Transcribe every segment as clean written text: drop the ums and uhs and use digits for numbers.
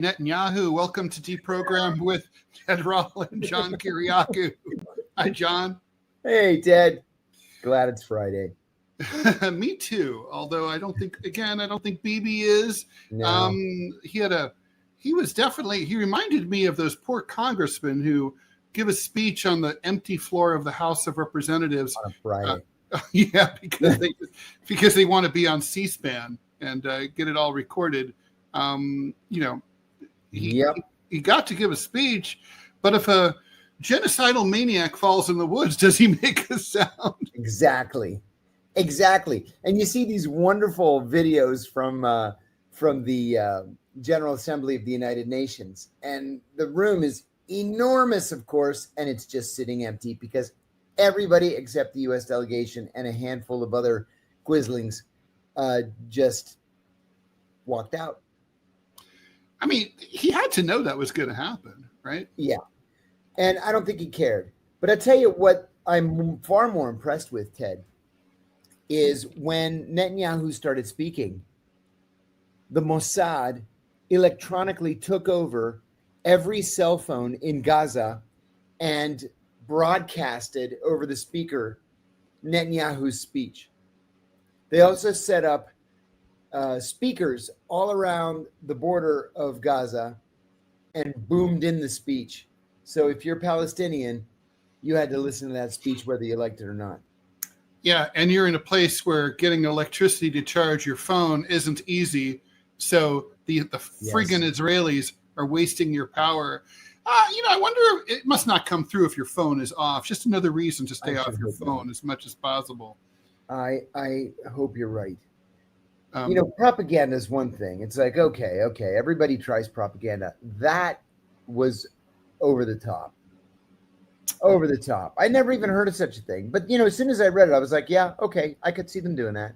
Netanyahu. Welcome to Deprogram with Ted Rall and John Kiriakou. Hi, John. Hey, Ted. Glad it's Friday. Me too. Although I don't think BB is. No. He reminded me of those poor congressmen who give a speech on the empty floor of the House of Representatives On a Friday. Yeah, because they want to be on C-SPAN and get it all recorded. He got to give a speech, but if a genocidal maniac falls in the woods, does he make a sound? Exactly. And you see these wonderful videos from the General Assembly of the United Nations, and the room is enormous, of course, and it's just sitting empty because everybody except the U.S. delegation and a handful of other quislings just walked out. I mean, he had to know that was going to happen, right? Yeah. And I don't think he cared. But I tell you what I'm far more impressed with, Ted, is when Netanyahu started speaking, the Mossad electronically took over every cell phone in Gaza and broadcasted over the speaker Netanyahu's speech. They also set up speakers all around the border of Gaza and boomed in the speech. So if you're Palestinian, you had to listen to that speech whether you liked it or not. Yeah, and you're in a place where getting electricity to charge your phone isn't easy. So the friggin' Israelis are wasting your power. I wonder, it must not come through if your phone is off. Just another reason to stay off your phone as much as possible. I hope you're right. Propaganda is one thing. It's like, okay, everybody tries propaganda. That was over the top. I never even heard of such a thing. But, as soon as I read it, I was like, yeah, okay, I could see them doing that.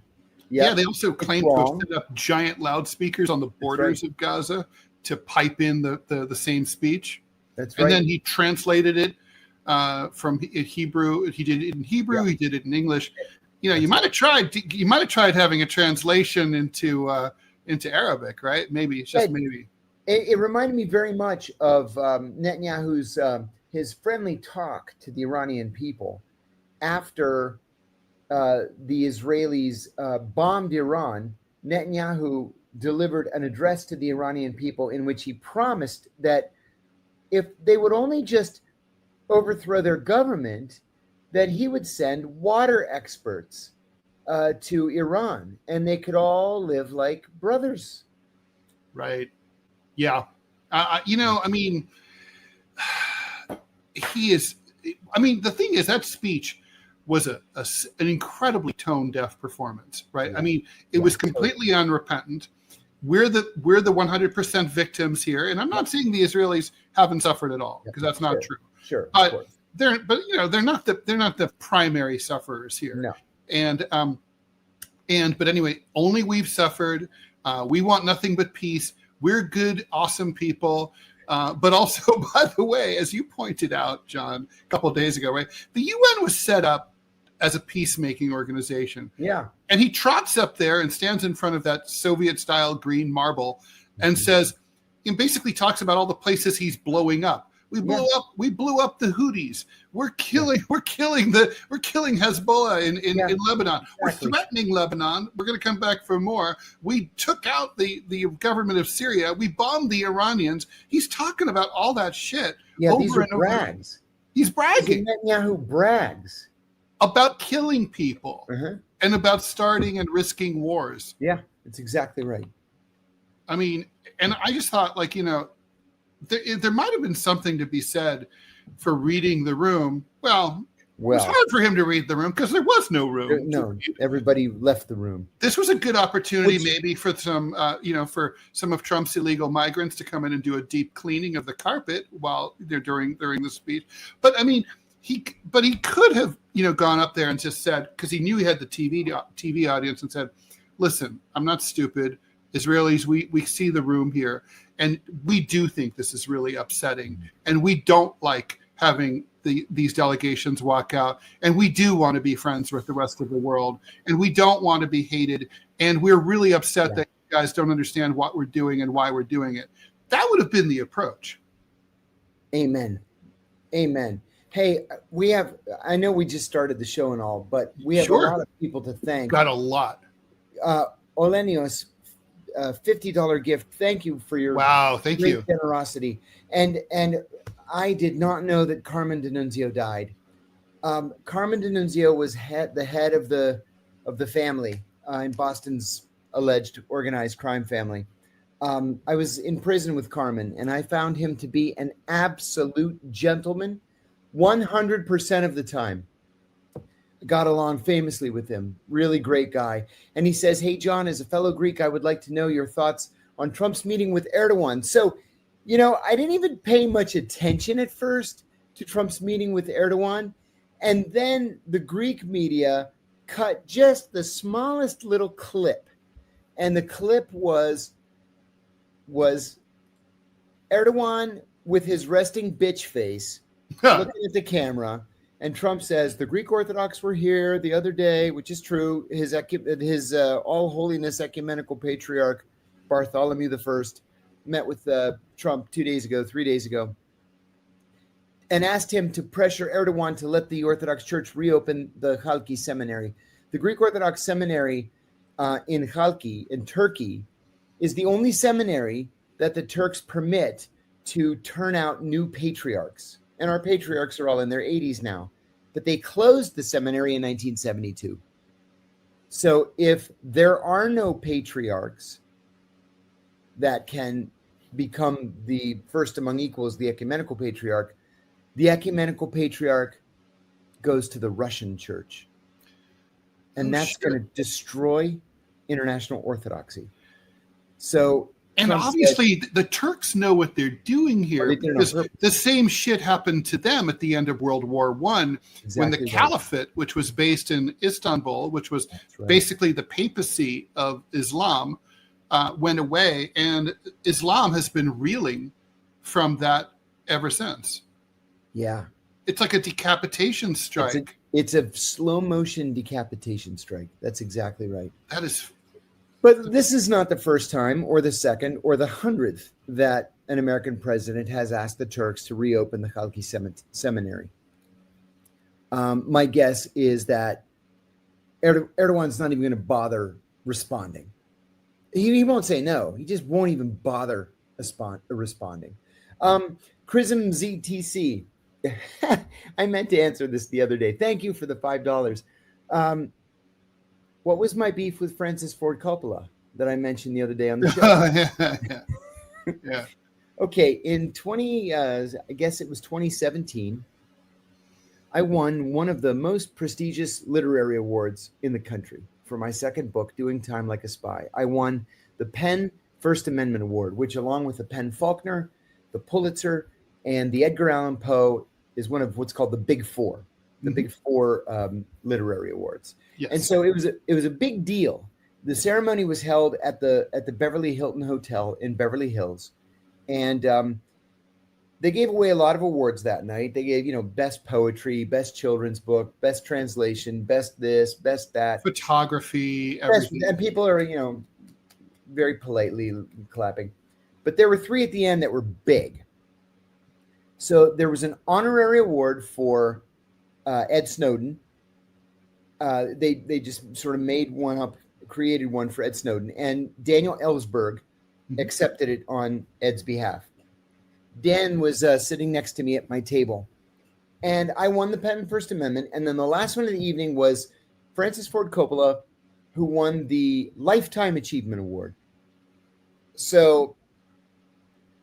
Yeah, they also claimed to have set up giant loudspeakers on the borders of Gaza to pipe in the same speach. That's right. And then he translated it from Hebrew. He did it in Hebrew. Yeah. He did it in English. You might have tried having a translation into Arabic, right? Maybe it's just maybe. It reminded me very much of Netanyahu's his friendly talk to the Iranian people after the Israelis bombed Iran. Netanyahu delivered an address to the Iranian people in which he promised that if they would only just overthrow their government, that he would send water experts to Iran and they could all live like brothers. Right. Yeah. The thing is, that speech was an incredibly tone-deaf performance, right? Yeah. It was completely unrepentant. We're the 100% victims here, and I'm not saying the Israelis haven't suffered at all, because that's not true. Sure, but they're not the primary sufferers here. No. But anyway, only we've suffered. We want nothing but peace. We're good, awesome people. But also, by the way, as you pointed out, John, a couple of days ago, right? The UN was set up as a peacemaking organization. Yeah. And he trots up there and stands in front of that Soviet-style green marble and says, and basically talks about all the places he's blowing up. We blew up the Houthis. We're killing Hezbollah in Lebanon. Exactly. We're threatening Lebanon. We're going to come back for more. We took out the government of Syria. We bombed the Iranians. He's talking about all that shit. Yeah, these are brags. He's bragging. Netanyahu brags about killing people and about starting and risking wars. Yeah, that's exactly right. And I just thought, there might have been something to be said for reading the room. Well, it was hard for him to read the room because there was no room. No, everybody left the room. This was a good opportunity, maybe for some, for some of Trump's illegal migrants to come in and do a deep cleaning of the carpet while they're during the speech. But he could have, gone up there and just said, because he knew he had the TV audience, and said, "Listen, I'm not stupid. Israelis, we see the room here, and we do think this is really upsetting, and we don't like having these delegations walk out, and we do want to be friends with the rest of the world, and we don't want to be hated, and we're really upset that you guys don't understand what we're doing and why we're doing it. That would have been the approach. Amen. Amen. Hey, I know we just started the show and all, but we have a lot of people to thank. Got a lot. Olenios, $50 gift. Thank you for your thank great you. generosity. And I did not know that Carmen D'Annunzio died. Carmen D'Annunzio was the head of the family in Boston's alleged organized crime family. I was in prison with Carmen, and I found him to be an absolute gentleman 100% of the time. Got along famously with him. Really great guy. And he says, hey, John, as a fellow Greek, I would like to know your thoughts on Trump's meeting with Erdogan. So, I didn't even pay much attention at first to Trump's meeting with Erdogan. And then the Greek media cut just the smallest little clip. And the clip was Erdogan with his resting bitch face looking at the camera. And Trump says, the Greek Orthodox were here the other day, which is true. His All Holiness Ecumenical Patriarch Bartholomew I met with Trump 3 days ago, and asked him to pressure Erdogan to let the Orthodox Church reopen the Khalki Seminary. The Greek Orthodox Seminary in Khalki, in Turkey, is the only seminary that the Turks permit to turn out new patriarchs. And our patriarchs are all in their 80s now. But they closed the seminary in 1972. So if there are no patriarchs that can become the first among equals, the ecumenical patriarch goes to the Russian church. And that's going to destroy international orthodoxy. So, and Trump obviously the Turks know what they're doing here, because the same shit happened to them at the end of World War I, when the Caliphate, which was based in Istanbul, which was basically the papacy of Islam, went away, and Islam has been reeling from that ever since. Yeah. It's like a decapitation strike. It's a slow motion decapitation strike. That's exactly right. That is. But this is not the first time, or the second, or the 100th that an American president has asked the Turks to reopen the Khalki Seminary. My guess is that Erdogan's not even going to bother responding. He won't say no. He just won't even bother responding. Chrism ZTC. I meant to answer this the other day. Thank you for the $5. What was my beef with Francis Ford Coppola that I mentioned the other day on the show? Yeah. Okay, in I guess it was 2017, I won one of the most prestigious literary awards in the country for my second book, Doing Time Like a Spy. I won the PEN First Amendment Award, which, along with the PEN Faulkner, the Pulitzer, and the Edgar Allan Poe, is one of what's called the Big Four, Big Four literary awards. Yes. And so it was a big deal. The ceremony was held at the Beverly Hilton Hotel in Beverly Hills, and they gave away a lot of awards that night. They gave, best poetry, best children's book, best translation, best this, best that, photography, everything. And people are, very politely clapping. But there were three at the end that were big. So there was an honorary award for Ed Snowden. They just sort of made one up, created one for Ed Snowden, and Daniel Ellsberg accepted it on Ed's behalf. Dan was sitting next to me at my table, and I won the PEN First Amendment. And then the last one of the evening was Francis Ford Coppola, who won the Lifetime Achievement Award. So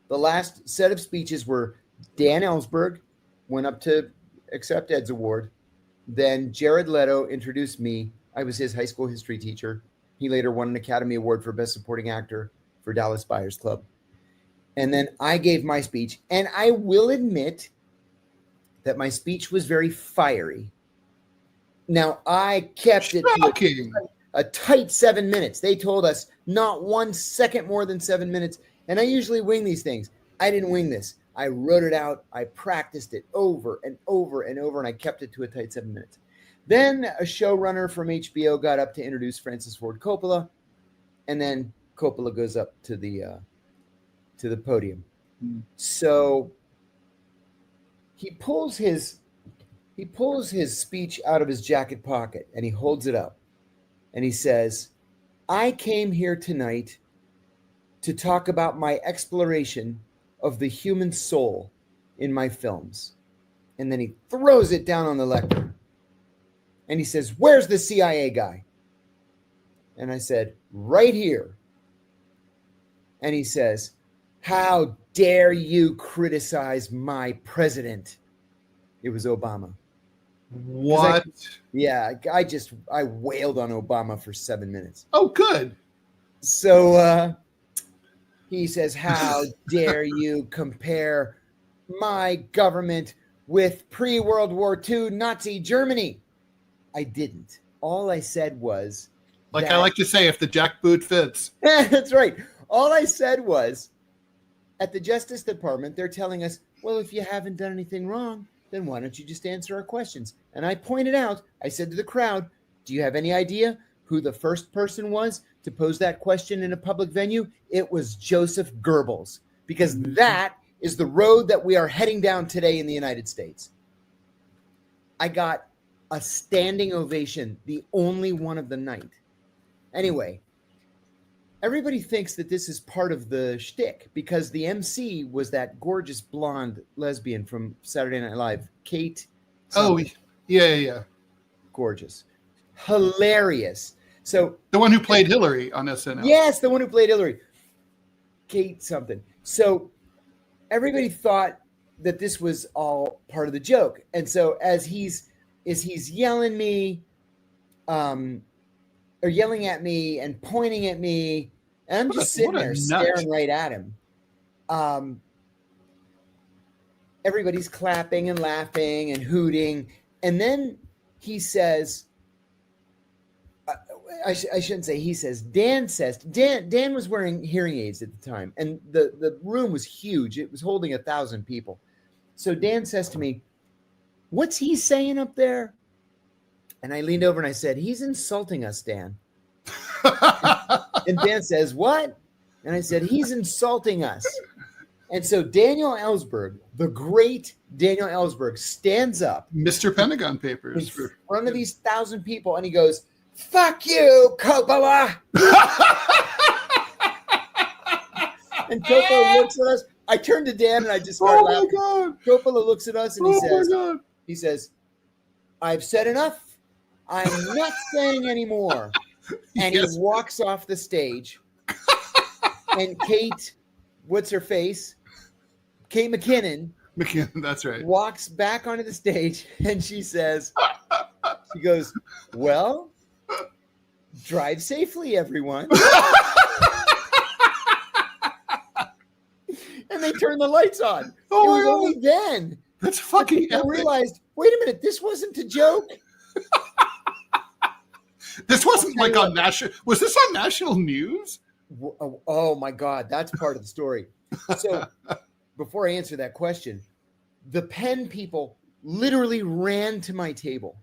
the last set of speeches were Dan Ellsberg went up to accept Ed's award. Then Jared Leto introduced me. I was his high school history teacher. He later won an Academy Award for Best Supporting Actor for Dallas Buyers Club. And then I gave my speech. And I will admit that my speech was very fiery. Now, I kept it to a tight 7 minutes. They told us not 1 second more than 7 minutes. And I usually wing these things. I didn't wing this. I wrote it out. I practiced it over and over and over, and I kept it to a tight 7 minutes. Then a showrunner from HBO got up to introduce Francis Ford Coppola, and then Coppola goes up to the to the podium. Mm. So he pulls his speech out of his jacket pocket and he holds it up and he says, I came here tonight to talk about my exploration of the human soul in my films. And then he throws it down on the lectern. And he says, where's the CIA guy? And I said, right here. And he says, how dare you criticize my president? It was Obama. What? I wailed on Obama for 7 minutes. Oh, good. So he says, how dare you compare my government with pre-World War II Nazi Germany? I didn't. All I said was... Like I like to say, if the jackboot fits. That's right. All I said was, at the Justice Department, they're telling us, well, if you haven't done anything wrong, then why don't you just answer our questions? And I pointed out, I said to the crowd, do you have any idea who the first person was to pose that question in a public venue? It was Joseph Goebbels, because that is the road that we are heading down today in the United States. I got a standing ovation, the only one of the night. Anyway, everybody thinks that this is part of the shtick because the MC was that gorgeous blonde lesbian from Saturday Night Live, Kate. Oh, yeah. Gorgeous. Hilarious. So the one who played Hillary on SNL. Yes, the one who played Hillary. Kate something. So everybody thought that this was all part of the joke. And so as he's yelling at me and pointing at me, and I'm just sitting there staring right at him. Everybody's clapping and laughing and hooting. And then he says, I shouldn't say he says, Dan says, Dan was wearing hearing aids at the time. And the room was huge. It was holding 1,000 people. So Dan says to me, what's he saying up there? And I leaned over and I said, he's insulting us, Dan. And Dan says, what? And I said, he's insulting us. And so Daniel Ellsberg, the great Daniel Ellsberg, stands up. Mr. Pentagon Papers. In front of these 1,000 people. And he goes, fuck you, Coppola. And Coppola looks at us. I turned to Dan and I just started laughing. God. Coppola looks at us and he says, I've said enough. I'm not saying anymore. And he walks off the stage. And Kate, what's her face? Kate McKinnon, that's right, walks back onto the stage and she says, she goes, well, drive safely, everyone. And they turned the lights on. Oh, it was only then. That's fucking I realized, wait a minute, this wasn't a joke. This wasn't like on national. Was this on national news? Oh my God, that's part of the story. So before I answer that question, the Penn people literally ran to my table.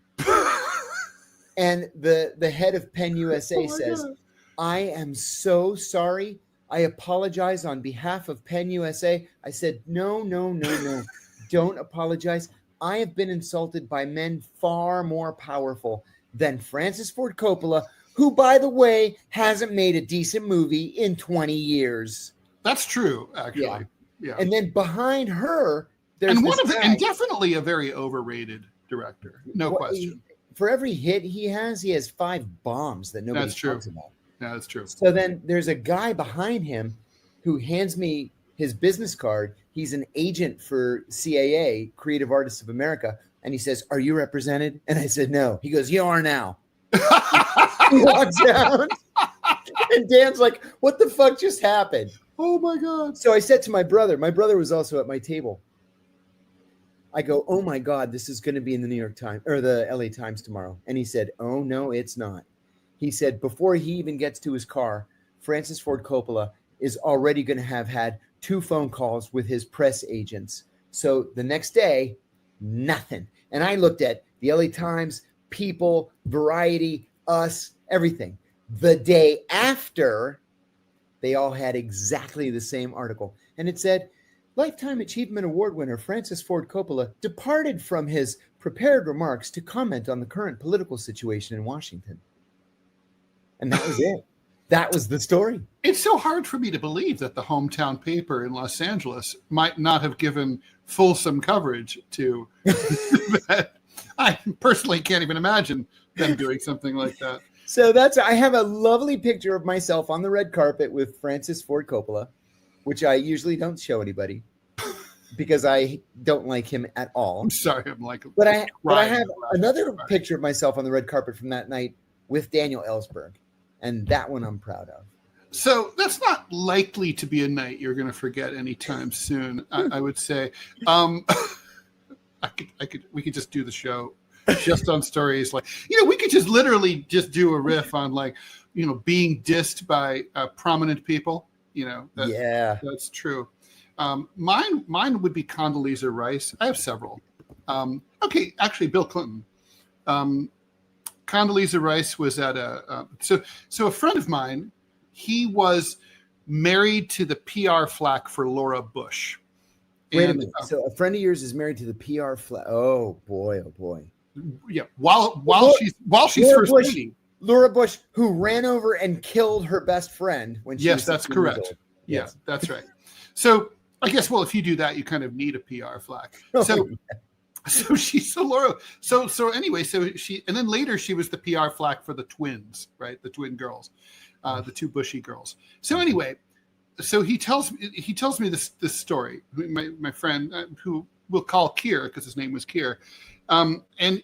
And the head of Penn USA says, God. I am so sorry. I apologize on behalf of Penn USA. I said, no. Don't apologize. I have been insulted by men far more powerful than Francis Ford Coppola, who, by the way, hasn't made a decent movie in 20 years. That's true, actually. Yeah. And then behind her, there's and definitely a very overrated director. No question. For every hit he has 5 bombs that nobody talks about. Yeah, that's true. So then there's a guy behind him who hands me his business card. He's an agent for CAA, Creative Artists of America. And he says, are you represented? And I said, no. He goes, you are now. He walks down. And Dan's like, what the fuck just happened? Oh, my God. So I said to my brother was also at my table. I go, oh, my God, this is going to be in the New York Times or the LA Times tomorrow. And he said, oh, no, it's not. He said, before he even gets to his car, Francis Ford Coppola is already going to have had 2 phone calls with his press agents. So the next day, nothing. And I looked at the LA Times, People, Variety, Us, everything. The day after, they all had exactly the same article. and it said, Lifetime Achievement Award winner Francis Ford Coppola departed from his prepared remarks to comment on the current political situation in Washington. And that was it. That was the story. It's so hard for me to believe that the hometown paper in Los Angeles might not have given fulsome coverage to that. I personally can't even imagine them doing something like that. So I have a lovely picture of myself on the red carpet with Francis Ford Coppola, which I usually don't show anybody because I don't like him at all. I'm sorry, I'm like, but I have another picture of myself on the red carpet from that night with Daniel Ellsberg, and that one I'm proud of. So that's not likely to be a night you're going to forget anytime soon. I would say, we could just do the show just on stories like, we could just literally just do a riff on like, being dissed by prominent people. That's true. Mine would be Condoleezza Rice. I have several. Okay, actually, Bill Clinton. Condoleezza Rice was at so a friend of mine. He was married to the PR flack for Laura Bush. Wait a minute. So a friend of yours is married to the PR flack. Oh boy. Yeah. While she's first lady. Laura Bush, who ran over and killed her best friend when she was 16 that's correct. Years old. Yes, that's right. So I guess, if you do that, you kind of need a PR flack. So Laura. So anyway, and then later she was the PR flack for the twins, right? The twin girls, the two Bushy girls. So anyway, so he tells me this story. My friend, who we'll call Kier because his name was Kier, and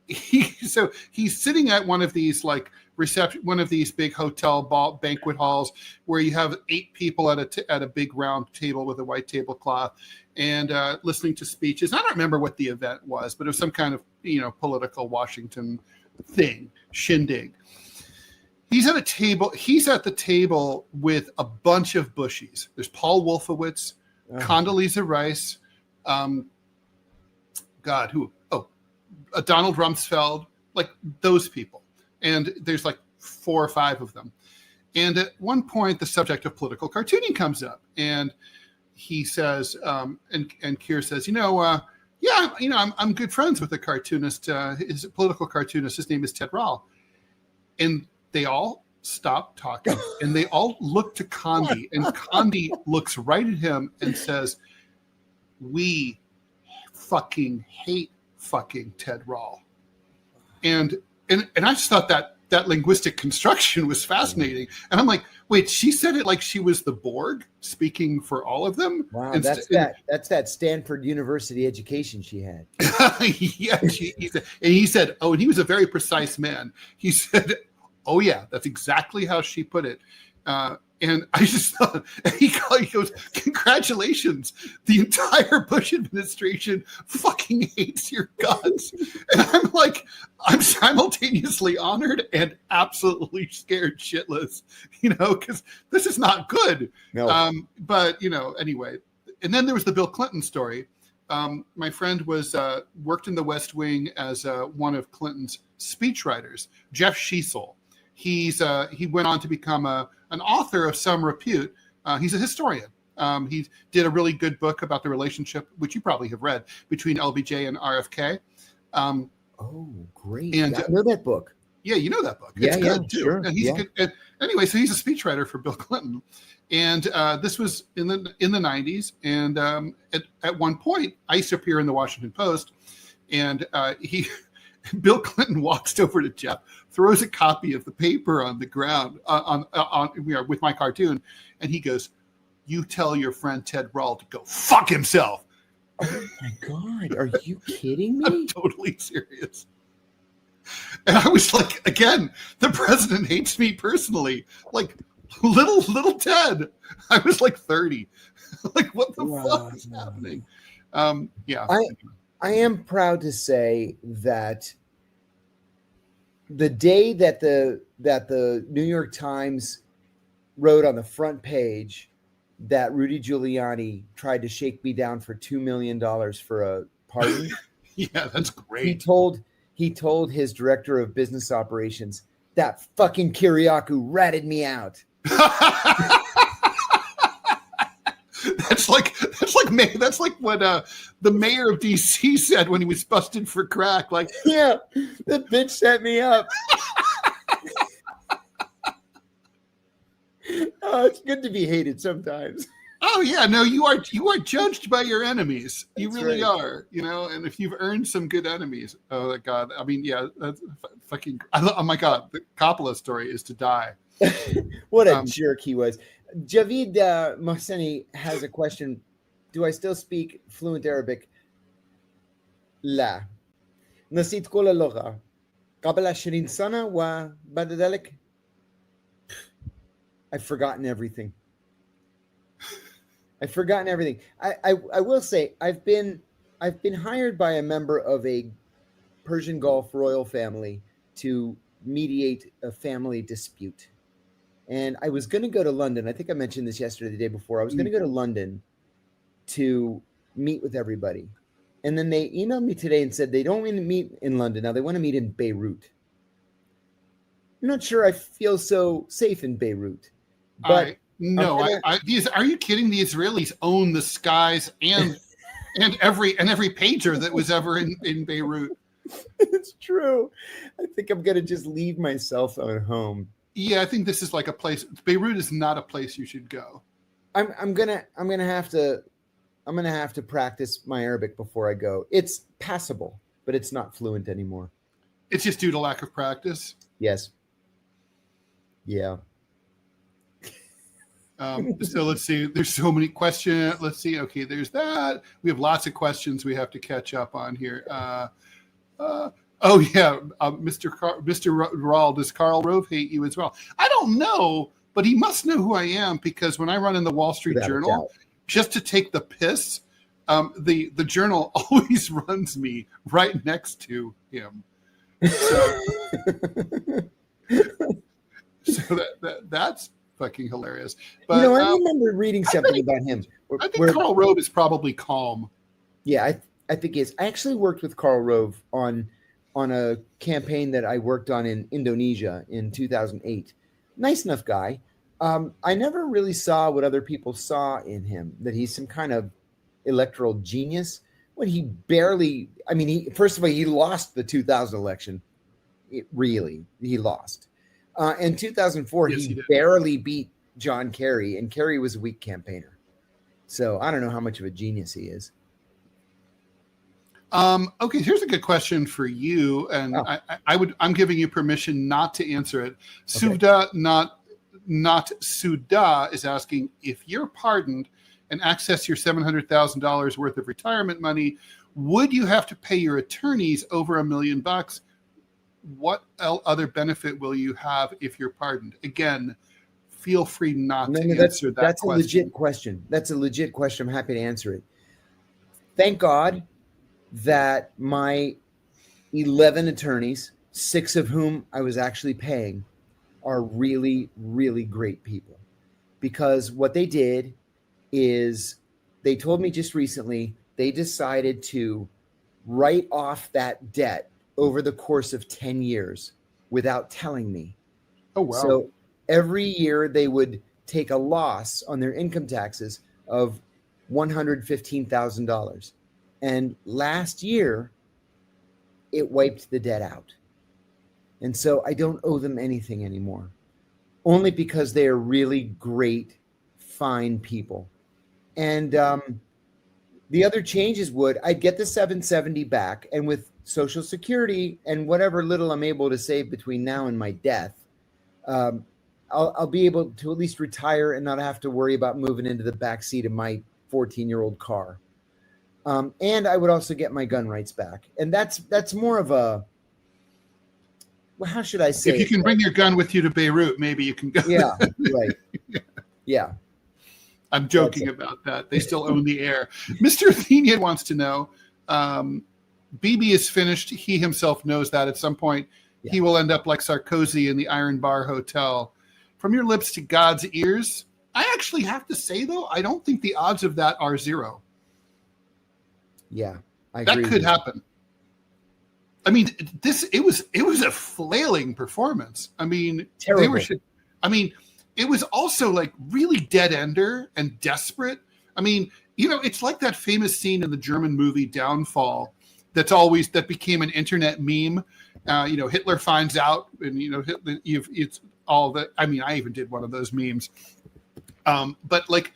he's sitting at one of these like one of these big hotel banquet halls where you have 8 people at a big round table with a white tablecloth and listening to speeches. I don't remember what the event was, but it was some kind of political Washington thing, shindig. He's at the table with a bunch of Bushies. There's Paul Wolfowitz, Condoleezza Rice, Donald Rumsfeld, like those people. And there's like 4 or 5 of them. And at one point, the subject of political cartooning comes up. And he says, and Kier says, I'm good friends with the cartoonist, his political cartoonist. His name is Ted Rall. And they all stop talking and they all look to Condi. And Condi looks right at him and says, we fucking hate fucking Ted Rall. And I just thought that linguistic construction was fascinating. And I'm like, wait, she said it like she was the Borg speaking for all of them? Wow, that's that Stanford University education she had. Yeah, he said, and he was a very precise man. He said, oh yeah, that's exactly how she put it. And I just thought, he goes, congratulations, the entire Bush administration fucking hates your guts. And I'm like, I'm simultaneously honored and absolutely scared shitless, because this is not good. No. But, anyway. And then there was the Bill Clinton story. My friend worked in the West Wing as one of Clinton's speechwriters, Jeff Schiesel. He went on to become an author of some repute. He's a historian. He did a really good book about the relationship, which you probably have read, between LBJ and RFK. Oh, great! And I know that book. Yeah, you know that book. It's good too. Sure. And he's good. Anyway, so he's a speechwriter for Bill Clinton, and this was in the 90s. And at one point, I used to appear in the Washington Post, and Bill Clinton walks over to Jeff, throws a copy of the paper on the ground with my cartoon, and he goes, "You tell your friend Ted Rall to go fuck himself." Oh my God, are you kidding me? I'm totally serious. And I was like, again, the president hates me personally. Like little Ted. I was like 30. Like, what the fuck is happening? Yeah. I am proud to say that the day that the New York Times wrote on the front page that Rudy Giuliani tried to shake me down for $2 million for a pardon. Yeah, that's great. He told his director of business operations, that fucking Kiriakou ratted me out. That's like what the mayor of DC said when he was busted for crack. Like, yeah, the bitch set me up. Oh, it's good to be hated sometimes. Oh yeah, no, you are judged by your enemies. You That's really right. are, and if you've earned some good enemies, oh my God, I mean, yeah, that's fucking. Oh my God, the Coppola story is to die. What a jerk he was. Javid Mohseni has a question. Do I still speak fluent Arabic? لا. نسيت كل اللغة. قبل 20 سنة وبعد ذلك I've forgotten everything. I've forgotten everything. I will say I've been hired by a member of a Persian Gulf royal family to mediate a family dispute. And I was going to go to London. I think I mentioned this yesterday, the day before. I was going to go to London to meet with everybody. And then they emailed me today and said they don't want to meet in London. Now they want to meet in Beirut. I'm not sure I feel so safe in Beirut. But are you kidding? The Israelis own the skies and every pager that was ever in Beirut. It's true. I think I'm going to just leave my cell phone home. Yeah, I think this is like a place. Beirut is not a place you should go. I'm gonna have to practice my Arabic before I go. It's passable, but it's not fluent anymore. It's just due to lack of practice. Yes. Yeah. So let's see. There's so many questions. Let's see. Okay, there's that. We have lots of questions we have to catch up on here. Oh yeah, Mr. Rall, does Karl Rove hate you as well? I don't know, but he must know who I am because when I run in the Wall Street Journal, just to take the piss, the journal always runs me right next to him. So, that's fucking hilarious. But I remember reading something about him. I think Karl Rove is probably calm. Yeah, I think he is. I actually worked with Karl Rove on a campaign that I worked on in Indonesia in 2008. Nice enough guy. I never really saw what other people saw in him, that he's some kind of electoral genius. When he first of all, he lost the 2000 election. He lost. In 2004, yes, he barely beat John Kerry, and Kerry was a weak campaigner. So I don't know how much of a genius he is. Okay, here's a good question for you, and I'm giving you permission not to answer it. Okay. Suvda, not Suda, is asking, if you're pardoned and access your $700,000 worth of retirement money, would you have to pay your attorneys over $1 million? What other benefit will you have if you're pardoned? Again, feel free not to answer that. That's question. A legit question. That's a legit question. I'm happy to answer it. Thank God that my 11 attorneys, 6 of whom I was actually paying, are really, really great people. Because what they did is they told me just recently they decided to write off that debt over the course of 10 years without telling me. Oh, wow. So every year they would take a loss on their income taxes of $115,000. And last year, it wiped the debt out. And so I don't owe them anything anymore, only because they are really great, fine people. And the other changes I'd get the $770 back, and with Social Security and whatever little I'm able to save between now and my death, I'll be able to at least retire and not have to worry about moving into the backseat of my 14-year-old car. And I would also get my gun rights back. And that's more of a, well, how should I say? If you can bring your gun with you to Beirut, maybe you can go. Yeah, right. Yeah. I'm joking about that. They still own the air. Mr. Athenian wants to know, Bibi is finished. He himself knows that at some point he will end up like Sarkozy in the Iron Bar Hotel. From your lips to God's ears, I actually have to say, though, I don't think the odds of that are 0. Yeah, I agree. That could happen. I mean, it was a flailing performance. I mean, terrible. It was also like really dead ender and desperate. I mean, it's like that famous scene in the German movie Downfall that became an internet meme. Hitler finds out, and it's all that. I mean, I even did one of those memes. But like,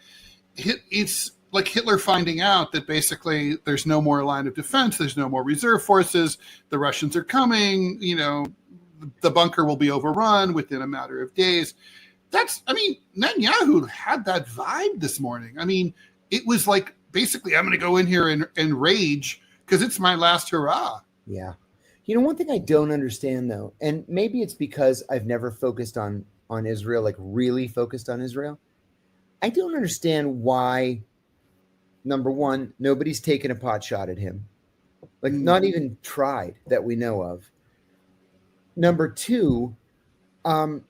it's like Hitler finding out that basically there's no more line of defense, there's no more reserve forces, the Russians are coming, the bunker will be overrun within a matter of days. Netanyahu had that vibe this morning. I mean, it was like, basically, I'm going to go in here and rage because it's my last hurrah. Yeah. One thing I don't understand, though, and maybe it's because I've never focused on Israel, like really focused on Israel. I don't understand why, number one, nobody's taken a pot shot at him. Like, not even tried that we know of. Number two, you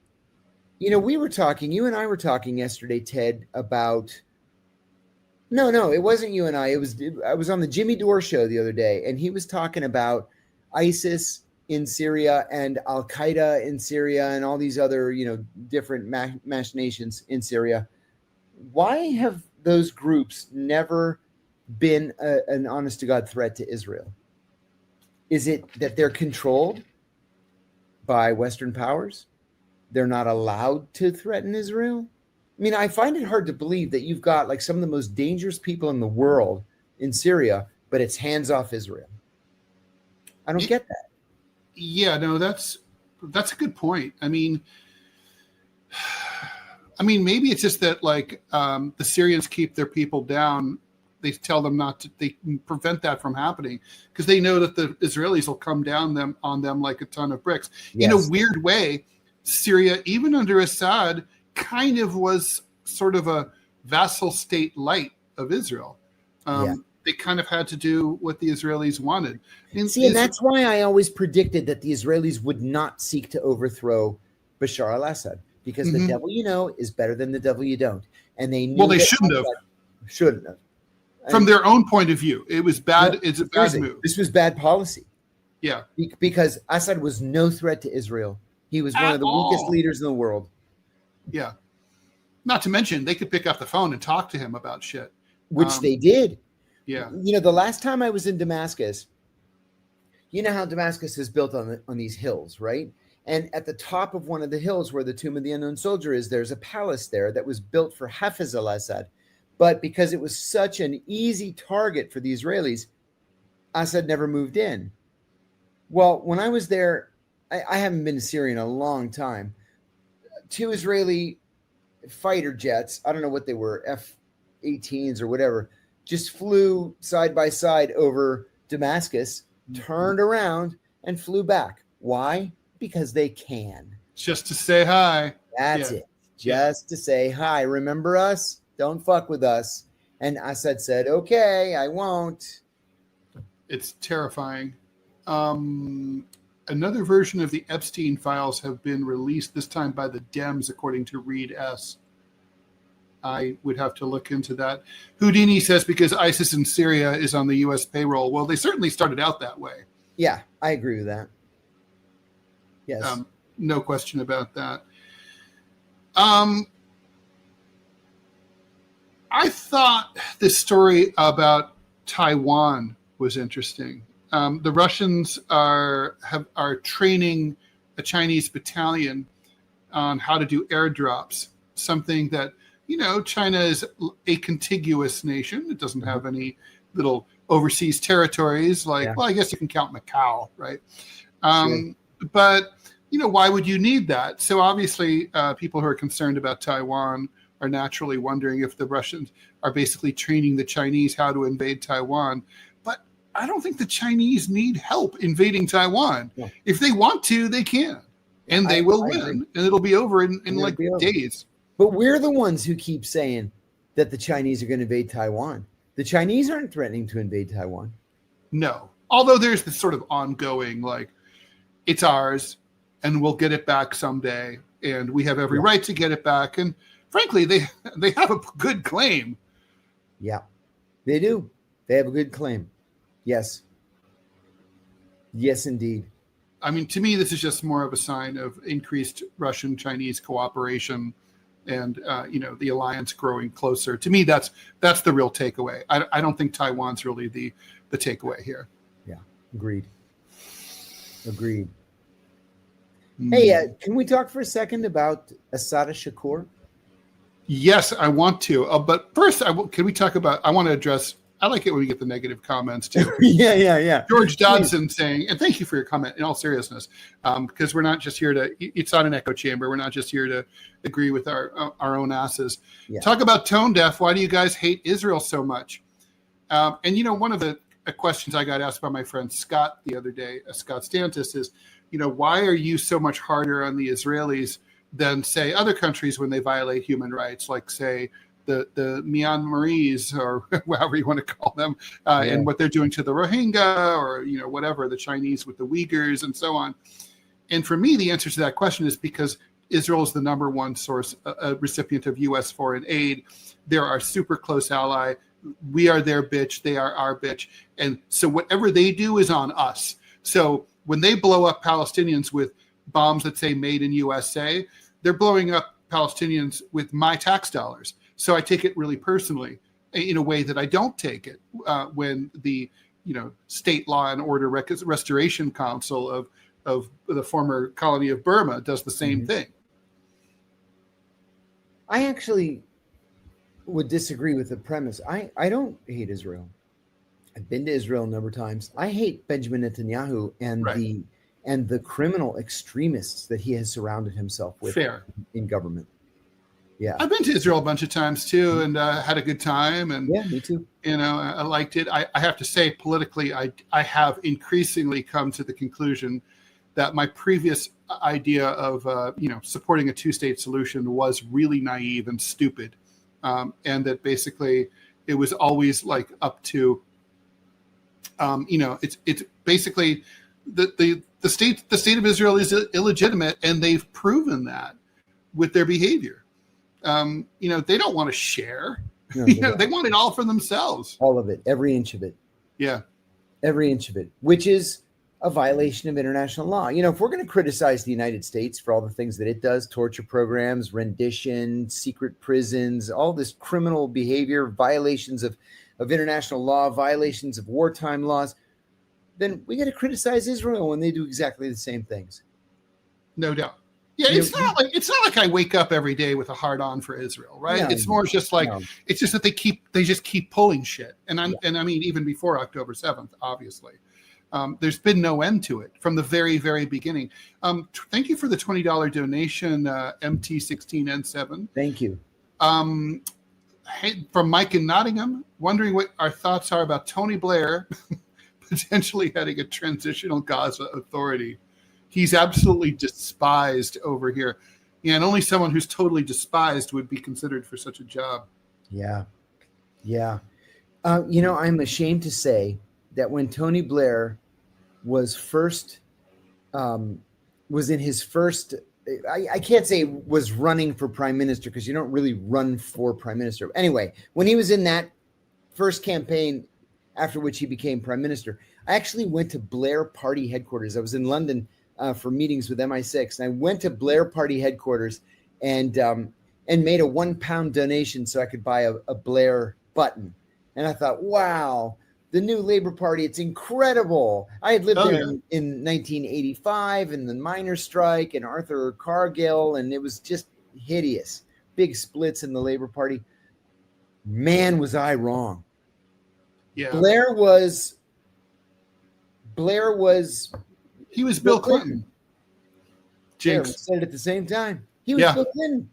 and I were talking yesterday, Ted, about... No, it wasn't you and I. I was on the Jimmy Dore show the other day, and he was talking about ISIS in Syria and Al-Qaeda in Syria and all these other, different machinations in Syria. Why have those groups never been an honest-to-God threat to Israel? Is it that they're controlled by Western powers? They're not allowed to threaten Israel? I mean, I find it hard to believe that you've got like some of the most dangerous people in the world in Syria, but it's hands off Israel. I don't get that. Yeah, no, that's a good point. I mean, maybe it's just that like the Syrians keep their people down. They tell them not to. They prevent that from happening because they know that the Israelis will come down on them like a ton of bricks. Yes. In a weird way, Syria, even under Assad, kind of was sort of a vassal state light of Israel. They kind of had to do what the Israelis wanted. And that's why I always predicted that the Israelis would not seek to overthrow Bashar al-Assad, because the devil you know is better than the devil you don't. And they knew they shouldn't have. Shouldn't have. From their own point of view, it was bad. It's a bad move. This was bad policy. Yeah. Because Assad was no threat to Israel. He was one of the weakest leaders in the world. Yeah. Not to mention, they could pick up the phone and talk to him about shit. Which they did. Yeah. The last time I was in Damascus, you know how Damascus is built on these hills, right? And at the top of one of the hills where the Tomb of the Unknown Soldier is, there's a palace there that was built for Hafiz al-Assad. But because it was such an easy target for the Israelis, Assad never moved in. Well, when I was there, I haven't been to Syria in a long time. 2 Israeli fighter jets, I don't know what they were, F-18s or whatever, just flew side by side over Damascus, turned around, and flew back. Why? Because they can. Just to say hi. That's it. Just to say hi. Remember us? Don't fuck with us. And Assad said, okay, I won't. It's terrifying. Another version of the Epstein files have been released, this time by the Dems, according to Reed S. I would have to look into that. Houdini says because ISIS in Syria is on the U.S. payroll. Well, they certainly started out that way. Yeah, I agree with that. Yes. No question about that. I thought this story about Taiwan was interesting. The Russians are training a Chinese battalion on how to do airdrops, something that, China is a contiguous nation. It doesn't have any little overseas territories well, I guess you can count Macau, right? Sure. But, why would you need that? So obviously people who are concerned about Taiwan are naturally wondering if the Russians are basically training the Chinese how to invade Taiwan. But I don't think the Chinese need help invading Taiwan. Yeah. If they want to, they can. And they will win. Agree. And it'll be over in like days. But we're the ones who keep saying that the Chinese are going to invade Taiwan. The Chinese aren't threatening to invade Taiwan. No. Although there's this sort of ongoing, it's ours and we'll get it back someday. And we have every right to get it back. And frankly, they have a good claim. Yeah, they do. They have a good claim. Yes. Yes, indeed. I mean, to me, this is just more of a sign of increased Russian-Chinese cooperation and the alliance growing closer. To me, that's the real takeaway. I don't think Taiwan's really the takeaway here. Yeah, agreed. Hey, can we talk for a second about Assata Shakur? Yes, I want to. But first, can we talk about? I want to address. I like it when we get the negative comments too. Yeah. George Dodson saying, and thank you for your comment. In all seriousness, because we're not just here to. It's not an echo chamber. We're not just here to agree with our own asses. Yeah. Talk about tone deaf. Why do you guys hate Israel so much? And one of the questions I got asked by my friend Scott the other day, Scott Stantis, is, why are you so much harder on the Israelis than, say, other countries when they violate human rights, like, say, the Myanmarese, or however you want to call them, and what they're doing to the Rohingya, or, whatever, the Chinese with the Uyghurs and so on. And for me, the answer to that question is because Israel is the number one source, recipient of U.S. foreign aid. They're our super close ally. We are their bitch. They are our bitch. And so whatever they do is on us. So when they blow up Palestinians with bombs that say made in USA, they're blowing up Palestinians with my tax dollars. So I take it really personally, in a way that I don't take it when the State Law and Order Restoration Council of the former colony of Burma does the same thing. I actually would disagree with the premise. I don't hate Israel. I've been to Israel a number of times. I hate Benjamin Netanyahu and the criminal extremists that he has surrounded himself with in government. Yeah, I've been to Israel a bunch of times too, and had a good time. And yeah, me too. I liked it. I have to say, politically, I have increasingly come to the conclusion that my previous idea of supporting a two-state solution was really naive and stupid, and that basically it was always like up to, it's basically the state of Israel is illegitimate, and they've proven that with their behavior. They don't want to share. No, they want it all for themselves. All of it, every inch of it. Yeah, every inch of it, which is a violation of international law. If we're going to criticize the United States for all the things that it does, torture programs, rendition, secret prisons, all this criminal behavior, violations of international law, violations of wartime laws, then we got to criticize Israel when they do exactly the same things. No doubt. Yeah, it's not like I wake up every day with a hard on for Israel, right? No, it's more just like it's just that they just keep pulling shit. And I mean, even before October 7th, obviously. There's been no end to it from the very, very beginning. Thank you for the $20 donation, MT16N7. Thank you. Hey, from Mike in Nottingham, wondering what our thoughts are about Tony Blair potentially heading a transitional Gaza authority. He's absolutely despised over here. Yeah, and only someone who's totally despised would be considered for such a job. Yeah. I'm ashamed to say that when Tony Blair was in his first, I can't say was running for prime minister, because you don't really run for prime minister. Anyway, when he was in that first campaign, after which he became prime minister, I actually went to Blair Party headquarters. I was in London for meetings with MI6, and I went to Blair Party headquarters and made a £1 donation so I could buy a Blair button. And I thought, wow, the new Labor Party, it's incredible. I had lived there in 1985, and the miners' strike and Arthur Cargill, and it was just hideous. Big splits in the Labor Party. Man, was I wrong. Yeah. Blair was He was Bill Clinton. Jinx. Said it at the same time. He was Bill Clinton.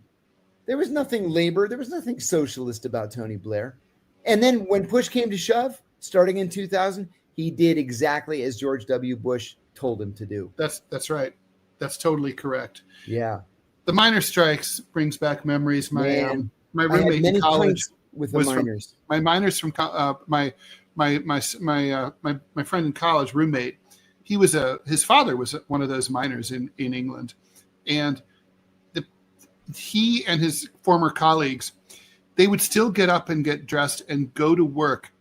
There was nothing labor. There was nothing socialist about Tony Blair. And then when push came to shove, starting in 2000, he did exactly as George W. Bush told him to do. That's right. That's totally correct. Yeah. The miner strikes brings back memories. My roommate in college with the miners. My miners from my friend in college, roommate. His father was one of those miners in England, and he and his former colleagues, they would still get up and get dressed and go to work,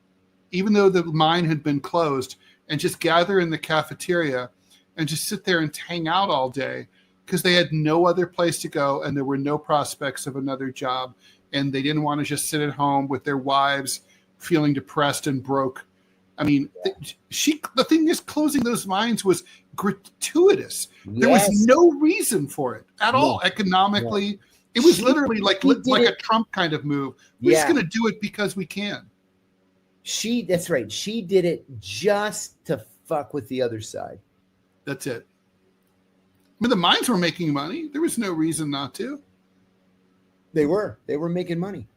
even though the mine had been closed, and just gather in the cafeteria and just sit there and hang out all day because they had no other place to go and there were no prospects of another job, and they didn't want to just sit at home with their wives feeling depressed and broke. I mean, the thing is, closing those mines was gratuitous. There was no reason for it at all economically. No. It was literally like a Trump kind of move. We're just going to do it because we can. That's right. She did it just to fuck with the other side. That's it. I mean, the mines were making money. There was no reason not to. They were making money.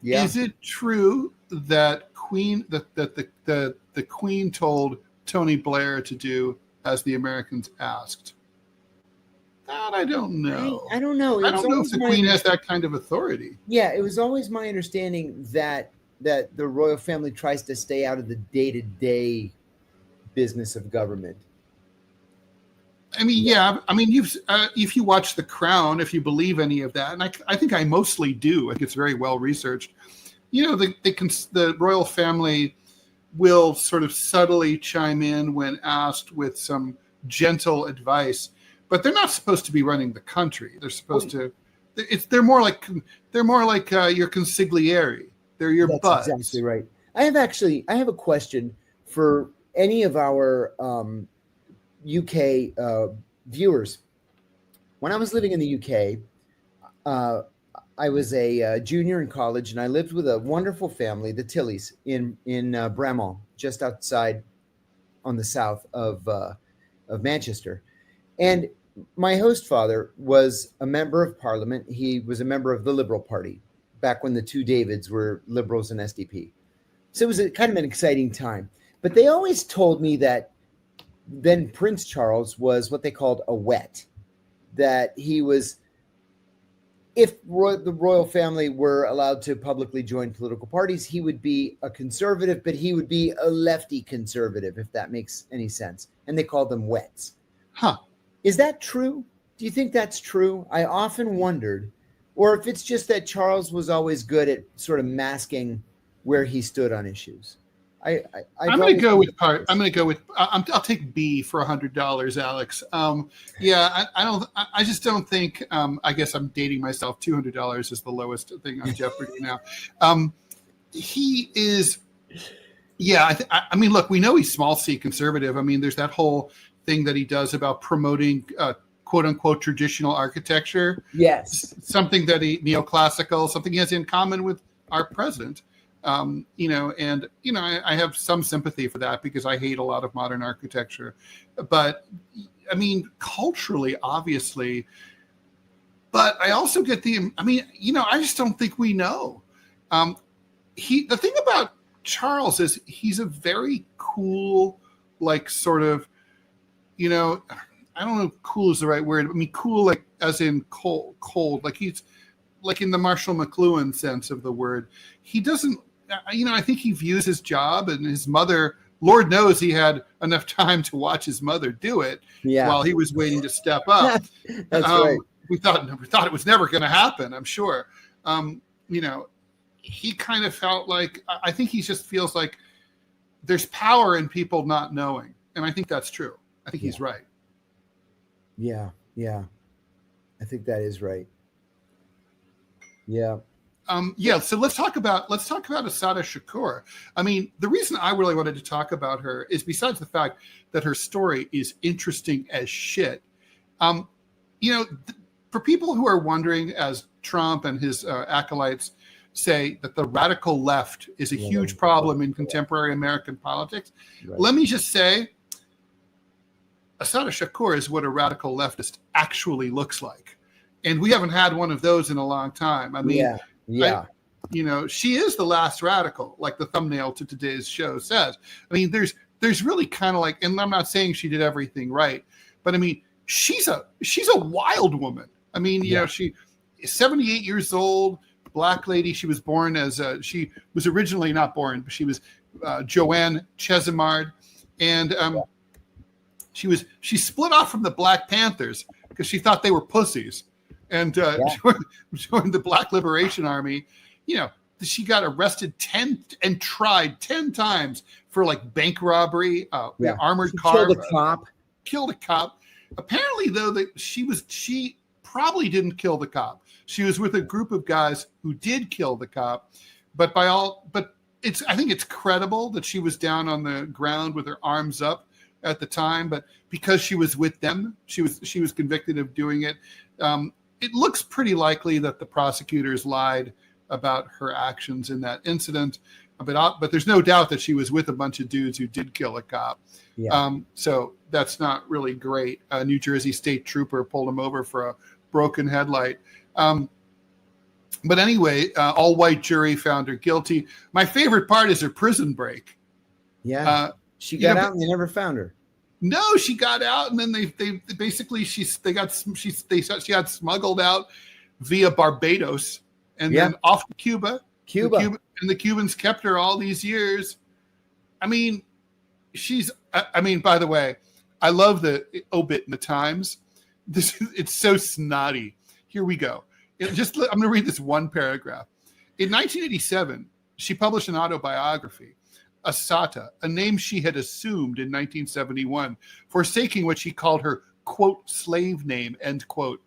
Yeah. Is it true that the Queen told Tony Blair to do as the Americans asked? That I don't know. I don't know. I don't know if the Queen has that kind of authority. Yeah, it was always my understanding that the royal family tries to stay out of the day-to-day business of government. I mean, I mean, if you watch The Crown, if you believe any of that, and I think I mostly do. I think it's very well researched. You know, the royal family will sort of subtly chime in when asked with some gentle advice, but they're not supposed to be running the country. They're supposed to. They're more like your consigliere. They're your buds. That's exactly right. I have a question for any of our UK viewers. When I was living in the UK, I was a junior in college, and I lived with a wonderful family, the Tilleys, in Bramall, just outside on the south of Manchester. And my host father was a member of Parliament. He was a member of the Liberal Party back when the two Davids were Liberals and SDP. So it was kind of an exciting time. But they always told me that then Prince Charles was what they called a wet, that he was, if the royal family were allowed to publicly join political parties, he would be a conservative, but he would be a lefty conservative, if that makes any sense. And they called them wets. Huh. Is that true? Do you think that's true? I often wondered, or if it's just that Charles was always good at sort of masking where he stood on issues. I'm going to go with I'll take B for $100, Alex. I just don't think. I guess I'm dating myself. $200 is the lowest thing on Jeopardy now. He is. Yeah, I mean, look, we know he's small c conservative. I mean, there's that whole thing that he does about promoting quote unquote traditional architecture. Yes, something that neoclassical, something he has in common with our president. I have some sympathy for that because I hate a lot of modern architecture. But I mean, culturally, obviously, but I also get I just don't think we know. The thing about Charles is he's a very cool, like sort of, I don't know if cool is the right word. I mean, cool, like as in cold, like he's like in the Marshall McLuhan sense of the word. He doesn't, I think he views his job and his mother, Lord knows he had enough time to watch his mother do it while he was waiting to step up. That's right. We thought it was never going to happen, I'm sure. He kind of felt like, I think he just feels like there's power in people not knowing. And I think that's true. I think he's right. Yeah. I think that is right. Yeah. So let's talk about Assata Shakur. I mean, the reason I really wanted to talk about her is besides the fact that her story is interesting as shit. For people who are wondering, as Trump and his acolytes say, that the radical left is a huge problem in contemporary American politics, let me just say, Assata Shakur is what a radical leftist actually looks like. And we haven't had one of those in a long time. I mean, she is the last radical, like the thumbnail to today's show says. I mean, there's really kind of like, and I'm not saying she did everything right, but I mean, she's a wild woman. I mean, she is 78 years old, Black lady. She was born as she was originally not born, but she was Joanne Chesimard, and she split off from the Black Panthers because she thought they were pussies, and joined the Black Liberation Army. She got arrested 10 and tried 10 times for like bank robbery, armored car. Killed a cop. Killed a cop. Apparently, though, that she probably didn't kill the cop. She was with a group of guys who did kill the cop, but I think it's credible that she was down on the ground with her arms up at the time, but because she was with them, she was convicted of doing it. It looks pretty likely that the prosecutors lied about her actions in that incident, but there's no doubt that she was with a bunch of dudes who did kill a cop. Yeah. So that's not really great. A New Jersey state trooper pulled him over for a broken headlight. But anyway, all white jury found her guilty. My favorite part is her prison break. Yeah. She got out and they never found her. No, she got out, and then they basically she got smuggled out via Barbados, and then off to Cuba. And the Cubans kept her all these years. I mean, by the way, I love the obit in the Times. It's so snotty. Here we go. I'm going to read this one paragraph. In 1987, she published an autobiography, Assata, a name she had assumed in 1971, forsaking what she called her, quote, slave name, end quote.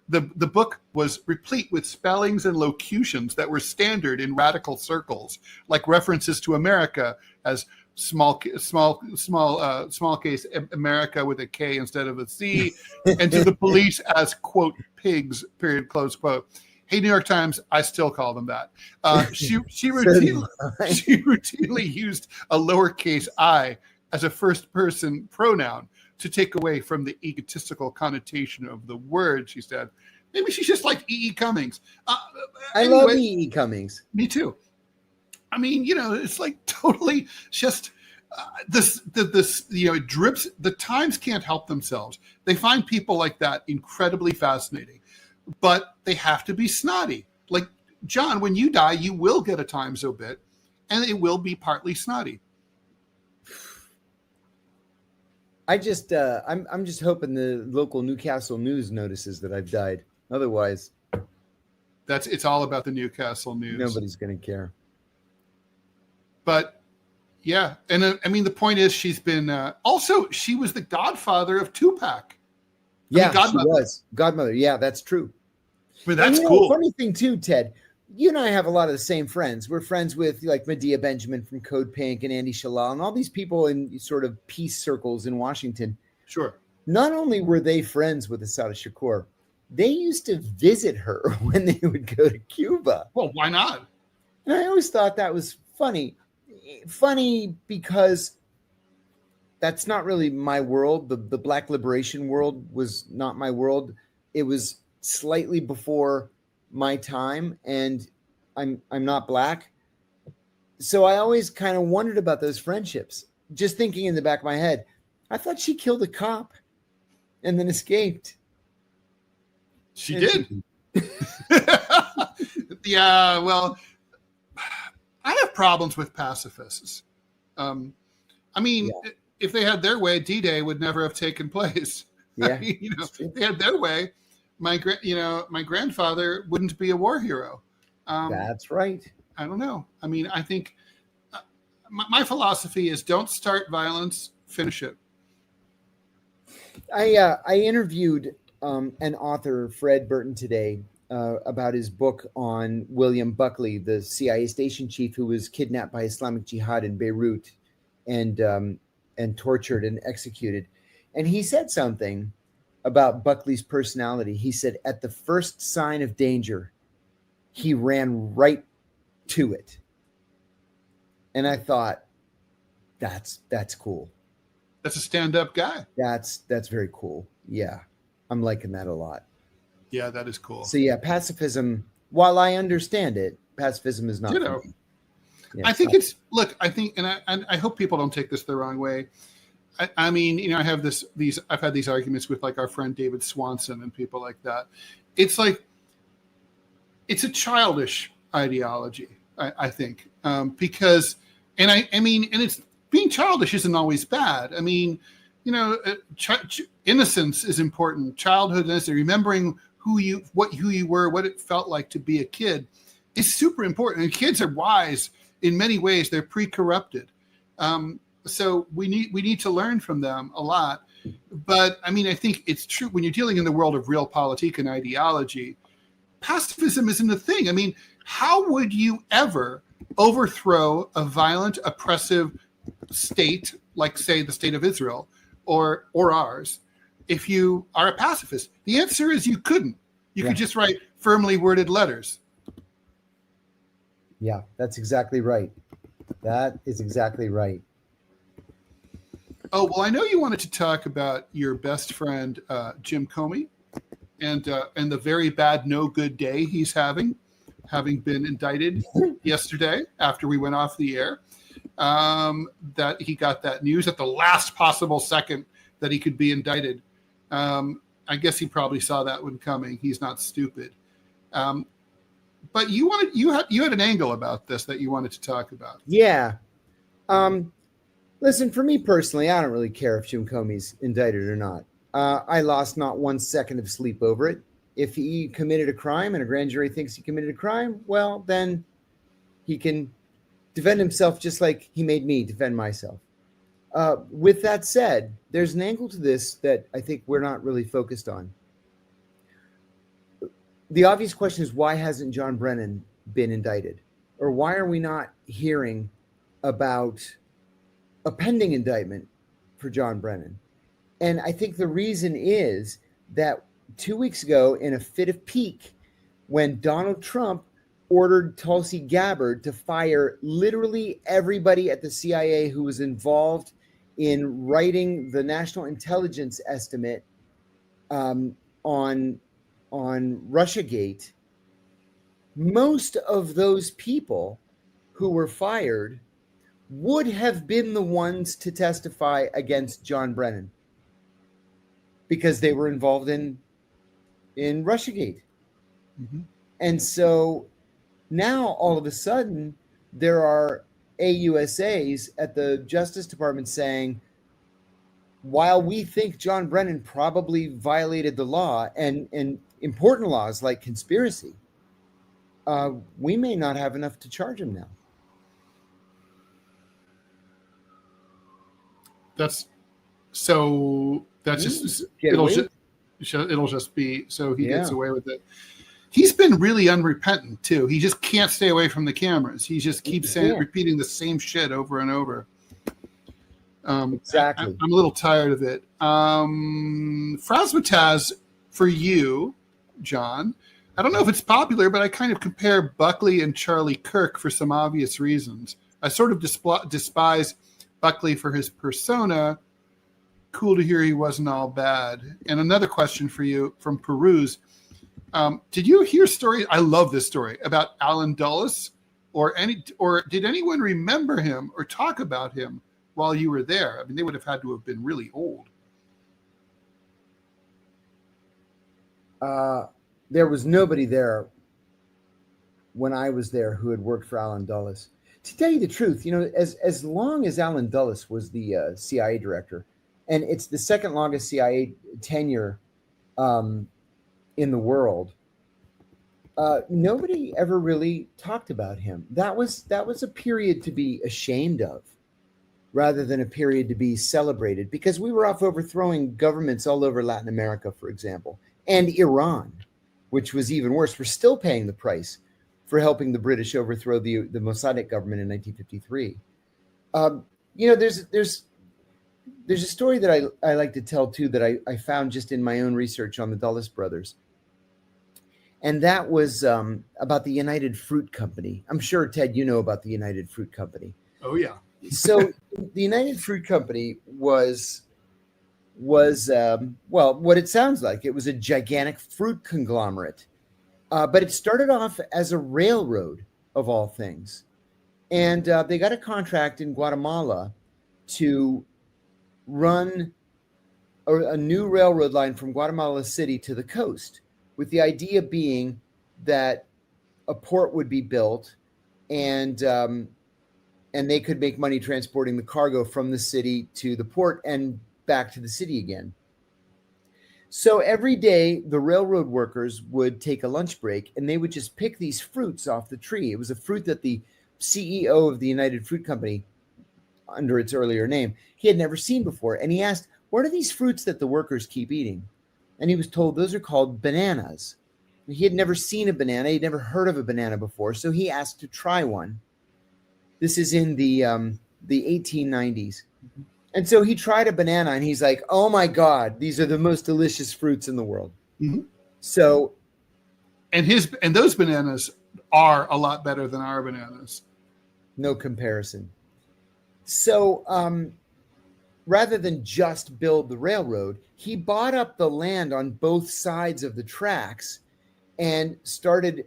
The book was replete with spellings and locutions that were standard in radical circles, like references to America as small case America with a K instead of a C, and to the police as, quote, pigs, period, close quote. Hey, New York Times, I still call them that. She routinely used a lowercase I as a first-person pronoun to take away from the egotistical connotation of the word, she said. Maybe she's just like E.E. Cummings. I love E.E. Cummings. Me too. I mean, it's like totally just it drips. The Times can't help themselves. They find people like that incredibly fascinating, but they have to be snotty. Like, John, when you die, you will get a Times obit, and it will be partly snotty. I'm just hoping the local Newcastle News notices that I've died. Otherwise, it's all about the Newcastle News. Nobody's going to care. But yeah, and the point is, she's been she was the godfather of Tupac. She was godmother. Yeah, that's true. But that's cool. Funny thing too, Ted. You and I have a lot of the same friends. We're friends with like Medea Benjamin from Code Pink and Andy Shalal and all these people in sort of peace circles in Washington. Sure. Not only were they friends with Assata Shakur, they used to visit her when they would go to Cuba. Well, why not? And I always thought that was funny. Funny because that's not really my world. The Black liberation world was not my world. It was slightly before my time, and I'm not Black. So I always kind of wondered about those friendships. Just thinking in the back of my head, I thought she killed a cop and then escaped. She did. Yeah, well, I have problems with pacifists. If they had their way, D-Day would never have taken place. Yeah, if they had their way, my grandfather wouldn't be a war hero. That's right. I don't know. I mean, I think my philosophy is don't start violence, finish it. I interviewed an author, Fred Burton, today about his book on William Buckley, the CIA station chief who was kidnapped by Islamic Jihad in Beirut and tortured and executed. And he said something about Buckley's personality. He said, at the first sign of danger, he ran right to it. And I thought, that's cool. That's a stand-up guy. That's very cool. Yeah. I'm liking that a lot. Yeah, that is cool. So yeah, pacifism, while I understand it, pacifism is not for me. Yeah, I think and I hope people don't take this the wrong way. I mean, I have I've had these arguments with like our friend David Swanson and people like that. It's like, it's a childish ideology, I think, because, and it's being childish isn't always bad. I mean, innocence is important. Childhood is remembering who you were, what it felt like to be a kid is super important. And kids are wise in many ways. They're pre-corrupted. So we need to learn from them a lot. But I mean, I think it's true when you're dealing in the world of realpolitik and ideology, pacifism isn't a thing. I mean, how would you ever overthrow a violent, oppressive state, like say the state of Israel or ours, if you are a pacifist? The answer is you couldn't. You could just write firmly worded letters. Yeah, that's exactly right. That is exactly right. Oh, well, I know you wanted to talk about your best friend, Jim Comey, and the very bad, no good day he's having been indicted yesterday after we went off the air, that he got that news at the last possible second that he could be indicted. I guess he probably saw that one coming. He's not stupid. But you had an angle about this that you wanted to talk about. Yeah. Listen, for me personally, I don't really care if Jim Comey's indicted or not. I lost not 1 second of sleep over it. If he committed a crime and a grand jury thinks he committed a crime, well, then he can defend himself just like he made me defend myself. With that said, there's an angle to this that I think we're not really focused on. The obvious question is, why hasn't John Brennan been indicted? Or why are we not hearing about a pending indictment for John Brennan? And I think the reason is that 2 weeks ago, in a fit of pique, when Donald Trump ordered Tulsi Gabbard to fire literally everybody at the CIA who was involved in writing the national intelligence estimate on Russiagate, most of those people who were fired would have been the ones to testify against John Brennan because they were involved in Russiagate. Mm-hmm. And so now all of a sudden there are AUSAs at the Justice Department saying, while we think John Brennan probably violated the law and important laws like conspiracy, we may not have enough to charge him now. It'll just be so he gets away with it. He's been really unrepentant too. He just can't stay away from the cameras. He just keeps repeating the same shit over and over. Exactly. I'm a little tired of it. Frazzmatazz, for you, John, I don't know if it's popular, but I kind of compare Buckley and Charlie Kirk for some obvious reasons. I sort of despise Buckley for his persona. Cool to hear he wasn't all bad. And another question for you from Peruse. Did you hear stories? I love this story about Alan Dulles, or did anyone remember him or talk about him while you were there? I mean, they would have had to have been really old. There was nobody there when I was there who had worked for Alan Dulles. To tell you the truth, as long as Alan Dulles was the CIA director, and it's the second longest CIA tenure in the world, nobody ever really talked about him. That was a period to be ashamed of, rather than a period to be celebrated, because we were off overthrowing governments all over Latin America, for example, and Iran, which was even worse. We're still paying the price for helping the British overthrow the Mossadegh government in 1953. There's a story that I like to tell too that I found just in my own research on the Dulles brothers. And that was about the United Fruit Company. I'm sure, Ted, you know about the United Fruit Company. Oh, yeah. So the United Fruit Company was what it sounds like. It was a gigantic fruit conglomerate. But it started off as a railroad, of all things. And they got a contract in Guatemala to run a new railroad line from Guatemala City to the coast, with the idea being that a port would be built and they could make money transporting the cargo from the city to the port and back to the city again. So every day, the railroad workers would take a lunch break and they would just pick these fruits off the tree. It was a fruit that the CEO of the United Fruit Company, under its earlier name, he had never seen before. And he asked, what are these fruits that the workers keep eating? And he was told those are called bananas. He had never seen a banana. He'd never heard of a banana before. So he asked to try one. This is in the 1890s. And so he tried a banana and he's like, oh my God, these are the most delicious fruits in the world. Mm-hmm. So. And those bananas are a lot better than our bananas. No comparison. So rather than just build the railroad, he bought up the land on both sides of the tracks and started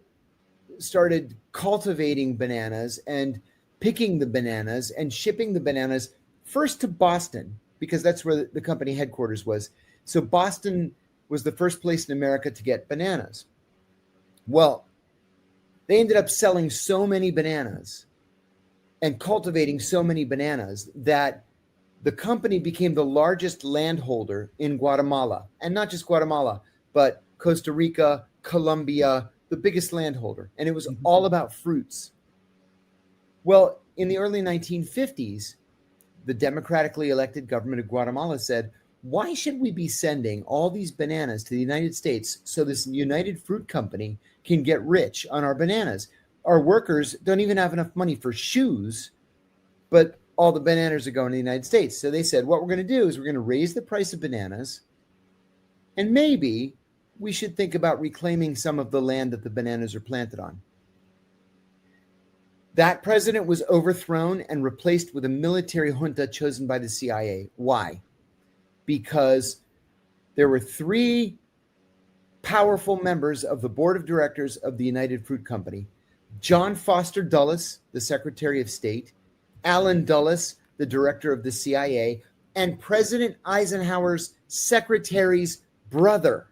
cultivating bananas and picking the bananas and shipping the bananas first to Boston, because that's where the company headquarters was. So Boston was the first place in America to get bananas. Well, they ended up selling so many bananas and cultivating so many bananas that the company became the largest landholder in Guatemala. And not just Guatemala, but Costa Rica, Colombia, the biggest landholder. And it was all about fruits. Well, in the early 1950s, the democratically elected government of Guatemala said, why should we be sending all these bananas to the United States so this United Fruit Company can get rich on our bananas? Our workers don't even have enough money for shoes, but all the bananas are going to the United States. So they said, what we're going to do is we're going to raise the price of bananas, and maybe we should think about reclaiming some of the land that the bananas are planted on. That president was overthrown and replaced with a military junta chosen by the CIA. Why? Because there were 3 powerful members of the board of directors of the United Fruit Company: John Foster Dulles, the Secretary of State, Allen Dulles, the director of the CIA, and President Eisenhower's secretary's brother.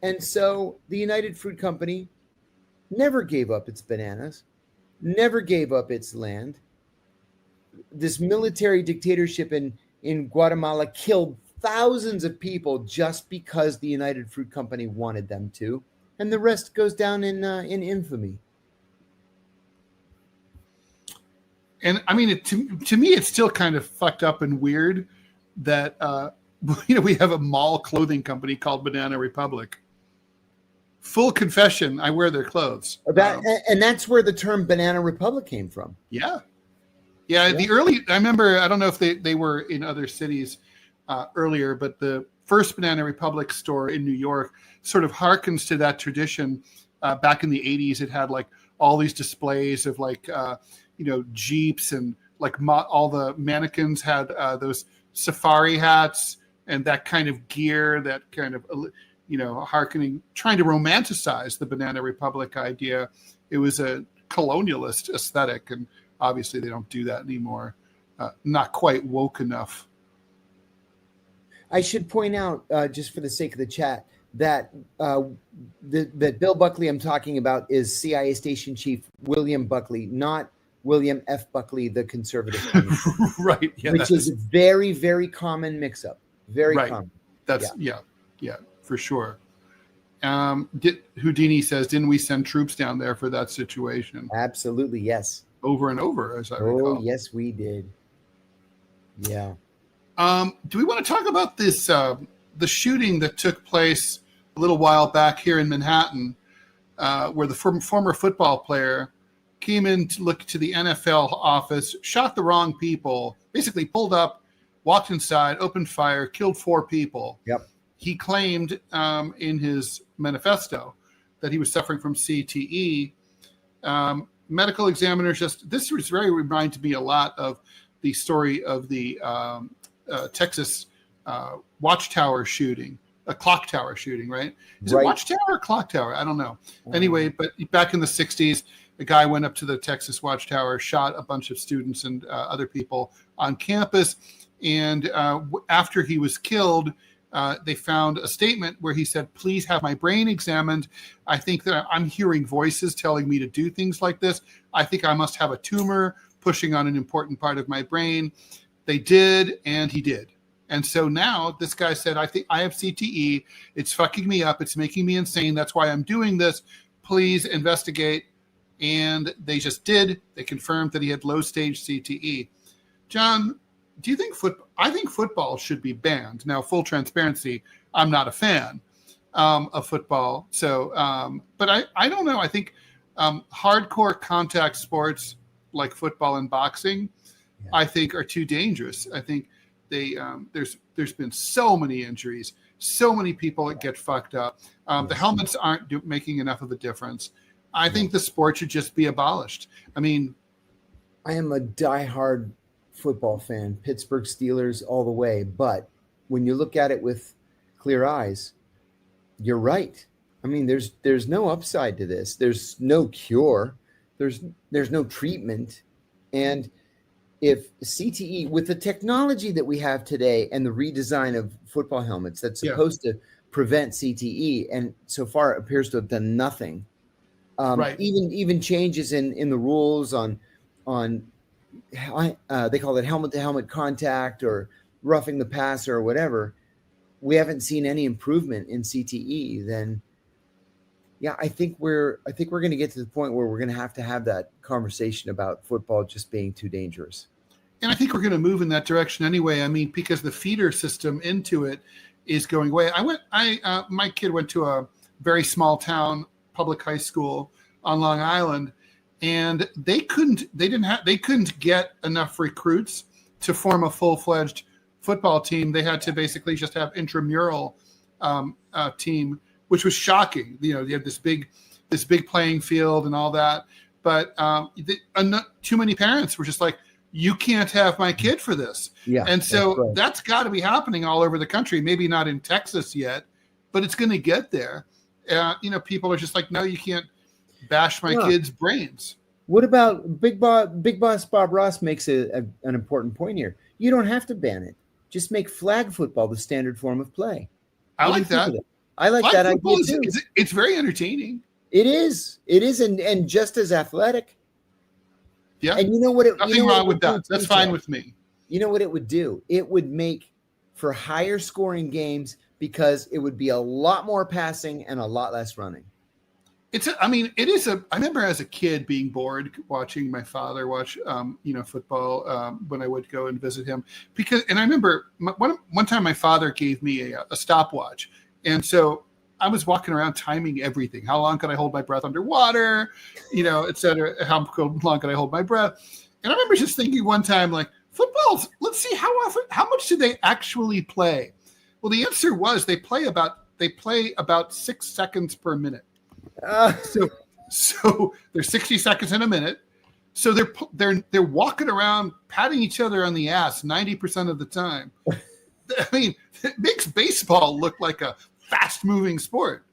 And so the United Fruit Company never gave up its bananas, never gave up its land. This military dictatorship in Guatemala killed thousands of people just because the United Fruit Company wanted them to, and the rest goes down in infamy. And I mean, to me, it's still kind of fucked up and weird that we have a mall clothing company called Banana Republic. Full confession, I wear their clothes. And that's where the term Banana Republic came from. Yeah. I remember, I don't know if they were in other cities earlier, but the first Banana Republic store in New York sort of harkens to that tradition. Back in the 80s, it had like all these displays of like, Jeeps, and like all the mannequins had those safari hats and that kind of gear, that kind of, hearkening, trying to romanticize the Banana Republic idea. It was a colonialist aesthetic, and obviously they don't do that anymore. Not quite woke enough. I should point out, just for the sake of the chat, that that Bill Buckley I'm talking about is CIA Station Chief William Buckley, not William F. Buckley, the conservative. Right. Yeah, which is a very, very common mix-up. Very common. That's yeah, for sure. Houdini says, didn't we send troops down there for that situation? Absolutely, yes. Over and over, as I recall. Oh, yes, we did. Yeah. Do we want to talk about this, the shooting that took place a little while back here in Manhattan, where the former football player came in to look to the NFL office, shot the wrong people, basically pulled up, walked inside, opened fire, killed 4 people. Yep. He claimed in his manifesto that he was suffering from CTE. Medical examiners this was very reminded me a lot of the story of the Texas watchtower shooting, a clock tower shooting, right? Is it watchtower or clock tower? I don't know. Anyway, but back in the 60s, a guy went up to the Texas watchtower, shot a bunch of students and other people on campus. And after he was killed, they found a statement where he said, please have my brain examined. I think that I'm hearing voices telling me to do things like this. I think I must have a tumor pushing on an important part of my brain. They did, and he did. And so now this guy said, I think I have CTE. It's fucking me up. It's making me insane. That's why I'm doing this. Please investigate. And they just did. They confirmed that he had low stage CTE. John, do you think football? I think football should be banned. Now, full transparency, I'm not a fan of football. So, but I don't know. I think hardcore contact sports like football and boxing, I think are too dangerous. I think there's been so many injuries, so many people that get fucked up. The helmets aren't making enough of a difference. I think the sport should just be abolished. I mean, I am a diehard football fan, Pittsburgh Steelers all the way. But when you look at it with clear eyes, you're right. I mean, there's no upside to this. There's no cure. There's no treatment. And if CTE, with the technology that we have today and the redesign of football helmets that's supposed to prevent CTE, and so far it appears to have done nothing. Right. Even changes in the rules on they call it helmet to helmet contact or roughing the passer or whatever. We haven't seen any improvement in CTE. Then, I think we're going to get to the point where we're going to have that conversation about football just being too dangerous. And I think we're going to move in that direction anyway. I mean, because the feeder system into it is going away. My kid went to a very small town public high school on Long Island, and they couldn't get enough recruits to form a full-fledged football team. They had to basically just have intramural team, which was shocking. You had this big playing field and all that, but too many parents were just like, you can't have my kid for this. Yeah, and so that's got to be happening all over the country. Maybe not in Texas yet, but it's going to get there. People are just like, no, you can't bash my kids' brains. What about Big Boss Bob Ross makes an important point here. You don't have to ban it. Just make flag football the standard form of play. I like that. I like that idea too. It's very entertaining. It is, and just as athletic. Yeah. And you know what? Nothing wrong with that. That's fine with me. You know what it would do? It would make for higher scoring games because it would be a lot more passing and a lot less running. I remember as a kid being bored watching my father watch, football when I would go and visit him and I remember one time my father gave me a stopwatch. And so I was walking around timing everything. How long could I hold my breath underwater, et cetera. How long could I hold my breath? And I remember just thinking one time, like, footballs, let's see how much do they actually play? Well, the answer was they play about 6 seconds per minute. So there's 60 seconds in a minute. So they're walking around patting each other on the ass 90% of the time. I mean, it makes baseball look like a fast-moving sport.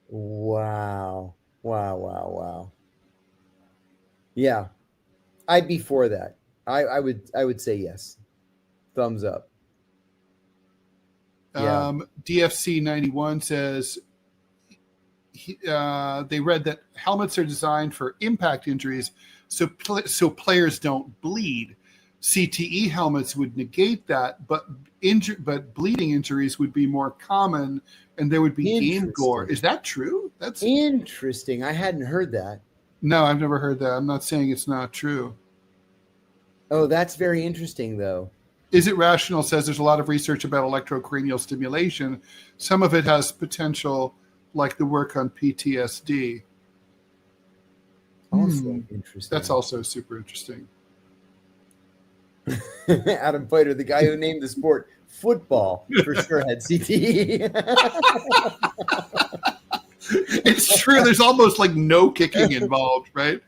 Wow. Yeah, I'd be for that. I would say yes. Thumbs up. Yeah. DFC 91 says they read that helmets are designed for impact injuries, so players don't bleed. CTE helmets would negate that, but bleeding injuries would be more common, and there would be game gore. Is that true? That's interesting. I hadn't heard that. No, I've never heard that. I'm not saying it's not true. Oh, that's very interesting, though. Is It Rational says there's a lot of research about electrocranial stimulation. Some of it has potential, like the work on PTSD. Also interesting. That's also super interesting. Adam Fighter, the guy who named the sport football, for sure had CTE. It's true. There's almost like no kicking involved, right?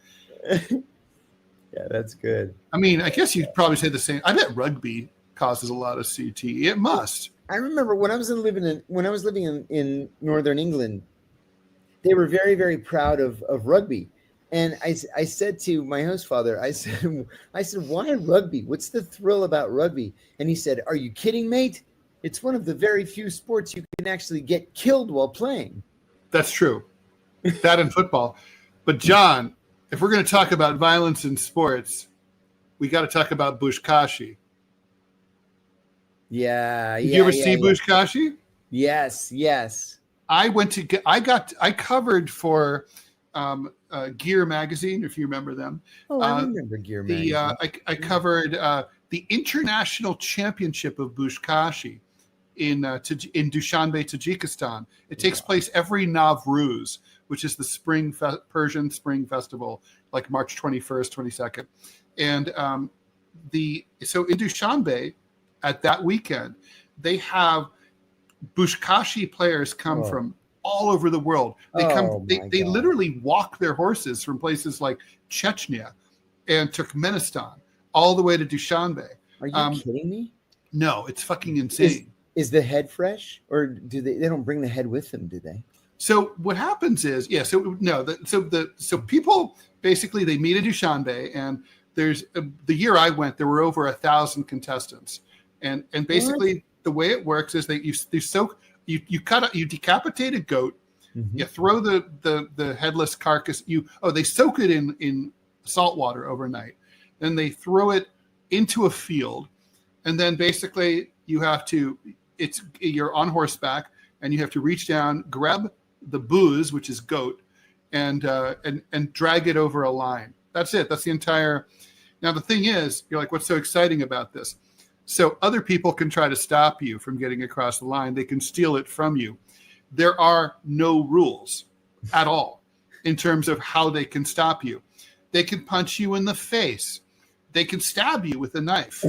Yeah, that's good. I mean, I guess you'd probably say the same. I bet rugby causes a lot of CTE. It must. I remember when I was living in Northern England, they were very, very proud of rugby. And I said to my host father, I said, why rugby? What's the thrill about rugby? And he said, are you kidding, mate? It's one of the very few sports you can actually get killed while playing. That's true. That and football. But John, if we're going to talk about violence in sports, we got to talk about Buzkashi. Yeah. Did you ever see Buzkashi? Yes. I covered for Gear magazine, if you remember them. Oh, I remember Gear magazine. I covered the International Championship of Buzkashi in Dushanbe, Tajikistan. It takes place every Nowruz, which is the Persian spring festival, like March 21st, 22nd. And so in Dushanbe, at that weekend, they have Buzkashi players come from all over the world. They literally walk their horses from places like Chechnya and Turkmenistan all the way to Dushanbe. Are you kidding me? No, it's fucking insane. Is the head fresh, or do they don't bring the head with them, do they? So what happens is, so people basically, they meet in Dushanbe, and there's the year I went, there were over 1,000 contestants. And basically the way it works is that you decapitate a goat, you throw the headless carcass, they soak it in salt water overnight. Then they throw it into a field, and then basically you're on horseback, and you have to reach down, grab the booze, which is goat, and drag it over a line. That's it. That's the entire. Now the thing is, you're like, what's so exciting about this? So other people can try to stop you from getting across the line. They can steal it from you. There are no rules at all in terms of how they can stop you. They can punch you in the face. They can stab you with a knife.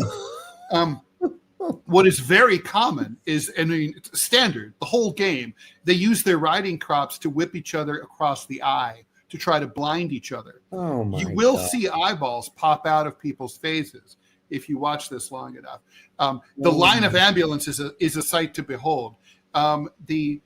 What is very common is, it's standard, the whole game, they use their riding crops to whip each other across the eye to try to blind each other. Oh my You will God. see eyeballs pop out of people's faces if you watch this long enough. The line of ambulances is a sight to behold. The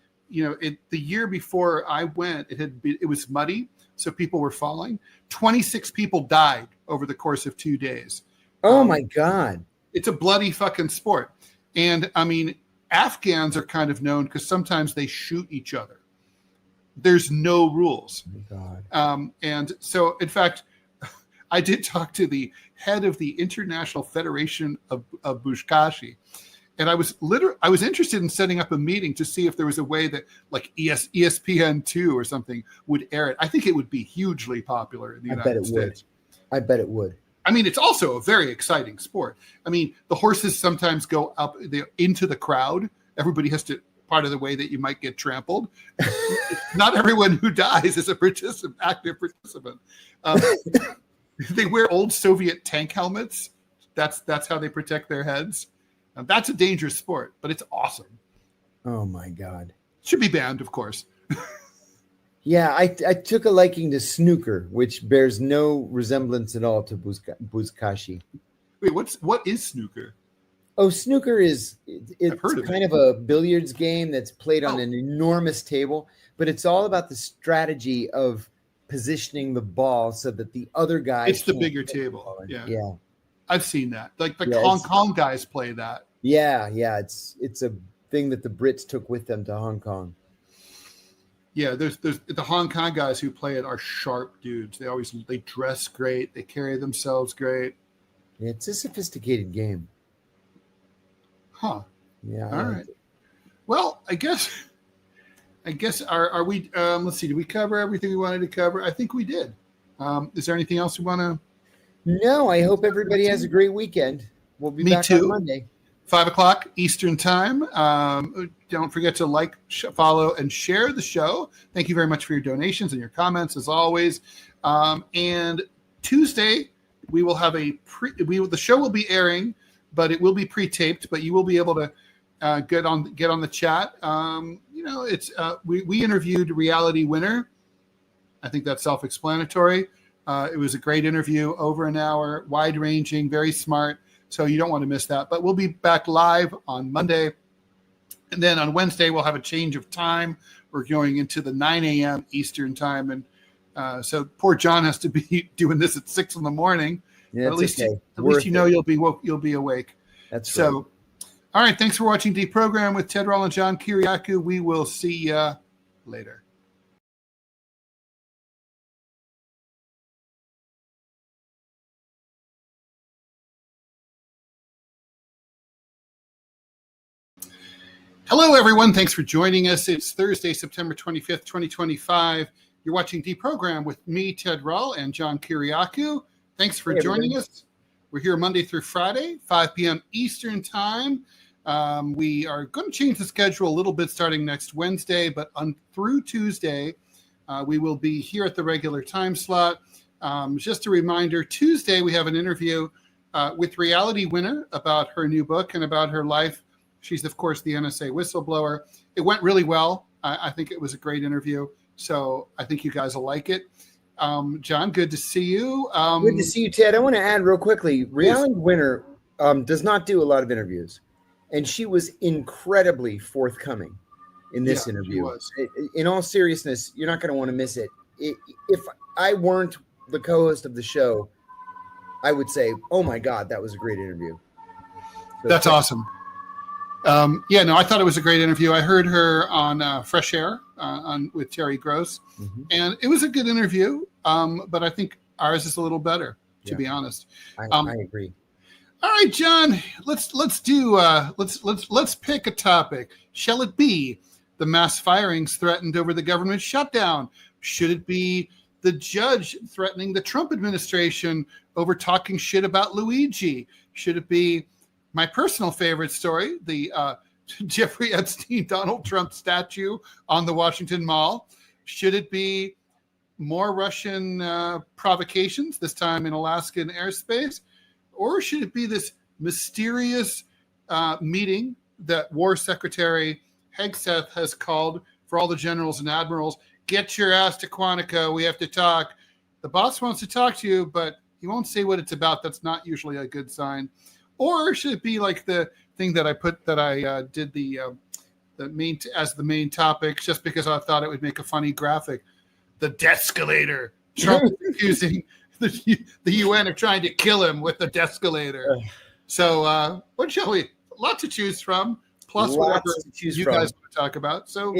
year before I went, it was muddy, so people were falling. 26 people died over the course of 2 days. Oh my God. It's a bloody fucking sport. And I mean, Afghans are kind of known because sometimes they shoot each other. There's no rules. Oh my God. And so, in fact, I did talk to the head of the International Federation of Buzkashi, and I was interested in setting up a meeting to see if there was a way that like ESPN2 or something would air it. I think it would be hugely popular in the United States. I bet it would. I mean, it's also a very exciting sport. I mean, the horses sometimes go up into the crowd. Everybody has to, part of the way that you might get trampled. Not everyone who dies is a active participant. They wear old Soviet tank helmets. That's how they protect their heads. That's a dangerous sport, but it's awesome. Oh my God. Should be banned, of course. Yeah, I took a liking to snooker, which bears no resemblance at all to Buzkashi. Wait, what is snooker? Oh, snooker it's kind of a billiards game that's played on an enormous table, but it's all about the strategy of positioning the ball so that the other guy. It's the bigger table. Yeah. I've seen that. Like the Hong Kong guys play that. Yeah. It's a thing that the Brits took with them to Hong Kong. Yeah, there's the Hong Kong guys who play it are sharp dudes. They dress great. They carry themselves great. Yeah, it's a sophisticated game. Huh. Yeah. All right. Well, I guess are we? Let's see. Did we cover everything we wanted to cover? I think we did. Is there anything else we want to? No. I hope everybody has a great weekend. We'll be back on Monday. 5:00 Eastern time. Don't forget to like, follow, and share the show. Thank you very much for your donations and your comments, as always. And Tuesday we will have the show will be airing, but it will be pre-taped. But you will be able to get on the chat. We interviewed Reality Winner. I think that's self-explanatory. It was a great interview, over an hour, wide-ranging, very smart. So you don't want to miss that. But we'll be back live on Monday. And then on Wednesday, we'll have a change of time. We're going into the 9 a.m. Eastern time. And so poor John has to be doing this at 6 in the morning. Yeah, at least you'll be awake. That's so. Right. All right. Thanks for watching Deprogram with Ted, Rall, and John Kiriakou. We will see you later. Hello, everyone. Thanks for joining us. It's Thursday, September 25th, 2025. You're watching Deprogram with me, Ted Rall, and John Kiriakou. Thanks for joining us. We're here Monday through Friday, 5 p.m. Eastern Time. We are going to change the schedule a little bit starting next Wednesday, but through Tuesday, we will be here at the regular time slot. Just a reminder, Tuesday we have an interview with Reality Winner about her new book and about her life. She's, of course, the NSA whistleblower. It went really well. I think it was a great interview, so I think you guys will like it. John, good to see you. Good to see you, Ted. I want to add real quickly, Reality Winner does not do a lot of interviews, and she was incredibly forthcoming in this interview. In all seriousness, you're not going to want to miss it. If I weren't the co-host of the show, I would say, oh my God, that was a great interview. So that's awesome. I thought it was a great interview. I heard her on Fresh Air with Terry Gross, and it was a good interview. But I think ours is a little better, to be honest. I agree. All right, John, let's pick a topic. Shall it be the mass firings threatened over the government shutdown? Should it be the judge threatening the Trump administration over talking shit about Luigi? Should it be my personal favorite story, the Jeffrey Epstein Donald Trump statue on the Washington Mall? Should it be more Russian provocations, this time in Alaskan airspace? Or should it be this mysterious meeting that War Secretary Hegseth has called for all the generals and admirals? Get your ass to Quantico. We have to talk. The boss wants to talk to you, but he won't say what it's about. That's not usually a good sign. Or should it be like the thing that I did the main topic just because I thought it would make a funny graphic? The descalator. Trump accusing the UN of trying to kill him with the descalator. So what shall we? A lot to choose from. Plus whatever you guys want to talk about. So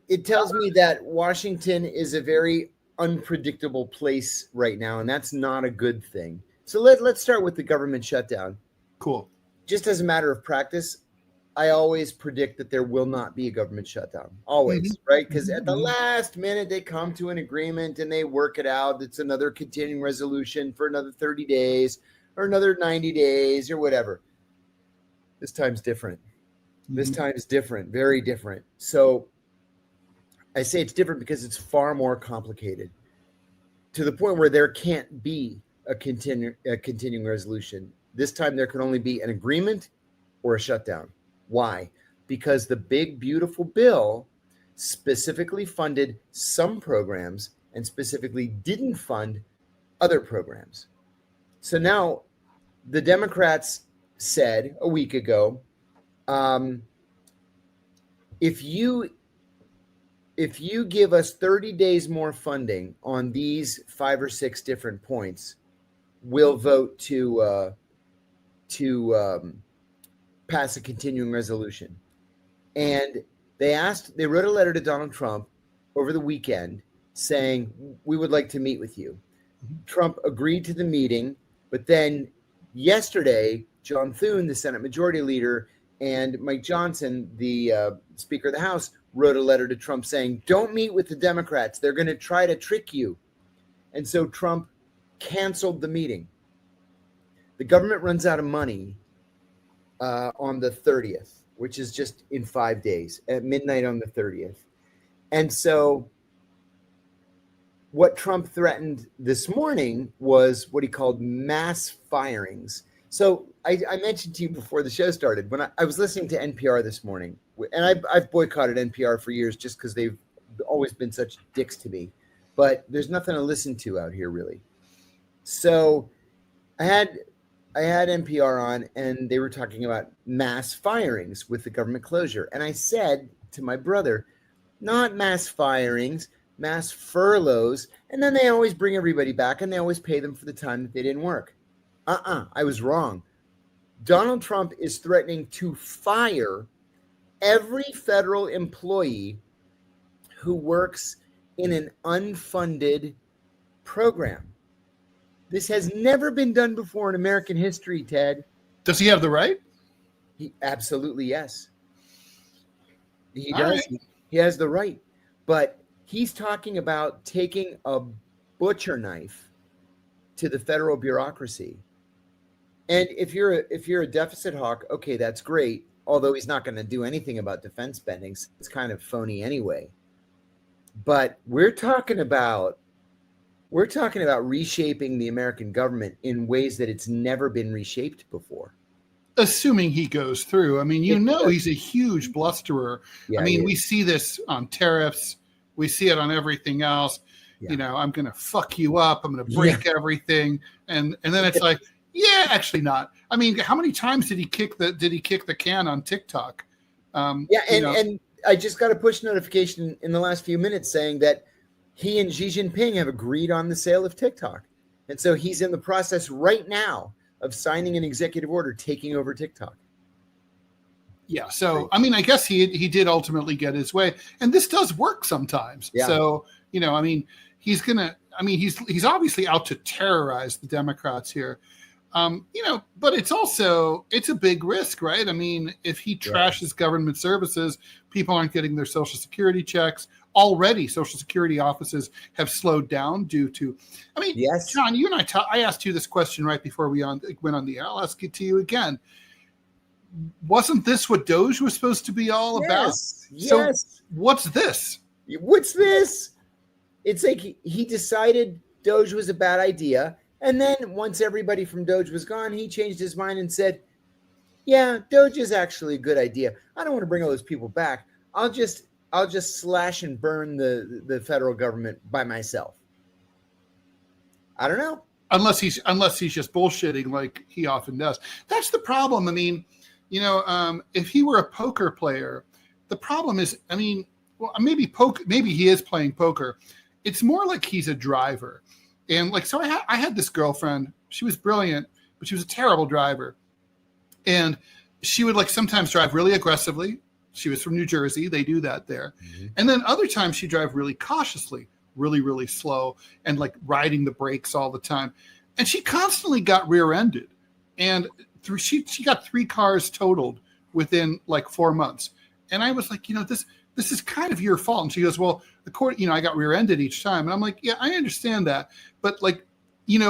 it tells me that Washington is a very unpredictable place right now, and that's not a good thing. So let's start with the government shutdown. Cool. Just as a matter of practice, I always predict that there will not be a government shutdown. Always, right? Because at the last minute, they come to an agreement and they work it out. It's another continuing resolution for another 30 days or another 90 days or whatever. This time's different. This time is different, very different. So I say it's different because it's far more complicated to the point where there can't be a continuing resolution. This time there can only be an agreement or a shutdown. Why? Because the big, beautiful bill specifically funded some programs and specifically didn't fund other programs. So now the Democrats said a week ago, if you give us 30 days more funding on these 5 or 6 different points, we'll vote to pass a continuing resolution. And they wrote a letter to Donald Trump over the weekend saying, we would like to meet with you. Trump agreed to the meeting, but then yesterday, John Thune, the Senate Majority Leader, and Mike Johnson, the Speaker of the House, wrote a letter to Trump saying, don't meet with the Democrats. They're going to try to trick you. And so Trump canceled the meeting. The government runs out of money on the 30th, which is just in 5 days, at midnight on the 30th. And so what Trump threatened this morning was what he called mass firings. So I mentioned to you before the show started, when I was listening to NPR this morning, and I've boycotted NPR for years just because they've always been such dicks to me, but there's nothing to listen to out here really. So I had NPR on, and they were talking about mass firings with the government closure. And I said to my brother, not mass firings, mass furloughs. And then they always bring everybody back and they always pay them for the time that they didn't work. I was wrong. Donald Trump is threatening to fire every federal employee who works in an unfunded program. This has never been done before in American history, Ted. Does he have the right? Absolutely, yes. He does. Right. He has the right. But He's talking about taking a butcher knife to the federal bureaucracy. And if you're a deficit hawk, okay, that's great. Although he's not going to do anything about defense spending, so it's kind of phony anyway. But we're talking about reshaping the American government in ways that it's never been reshaped before. Assuming he goes through. I mean, he's a huge blusterer. Yeah, I mean, we see this on tariffs. We see it on everything else. Yeah. I'm going to fuck you up. I'm going to break everything. And then it's like, yeah, actually not. I mean, how many times did he kick the can on TikTok? And I just got a push notification in the last few minutes saying that he and Xi Jinping have agreed on the sale of TikTok. And so he's in the process right now of signing an executive order taking over TikTok. Yeah. So, I mean, I guess he did ultimately get his way. And this does work sometimes. Yeah. So, I mean, he's obviously out to terrorize the Democrats here. But it's a big risk, right? I mean, if he trashes government services, people aren't getting their Social Security checks. Already, Social Security offices have slowed down due to, yes. John, you and I asked you this question right before we went on the air. I'll ask it to you again. Wasn't this what Doge was supposed to be all about? Yes. So what's this? What's this? It's like he decided Doge was a bad idea. And then once everybody from Doge was gone, he changed his mind and said, yeah, Doge is actually a good idea. I don't want to bring all those people back. I'll just slash and burn the federal government by myself. I don't know. Unless he's just bullshitting like he often does. That's the problem. I mean, if he were a poker player, the problem is, maybe he is playing poker. It's more like he's a driver. And so I had this girlfriend. She was brilliant, but she was a terrible driver. And she would sometimes drive really aggressively. She was from New Jersey. They do that there. Mm-hmm. And then other times she'd drive really cautiously, really, really slow, and riding the brakes all the time. And she constantly got rear-ended. And she got 3 cars totaled within 4 months. And I was like, this is kind of your fault. And she goes, well, I got rear-ended each time. And I'm like, yeah, I understand that. But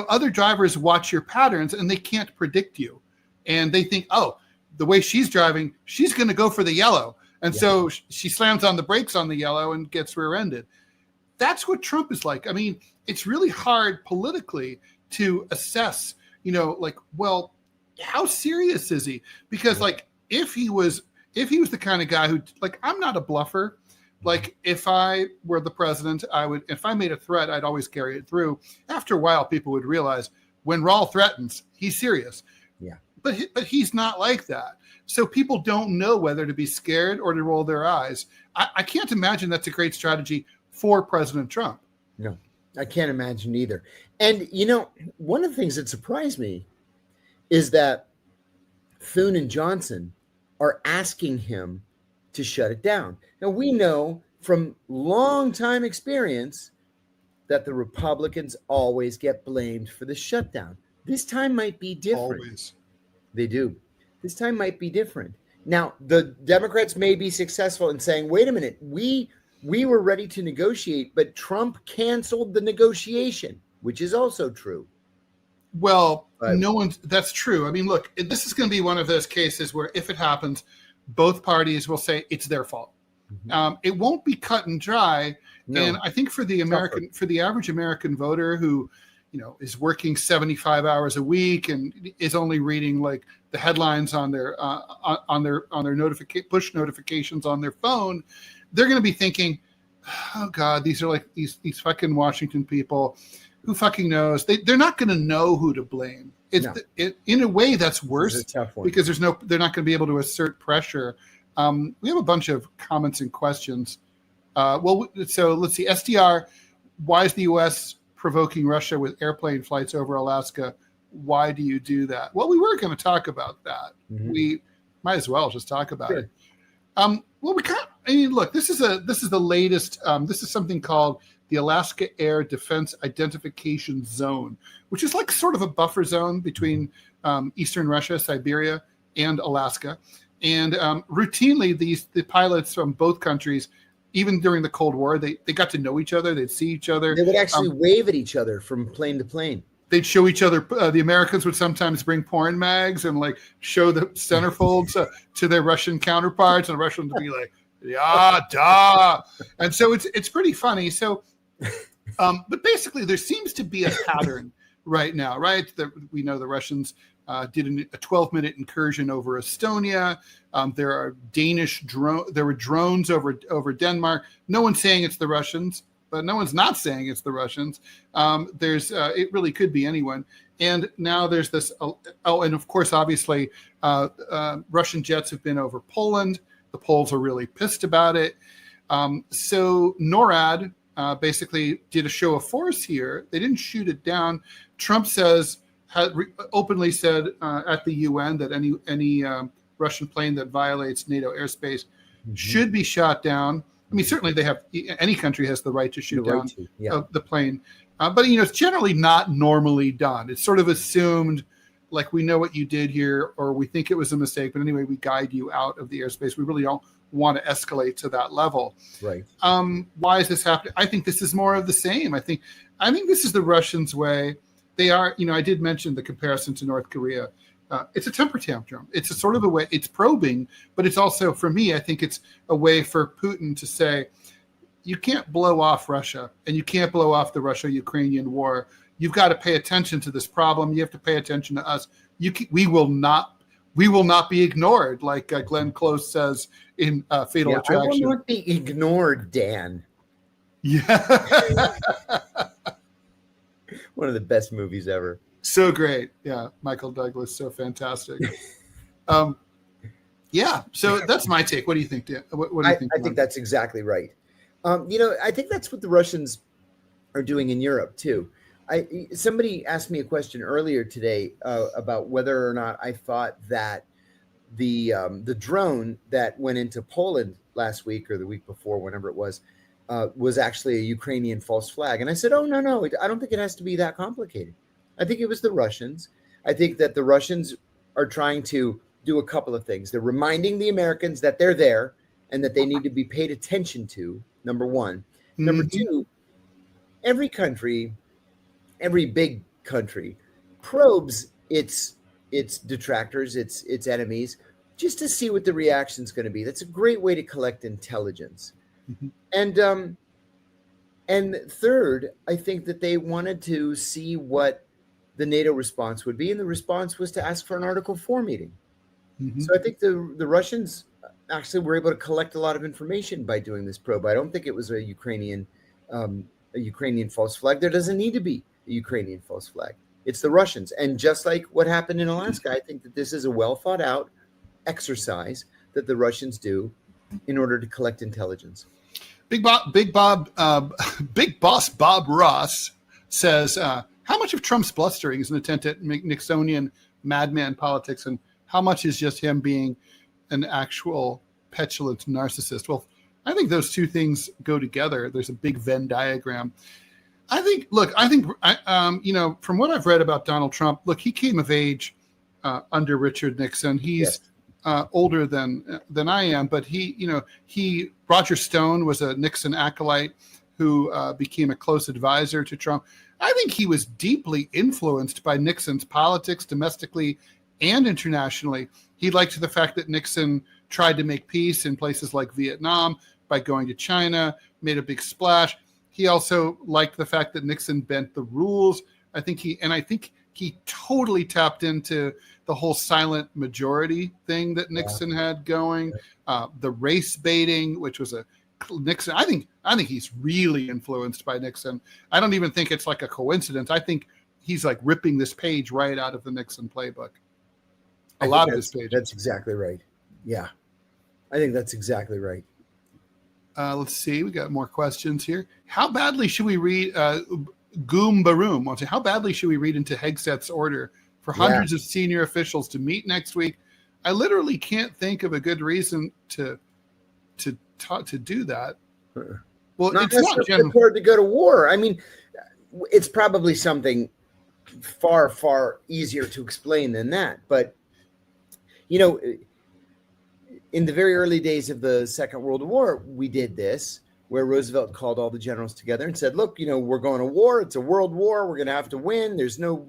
other drivers watch your patterns and they can't predict you. And they think, oh, the way she's driving, she's going to go for the yellow. And so she slams on the brakes on the yellow and gets rear-ended. That's what Trump is like. I mean, it's really hard politically to assess, well, how serious is he? Because if he was the kind of guy who, I'm not a bluffer. If I were the president, if I made a threat, I'd always carry it through. After a while, people would realize when Rall threatens, he's serious. Yeah. But he's not like that. So people don't know whether to be scared or to roll their eyes. I can't imagine that's a great strategy for President Trump. No, I can't imagine either. And, one of the things that surprised me is that Thune and Johnson are asking him to shut it down. Now, we know from long-time experience that the Republicans always get blamed for the shutdown. This time might be different. Always. They do. This time might be different. Now, the Democrats may be successful in saying, wait a minute, we were ready to negotiate, but Trump canceled the negotiation, which is also true. Well, that's true. I mean, look, this is going to be one of those cases where if it happens, both parties will say it's their fault. Mm-hmm. It won't be cut and dry. No. And I think for the average American voter who, is working 75 hours a week and is only reading the headlines on their push notifications on their phone, they're going to be thinking, oh God, these are these fucking Washington people. Who fucking knows? They're not going to know who to blame. In a way, that's worse because they're not going to be able to assert pressure. We have a bunch of comments and questions. So let's see. SDR, why is the U.S. provoking Russia with airplane flights over Alaska? Why do you do that? Well, we were going to talk about that. Mm-hmm. We might as well just talk about it. Look, this is the latest. This is something called the Alaska Air Defense Identification Zone, which is sort of a buffer zone between eastern Russia, Siberia, and Alaska. And routinely, the pilots from both countries even during the Cold War, they got to know each other. They'd see each other. They would actually wave at each other from plane to plane. They'd show each other. The Americans would sometimes bring porn mags and like show the centerfolds to their Russian counterparts, and the Russians would be like, "Yeah, da." And so it's pretty funny. So, but basically, there seems to be a pattern right now, right? We know the Russians did a 12-minute incursion over Estonia. There are there were drones over Denmark. No one's saying it's the Russians, but no one's not saying it's the Russians. It really could be anyone. And now there's this. And of course, obviously, Russian jets have been over Poland. The Poles are really pissed about it. So NORAD basically did a show of force here. They didn't shoot it down. Trump openly said at the UN that any Russian plane that violates NATO airspace should be shot down. I mean, certainly any country has the right to shoot down the plane. But, it's generally not normally done. It's sort of assumed, like, we know what you did here, or we think it was a mistake. But anyway, we guide you out of the airspace. We really don't want to escalate to that level. Right. Why is this happening? I think this is more of the same. I think this is the Russians' way. They are, I did mention the comparison to North Korea. It's a temper tantrum. It's a sort of a way, it's probing, but it's also, for me, I think it's a way for Putin to say, you can't blow off Russia, and you can't blow off the Russia-Ukrainian war. You've got to pay attention to this problem. You have to pay attention to us. We will not be ignored, like Glenn Close says in Fatal Attraction. I will not be ignored, Dan. Yeah. One of the best movies ever. So great. Yeah. Michael Douglas. So fantastic. Yeah. So that's my take. What do you think, Dan? What do you think? I think that's exactly right. I think that's what the Russians are doing in Europe too. Somebody asked me a question earlier today about whether or not I thought that the drone that went into Poland last week or the week before, whenever it was actually a Ukrainian false flag. And I said, no, I don't think it has to be that complicated. I think it was the Russians. I think that the Russians are trying to do a couple of things. They're reminding the Americans that they're there and that they need to be paid attention to, number one. Number two, every big country probes its detractors, its enemies, just to see what the reaction is going to be. That's a great way to collect intelligence. And third, I think that they wanted to see what the NATO response would be, and the response was to ask for an Article 4 meeting. So I think the Russians actually were able to collect a lot of information by doing this probe. I don't think it was a Ukrainian false flag. There doesn't need to be a Ukrainian false flag. It's the Russians. And just like what happened in Alaska, I think that this is a well thought out exercise that the Russians do in order to collect intelligence. Big Boss Bob Ross says, how much of Trump's blustering is an attempt at Nixonian madman politics, and how much is just him being an actual petulant narcissist? Well, I think those two things go together. There's a big Venn diagram. I think from what I've read about Donald Trump, he came of age under Richard Nixon. He's older than I am, but Roger Stone was a Nixon acolyte who became a close advisor to Trump. I think he was deeply influenced by Nixon's politics domestically and internationally. He liked the fact that Nixon tried to make peace in places like Vietnam by going to China, made a big splash. He also liked the fact that Nixon bent the rules. I think he totally tapped into the whole silent majority thing that Nixon had going, the race baiting, which was a Nixon. I think he's really influenced by Nixon. I don't even think it's like a coincidence. I think he's like ripping this page right out of the Nixon playbook. A lot of his pages. That's exactly right. Yeah, I think that's exactly right. Let's see. We got more questions here. How badly should we read Goom Baroom? I'll say, how badly should we read into Hegseth's order for hundreds of senior officials to meet next week? I literally can't think of a good reason to do that. Well, not it's not prepared to go to war. I mean, it's probably something far, far easier to explain than that. But in the very early days of the Second World War, we did this, where Roosevelt called all the generals together and said, look, we're going to war. It's a world war. We're going to have to win. There's no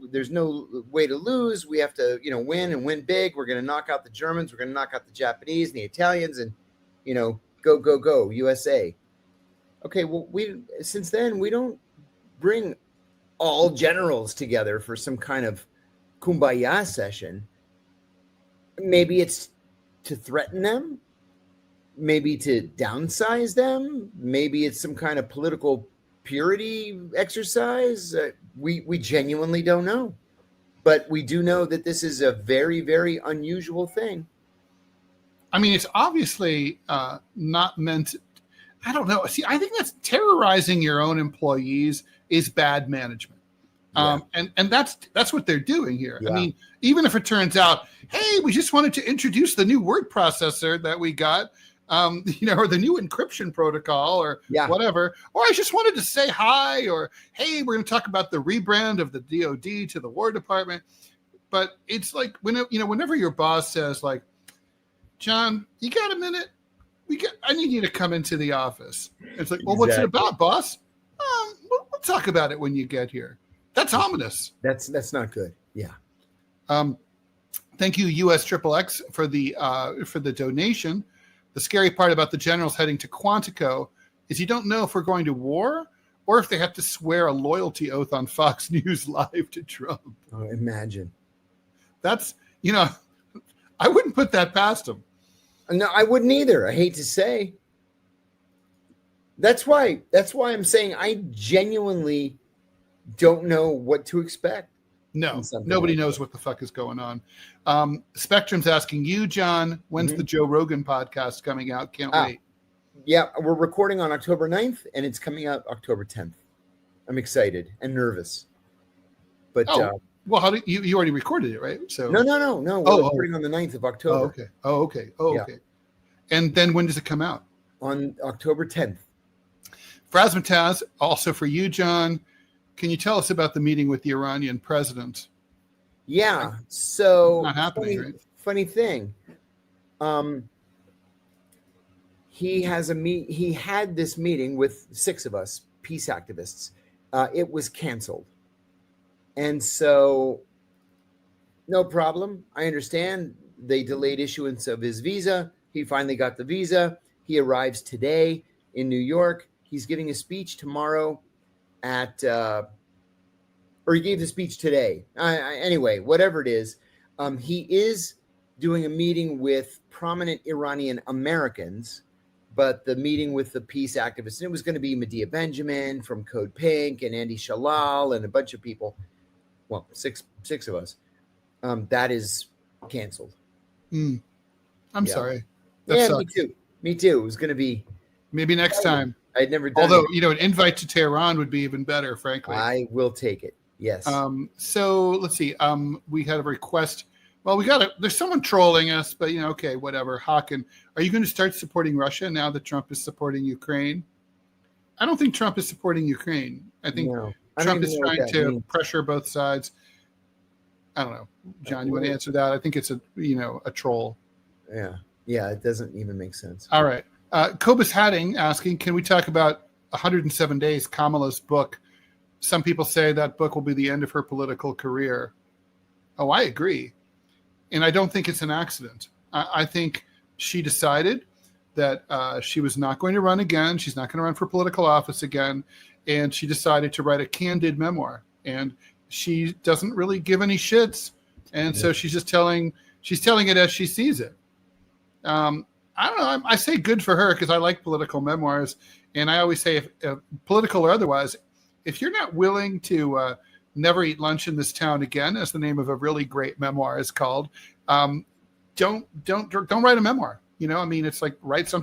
way to lose. We have to, win and win big. We're going to knock out the Germans. We're going to knock out the Japanese and the Italians and, go, go, go, USA. Okay, well, since then, we don't bring all generals together for some kind of kumbaya session. Maybe it's to threaten them. Maybe to downsize them. Maybe it's some kind of political purity exercise. We genuinely don't know. But we do know that this is a very, very unusual thing. I mean, it's obviously not meant. I don't know. See, I think that's terrorizing your own employees is bad management. And that's what they're doing here. Yeah. I mean, even if it turns out, hey, we just wanted to introduce the new word processor that we got, or the new encryption protocol or whatever, or I just wanted to say hi, or, hey, we're going to talk about the rebrand of the DOD to the War Department. But it's like, whenever your boss says like, John, you got a minute? I need you to come into the office. It's like, well, what's it about, boss? We'll talk about it when you get here. That's ominous. That's not good. Yeah. Thank you, US XXX, for the donation. The scary part about the generals heading to Quantico is you don't know if we're going to war or if they have to swear a loyalty oath on Fox News Live to Trump. Oh, imagine. That's, I wouldn't put that past them. No, I wouldn't either. I hate to say. That's why I'm saying I genuinely don't know what to expect. No, nobody knows what the fuck is going on. Spectrum's asking you, John, when's the Joe Rogan podcast coming out? Can't wait. Yeah, we're recording on October 9th, and it's coming out October 10th. I'm excited and nervous. But well, how did you already recorded it, right? So No. We're recording on the 9th of October. Okay. Okay. And then when does it come out? On October 10th. Frasmataz, also for you, John. Can you tell us about the meeting with the Iranian president? Yeah. So not happening, right? Funny thing. He had this meeting with 6 of us, peace activists. It was canceled. And so no problem. I understand they delayed issuance of his visa. He finally got the visa. He arrives today in New York. He's giving a speech tomorrow or he gave the speech today. Anyway, whatever it is, he is doing a meeting with prominent Iranian Americans, but the meeting with the peace activists, and it was going to be Medea Benjamin from Code Pink and Andy Shalal and a bunch of people. Well, six of us. That is canceled. I'm sorry. Me too. It was going to be maybe next time. I'd never done. Although an invite to Tehran would be even better, frankly. I will take it. Yes. So let's see. We had a request. Well, there's someone trolling us, but okay, whatever. Hakan, are you going to start supporting Russia now that Trump is supporting Ukraine? I don't think Trump is supporting Ukraine. I think Trump is trying to pressure both sides. I don't know. John, you want to answer that? I think it's a troll. Yeah, it doesn't even make sense. All right. Kobus Hadding asking, can we talk about 107 Days, Kamala's book? Some people say that book will be the end of her political career. Oh, I agree. And I don't think it's an accident. I think she decided that she was not going to run again. She's not going to run for political office again. And she decided to write a candid memoir. And she doesn't really give any shits. And so she's telling it as she sees it. I don't know. I say good for her because I like political memoirs. And I always say, if political or otherwise, if you're not willing to never eat lunch in this town again, as the name of a really great memoir is called, don't write a memoir. It's like write a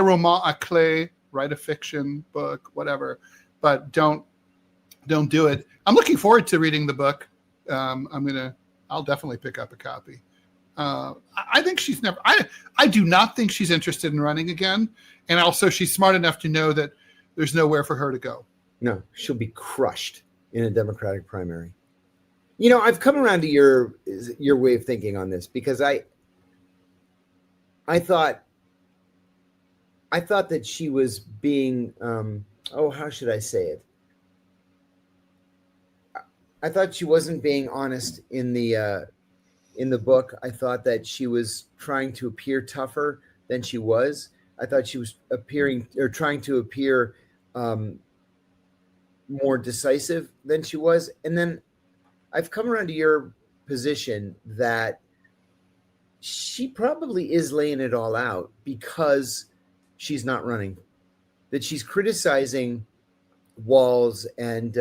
roman à clé, write a fiction book, whatever, but don't do it. I'm looking forward to reading the book. I'll definitely pick up a copy. I think I do not think she's interested in running again. And also she's smart enough to know that there's nowhere for her to go. No, she'll be crushed in a Democratic primary. I've come around to your way of thinking on this because I thought that she was being, how should I say it? I thought she wasn't being honest in the book. I thought that she was trying to appear tougher than she was. I thought she was trying to appear more decisive than she was. And then I've come around to your position that she probably is laying it all out because she's not running, that she's criticizing Walz and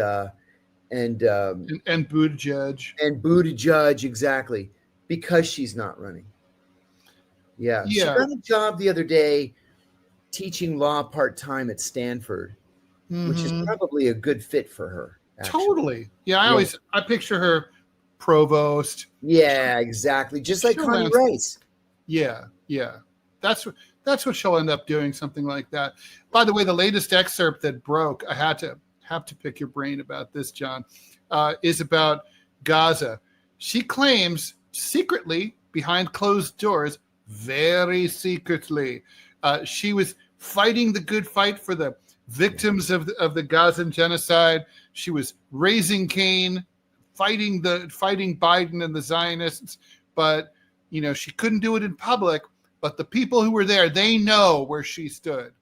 Buttigieg, exactly, because she's not running. Yeah. She got a job the other day teaching law part-time at Stanford, which is probably a good fit for her. Actually. Totally. Yeah, I picture her provost. Yeah, exactly. Just like Connie Rice. Yeah. That's what she'll end up doing, something like that. By the way, the latest excerpt that broke, I have to pick your brain about this, John, is about Gaza. She claims secretly, behind closed doors, very secretly, she was fighting the good fight for the victims of the Gazan genocide. She was raising Cain, fighting Biden and the Zionists, but she couldn't do it in public. But the people who were there, they know where she stood.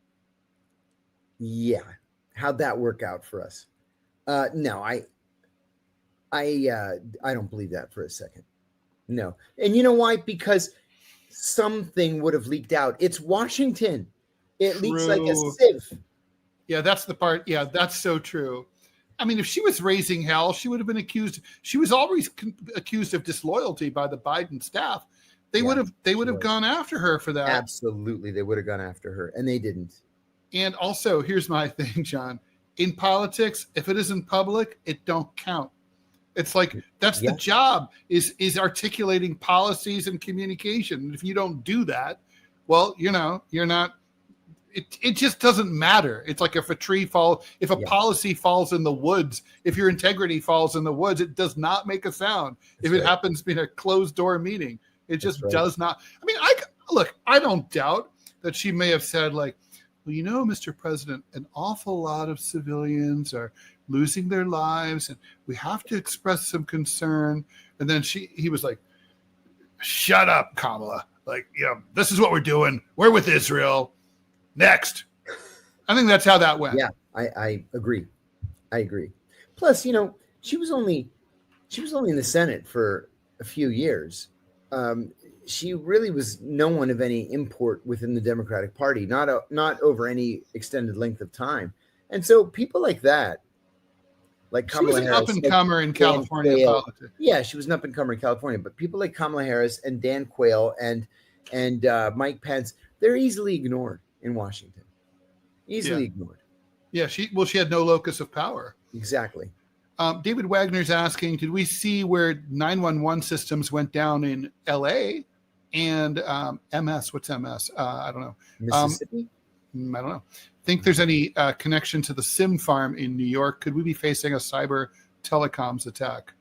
Yeah, how'd that work out for us? No, I don't believe that for a second. No, and you know why? Because something would have leaked out. It's Washington. It leaks like a sieve. Yeah, that's the part. Yeah, that's so true. I mean, if she was raising hell, she would have been accused. She was always accused of disloyalty by the Biden staff. They would have gone after her for that. Absolutely, they would have gone after her, and they didn't. And also, here's my thing, John. In politics, if it isn't public, it don't count. It's like that's the job is articulating policies and communication. And if you don't do that, well, you're not. It just doesn't matter. It's like if a policy falls in the woods, if your integrity falls in the woods, it does not make a sound. If it happens in a closed door meeting, it just does not. I mean, I don't doubt that she may have said like, well, Mr. President, an awful lot of civilians are losing their lives and we have to express some concern. And then he was like, shut up, Kamala. Like, this is what we're doing. We're with Israel. Next. I think that's how that went. Yeah, I agree. Plus, she was only in the Senate for a few years. She really was no one of any import within the Democratic Party, not over any extended length of time. And so people like that, like Kamala Harris, she was an up-and-comer in California politics. Yeah, she was an up-and-comer in California. But people like Kamala Harris and Dan Quayle and Mike Pence, they're easily ignored in Washington. Easily ignored. Yeah, she had no locus of power. Exactly. David Wagner's asking, did we see where 911 systems went down in L.A. and MS? What's MS? I don't know. Mississippi? I don't know. Think there's any connection to the Sim farm in New York? Could we be facing a cyber telecoms attack?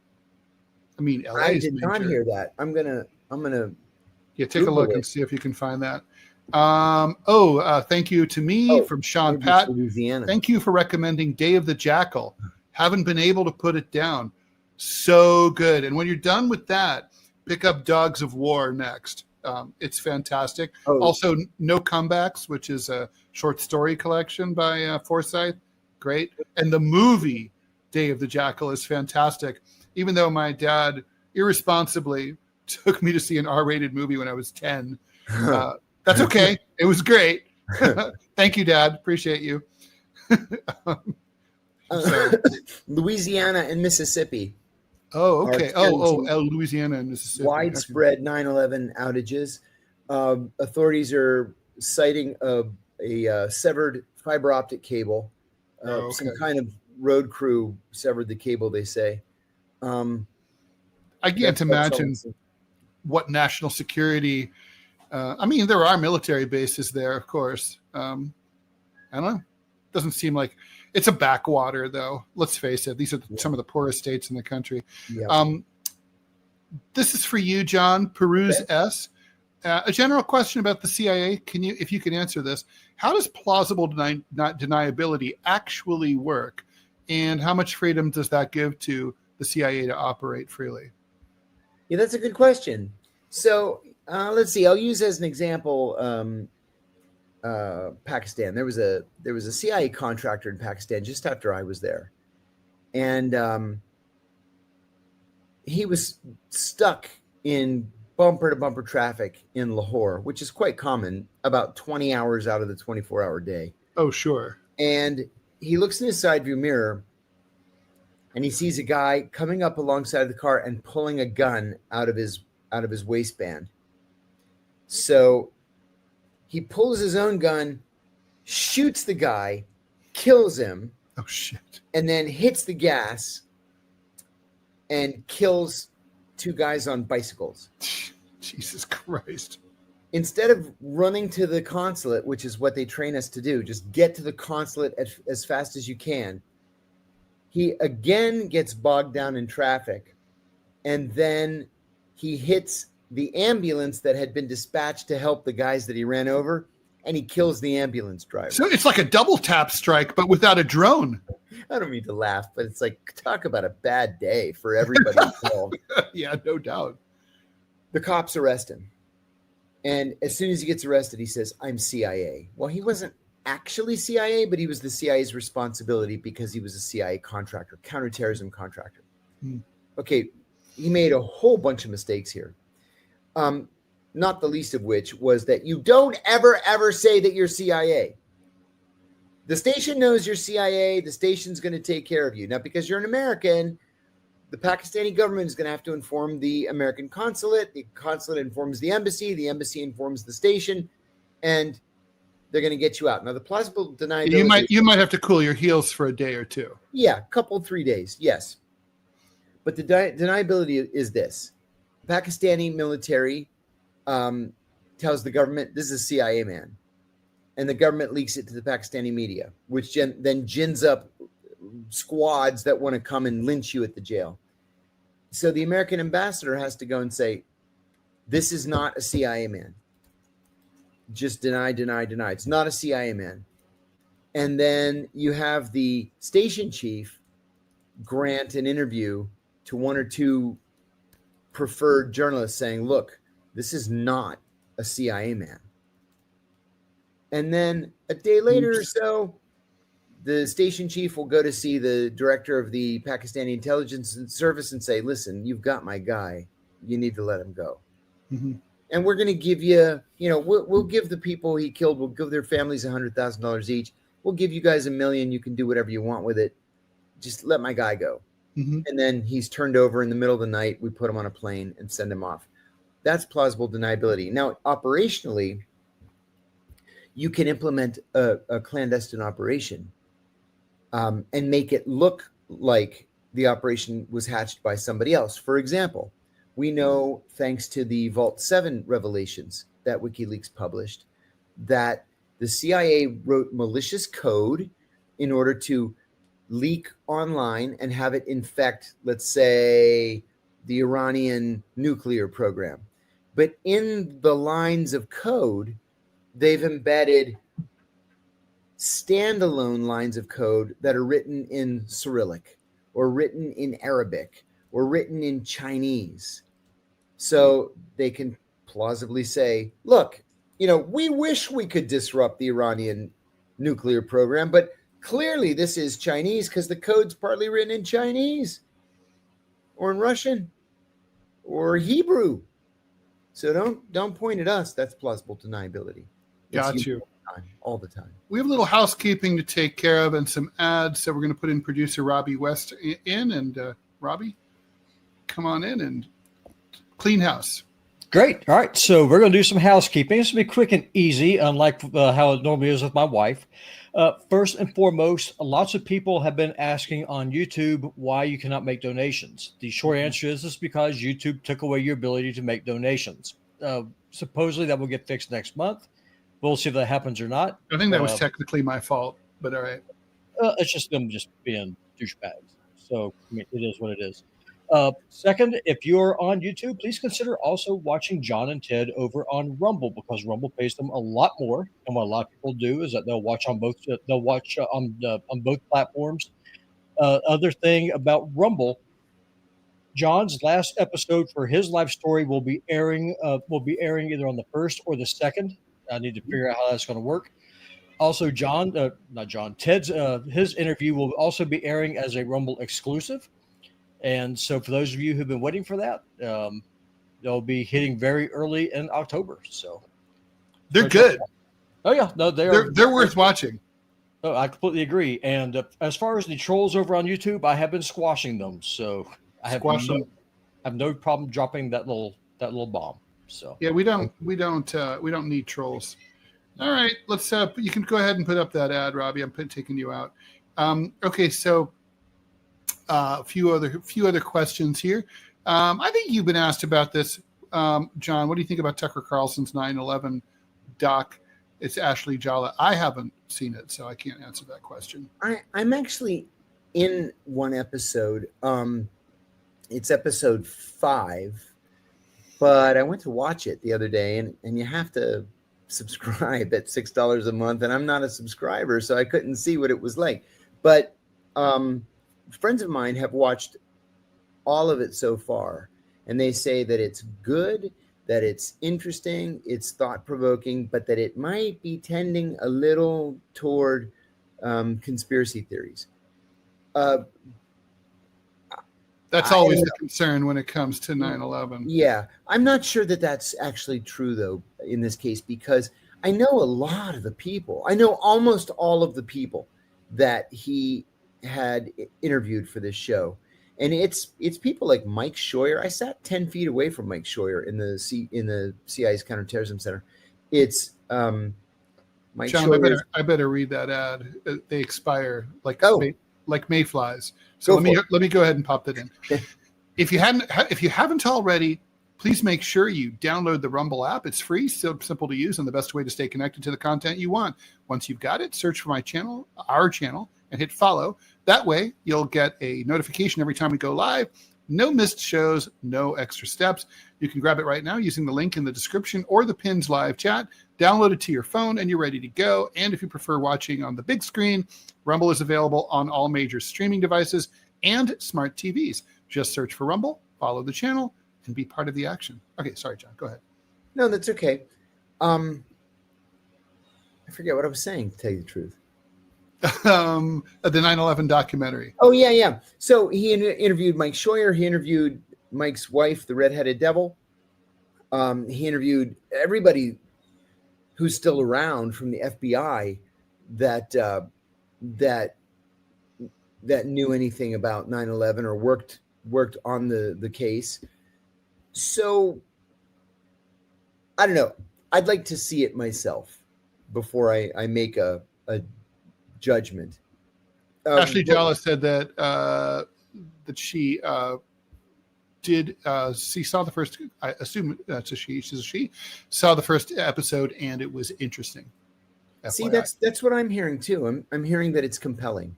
I mean, LA. I did not hear that. I'm gonna. Take a look and see if you can find that. Thank you to me from Sean Pat. Louisiana. Thank you for recommending Day of the Jackal. Haven't been able to put it down. So good. And when you're done with that, pick up Dogs of War next. It's fantastic. Also, No Comebacks, which is a short story collection by Forsyth. Great. And the movie Day of the Jackal is fantastic. Even though my dad irresponsibly took me to see an R-rated movie when I was 10. That's okay. It was great. Thank you, Dad. Appreciate you. Louisiana and Mississippi. Oh, okay. Louisiana and Mississippi. Widespread 9/11 outages. Authorities are citing a severed fiber optic cable. Some kind of road crew severed the cable, they say. I can't imagine what national security. There are military bases there, of course. I don't know. Doesn't seem like it's a backwater, though. Let's face it. These are some of the poorest states in the country. Yeah. This is for you, John. Peruse S. A general question about the CIA. If you can answer this, how does plausible deniability actually work, and how much freedom does that give to the CIA to operate freely? Yeah, that's a good question. So let's see. I'll use as an example Pakistan. There was a CIA contractor in Pakistan just after I was there, and he was stuck in bumper-to-bumper traffic in Lahore, which is quite common, about 20 hours out of the 24-hour day. Oh, sure. And he looks in his side view mirror, and he sees a guy coming up alongside the car and pulling a gun out of his waistband. So he pulls his own gun, shoots the guy, kills him. Oh, shit. And then hits the gas and kills two guys on bicycles. Jesus Christ. Instead of running to the consulate, which is what they train us to do, just get to the consulate as fast as you can. He again gets bogged down in traffic, and then he hits the ambulance that had been dispatched to help the guys that he ran over, and he kills the ambulance driver. So it's like a double tap strike, but without a drone. I don't mean to laugh, but it's like, talk about a bad day for everybody involved. Yeah, no doubt. The cops arrest him. And as soon as he gets arrested, he says, I'm CIA. Well, he wasn't actually CIA, but he was the CIA's responsibility because he was a CIA contractor, counterterrorism contractor. Okay, he made a whole bunch of mistakes here. Not the least of which was that you don't ever say that you're CIA. The station knows you're CIA. The station's going to take care of you. Now, because you're an American, the Pakistani government is going to have to inform the American consulate. The consulate informs the embassy. The embassy informs the station, and they're going to get you out. Now, the plausible deniability... You might have to cool your heels for a day or two. Yeah, a couple, 3 days, yes. But the deniability is this. Pakistani military tells the government, this is a CIA man. And the government leaks it to the Pakistani media, which then gins up squads that want to come and lynch you at the jail. So the American ambassador has to go and say, this is not a CIA man. Just deny. It's not a CIA man. And then you have the station chief grant an interview to one or two preferred journalists saying, look, this is not a CIA man. And then a day later or so, the station chief will go to see the director of the Pakistani intelligence service and say, listen, you've got my guy. You need to let him go. Mm-hmm. And we're going to give you, we'll give the people he killed, we'll give their families $100,000 each. We'll give you guys $1 million. You can do whatever you want with it. Just let my guy go. Mm-hmm. And then he's turned over in the middle of the night. We put him on a plane and send him off. That's plausible deniability. Now, operationally, you can implement a clandestine operation and make it look like the operation was hatched by somebody else. For example, we know, thanks to the Vault 7 revelations that WikiLeaks published, that the CIA wrote malicious code in order to leak online and have it infect, let's say, the Iranian nuclear program. But in the lines of code, they've embedded standalone lines of code that are written in Cyrillic or written in Arabic or written in Chinese. So they can plausibly say, look, we wish we could disrupt the Iranian nuclear program, but clearly this is Chinese because the code's partly written in Chinese or in Russian or Hebrew. So don't point at us. That's plausible deniability. Got you. All the time. We have a little housekeeping to take care of and some ads. So we're going to put in producer Robbie West in. And Robbie, come on in and clean house. Great. All right. So we're going to do some housekeeping. This will be quick and easy, unlike how it normally is with my wife. First and foremost, lots of people have been asking on YouTube why you cannot make donations. The short answer is because YouTube took away your ability to make donations. Supposedly that will get fixed next month. We'll see if that happens or not. I think that was technically my fault, but all right. It's just them just being douchebags. So, it is what it is. Second, if you're on YouTube, please consider also watching John and Ted over on Rumble, because Rumble pays them a lot more. And what a lot of people do is that they'll watch on both. On both platforms. Other thing about Rumble, John's last episode for his life story will be airing. Either on the 1st or the 2nd. I need to figure out how that's going to work. Also, Ted's his interview will also be airing as a Rumble exclusive. And so, for those of you who've been waiting for that, they'll be hitting very early in October. So they're good. Oh yeah, no, they're worth watching. Oh, I completely agree. And as far as the trolls over on YouTube, I have been squashing them. So I have no problem dropping that little bomb. So yeah, we don't need trolls. All right, let's. You can go ahead and put up that ad, Robbie. I'm taking you out. Okay, so. A few other questions here. I think you've been asked about this, John. What do you think about Tucker Carlson's 9/11 doc? It's Ashley Jalla. I haven't seen it, so I can't answer that question. I'm actually in one episode. It's episode 5, but I went to watch it the other day, and you have to subscribe at $6 a month, and I'm not a subscriber, so I couldn't see what it was like. But friends of mine have watched all of it so far, and they say that it's good, that it's interesting, it's thought-provoking, but that it might be tending a little toward conspiracy theories. That's always a concern when it comes to 9/11. Yeah. I'm not sure that that's actually true, though, in this case, because I know a lot of the people. I know almost all of the people that he had interviewed for this show, and it's people like Mike Scheuer. I sat 10 feet away from Mike Scheuer in the CIA's counterterrorism center. It's Mike John, Scheuer. I better read that ad. They expire like mayflies. So let me go ahead and pop that in. If you haven't already, please make sure you download the Rumble app. It's free, so simple to use, and the best way to stay connected to the content you want. Once you've got it, search for our channel, and hit follow. That way, you'll get a notification every time we go live. No missed shows, no extra steps. You can grab it right now using the link in the description or the Pins live chat. Download it to your phone, and you're ready to go. And if you prefer watching on the big screen, Rumble is available on all major streaming devices and smart TVs. Just search for Rumble, follow the channel, and be part of the action. Okay, sorry, John. Go ahead. No, that's okay. I forget what I was saying, to tell you the truth. The 9/11 documentary. Oh, yeah. So he interviewed Mike Scheuer. He interviewed Mike's wife, the redheaded devil. He interviewed everybody who's still around from the FBI that knew anything about 9/11 or worked on the case. So I don't know. I'd like to see it myself before I make a judgment. Ashley Jalla said that she saw the first. I assume that's a she. She's a she. Saw the first episode and it was interesting. See, FYI. that's what I'm hearing too. I'm hearing that it's compelling.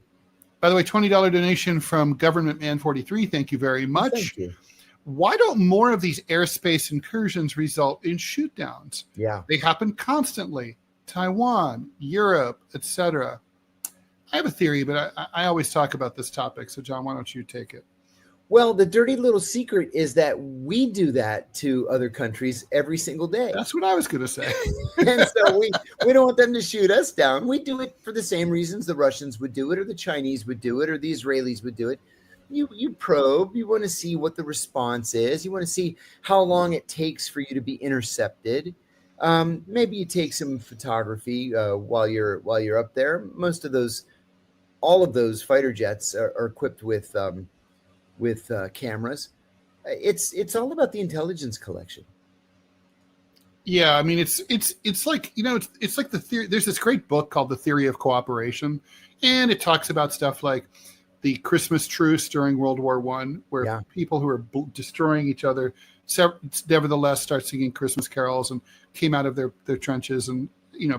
By the way, $20 donation from Government Man 43. Thank you very much. Thank you. Why don't more of these airspace incursions result in shootdowns? Yeah, they happen constantly. Taiwan, Europe, etc. I have a theory, but I always talk about this topic. So, John, why don't you take it? Well, the dirty little secret is that we do that to other countries every single day. That's what I was going to say. And so we don't want them to shoot us down. We do it for the same reasons the Russians would do it, or the Chinese would do it, or the Israelis would do it. You probe. You want to see what the response is. You want to see how long it takes for you to be intercepted. Maybe you take some photography while you're up there. All of those fighter jets are equipped with cameras. It's all about the intelligence collection. Yeah, I mean it's like, it's like the theory. There's this great book called The Theory of Cooperation, and it talks about stuff like the Christmas truce during World War I, where people who are destroying each other nevertheless start singing Christmas carols and came out of their trenches and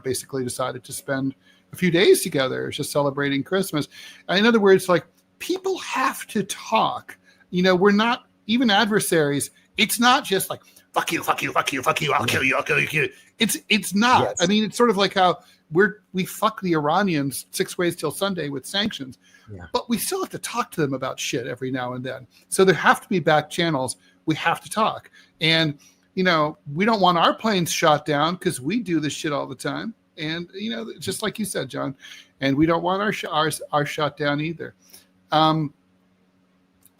basically decided to spend a few days together just celebrating Christmas. In other words, like, people have to talk. we're not even adversaries. It's not just like, fuck you, fuck you, fuck you, fuck you, I'll kill you, I'll kill you. It's not. Yes. I mean, it's sort of like how we fuck the Iranians 6 ways till Sunday with sanctions, but we still have to talk to them about shit every now and then. So there have to be back channels. We have to talk. And, we don't want our planes shot down because we do this shit all the time. And, just like you said, John, and we don't want our shot down either. All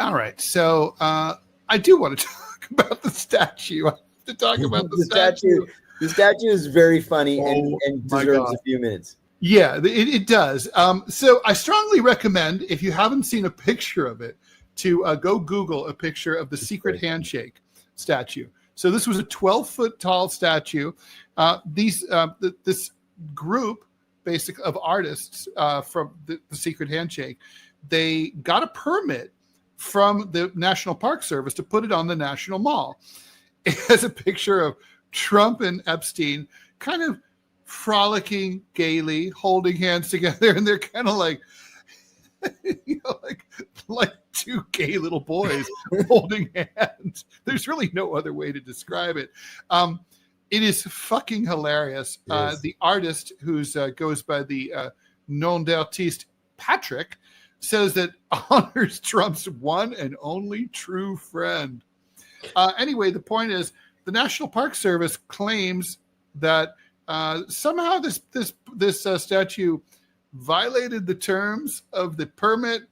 right. So I do want to talk about the statue. I have to talk about the statue. The statue is very funny and deserves a few minutes. Yeah, it does. So I strongly recommend, if you haven't seen a picture of it, to go Google a picture of the secret handshake statue. So this was a 12-foot tall statue. This group, basically, of artists from the secret handshake, they got a permit from the National Park Service to put it on the National Mall. It has a picture of Trump and Epstein kind of frolicking gaily, holding hands together, and they're kind of like, like two gay little boys holding hands. There's really no other way to describe it. It is fucking hilarious. The artist, who's goes by the nom d'artiste Patrick, says that honors Trump's one and only true friend. Anyway, the point is, the National Park Service claims that somehow this statue violated the terms of the permit,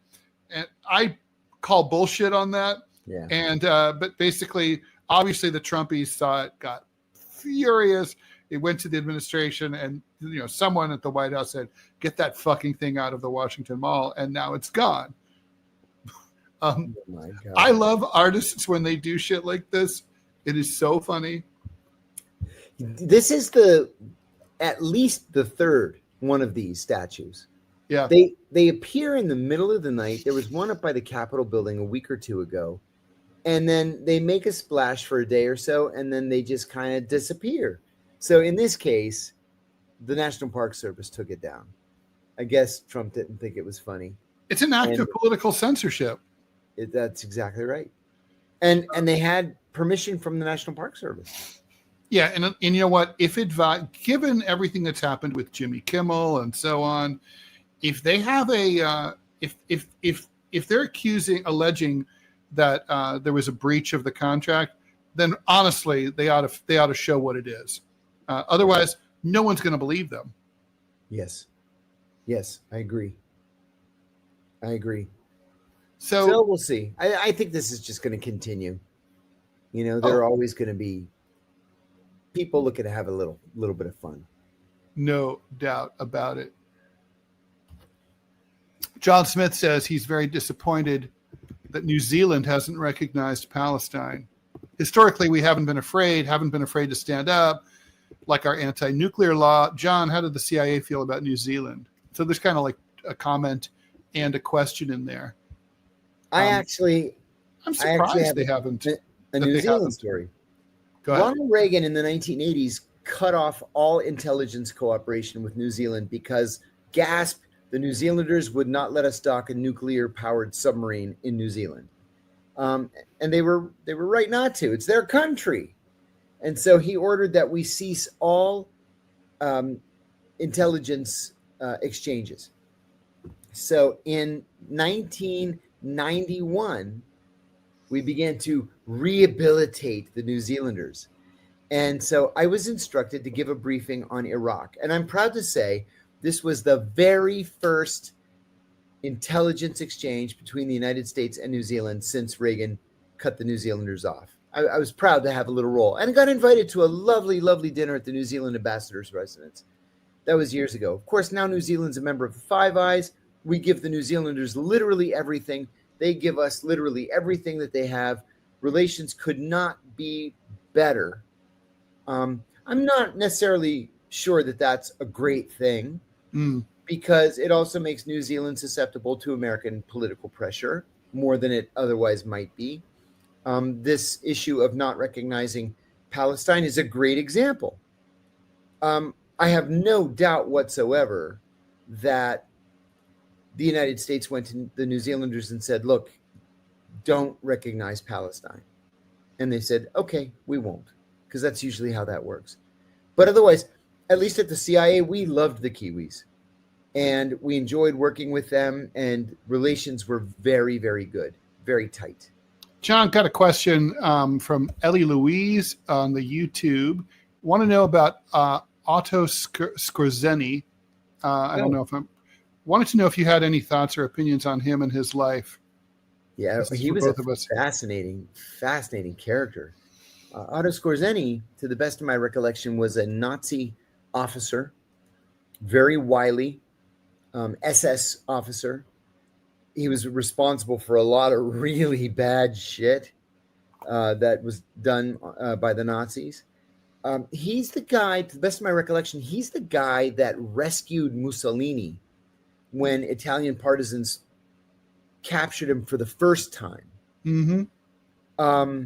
and I call bullshit on that. Yeah. And but basically, obviously, the Trumpies saw it, got furious. It went to the administration, and someone at the White House said, "Get that fucking thing out of the Washington Mall," and now it's gone. Oh my God. I love artists when they do shit like this. It is so funny. This is at least the third one of these statues. Yeah. They appear in the middle of the night. There was one up by the Capitol building a week or two ago. And then they make a splash for a day or so, and then they just kind of disappear. So in this case, the National Park Service took it down. I guess Trump didn't think it was funny. It's an act of political censorship. That's exactly right. And they had permission from the National Park Service. Yeah, and you know what? If given everything that's happened with Jimmy Kimmel and so on, if they have if they're alleging that there was a breach of the contract, then honestly they ought to show what it is. Otherwise, no one's going to believe them. Yes, I agree. So we'll see. I think this is just going to continue. There are always going to be people looking to have a little bit of fun. No doubt about it. John Smith says he's very disappointed that New Zealand hasn't recognized Palestine. Historically, we haven't been afraid to stand up, like our anti-nuclear law. John, how did the CIA feel about New Zealand? So there's kind of like a comment and a question in there. I'm surprised they haven't. A New Zealand story. Go ahead. Ronald Reagan in the 1980s cut off all intelligence cooperation with New Zealand because, gasp, the New Zealanders would not let us dock a nuclear-powered submarine in New Zealand. And they were right not to. It's their country. And so he ordered that we cease all intelligence exchanges. So in 1991, we began to rehabilitate the New Zealanders. And so I was instructed to give a briefing on Iraq. And I'm proud to say this was the very first intelligence exchange between the United States and New Zealand since Reagan cut the New Zealanders off. I was proud to have a little role. And I got invited to a lovely, lovely dinner at the New Zealand ambassador's residence. That was years ago. Of course, now New Zealand's a member of the Five Eyes. We give the New Zealanders literally everything. They give us literally everything that they have. Relations could not be better. I'm not necessarily sure that that's a great thing because it also makes New Zealand susceptible to American political pressure more than it otherwise might be. This issue of not recognizing Palestine is a great example. I have no doubt whatsoever that the United States went to the New Zealanders and said, look, don't recognize Palestine. And they said, okay, we won't, because that's usually how that works. But otherwise, at least at the CIA, we loved the Kiwis. And we enjoyed working with them, and relations were very, very good, very tight. John, got a question from Ellie Louise on the YouTube. Want to know about Otto Skorzeny. I don't know if wanted to know if you had any thoughts or opinions on him and his life. Yeah, he was a fascinating character. Otto Skorzeny, to the best of my recollection, was a Nazi officer, very wily, SS officer. He was responsible for a lot of really bad shit that was done by the Nazis. He's the guy, to the best of my recollection, he's the guy that rescued Mussolini when Italian partisans captured him for the first time. Mm-hmm.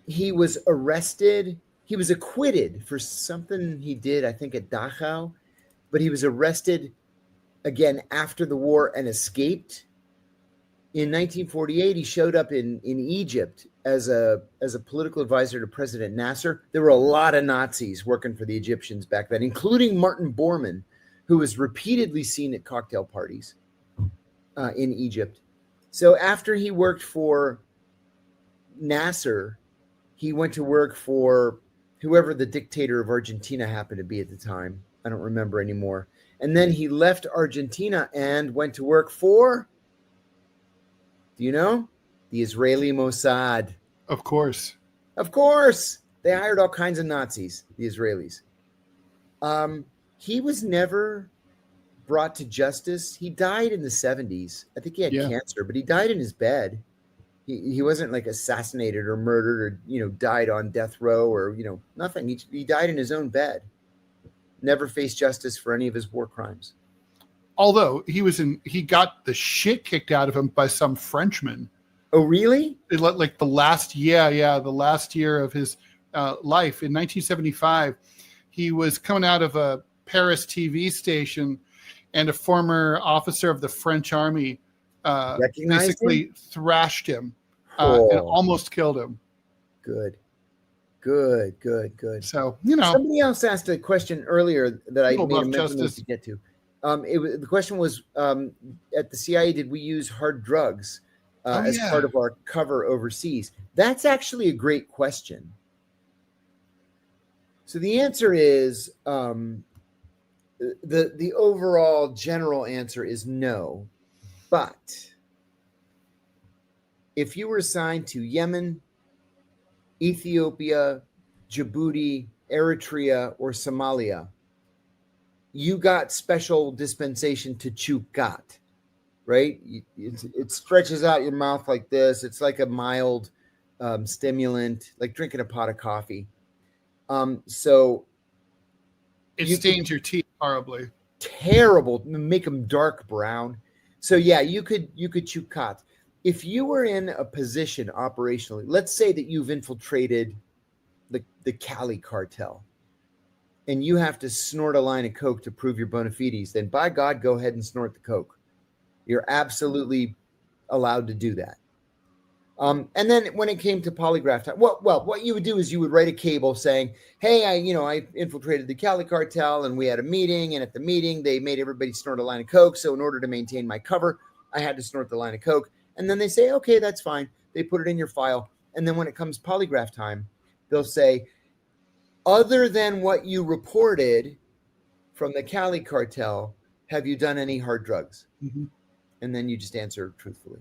He was arrested. He was acquitted for something he did, I think, at Dachau, but he was arrested again after the war and escaped. In 1948, he showed up in Egypt as a political advisor to President Nasser. There were a lot of Nazis working for the Egyptians back then, including Martin Bormann, who was repeatedly seen at cocktail parties in Egypt. So after he worked for Nasser, he went to work for whoever the dictator of Argentina happened to be at the time. I don't remember anymore. And then he left Argentina and went to work for, do you know? The Israeli Mossad. Of course. Of course. They hired all kinds of Nazis, the Israelis. He was never brought to justice. He died in the 70s. I think he had cancer, but he died in his bed. He wasn't like assassinated or murdered or, died on death row or, nothing. He died in his own bed. Never faced justice for any of his war crimes. Although he got the shit kicked out of him by some Frenchman. Oh, really? Like the last year of his life in 1975, he was coming out of a Paris TV station, and a former officer of the French army basically thrashed him and almost killed him. Good. So, somebody else asked a question earlier that I made a mention to get to. The question was, at the CIA, did we use hard drugs as part of our cover overseas? That's actually a great question. So the answer is, the overall general answer is no. But if you were assigned to Yemen, Ethiopia, Djibouti, Eritrea, or Somalia, you got special dispensation to chew gat, right? It stretches out your mouth like this. It's like a mild stimulant, like drinking a pot of coffee. So it stains your teeth horribly. Terrible. Make them dark brown. So yeah, you could chew gat. If you were in a position operationally, let's say that you've infiltrated the Cali cartel, and you have to snort a line of coke to prove your bona fides, then by God, go ahead and snort the coke. You're absolutely allowed to do that. And then when it came to polygraph time, what you would do is you would write a cable saying, hey, I infiltrated the Cali cartel and we had a meeting, and at the meeting they made everybody snort a line of coke. So in order to maintain my cover, I had to snort the line of coke. And then they say, okay, that's fine. They put it in your file. And then when it comes polygraph time, they'll say, other than what you reported from the Cali cartel, have you done any hard drugs? Mm-hmm. And then you just answer truthfully.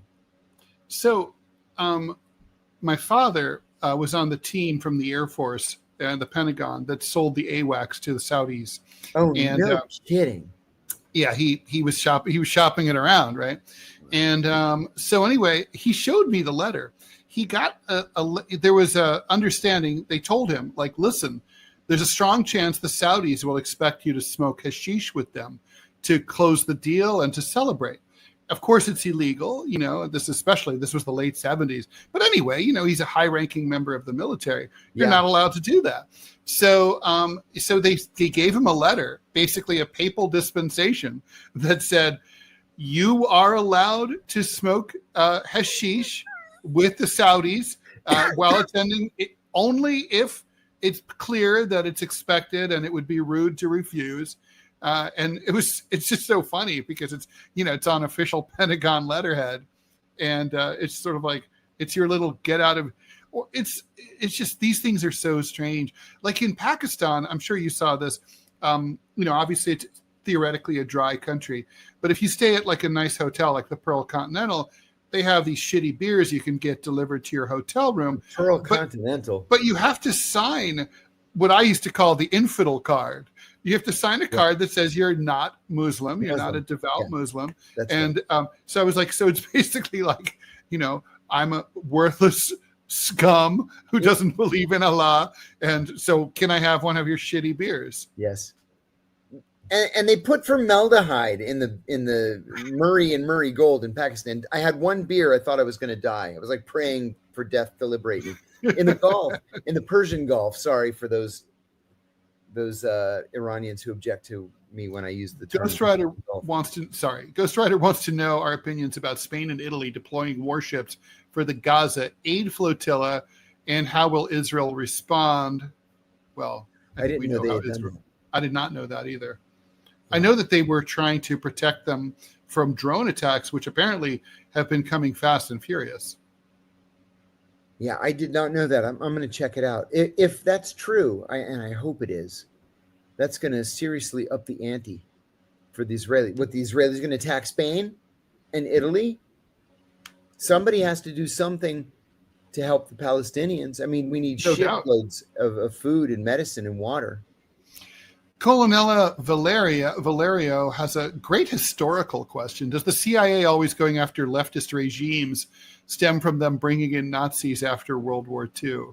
So my father was on the team from the Air Force and the Pentagon that sold the AWACS to the Saudis. Oh, and, no kidding. Yeah, he was shopping it around, right? And so anyway, he showed me the letter. He got there was a understanding. They told him, like, listen, there's a strong chance the Saudis will expect you to smoke hashish with them to close the deal and to celebrate. Of course, it's illegal. This was the late 70s. But anyway, he's a high-ranking member of the military. You're not allowed to do that. So they gave him a letter, basically a papal dispensation that said, you are allowed to smoke hashish with the Saudis while attending, only if it's clear that it's expected and it would be rude to refuse. And it's just so funny because it's on official Pentagon letterhead, and it's sort of like it's your little get out of. Or it's just these things are so strange. Like in Pakistan, I'm sure you saw this. Obviously it's theoretically a dry country, but if you stay at like a nice hotel like the Pearl Continental, they have these shitty beers you can get delivered to your hotel room. Pearl Continental. But you have to sign what I used to call the infidel card. You have to sign a card that says you're not Muslim, you're not a devout Muslim. And so I was like, so it's basically like, I'm a worthless scum who doesn't believe in Allah, and so can I have one of your shitty beers? Yes. And they put formaldehyde in the Murray and Murray Gold in Pakistan. I had one beer, I thought I was going to die. I was like praying for death to liberate me. In the Gulf, in the Persian Gulf. Sorry for those Iranians who object to me when I use the term. Ghostwriter wants to know our opinions about Spain and Italy deploying warships for the Gaza aid flotilla, and how will Israel respond? Well, I didn't know they had done that. I did not know that either. I know that they were trying to protect them from drone attacks, which apparently have been coming fast and furious. Yeah, I did not know that. I'm going to check it out. If that's true, and I hope it is, that's going to seriously up the ante for the Israelis. What, the Israelis going to attack Spain and Italy? Somebody has to do something to help the Palestinians. I mean, we need shitloads of food and medicine and water. Colonella Valerio has a great historical question. Does the CIA always going after leftist regimes stem from them bringing in Nazis after World War II?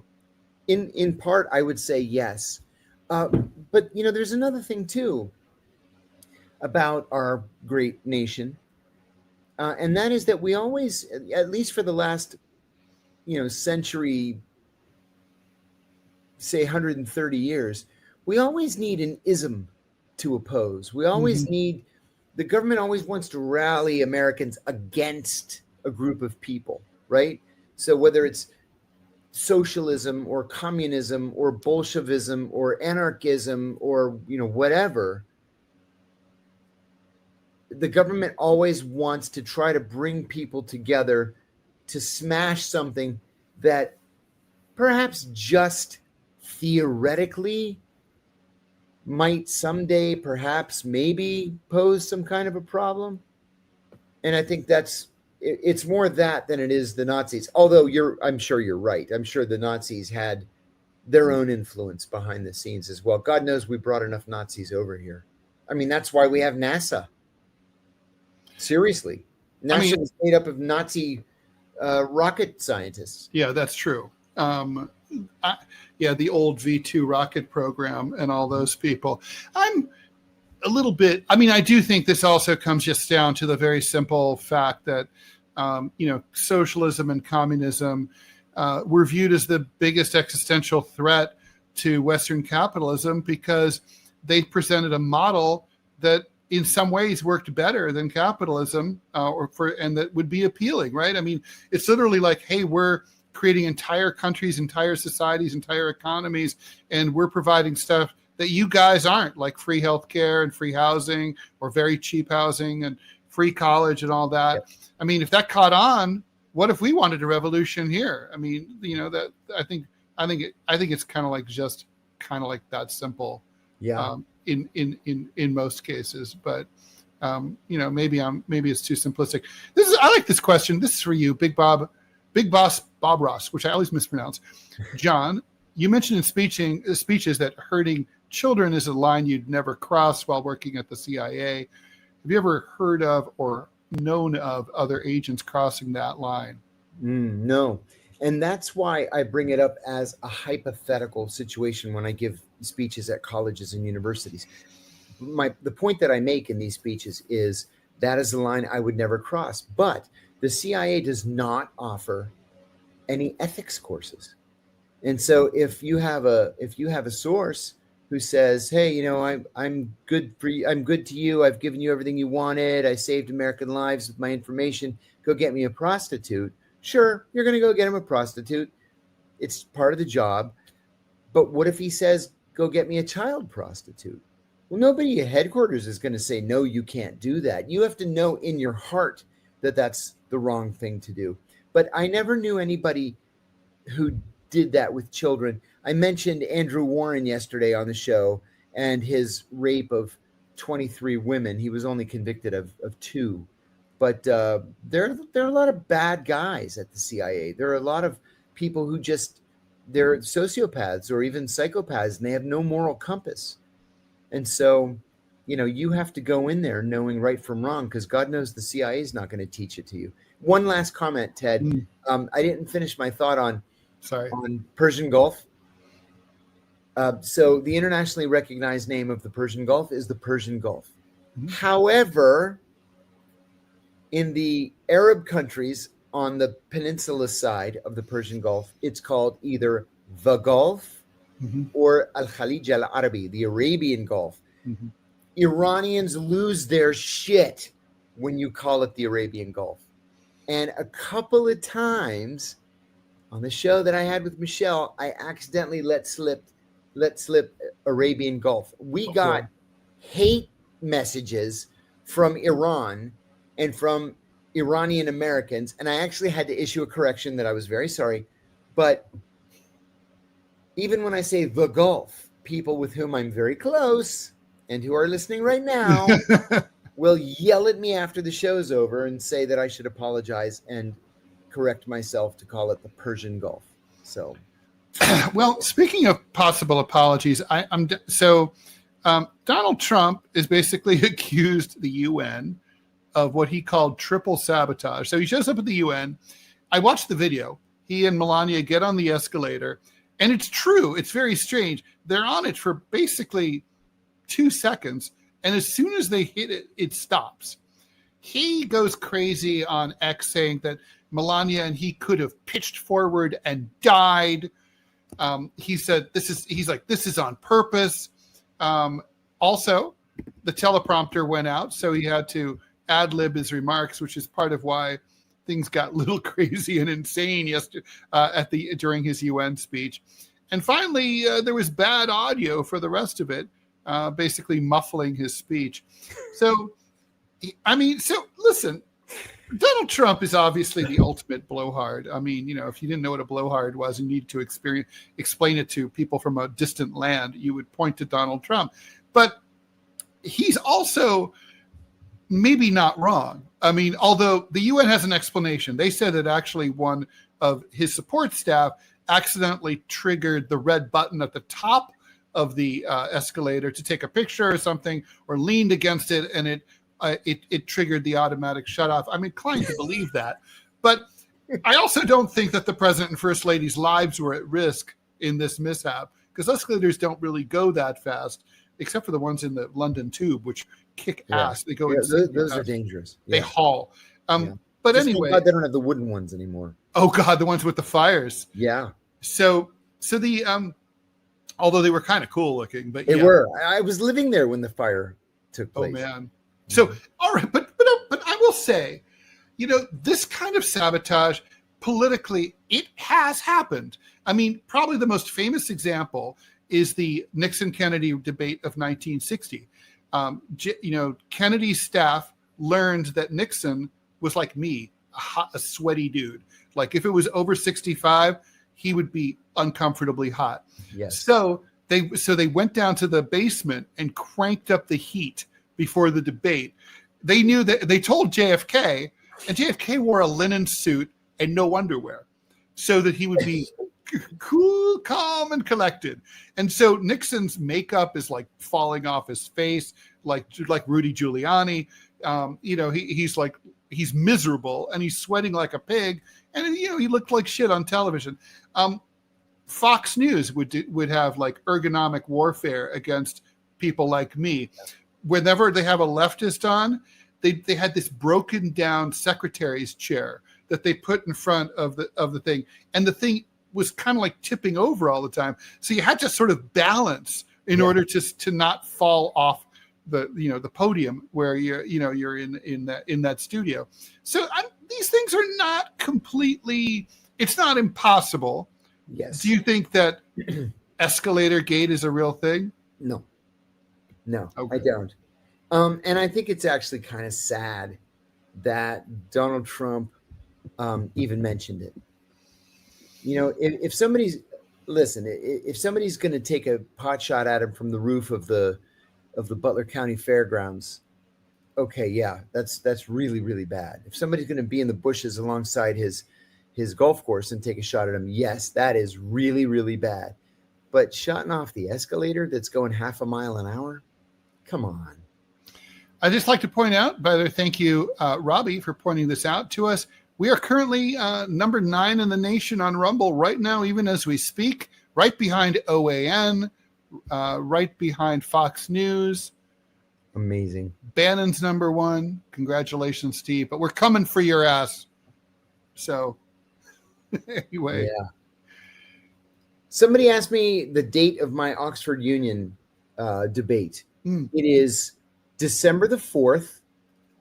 In part, I would say yes. But, there's another thing, too, about our great nation. And that is that we always, at least for the last, century, say 130 years, we always need an ism to oppose. We always need, the government always wants to rally Americans against a group of people, right? So whether it's socialism or communism or Bolshevism or anarchism or, whatever, the government always wants to try to bring people together to smash something that perhaps just theoretically might someday, perhaps, maybe pose some kind of a problem. And I think it's more that than it is the Nazis. Although I'm sure you're right. I'm sure the Nazis had their own influence behind the scenes as well. God knows we brought enough Nazis over here. I mean, that's why we have NASA. Seriously. NASA is made up of Nazi rocket scientists. Yeah, that's true. The old V2 rocket program and all those people. I'm a little bit, I do think this also comes just down to the very simple fact that, socialism and communism were viewed as the biggest existential threat to Western capitalism because they presented a model that in some ways worked better than capitalism and that would be appealing, right? It's literally like, hey, we're creating entire countries, entire societies, entire economies, and we're providing stuff that you guys aren't, like free healthcare and free housing or very cheap housing and free college and all that. Yep. If that caught on, what if we wanted a revolution here? That I think it's kind of like that simple. Yeah. In most cases, but maybe it's too simplistic. I like this question. This is for you, Big Boss Bob Ross, which I always mispronounce. John, you mentioned in speeches that hurting children is a line you'd never cross while working at the CIA. Have you ever heard of or known of other agents crossing that line? No. And that's why I bring it up as a hypothetical situation when I give speeches at colleges and universities. The point that I make in these speeches is that is the line I would never cross. But the CIA does not offer any ethics courses. And so if you have a source who says, hey, I'm good for you. I'm good to you. I've given you everything you wanted. I saved American lives with my information. Go get me a prostitute. Sure, you're going to go get him a prostitute. It's part of the job. But what if he says, go get me a child prostitute? Well, nobody at headquarters is going to say, no, you can't do that. You have to know in your heart that that's the wrong thing to do. But I never knew anybody who did that with children. I mentioned Andrew Warren yesterday on the show and his rape of 23 women. He was only convicted of 2. But there are a lot of bad guys at the CIA. There are a lot of people who they're sociopaths or even psychopaths, and they have no moral compass. And so, you have to go in there knowing right from wrong, because God knows the CIA is not going to teach it to you. One last comment, Ted. I didn't finish my thought on Persian Gulf. So the internationally recognized name of the Persian Gulf is the Persian Gulf. Mm-hmm. However, in the Arab countries on the peninsula side of the Persian Gulf, it's called either the Gulf or Al-Khalij al-Arabi, the Arabian Gulf. Mm-hmm. Iranians lose their shit when you call it the Arabian Gulf. And a couple of times on the show that I had with Michelle, I accidentally let slip Arabian Gulf. We got hate messages from Iran and from Iranian Americans, and I actually had to issue a correction that I was very sorry. But even when I say the Gulf, people with whom I'm very close and who are listening right now will yell at me after the show's over and say that I should apologize and correct myself to call it the Persian Gulf. So, well, speaking of possible apologies, Donald Trump is basically accused the UN of what he called triple sabotage. So he shows up at the UN. I watched the video. He and Melania get on the escalator, and it's true. It's very strange. They're on it for basically 2 seconds, and as soon as they hit it, it stops. He goes crazy on X saying that Melania and he could have pitched forward and died. He said this is on purpose. Also, the teleprompter went out, so he had to ad-lib his remarks, which is part of why things got a little crazy and insane yesterday during his UN speech. And finally, there was bad audio for the rest of it, basically muffling his speech. So listen, Donald Trump is obviously the ultimate blowhard. I mean, if you didn't know what a blowhard was and needed to explain it to people from a distant land, you would point to Donald Trump. But he's also maybe not wrong. I mean, although the UN has an explanation. They said that actually one of his support staff accidentally triggered the red button at the top of the escalator to take a picture or something, or leaned against it, and it triggered the automatic shutoff. I'm inclined to believe that. But I also don't think that the president and first lady's lives were at risk in this mishap, because escalators don't really go that fast, except for the ones in the London Tube, which kick ass. They go those are dangerous. They haul. But just anyway, God, they don't have the wooden ones anymore. Oh God, the ones with the fires. Yeah. So the although they were kind of cool looking, but they were. I was living there when the fire took place. Oh man. So all right, but I will say, this kind of sabotage politically, it has happened. I mean, probably the most famous example is the Nixon-Kennedy debate of 1960. Kennedy's staff learned that Nixon was like me, a sweaty dude. Like if it was over 65, he would be uncomfortably hot. Yes. So they went down to the basement and cranked up the heat before the debate. They knew that they told JFK, and JFK wore a linen suit and no underwear, so that he would be cool, calm, and collected. And so Nixon's makeup is like falling off his face, like Rudy Giuliani. He's miserable and he's sweating like a pig, and he looked like shit on television. Fox News would have like ergonomic warfare against people like me. Whenever they have a leftist on, they had this broken down secretary's chair that they put in front of the thing, and the thing was kind of like tipping over all the time. So you had to sort of balance in order to not fall off the podium where you're in that studio. So these things are not completely. It's not impossible. Yes. Do you think that escalator gate is a real thing? No, Okay. I don't. And I think it's actually kind of sad that Donald Trump even mentioned it. If somebody's going to take a pot shot at him from the roof of the Butler County Fairgrounds, okay, yeah, that's really, really bad. If somebody's going to be in the bushes alongside his golf course and take a shot at him, yes, that is really, really bad. But shutting off the escalator that's going half a mile an hour, come on. I'd just like to point out, by the way, thank you, Robbie, for pointing this out to us. We are currently number 9 in the nation on Rumble right now, even as we speak, right behind OAN, right behind Fox News. Amazing. Bannon's number 1. Congratulations, Steve. But we're coming for your ass. So, anyway. Yeah. Somebody asked me the date of my Oxford Union debate. It is December the 4th.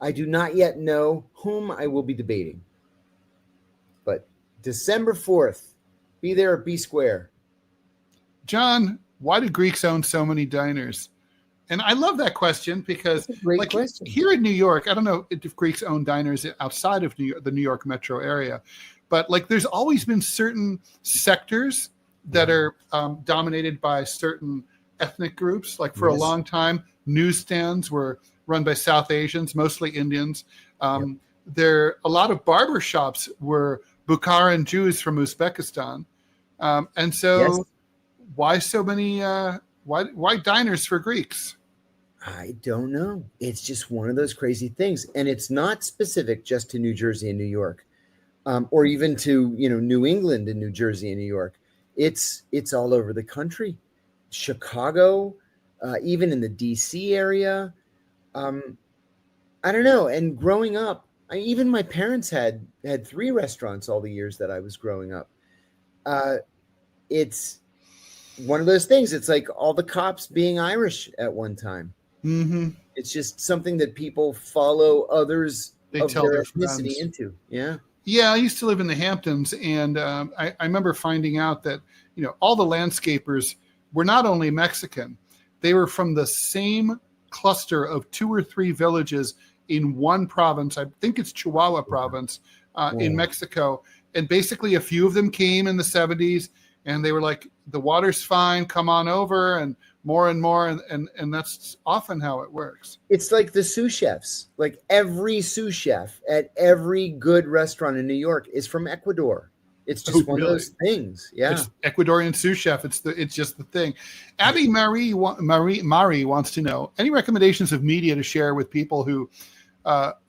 I do not yet know whom I will be debating. But December 4th, be there or be square. John, why do Greeks own so many diners? And I love that question because question. Here in New York, I don't know if Greeks own diners outside of the New York metro area, but there's always been certain sectors that are dominated by certain ethnic groups. Like for a long time, newsstands were run by South Asians, mostly Indians. There, a lot of barber shops were Bukharan Jews from Uzbekistan. And so why so many, why diners for Greeks? I don't know. It's just one of those crazy things. And it's not specific just to New Jersey and New York, or even to, New England and New Jersey and New York. It's all over the country. Chicago, even in the DC area. I don't know. And growing up, even my parents had 3 restaurants all the years that I was growing up. It's one of those things. It's like all the cops being Irish at one time. Mm-hmm. It's just something that people follow others They of tell their their ethnicity friends. into. Yeah. Yeah, I used to live in the Hamptons, and I remember finding out that all the landscapers were not only Mexican, they were from the same cluster of 2 or 3 villages in one province. I think it's Chihuahua province in Mexico. And basically a few of them came in the 70s and they were like, the water's fine, come on over, and more. And that's often how it works. It's like the sous chefs. Like every sous chef at every good restaurant in New York is from Ecuador. It's just one of those things. Yeah. It's Ecuadorian sous chef. It's just the thing. Abby Marie wants to know, any recommendations of media to share with people who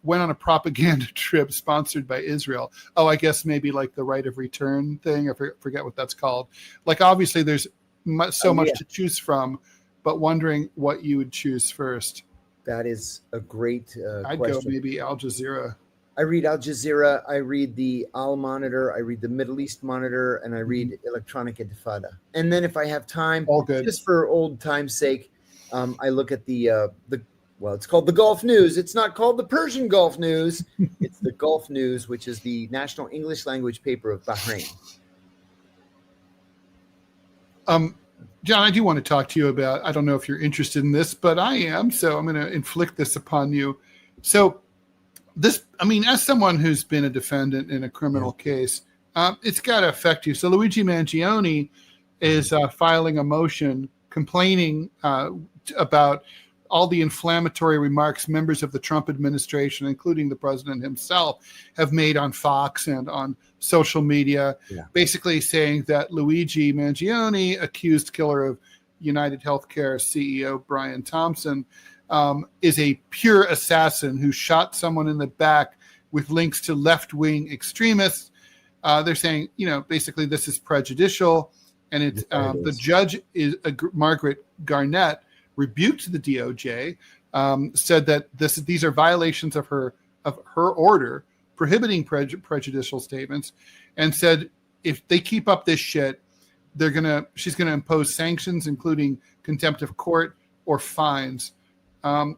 went on a propaganda trip sponsored by Israel? Oh, I guess maybe like the right of return thing. I forget what that's called. Like, obviously there's much to choose from, but wondering what you would choose first. That is a great I'd question. go maybe Al Jazeera. I read Al Jazeera, I read the Al Monitor, I read the Middle East Monitor, and I read Electronic Intifada. And then if I have time, all good, just for old time's sake, I look at the it's called the Gulf News. It's not called the Persian Gulf News. It's the Gulf News, which is the national English language paper of Bahrain. John, I do want to talk to you about, I don't know if you're interested in this, but I am, so I'm going to inflict this upon you. So this, I mean, as someone who's been a defendant in a criminal case, it's got to affect you. So Luigi Mangione is filing a motion complaining about all the inflammatory remarks members of the Trump administration, including the president himself, have made on Fox and on social media, basically saying that Luigi Mangione, accused killer of United Healthcare CEO Brian Thompson, is a pure assassin who shot someone in the back with links to left-wing extremists. They're saying, basically this is prejudicial. And it's the judge is Margaret Garnett rebuked the DOJ, said that these are violations of her order prohibiting prejudicial statements, and said if they keep up this shit, she's gonna impose sanctions, including contempt of court or fines. I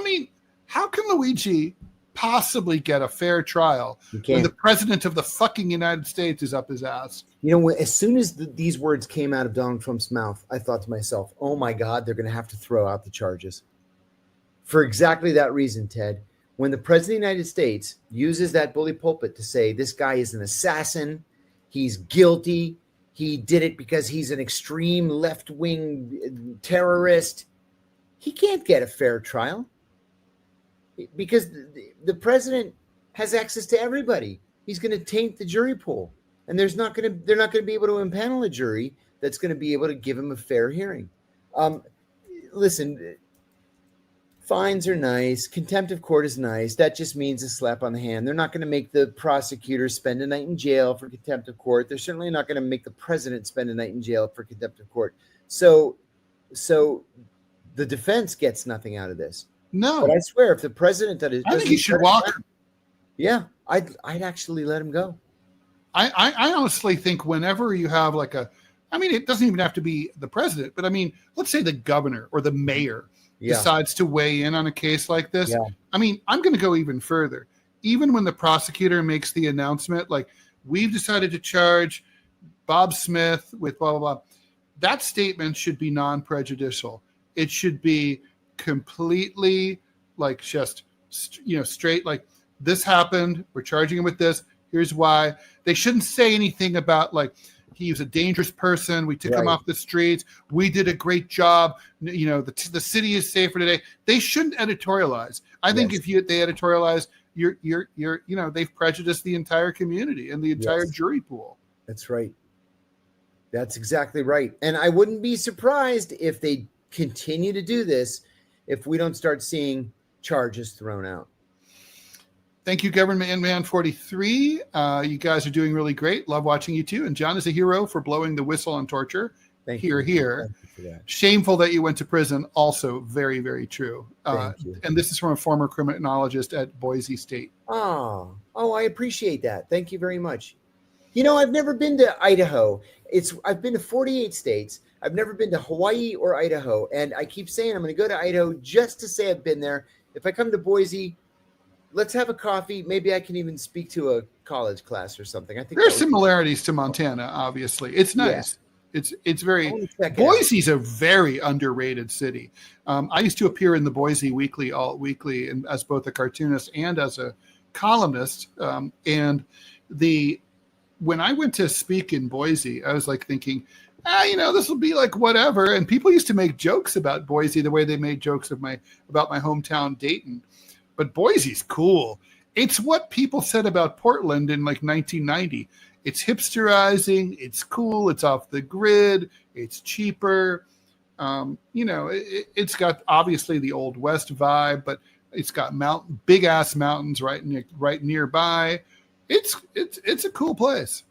mean, how can Luigi possibly get a fair trial when the president of the fucking United States is up his ass? As soon as these words came out of Donald Trump's mouth, I thought to myself, oh my God, they're going to have to throw out the charges. For exactly that reason, Ted. When the president of the United States uses that bully pulpit to say this guy is an assassin, he's guilty, he did it because he's an extreme left-wing terrorist, he can't get a fair trial because the president has access to everybody. He's going to taint the jury pool, and they're not going to be able to impanel a jury that's going to be able to give him a fair hearing. Listen, fines are nice. Contempt of court is nice. That just means a slap on the hand. They're not going to make the prosecutor spend a night in jail for contempt of court. They're certainly not going to make the president spend a night in jail for contempt of court. So the defense gets nothing out of this. No. But I swear, if the president I think he should walk. Yeah, I'd actually let him go. I honestly think whenever you have it doesn't even have to be the president, but I mean, let's say the governor or the mayor decides to weigh in on a case like this. Yeah. I mean, I'm going to go even further. Even when the prosecutor makes the announcement, like, we've decided to charge Bob Smith with blah, blah, blah, that statement should be non-prejudicial. It should be completely straight, like, this happened, we're charging him with this, here's why. They shouldn't say anything about he was a dangerous person, we took him off the streets, we did a great job, the city is safer today. They shouldn't editorialize. I think if they editorialize, they've prejudiced the entire community and the entire jury pool. That's right. That's exactly right. And I wouldn't be surprised if they continue to do this if we don't start seeing charges thrown out. Thank you, Government Man 43. You guys are doing really great. Love watching you too. And John is a hero for blowing the whistle on torture. Thank you. Here. Thank you for that. Shameful that you went to prison. Also very, very true. Thank you. And this is from a former criminologist at Boise State. Oh, I appreciate that. Thank you very much. I've never been to Idaho. I've been to 48 states. I've never been to Hawaii or Idaho. And I keep saying I'm going to go to Idaho just to say I've been there. If I come to Boise, let's have a coffee. Maybe I can even speak to a college class or something. I think there are similarities to Montana, obviously. It's nice. Yeah. It's very Boise's a very underrated city. I used to appear in the Boise Weekly all weekly and as both a cartoonist and as a columnist. And when I went to speak in Boise, I was thinking, this will be whatever. And people used to make jokes about Boise the way they made jokes about my hometown Dayton. But Boise's cool. It's what people said about Portland in 1990. It's hipsterizing. It's cool. It's off the grid. It's cheaper. It's got obviously the Old West vibe, but it's got big ass mountains right nearby. It's a cool place.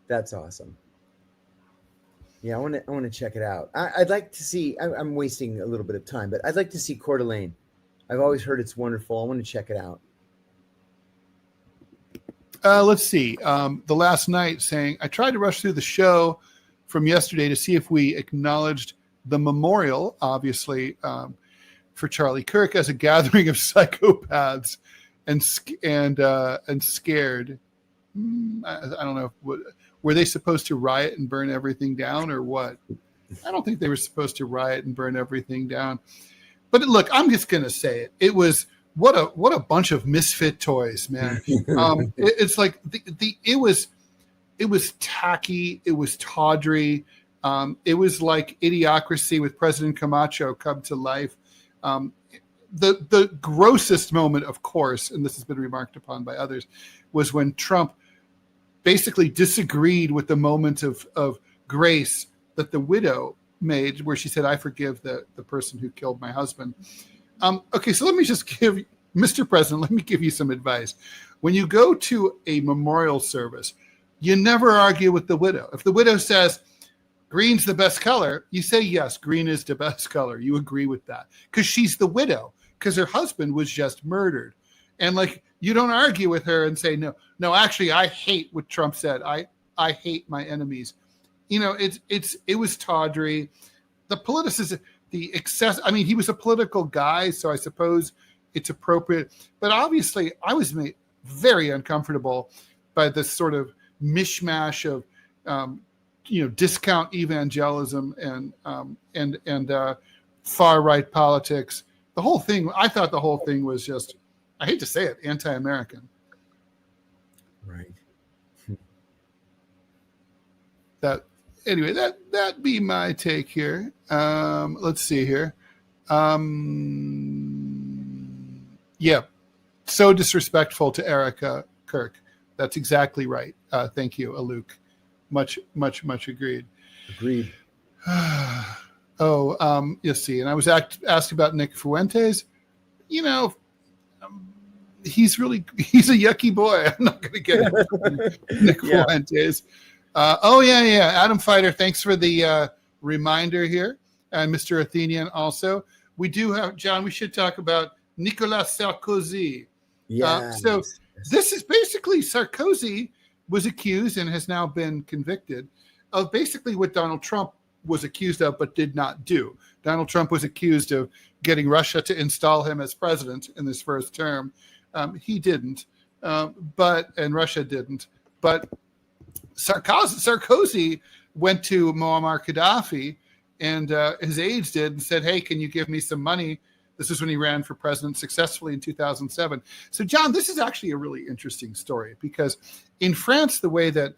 That's awesome. Yeah, I want to check it out. I'd like to see. I'm wasting a little bit of time, but I'd like to see Coeur d'Alene. I've always heard it's wonderful. I want to check it out. Let's see. The last night saying, I tried to rush through the show from yesterday to see if we acknowledged the memorial, obviously, for Charlie Kirk as a gathering of psychopaths and scared. I don't know. Were they supposed to riot and burn everything down or what? I don't think they were supposed to riot and burn everything down. But look, I'm just going to say it. It was what a bunch of misfit toys, man. It's like it was tacky. It was tawdry. It was like Idiocracy with President Camacho come to life. The grossest moment, of course, and this has been remarked upon by others, was when Trump basically disagreed with the moment of grace that the widow made, where she said, I forgive the person who killed my husband. Okay, so let me just give Mr. President, let me give you some advice. When you go to a memorial service, you never argue with the widow. If the widow says, green's the best color, you say, yes, green is the best color. You agree with that because she's the widow, because her husband was just murdered. And you don't argue with her and say, no, actually, I hate what Trump said. I hate my enemies. it was tawdry. The politicism, the excess. I mean, he was a political guy, so I suppose it's appropriate. But obviously, I was made very uncomfortable by this sort of mishmash of, discount evangelism and far right politics. The whole thing. I thought the whole thing was just, I hate to say it, anti-American. Right. That be my take here. Let's see here. Yeah, so disrespectful to Erica Kirk. That's exactly right. Thank you, Aluk. Much agreed. Agreed. Let's see. And I was asked about Nick Fuentes. He's a yucky boy. I'm not going to get into Nick Fuentes. Adam Fighter, thanks for the reminder here. And Mr. Athenian also. We do have, John, we should talk about Nicolas Sarkozy. So this is basically, Sarkozy was accused and has now been convicted of basically what Donald Trump was accused of but did not do. Donald Trump was accused of getting Russia to install him as president in this first term. He didn't, and Russia didn't. But Sarkozy went to Muammar Gaddafi and his aides did and said, hey, can you give me some money? This is when he ran for president successfully in 2007. So, John, this is actually a really interesting story because in France, the way that,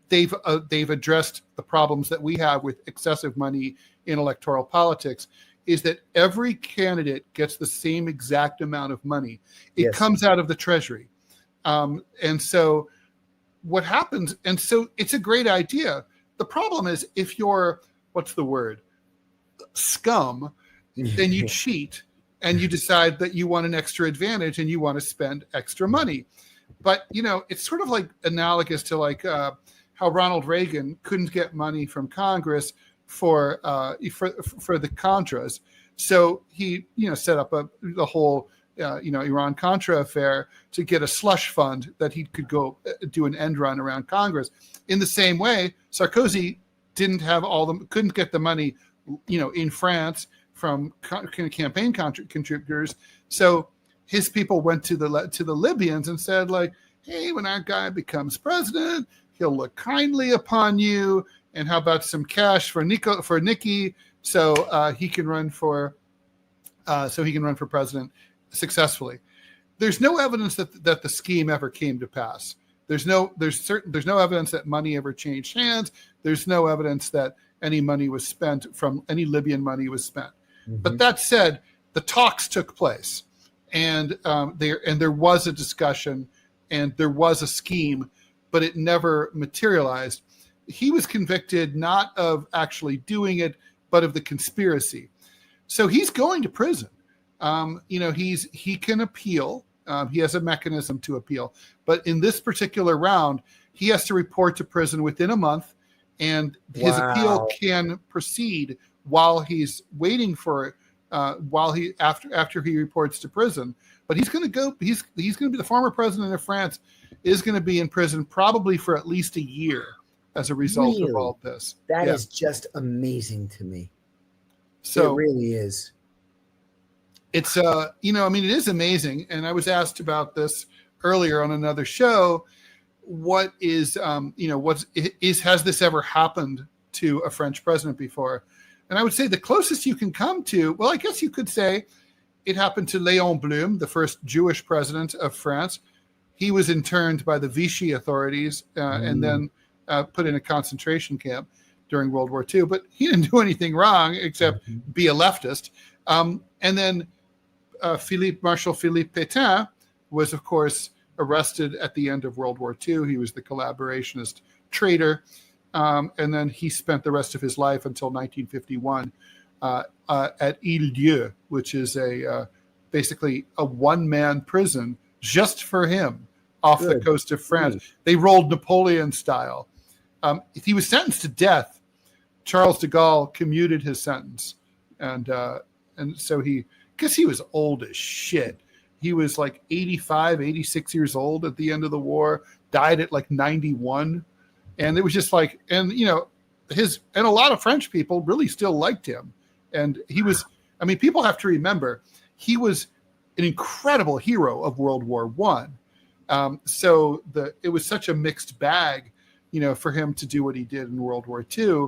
they've addressed the problems that we have with excessive money in electoral politics is that every candidate gets the same exact amount of money. It comes out of the treasury. And so what happens, and so it's a great idea. The problem is if you're, scum, then you cheat and you decide that you want an extra advantage and you want to spend extra money. But, it's sort of like analogous to how Ronald Reagan couldn't get money from Congress for the Contras. So he, set up the whole, Iran-Contra affair to get a slush fund that he could go do an end run around Congress. In the same way, Sarkozy couldn't get the money, in France from campaign contributors. So his people went to the Libyans and said, hey, when our guy becomes president, he'll look kindly upon you. And how about some cash for Nikki, so he can run for president successfully. There's no evidence that the scheme ever came to pass. There's no evidence that money ever changed hands. There's no evidence that any money was spent from any Libyan money was spent. Mm-hmm. But that said, the talks took place, and there was a discussion, and there was a scheme, but it never materialized. He was convicted not of actually doing it, but of the conspiracy. So he's going to prison. He can appeal. He has a mechanism to appeal. But in this particular round, he has to report to prison within a month, and his appeal can proceed while he's waiting for after he reports to prison. But he's going to go. He's going to be the former president of France. Is going to be in prison probably for at least a year as a result of all of this. That is just amazing to me. So it really is. It's it is amazing. And I was asked about this earlier on another show. What is has this ever happened to a French president before? And I would say the closest you can come to, well, I guess you could say it happened to Léon Blum, the first Jewish president of France. He was interned by the Vichy authorities and then put in a concentration camp during World War II. But he didn't do anything wrong except be a leftist. And then Marshal Philippe Pétain was, of course, arrested at the end of World War II. He was the collaborationist traitor. And then he spent the rest of his life until 1951 at Île-Dieu, which is basically a one-man prison just for him off the coast of France. They rolled Napoleon style. He was sentenced to death. Charles de Gaulle commuted his sentence. And so because he was old as shit. He was 85, 86 years old at the end of the war, died at 91. And it was just like, and a lot of French people really still liked him. And he was, I mean, people have to remember, he was an incredible hero of World War One. So it was such a mixed bag, for him to do what he did in World War II,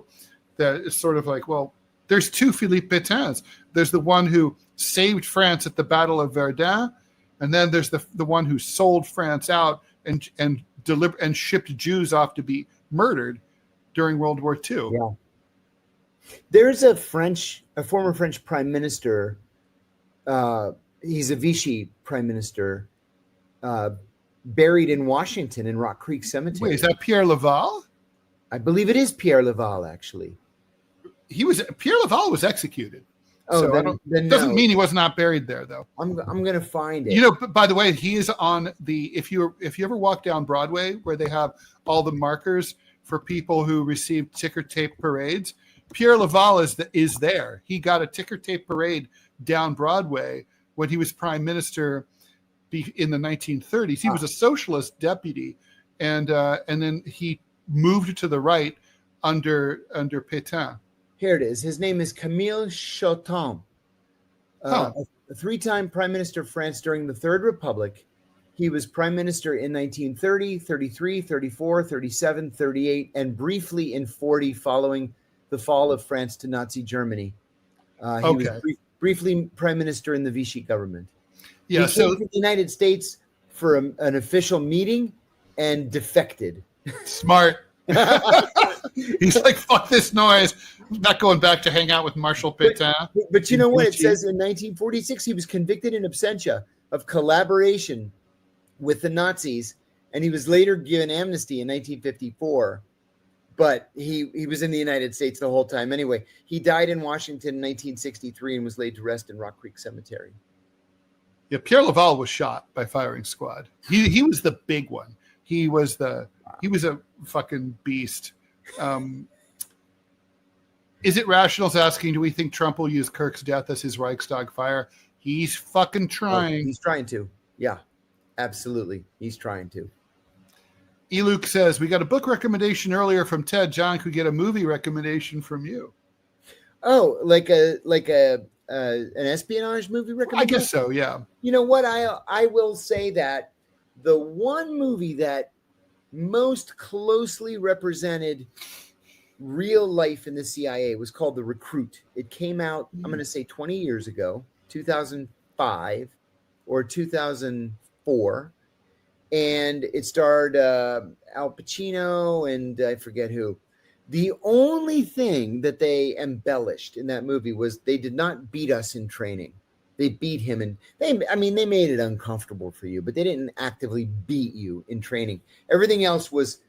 that it's sort of like, well, there's two Philippe Pétains. There's the one who saved France at the Battle of Verdun, and then there's the one who sold France out and shipped Jews off to be murdered during World War II. Yeah. There's a former French prime minister. He's a Vichy prime minister, buried in Washington in Rock Creek Cemetery. Wait, is that Pierre Laval? I believe it is Pierre Laval, actually. Pierre Laval was executed. Oh, so then doesn't mean he was not buried there, though. I'm going to find it. By the way, he is on if you ever walk down Broadway where they have all the markers for people who received ticker tape parades, Pierre Laval is there. He got a ticker tape parade down Broadway when he was prime minister in the 1930s. He was a socialist deputy, and then he moved to the right under Pétain. Here it is. His name is Camille Chaudhon, a three-time prime minister of France during the Third Republic. He was prime minister in 1930, 33, 34, 37, 38, and briefly in 40 following the fall of France to Nazi Germany. He was briefly prime minister in the Vichy government. Yeah, he came to the United States for an official meeting and defected. Smart. He's like, fuck this noise. I'm not going back to hang out with Marshal Pétain. But you know what? It says in 1946, he was convicted in absentia of collaboration with the Nazis, and he was later given amnesty in 1954. But he was in the United States the whole time. Anyway, he died in Washington in 1963 and was laid to rest in Rock Creek Cemetery. Yeah, Pierre Laval was shot by firing squad. He was the big one. He was a fucking beast. Is it Rational's asking, do we think Trump will use Kirk's death as his Reichstag fire? He's fucking trying. He's trying to. Yeah, absolutely. He's trying to. Luke says, we got a book recommendation earlier from Ted. John could get a movie recommendation from you. Oh, like an espionage movie recommendation? I guess so, yeah. You know what? I will say that the one movie that most closely represented real life in the CIA was called The Recruit. It came out, I'm going to say 20 years ago, 2005 or 2004. And it starred Al Pacino and I forget who. The only thing that they embellished in that movie was they did not beat us in training. They beat him, and they made it uncomfortable for you, but they didn't actively beat you in training. Everything else was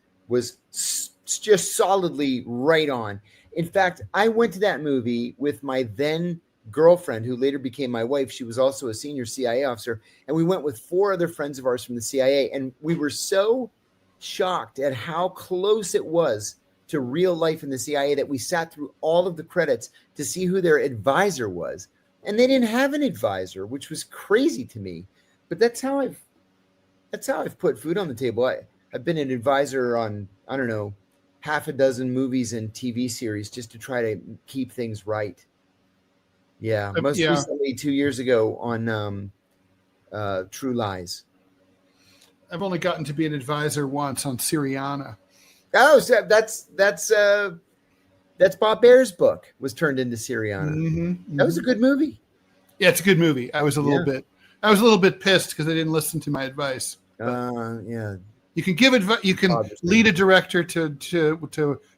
just solidly right on. In fact, I went to that movie with my then girlfriend, who later became my wife. She was also a senior CIA officer, and we went with 4 other friends of ours from the CIA, and we were so shocked at how close it was to real life in the CIA that we sat through all of the credits to see who their advisor was. And they didn't have an advisor, which was crazy to me. But that's how I've put food on the table. I've been an advisor on, I don't know, half a dozen movies and TV series just to try to keep things right. Yeah. Most recently 2 years ago on True Lies. I've only gotten to be an advisor once on Syriana. Oh, so that's Bob Baer's book was turned into Syriana. Mm-hmm. That was a good movie. Yeah, it's a good movie. I was a little bit pissed because they didn't listen to my advice. Yeah. You can give advice. You can lead a director to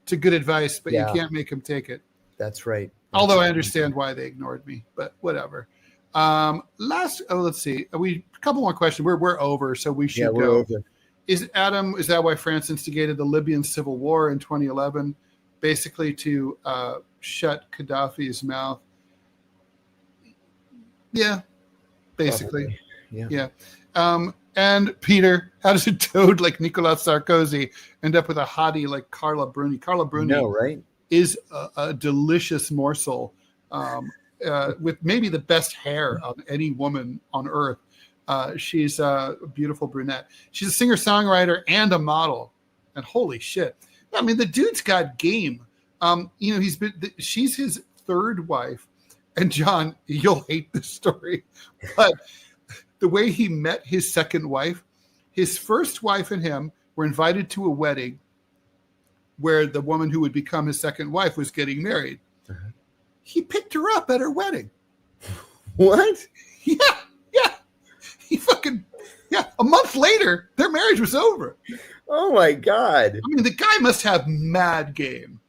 good advice, but you can't make him take it. That's right. Although I understand why they ignored me, but whatever. Let's see. A couple more questions. We're over, so we should go. Over. Is that why France instigated the Libyan civil war in 2011? Basically to shut Gaddafi's mouth. Yeah, basically. Probably. Yeah. And Peter, how does a toad like Nicolas Sarkozy end up with a hottie like Carla Bruni? Carla Bruni right? is a delicious morsel with maybe the best hair of any woman on earth. She's a beautiful brunette. She's a singer-songwriter and a model. And holy shit. I mean, the dude's got game. She's his third wife. And John, you'll hate this story, but the way he met his second wife, his first wife and him were invited to a wedding where the woman who would become his second wife was getting married. Uh-huh. He picked her up at her wedding. What? Yeah. A month later, their marriage was over. Oh my God. I mean, the guy must have mad game.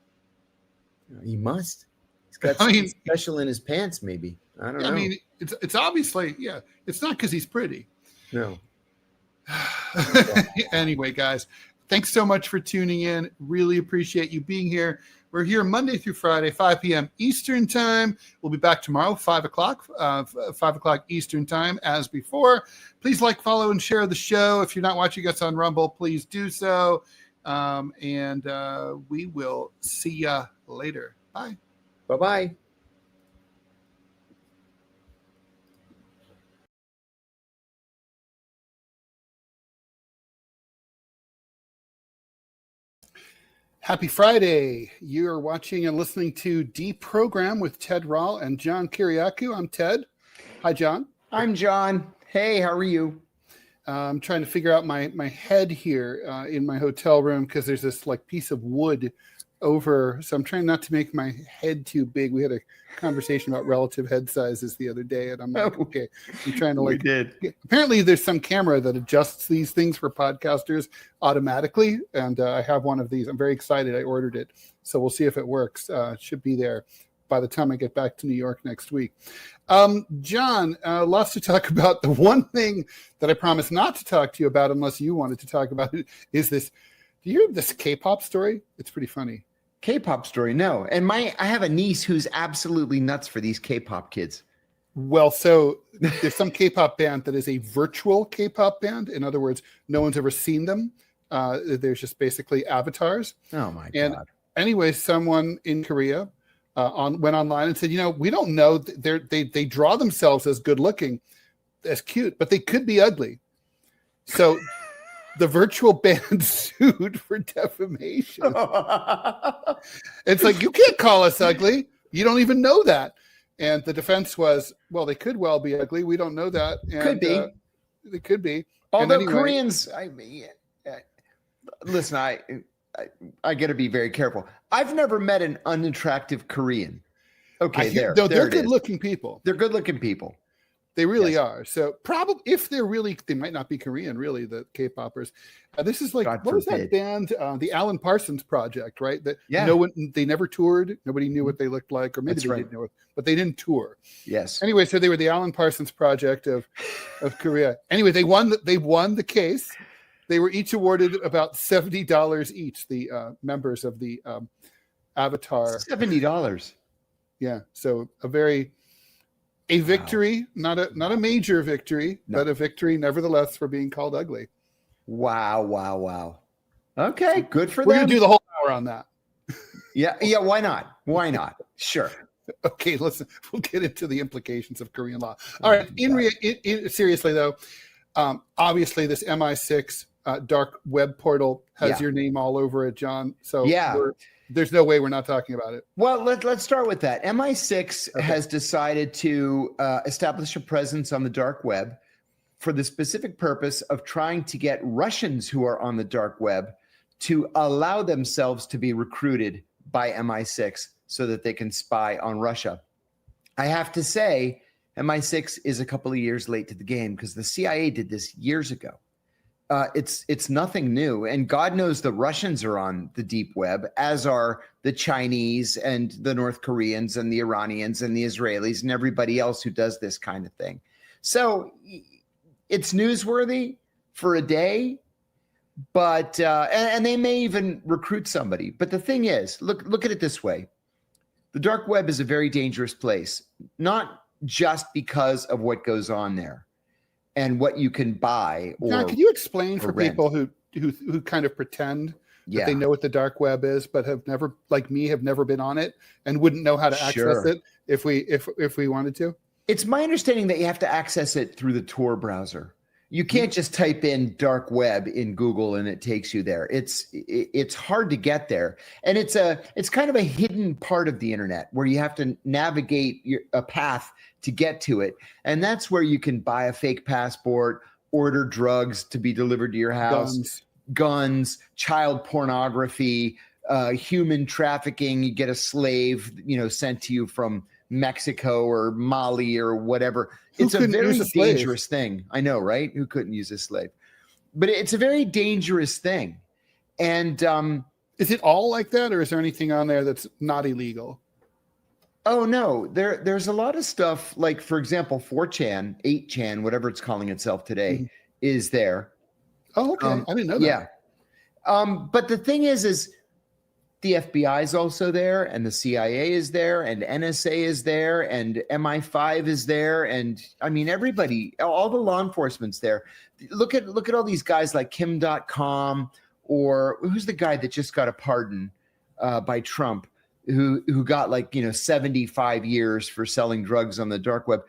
He must. He's got something special in his pants, maybe. I don't know. I mean, it's obviously, it's not because he's pretty. No. Anyway, guys, thanks so much for tuning in. Really appreciate you being here. We're here Monday through Friday, 5 p.m. Eastern time. We'll be back tomorrow, 5 o'clock Eastern time, as before. Please like, follow, and share the show. If you're not watching us on Rumble, please do so. And we will see ya later. Bye. Bye-bye. Happy Friday. You're watching and listening to Deprogram with Ted Rall and John Kiriakou. I'm Ted. Hi, John. I'm John. Hey, how are you? I'm trying to figure out my head here in my hotel room because there's this piece of wood over. So I'm trying not to make my head too big. We had a conversation about relative head sizes the other day, and I'm like, okay, I'm trying to We did. Apparently there's some camera that adjusts these things for podcasters automatically, and I have one of these. I'm very excited. I ordered it, so we'll see if it works. It should be there by the time I get back to New York next week. John, lots to talk about. The one thing that I promised not to talk to you about, unless you wanted to talk about it, is this. Do you hear this K-pop story? It's pretty funny. K-pop story? No. And I have a niece who's absolutely nuts for these K-pop kids. Well, so there's some K-pop band that is a virtual K-pop band. In other words, no one's ever seen them. There's just basically avatars. Oh my God. And anyway, someone in Korea went online and said, we don't know. They draw themselves as good looking, as cute, but they could be ugly. So the virtual band sued for defamation. It's like, you can't call us ugly. You don't even know that. And the defense was, well, they could well be ugly. We don't know that. And, could be. They could be. Although Koreans, listen, I got to be very careful. I've never met an unattractive Korean. Okay, they're good-looking people. They're good-looking people. They really are. So probably if they might not be Korean, really, the K-poppers. This is like, God what was that band? The Alan Parsons Project, right? They never toured. Nobody knew what they looked like, or maybe they didn't know it, but they didn't tour. Yes. Anyway, so they were the Alan Parsons Project of Korea. Anyway, they won the case. They were each awarded about $70 each, the members of the Avatar. $70. Yeah. So a victory, not a major victory, but a victory nevertheless for being called ugly. Wow. Okay, good for them. We're going to do the whole hour on that. Yeah, why not? Sure. Okay, listen, we'll get into the implications of Korean law. All right, seriously though, obviously this MI6 dark web portal has your name all over it, John. So there's no way we're not talking about it. Well, let's start with that. MI6 has decided to establish a presence on the dark web for the specific purpose of trying to get Russians who are on the dark web to allow themselves to be recruited by MI6 so that they can spy on Russia. I have to say, MI6 is a couple of years late to the game because the CIA did this years ago. It's nothing new, and God knows the Russians are on the deep web, as are the Chinese and the North Koreans and the Iranians and the Israelis and everybody else who does this kind of thing. So it's newsworthy for a day, but and they may even recruit somebody. But the thing is, look at it this way: the dark web is a very dangerous place, not just because of what goes on there and what you can buy. John, can you explain for people who kind of pretend that they know what the dark web is, but have never, like me, have never been on it and wouldn't know how to access it if we wanted to? It's my understanding that you have to access it through the Tor browser. You can't just type in dark web in Google and it takes you there. It's hard to get there. And it's kind of a hidden part of the internet where you have to navigate a path to get to it. And that's where you can buy a fake passport, order drugs to be delivered to your house, guns, child pornography, human trafficking. You get a slave, sent to you from Mexico or Mali or whatever. It's a very dangerous thing. I know, right? Who couldn't use a slave? But it's a very dangerous thing. And is it all like that, or is there anything on there that's not illegal? Oh no, there's a lot of stuff like, for example, 4chan, 8chan, whatever it's calling itself today, is there. Oh, okay. I didn't know that. Yeah. But the thing is the FBI is also there, and the CIA is there, and NSA is there, and MI5 is there, and I mean everybody, all the law enforcement's there. Look at all these guys like Kim.com, or who's the guy that just got a pardon by Trump, who got 75 years for selling drugs on the dark web.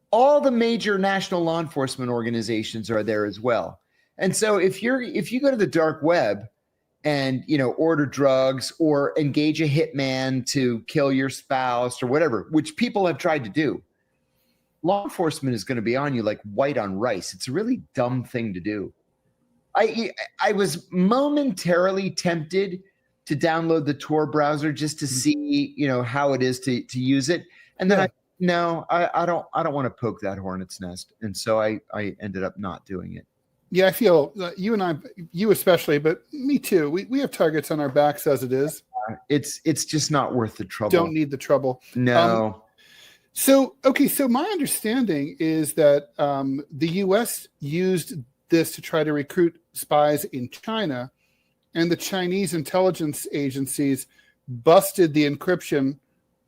All the major national law enforcement organizations are there as well. And so if you go to the dark web and order drugs or engage a hitman to kill your spouse or whatever, which people have tried to do, law enforcement is going to be on you like white on rice. It's a really dumb thing to do. I was momentarily tempted to download the Tor browser just to see how it is to use it, and then I don't want to poke that hornet's nest, and so I ended up not doing it. Yeah, I feel you and I, you especially, but me too. We have targets on our backs as it is. It's just not worth the trouble. Don't need the trouble. No. So my understanding is that the U.S. used this to try to recruit spies in China, and the Chinese intelligence agencies busted the encryption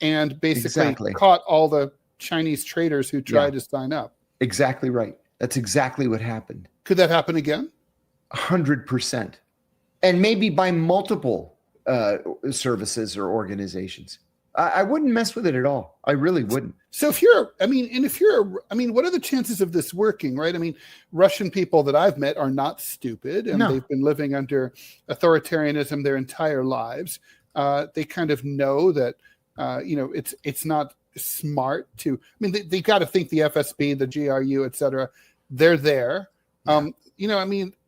and basically caught all the Chinese traitors who tried to sign up. Exactly right. That's exactly what happened. Could that happen again? 100%. And maybe by multiple services or organizations. I wouldn't mess with it at all. I really wouldn't. So what are the chances of this working, right? I mean, Russian people that I've met are not stupid, and they've been living under authoritarianism their entire lives. They kind of know that, it's not smart to, they got to think the FSB, the GRU, et cetera, they're there.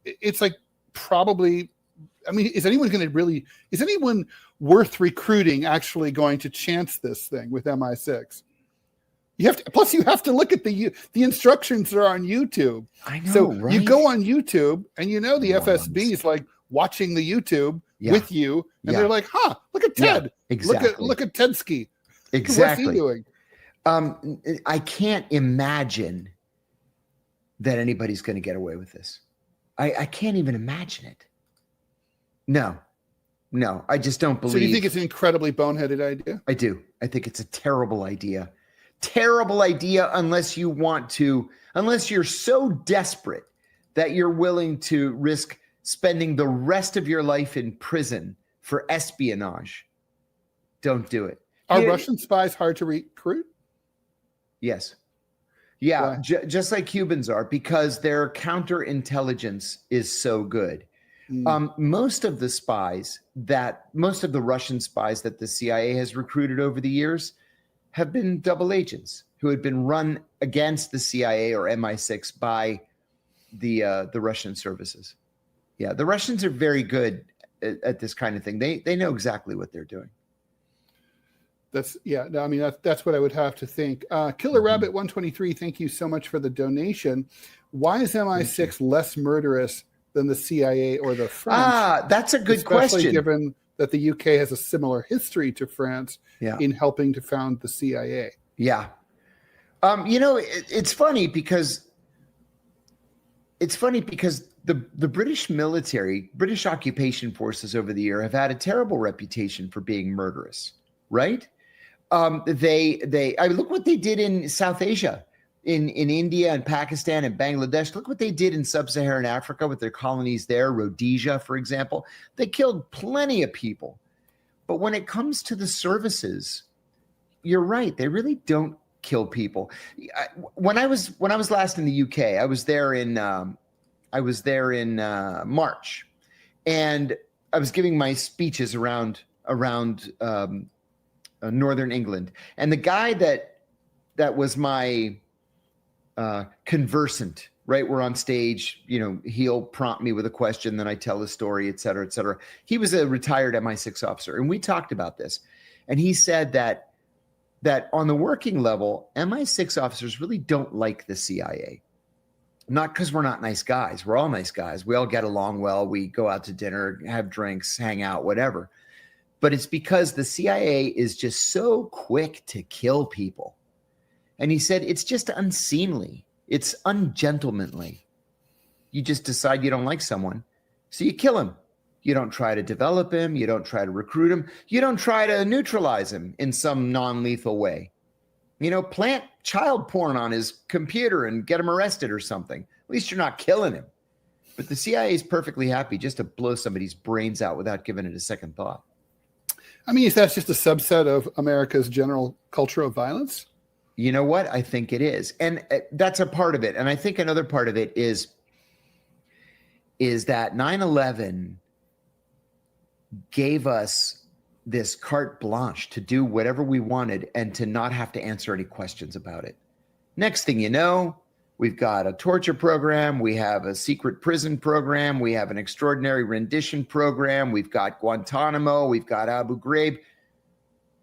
It's like probably, is anyone worth recruiting actually going to chance this thing with MI6? You have to look at the instructions that are on YouTube. I know, so right? You go on YouTube and the FSB is like watching the YouTube with you, and they're like, look at Ted. Yeah, exactly. Look at Tedsky. Exactly. What's he doing? I can't imagine that anybody's going to get away with this. I can't even imagine it. No, I just don't believe. So you think it's an incredibly boneheaded idea? I do. I think it's a terrible idea. Terrible idea unless you're so desperate that you're willing to risk spending the rest of your life in prison for espionage. Don't do it. Are Russian spies hard to recruit? Yes. Yeah, just like Cubans are, because their counterintelligence is so good. Most of the Russian spies that the CIA has recruited over the years have been double agents who had been run against the CIA or MI6 by the Russian services. Yeah, the Russians are very good at this kind of thing. They know exactly what they're doing. That's what I would have to think. Killer Rabbit 123, thank you so much for the donation. Why is MI6 less murderous than the CIA or the French? That's a good question. Especially given that the UK has a similar history to France in helping to found the CIA. Yeah. It's funny because the British military, British occupation forces over the year have had a terrible reputation for being murderous, right? Look what they did in South Asia, in India and Pakistan and Bangladesh. Look what they did in sub-Saharan Africa with their colonies there, Rhodesia, for example. They killed plenty of people. But when it comes to the services, you're right. They really don't kill people. When I was last in the UK, I was there in March, and I was giving my speeches around Northern England, and the guy that was my conversant, right? We're on stage, he'll prompt me with a question, then I tell the story, et cetera, et cetera. He was a retired MI6 officer, and we talked about this. And he said that on the working level, MI6 officers really don't like the CIA. Not because we're not nice guys. We're all nice guys. We all get along well. We go out to dinner, have drinks, hang out, whatever. But it's because the CIA is just so quick to kill people. And he said, it's just unseemly. It's ungentlemanly. You just decide you don't like someone, so you kill him. You don't try to develop him. You don't try to recruit him. You don't try to neutralize him in some non-lethal way. Plant child porn on his computer and get him arrested or something. At least you're not killing him. But the CIA is perfectly happy just to blow somebody's brains out without giving it a second thought. I mean, is that just a subset of America's general culture of violence? You know what? I think it is. And that's a part of it. And I think another part of it is that 9/11 gave us this carte blanche to do whatever we wanted and to not have to answer any questions about it. Next thing you know, we've got a torture program. We have a secret prison program. We have an extraordinary rendition program. We've got Guantanamo. We've got Abu Ghraib.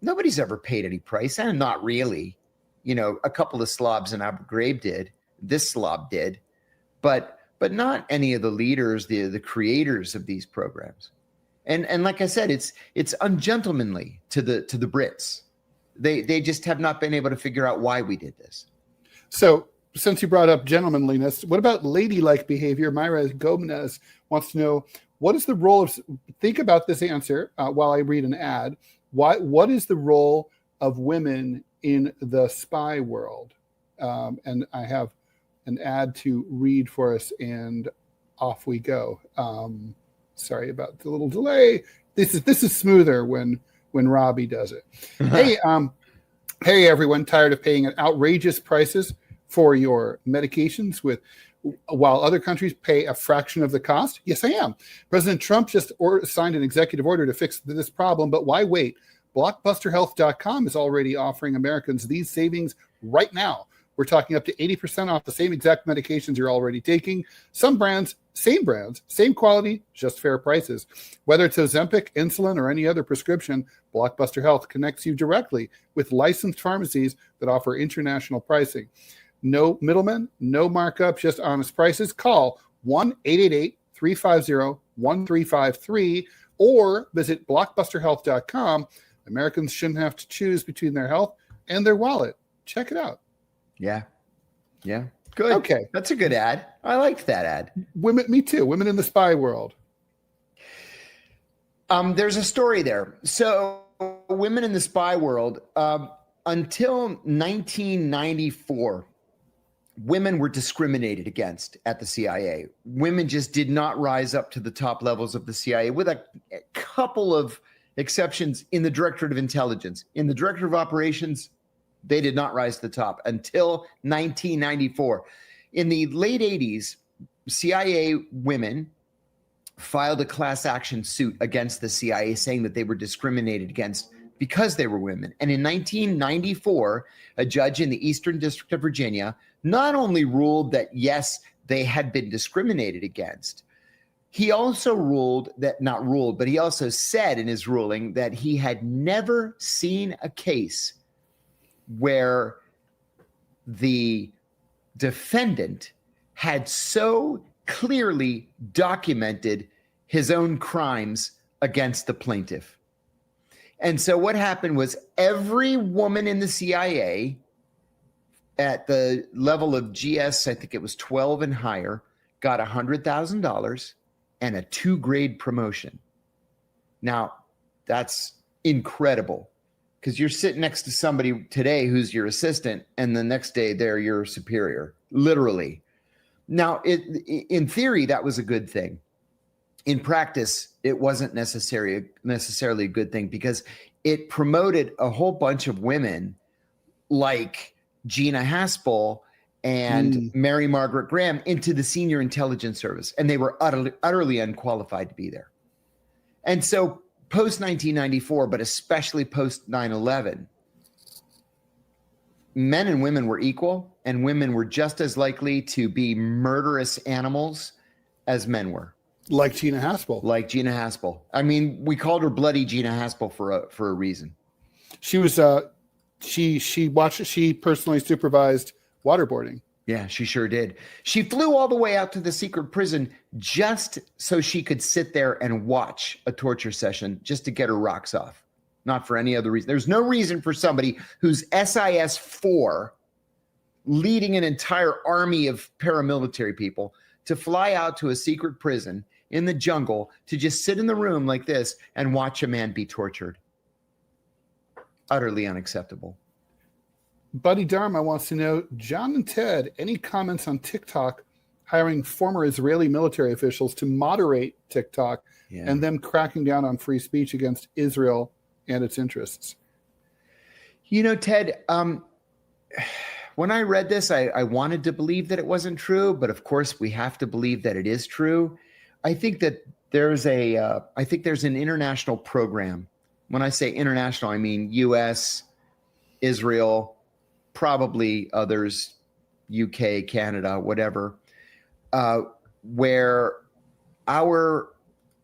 Nobody's ever paid any price, and not really. A couple of slobs in Abu Ghraib did. This slob did. But not any of the leaders, the creators of these programs. And like I said, it's ungentlemanly to the Brits. They just have not been able to figure out why we did this. So since you brought up gentlemanliness, what about ladylike behavior? Myra Gomez wants to know, what is the role of, think about this answer while I read an ad. What is the role of women in the spy world? And I have an ad to read for us, and off we go. Sorry about the little delay. This is smoother when Robbie does it. Hey everyone, tired of paying outrageous prices for your medications while other countries pay a fraction of the cost? Yes, I am. President Trump just signed an executive order to fix this problem, but why wait? Blockbusterhealth.com is already offering Americans these savings right now. We're talking up to 80% off the same exact medications you're already taking. Some brands, same quality, just fair prices. Whether it's Ozempic, insulin, or any other prescription, Blockbuster Health connects you directly with licensed pharmacies that offer international pricing. No middlemen, no markup, just honest prices. Call 1-888-350-1353 or visit blockbusterhealth.com. Americans shouldn't have to choose between their health and their wallet. Check it out. Yeah. Good. Okay. That's a good ad. I liked that ad. Me too. Women in the spy world. There's a story there. So women in the spy world, until 1994, women were discriminated against at the CIA. Women just did not rise up to the top levels of the CIA, with a couple of exceptions in the Directorate of Intelligence. In the Director of Operations, they did not rise to the top until 1994. In the late 80s, CIA women filed a class action suit against the CIA saying that they were discriminated against because they were women. And in 1994, a judge in the Eastern District of Virginia not only ruled that, yes, they had been discriminated against, he also he also said in his ruling that he had never seen a case where the defendant had so clearly documented his own crimes against the plaintiff. And so what happened was every woman in the CIA at the level of GS, I think it was 12 and higher, got $100,000 and a 2-grade promotion. Now, that's incredible, because you're sitting next to somebody today who's your assistant, and the next day they're your superior, literally. Now, in theory, that was a good thing. In practice, it wasn't necessarily a good thing, because it promoted a whole bunch of women like Gina Haspel and Mary Margaret Graham into the senior intelligence service, and they were utterly unqualified to be there. And so post 1994, but especially post 9/11, men and women were equal, and women were just as likely to be murderous animals as men were. Like Gina Haspel. Like Gina Haspel. I mean, we called her Bloody Gina Haspel for a reason. She was she personally supervised waterboarding. Yeah, she sure did. She flew all the way out to the secret prison just so she could sit there and watch a torture session just to get her rocks off. Not for any other reason. There's no reason for somebody who's SIS-4 leading an entire army of paramilitary people to fly out to a secret prison in the jungle to just sit in the room like this and watch a man be tortured. Utterly unacceptable. Buddy Dharma wants to know, John and Ted, any comments on TikTok hiring former Israeli military officials to moderate TikTok and them cracking down on free speech against Israel and its interests? You know, Ted, when I read this, I wanted to believe that it wasn't true, but of course we have to believe that it is true. I think that there's an international program. When I say international, I mean US, Israel, probably others, UK, Canada, whatever, where our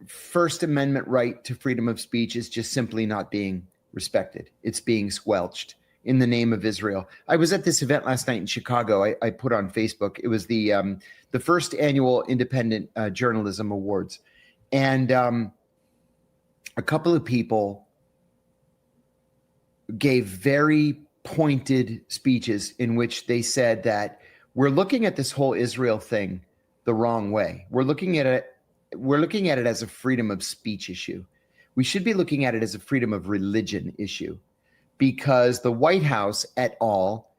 First Amendment right to freedom of speech is just simply not being respected. It's being squelched in the name of Israel. I was at this event last night in Chicago. I put on Facebook. It was the first annual Independent Journalism Awards. And a couple of people gave very pointed speeches in which they said that we're looking at this whole Israel thing the wrong way. We're looking at it as a freedom of speech issue. We should be looking at it as a freedom of religion issue, because the White House et al.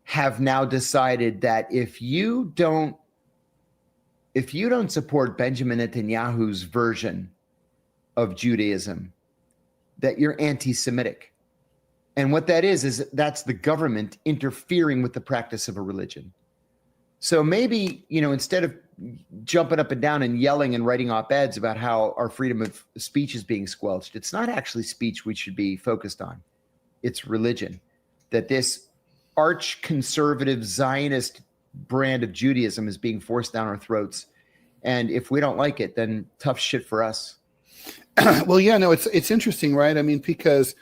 Have now decided that if you don't support Benjamin Netanyahu's version of Judaism, that you're anti-Semitic. And what that is that's the government interfering with the practice of a religion. So maybe, instead of jumping up and down and yelling and writing op-eds about how our freedom of speech is being squelched, it's not actually speech we should be focused on. It's religion. That this arch-conservative Zionist brand of Judaism is being forced down our throats. And if we don't like it, then tough shit for us. Well, yeah, no, it's interesting, right? I mean, because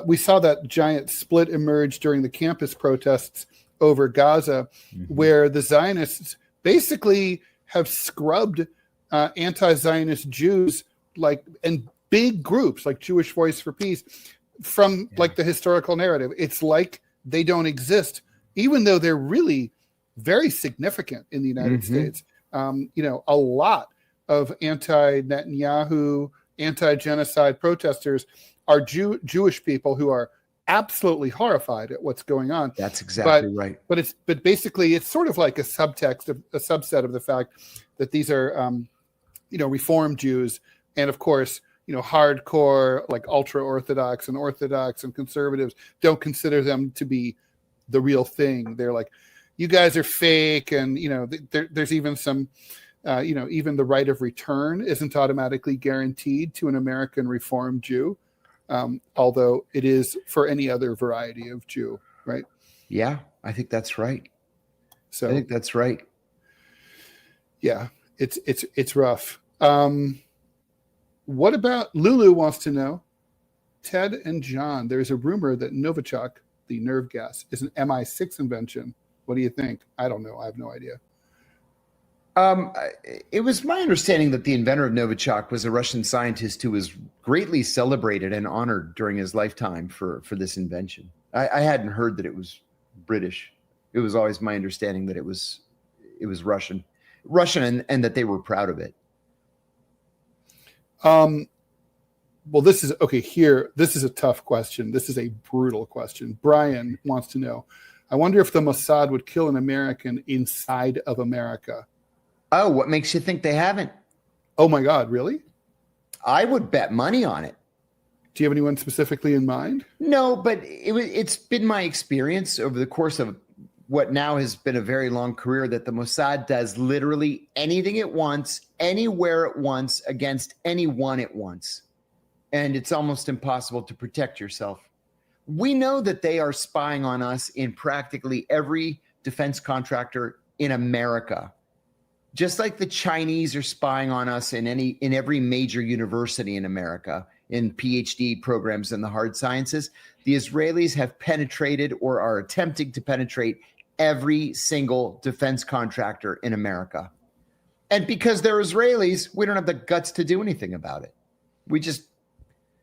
we saw that giant split emerge during the campus protests over Gaza, where the Zionists basically have scrubbed anti-Zionist Jews, and big groups like Jewish Voice for Peace from the historical narrative. It's like they don't exist, even though they're really very significant in the United States. A lot of anti-Netanyahu, anti-genocide protesters are Jewish people who are absolutely horrified at what's going on. That's exactly right. But basically it's sort of like a subtext, a subset of the fact that these are, Reform Jews. And of course, hardcore, ultra-Orthodox and conservatives don't consider them to be the real thing. They're like, you guys are fake. And, there's even some, even the right of return isn't automatically guaranteed to an American Reform Jew. Although it is for any other variety of Jew, right? Yeah, I think that's right. So I think that's right. Yeah, it's rough. What about Lulu wants to know, Ted and John, there's a rumor that Novichok, the nerve gas, is an MI6 invention. What do you think? I don't know. I have no idea. It was my understanding that the inventor of Novichok was a Russian scientist who was greatly celebrated and honored during his lifetime for this invention. I hadn't heard that it was British. It was always my understanding that it was Russian, and that they were proud of it. Well, this is okay here. This is a tough question. This is a brutal question. Brian wants to know, I wonder if the Mossad would kill an American inside of America. Oh, what makes you think they haven't? Oh my God, really? I would bet money on it. Do you have anyone specifically in mind? No, but it's been my experience over the course of what now has been a very long career that the Mossad does literally anything it wants, anywhere it wants, against anyone it wants. And it's almost impossible to protect yourself. We know that they are spying on us in practically every defense contractor in America. Just like the Chinese are spying on us in every major university in America, in PhD programs in the hard sciences, the Israelis have penetrated or are attempting to penetrate every single defense contractor in America. And because they're Israelis, we don't have the guts to do anything about it. We just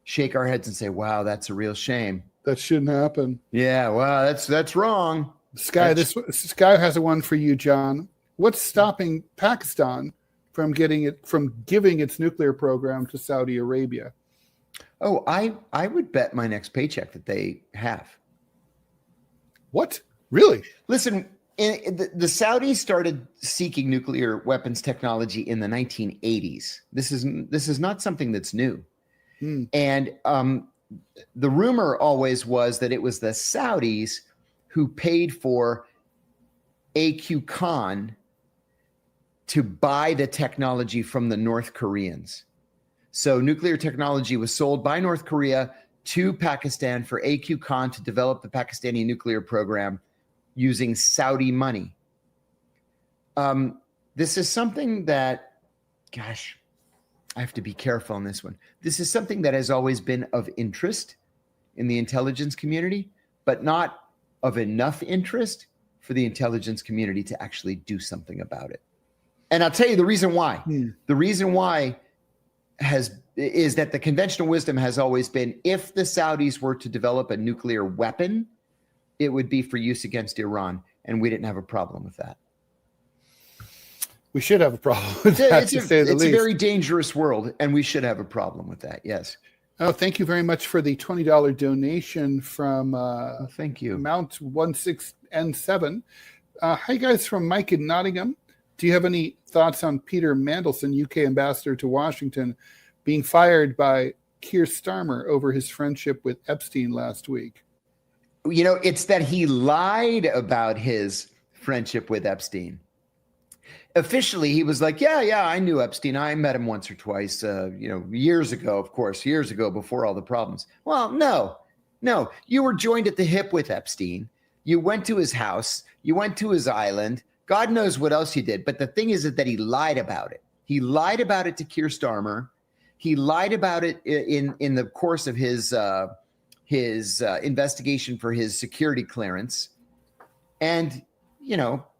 shake our heads and say, wow, that's a real shame. That shouldn't happen. Yeah, well, that's wrong. Sky has a one for you, John. What's stopping Pakistan from giving its nuclear program to Saudi Arabia? Oh, I would bet my next paycheck that they have. What? Really? Listen, the Saudis started seeking nuclear weapons technology in the 1980s. This is not something that's new. And the rumor always was that it was the Saudis who paid for AQ Khan to buy the technology from the North Koreans. So nuclear technology was sold by North Korea to Pakistan for AQ Khan to develop the Pakistani nuclear program using Saudi money. This is something that, gosh, I have to be careful on this one. This is something that has always been of interest in the intelligence community, but not of enough interest for the intelligence community to actually do something about it. And I'll tell you the reason why. The reason why is that the conventional wisdom has always been, if the Saudis were to develop a nuclear weapon, it would be for use against Iran, and we didn't have a problem with that. We should have a problem with that, to say the least. It's a very dangerous world, and we should have a problem with that, yes. Oh, thank you very much for the $20 donation from thank you. Mount 16N7. Hi, guys, from Mike in Nottingham. Do you have any thoughts on Peter Mandelson, UK ambassador to Washington, being fired by Keir Starmer over his friendship with Epstein last week? You know, it's that he lied about his friendship with Epstein. Officially, he was like, yeah, I knew Epstein. I met him once or twice, years ago, of course, years ago before all the problems. Well, no, you were joined at the hip with Epstein. You went to his house. You went to his island. God knows what else you did. But the thing is that he lied about it. He lied about it to Keir Starmer. He lied about it in the course of his investigation for his security clearance. And,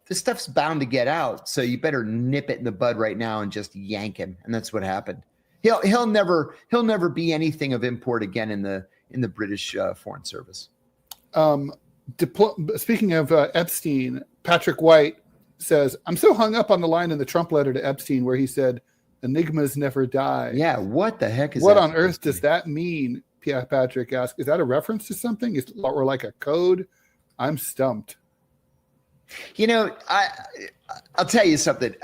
this stuff's bound to get out. So you better nip it in the bud right now and just yank him. And that's what happened. He'll never be anything of import again in the British Foreign Service. Speaking of Epstein, Patrick White says, I'm so hung up on the line in the Trump letter to Epstein where he said, enigmas never die. Yeah, what the heck is what that? What on earth does that mean? Patrick asked. Is that a reference to something? Or like a code? I'm stumped. I'll tell you something.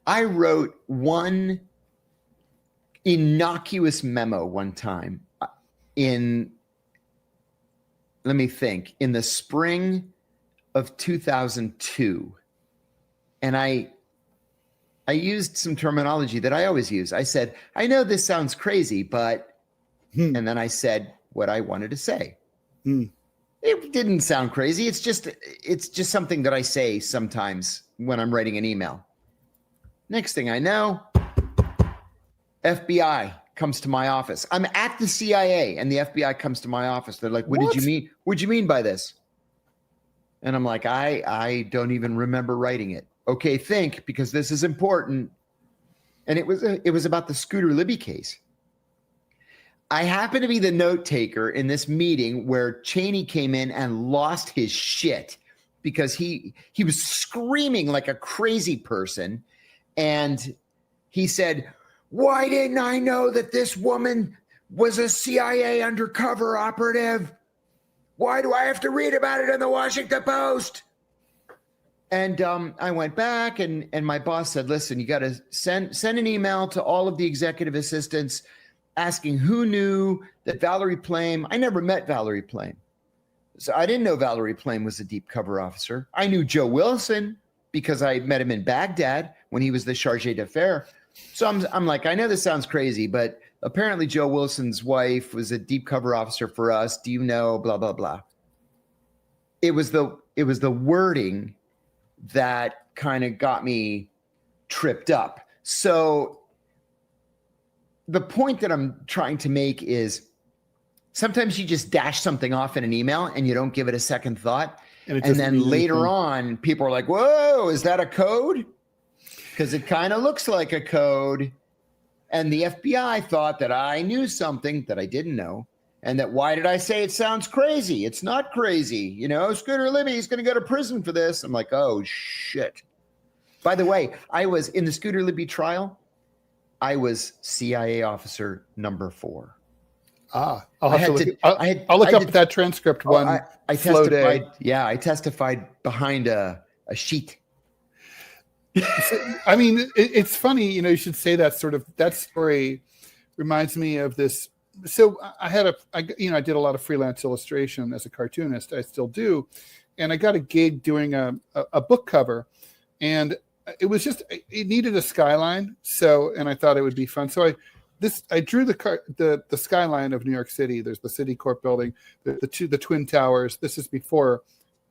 I wrote one innocuous memo one time in the spring of 2002. And I used some terminology that I always use. I said, I know this sounds crazy, but, and then I said what I wanted to say. It didn't sound crazy. It's just something that I say sometimes when I'm writing an email. Next thing I know, FBI comes to my office. I'm at the CIA and the FBI comes to my office. They're like, what did you mean? What'd you mean by this? And I'm like, I don't even remember writing it. Okay, think, because this is important. And it was about the Scooter Libby case. I happen to be the note taker in this meeting where Cheney came in and lost his shit because he was screaming like a crazy person. And he said, why didn't I know that this woman was a CIA undercover operative? Why do I have to read about it in the Washington Post? And I went back and my boss said, listen, you got to send an email to all of the executive assistants asking who knew that Valerie Plame. I never met Valerie Plame. So I didn't know Valerie Plame was a deep cover officer. I knew Joe Wilson because I met him in Baghdad when he was the charge d'affaires. So I'm like, I know this sounds crazy, but apparently Joe Wilson's wife was a deep cover officer for us. Do you know, blah, blah, blah. It was the wording that kind of got me tripped up. So the point that I'm trying to make is sometimes you just dash something off in an email and you don't give it a second thought. And then later on, people are like, whoa, is that a code? Because it kind of looks like a code. And the FBI thought that I knew something that I didn't know. And that why did I say it sounds crazy? It's not crazy. You know, Scooter Libby is going to go to prison for this. I'm like, oh, shit. By the way, I was in the Scooter Libby trial. I was CIA officer number 4. I'll look up that transcript one. I testified. Yeah, I testified behind a sheet. I mean, it's funny, you know, you should say that story reminds me of this. So I did a lot of freelance illustration as a cartoonist. I still do. And I got a gig doing a book cover, and it needed a skyline. So, and I thought it would be fun. So I drew the skyline of New York City. There's the Citicorp building, the Twin Towers. This is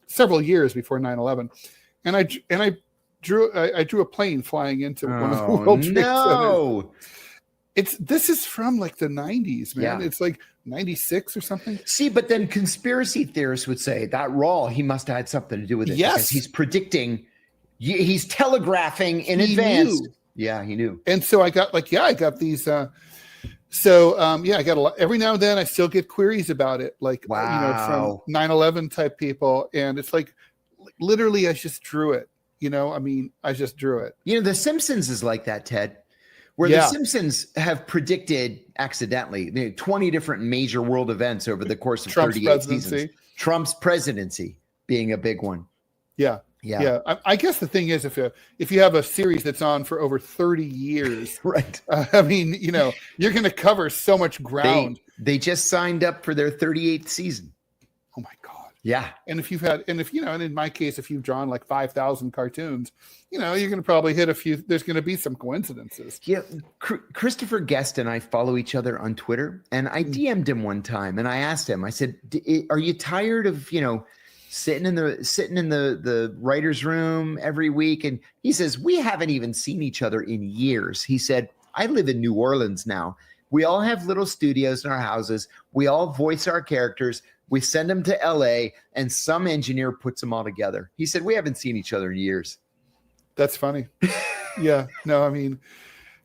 several years before 9/11. And I drew a plane flying into one of the World Trade Centers. This is from like the 90s, man. Yeah. It's like 96 or something. See, but then conspiracy theorists would say that Rall, he must have had something to do with it. Yes. Because he's predicting, he's telegraphing in advance. Knew. Yeah, he knew. And so I got these. I got a lot. Every now and then I still get queries about it. Like, from 9/11 type people. And it's like, literally, I just drew it. I just drew it. The Simpsons is like that, Ted. Where the Simpsons have predicted accidentally 20 different major world events over the course of 38 seasons. Trump's presidency being a big one. Yeah. I guess the thing is, if you have a series that's on for over 30 years, right? You're going to cover so much ground. They just signed up for their 38th season. Oh my God. Yeah. And and in my case, if you've drawn like 5,000 cartoons, you're going to probably hit a few. There's going to be some coincidences. Yeah. Christopher Guest and I follow each other on Twitter, and I DM'd him one time and I asked him, I said, are you tired of, sitting in the writer's room every week? And he says, we haven't even seen each other in years. He said, I live in New Orleans now. We all have little studios in our houses. We all voice our characters. We send them to LA and some engineer puts them all together. He said, we haven't seen each other in years. That's funny. Yeah. No, I mean,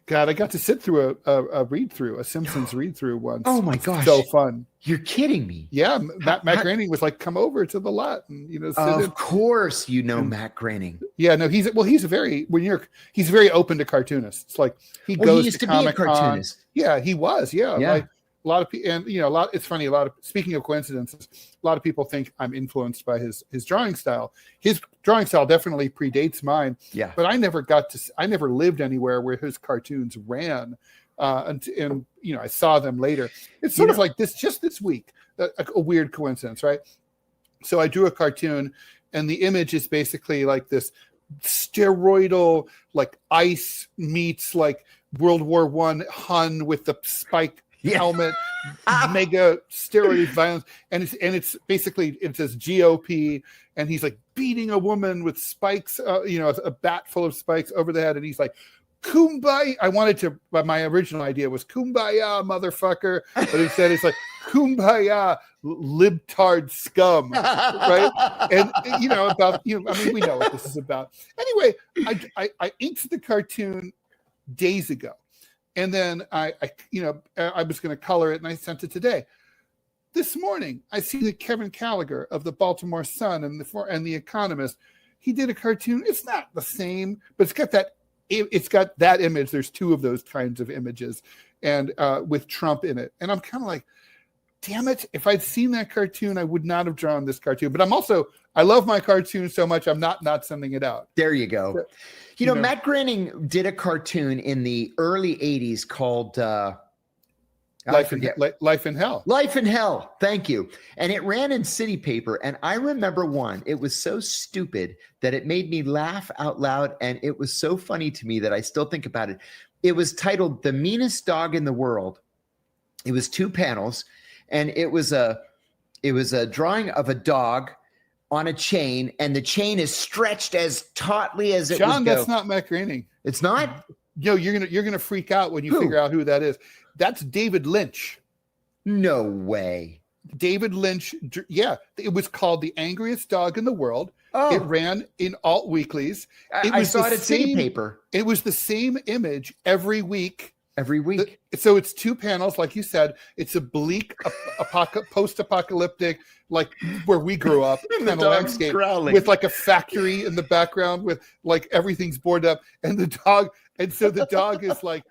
God, I got to sit through a Simpsons read through once. Oh my gosh. So fun. You're kidding me. Yeah. Matt Groening was like, come over to the lot and, sit of course, Matt Groening. Yeah, no, he's very open to cartoonists. It's like he goes to Comic-Con. Be a cartoonist. Yeah, he was. Yeah. Like a lot of people, and it's funny. Speaking of coincidences, a lot of people think I'm influenced by his drawing style. His drawing style definitely predates mine. Yeah, but I never lived anywhere where his cartoons ran, and I saw them later. It's sort of like this week, a weird coincidence, right? So I drew a cartoon, and the image is basically like this steroidal, like ice meets like World War I Hun with the spike helmet, mega steroid violence, and it's basically, it says GOP, and he's like beating a woman with spikes, a bat full of spikes over the head, and he's like, "Kumbaya!" My original idea was "Kumbaya, motherfucker," but instead it's like "Kumbaya, libtard scum," right? And we know what this is about. Anyway, I inked the cartoon days ago. And then I was going to color it, and I sent it today. This morning, I see that Kevin Gallagher of the Baltimore Sun and the Economist, he did a cartoon. It's not the same, but it's got that image. There's 2 of those kinds of images, and with Trump in it. And I'm kind of like, damn it! If I'd seen that cartoon, I would not have drawn this cartoon. But I love my cartoon so much, I'm not sending it out. There you go. Matt Groening did a cartoon in the early 80s called Life in Hell. Life in Hell. Thank you. And it ran in City Paper. And I remember one. It was so stupid that it made me laugh out loud. And it was so funny to me that I still think about it. It was titled "The Meanest Dog in the World." It was 2 panels, and it was a drawing of a dog on a chain, and the chain is stretched as tautly as it John, would go. that's not Matt Groening. It's not? Yo, you're gonna freak out when you figure out who that is. That's David Lynch. No way. David Lynch. Yeah, it was called "The Angriest Dog in the World." Oh. It ran in alt weeklies. I saw it at City Paper. It was the same image every week. Every week. So it's 2 panels, like you said. It's a bleak, post-apocalyptic, like where we grew up, kind of landscape growling. with like a factory in the background with like everything's boarded up, and the dog. And so the dog is like,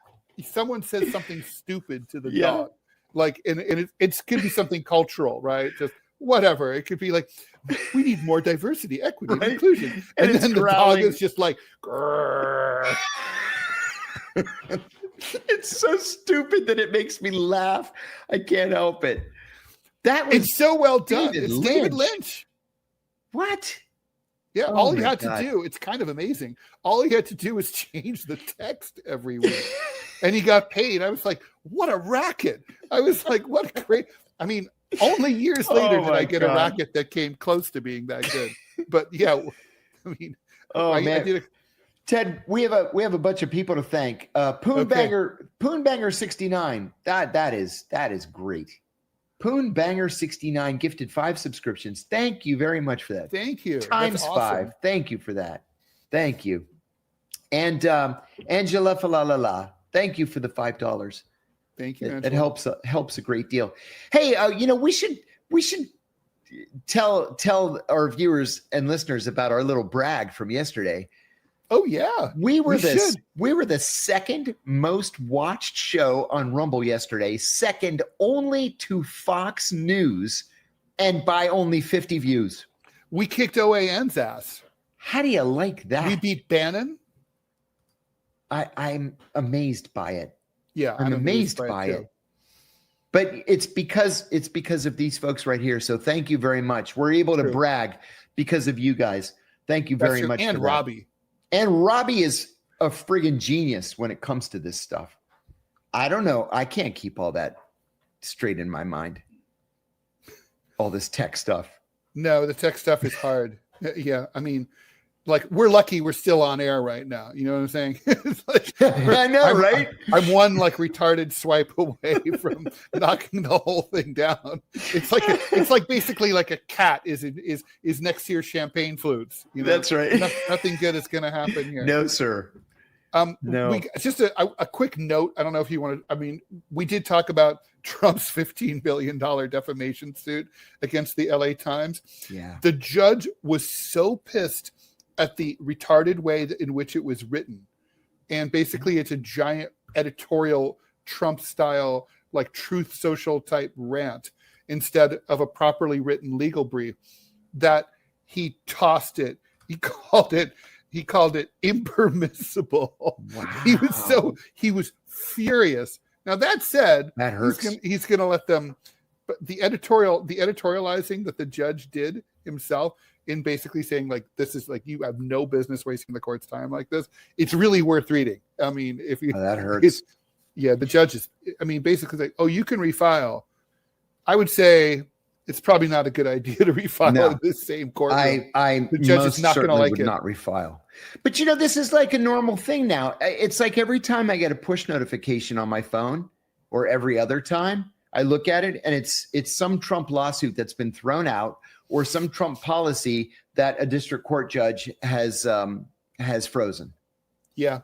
someone says something stupid to the dog, like, and it could be something cultural, right? Just whatever. It could be like, we need more diversity, equity, and inclusion, and then the dog is just like, grrr. It's so stupid that it makes me laugh. I can't help it. It's so well done. David It's Lynch. David Lynch. What? Yeah, Oh all he my had God. to do, it's kind of amazing. All he had to do was change the text every week. And he got paid. I was like, what a racket. I was like, what a great. I mean, only years later did I get a racket that came close to being that good. But yeah, I mean, man. Ted, we have a bunch of people to thank. Poonbanger 69. That is great. Poonbanger 69 gifted 5 subscriptions. Thank you very much for that. Thank you. Times That's awesome. 5. Thank you for that. Thank you. And Angela Falalala, thank you for the $5. Thank you. It helps a great deal. Hey, we should tell our viewers and listeners about our little brag from yesterday. Oh yeah, we were the second most watched show on Rumble yesterday, second only to Fox News, and by only 50 views. We kicked OAN's ass. How do you like that? We beat Bannon. I'm amazed by it. Yeah, I'm amazed by it. But it's because of these folks right here. So thank you very much. We're able to brag because of you guys. Thank you very much. And Robbie. And Robbie is a friggin' genius when it comes to this stuff. I don't know. I can't keep all that straight in my mind. All this tech stuff. No, the tech stuff is hard. Yeah, I mean, like, we're lucky we're still on air right now. You know what I'm saying? I know, right? I'm one like retarded swipe away from knocking the whole thing down. It's like basically like a cat is next to your champagne flutes. You know? That's right. Nothing good is going to happen here. No, sir. No. Just a quick note. I don't know if you want to. I mean, we did talk about Trump's $15 billion defamation suit against the LA Times. Yeah. The judge was so pissed at the retarded way in which it was written. And basically it's a giant editorial Trump style, like Truth Social type rant instead of a properly written legal brief, that he tossed it. He called it impermissible. Wow. He was furious. Now that said, that hurts. He's going to let them, but the editorializing that the judge did himself in basically saying like, this is like, you have no business wasting the court's time like this. It's really worth reading. I mean, if you, that hurts. The judge is, I mean, basically like, oh, you can refile. I would say it's probably not a good idea to refile in the same court. The judge is not going to like would it. Not refile. But this is like a normal thing now. It's like every time I get a push notification on my phone, or every other time I look at it, and it's some Trump lawsuit that's been thrown out, or some Trump policy that a district court judge has frozen. Yeah,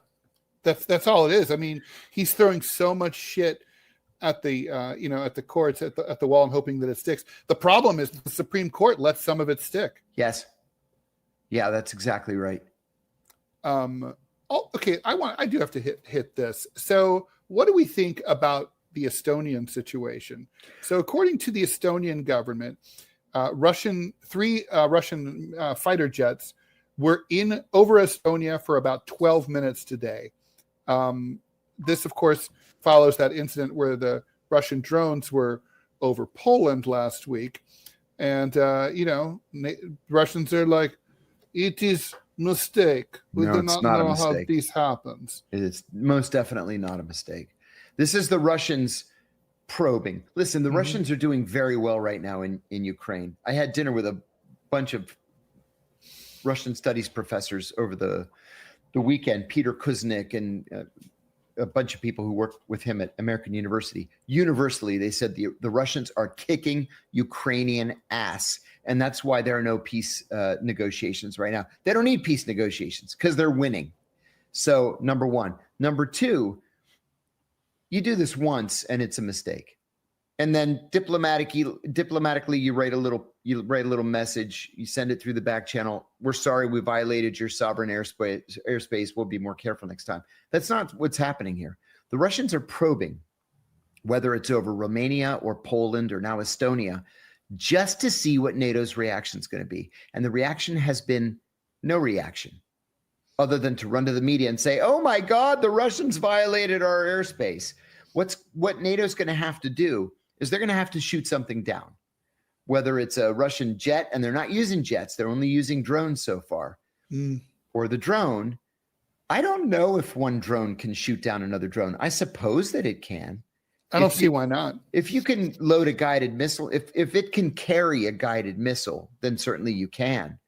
that's all it is. I mean, he's throwing so much shit at the at the courts, at the wall, and hoping that it sticks. The problem is the Supreme Court lets some of it stick. Yes. Yeah, that's exactly right. Okay. I do have to hit this. So what do we think about the Estonian situation? So according to the Estonian government, three Russian fighter jets were over Estonia for about 12 minutes today. This, of course, follows that incident where the Russian drones were over Poland last week. And, Russians are like, it is mistake. We do not know how this happens. It is most definitely not a mistake. This is the Russians probing. Listen, the Russians are doing very well right now in Ukraine. I had dinner with a bunch of Russian studies professors over the weekend, Peter Kuznick and a bunch of people who work with him at American University. Universally, they said the Russians are kicking Ukrainian ass. And that's why there are no peace negotiations right now. They don't need peace negotiations because they're winning. So number one. Number two, you do this once and it's a mistake. And then diplomatically, you write a little message, you send it through the back channel. We're sorry we violated your sovereign airspace. We'll be more careful next time. That's not what's happening here. The Russians are probing, whether it's over Romania or Poland or now Estonia, just to see what NATO's reaction is going to be. And the reaction has been no reaction, other than to run to the media and say, oh my God, the Russians violated our airspace. What NATO's going to have to do is they're going to have to shoot something down, whether it's a Russian jet, and they're not using jets, they're only using drones so far, or the drone. I don't know if one drone can shoot down another drone. I suppose that it can. I don't see why not. If you can load a guided missile, if it can carry a guided missile, then certainly you can.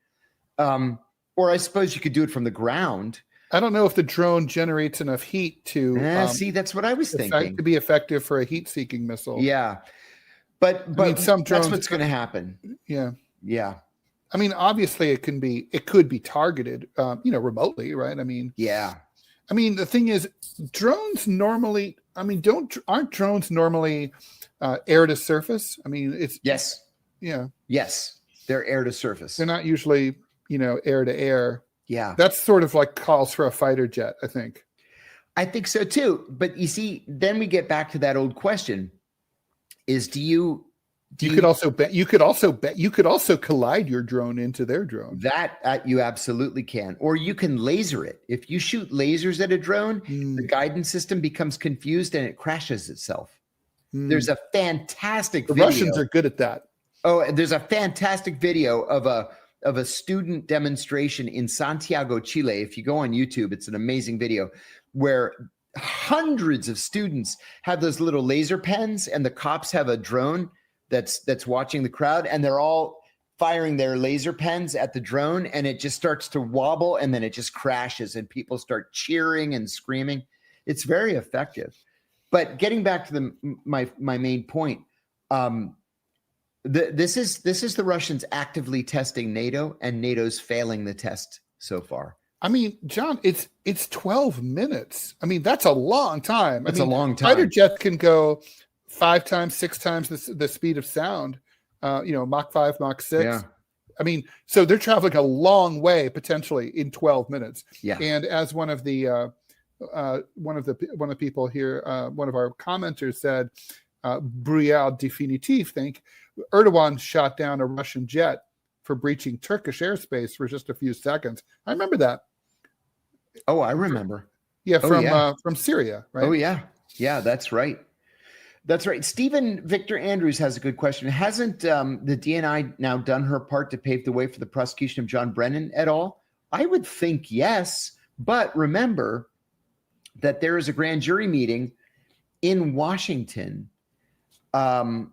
Or I suppose you could do it from the ground. I don't know if the drone generates enough heat to see. That's what I was thinking. To be effective for a heat-seeking missile. Yeah, but I mean, some drones. That's what's going to happen. Yeah. I mean, obviously, it could be targeted, remotely, right? I mean, yeah. I mean, the thing is, drones normally. I mean, aren't drones normally air to surface? I mean, it's yes. Yeah. Yes, they're air to surface. They're not usually, air to air. Yeah. That's sort of like calls for a fighter jet, I think. I think so too. But you see, then we get back to that old question is you could also collide your drone into their drone. That you absolutely can. Or you can laser it. If you shoot lasers at a drone, the guidance system becomes confused and it crashes itself. There's a fantastic video. The Russians are good at that. Oh, there's a fantastic video of a student demonstration in Santiago, Chile. If you go on YouTube, it's an amazing video where hundreds of students have those little laser pens and the cops have a drone that's watching the crowd, and they're all firing their laser pens at the drone, and it just starts to wobble, and then it just crashes, and people start cheering and screaming. It's very effective. But getting back to my main point, this is the Russians actively testing NATO, and NATO's failing the test so far. I mean, John, it's 12 minutes. I mean, that's a long time. It's a long time. Fighter jets can go 5 times, 6 times the speed of sound. Mach 5, Mach 6. Yeah. I mean, so they're traveling a long way potentially in 12 minutes. Yeah. And as one of the people here, one of our commenters said, Bruyal definitive think Erdogan shot down a Russian jet for breaching Turkish airspace for just a few seconds. I remember that. Oh, I remember. Yeah, from Syria, right? Oh, yeah. Yeah, that's right. That's right. Stephen Victor Andrews has a good question. Hasn't the DNI now done her part to pave the way for the prosecution of John Brennan at all? I would think yes. But remember that there is a grand jury meeting in Washington. And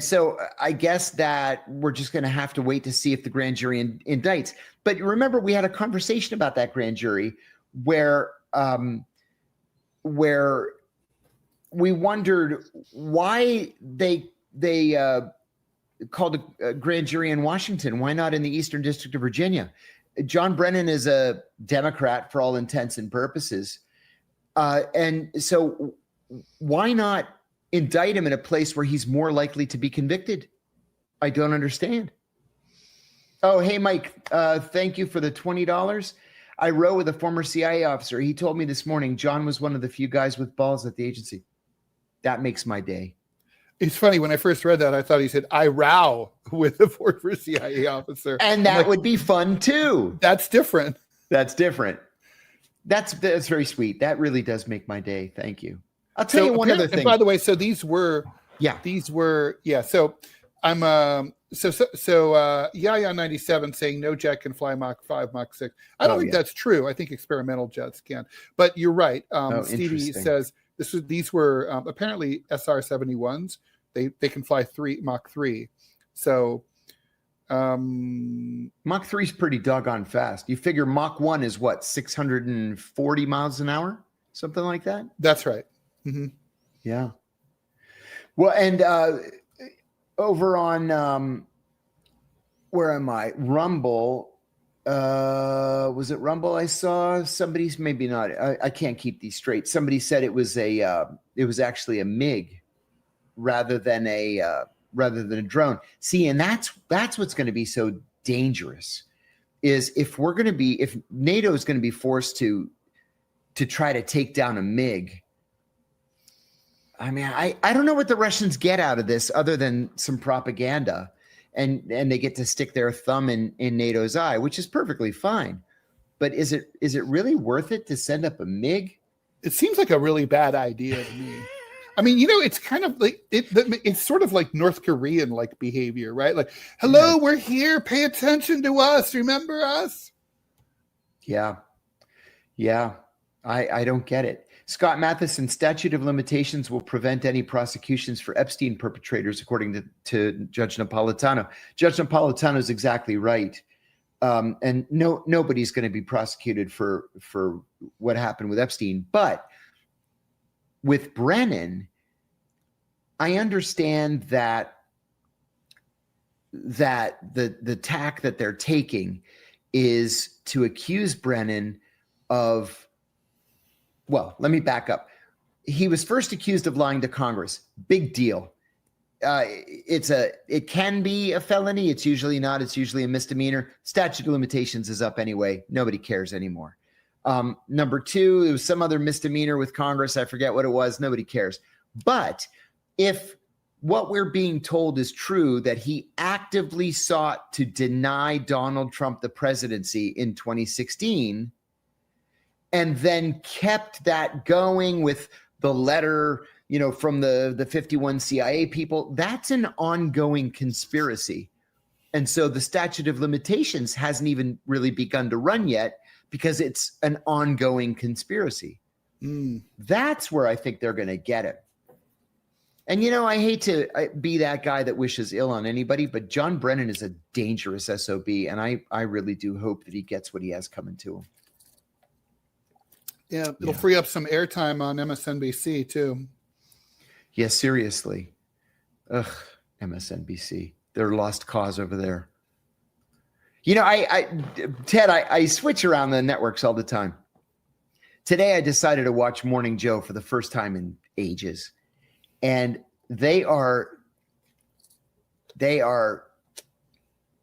so I guess that we're just going to have to wait to see if the grand jury indicts. But remember, we had a conversation about that grand jury where we wondered why they called a grand jury in Washington. Why not in the Eastern District of Virginia? John Brennan is a Democrat for all intents and purposes. And so why not indict him in a place where he's more likely to be convicted? I don't understand. Oh, hey, Mike, thank you for the $20. I row with a former CIA officer. He told me this morning John was one of the few guys with balls at the agency. That makes my day. It's funny. When I first read that, I thought he said, I row with a former CIA officer. And that would be fun, too. That's different. That's different. That's very sweet. That really does make my day. Thank you. I'll tell you one other thing. And by the way, so these were. So I'm Yaya 97 saying no jet can fly Mach 5, Mach 6. I don't think that's true. I think experimental jets can. But you're right. Stevie says these were apparently SR 71s. They can fly Mach 3. So Mach 3 is pretty doggone fast. You figure Mach 1 is what, 640 miles an hour? Something like that? That's right. Mm-hmm. Yeah. Well, and over on where am I? Rumble. Was it Rumble? I saw somebody's, maybe not. I can't keep these straight. Somebody said it was actually a MiG rather than a drone. See, and that's what's going to be so dangerous is if NATO is going to be forced to try to take down a MiG. I mean, I don't know what the Russians get out of this other than some propaganda, and they get to stick their thumb in NATO's eye, which is perfectly fine. But is it really worth it to send up a MiG? It seems like a really bad idea to me. I mean, it's kind of like it's sort of like North Korean like behavior, right? Like, hello, we're here. Pay attention to us. Remember us? Yeah. I don't get it. Scott Matheson, statute of limitations will prevent any prosecutions for Epstein perpetrators, according to Judge Napolitano. Judge Napolitano is exactly right. And nobody's going to be prosecuted for what happened with Epstein. But with Brennan, I understand that the tack that they're taking is to accuse Brennan of, well, let me back up. He was first accused of lying to Congress. Big deal. It can be a felony. It's usually not. It's usually a misdemeanor. Statute of limitations is up anyway. Nobody cares anymore. Number two, it was some other misdemeanor with Congress. I forget what it was. Nobody cares. But if what we're being told is true, that he actively sought to deny Donald Trump the presidency in 2016, and then kept that going with the letter, from the 51 CIA people, that's an ongoing conspiracy. And so the statute of limitations hasn't even really begun to run yet because it's an ongoing conspiracy. That's where I think they're going to get it. And, I hate to be that guy that wishes ill on anybody, but John Brennan is a dangerous SOB. And I really do hope that he gets what he has coming to him. Yeah, it'll free up some airtime on MSNBC too. Yeah, seriously. Ugh, MSNBC. They're lost cause over there. Ted, I switch around the networks all the time. Today I decided to watch Morning Joe for the first time in ages. And they are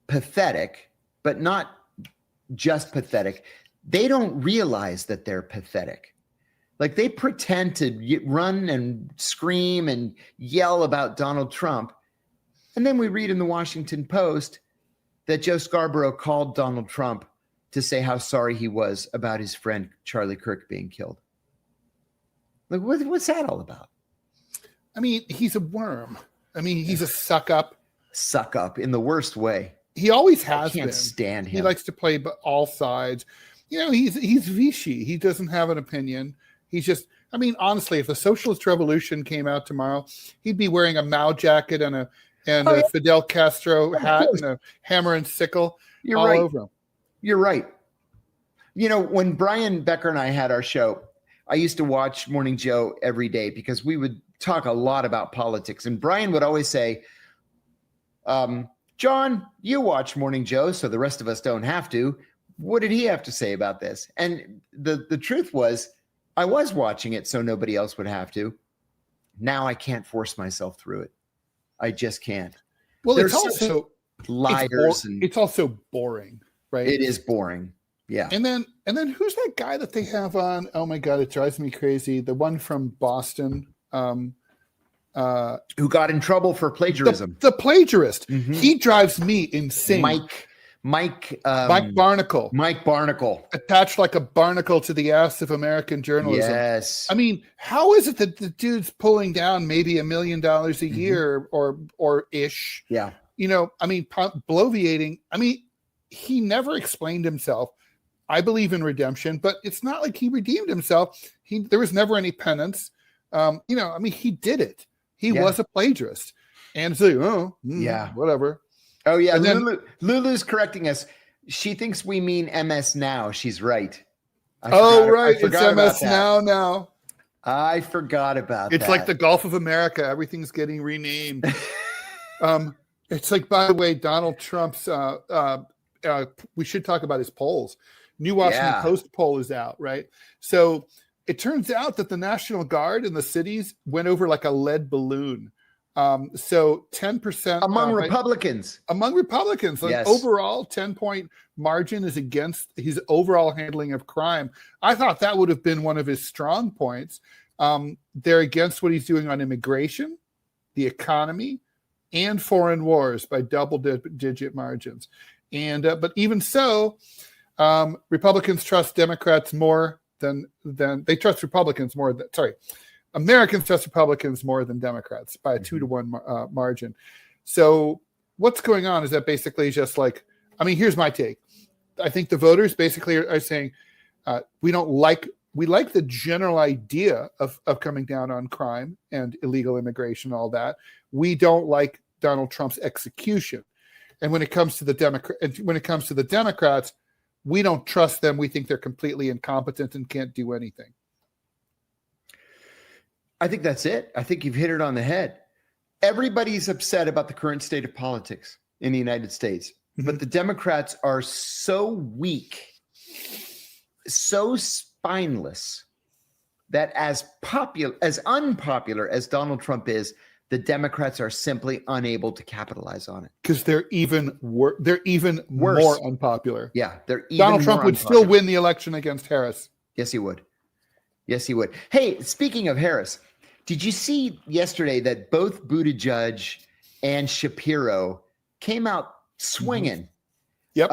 pathetic, but not just pathetic. They don't realize that they're pathetic. Like they pretend to run and scream and yell about Donald Trump. And then we read in the Washington Post that Joe Scarborough called Donald Trump to say how sorry he was about his friend Charlie Kirk being killed. Like, what's that all about? I mean, he's a worm. I mean, he's a suck up. Suck up in the worst way. He always has been. I can't stand him. He likes to play all sides. He's Vichy. He doesn't have an opinion. He's just, I mean, honestly, if the socialist revolution came out tomorrow, he'd be wearing a Mao jacket and a Fidel Castro hat and a hammer and sickle over him. You're right. When Brian Becker and I had our show, I used to watch Morning Joe every day because we would talk a lot about politics. And Brian would always say, John, you watch Morning Joe, so the rest of us don't have to. What did he have to say about this? And the truth was, I was watching it so nobody else would have to. Now I can't force myself through it. I just can't. Well, it's also liars. It's also boring, right? It is boring. Yeah. And then who's that guy that they have on? Oh my God, it drives me crazy. The one from Boston. Who got in trouble for plagiarism. The plagiarist. Mm-hmm. He drives me insane. Mike Barnacle. Mike Barnacle. Attached like a barnacle to the ass of American journalism. Yes. I mean, how is it that the dude's pulling down maybe $1 million a year or ish? Yeah. You know, I mean, bloviating. I mean, he never explained himself. I believe in redemption, but it's not like he redeemed himself. There was never any penance. You know, I mean, he did it. He was a plagiarist. And so, whatever. Oh, yeah. And then, Lulu's correcting us. She thinks we mean MS Now. She's right. Right. It's MS Now. I forgot about that. It's like the Gulf of America. Everything's getting renamed. It's like, by the way, Donald Trump's, we should talk about his polls. New Washington Post poll is out, right? So it turns out that the National Guard in the cities went over like a lead balloon. So 10% among Republicans. Among Republicans, like overall 10-point margin is against his overall handling of crime. I thought that would have been one of his strong points. They're against what he's doing on immigration, the economy, and foreign wars by double-digit margins. And but even so, Republicans trust Democrats more than they trust Republicans more than Americans trust Republicans more than Democrats by a 2-to-1 margin. So what's going on is that basically just like, I mean, here's my take. I think the voters basically are saying we like the general idea of coming down on crime and illegal immigration, all that. We don't like Donald Trump's execution. And when it comes to the Democrats, we don't trust them. We think they're completely incompetent and can't do anything. I think that's it. I think you've hit it on the head. Everybody's upset about the current state of politics in the United States, but the Democrats are so weak, so spineless, that as unpopular as Donald Trump is, the Democrats are simply unable to capitalize on it because they're even worse. More unpopular. Yeah, Donald Trump would still win the election against Harris. Yes, he would. Yes, he would. Hey, speaking of Harris, did you see yesterday that both Buttigieg and Shapiro came out swinging? Yep.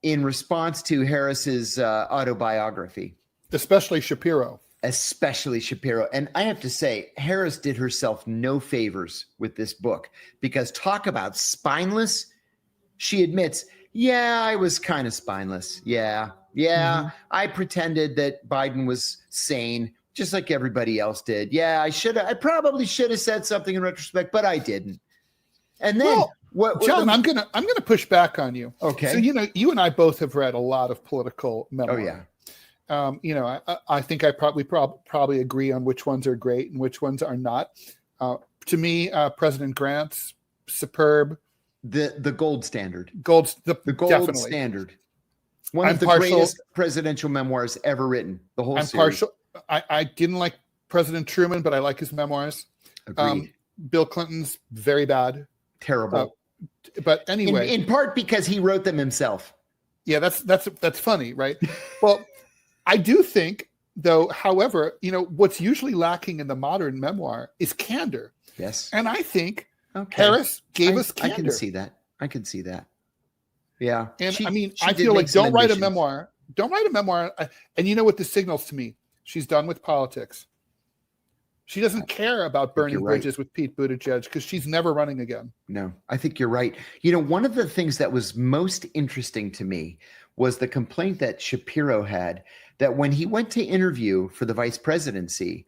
In response to Harris's autobiography, especially Shapiro. And I have to say, Harris did herself no favors with this book, because talk about spineless. She admits, I was kind of spineless. I pretended that Biden was sane, just like everybody else did. I probably should have said something in retrospect, but I didn't. And then John, I'm gonna push back on you. Okay. So you and I both have read a lot of political memoir. Oh yeah. I think I probably agree on which ones are great and which ones are not. To me, President Grant's superb. The gold standard. The gold definitely. Standard. One of the greatest presidential memoirs ever written. The whole series. Partial. I didn't like President Truman, but I like his memoirs. Agreed. Bill Clinton's very bad. Terrible. But anyway. In part because he wrote them himself. Yeah, that's funny, right? Well, I do think, though, however, what's usually lacking in the modern memoir is candor. Yes. And I think Harris gave us candor. I can see that. Yeah. And I feel like don't write a memoir. Don't write a memoir. And you know what this signals to me? She's done with politics. She doesn't care about burning bridges with Pete Buttigieg because she's never running again. No, I think you're right. One of the things that was most interesting to me was the complaint that Shapiro had that when he went to interview for the vice presidency,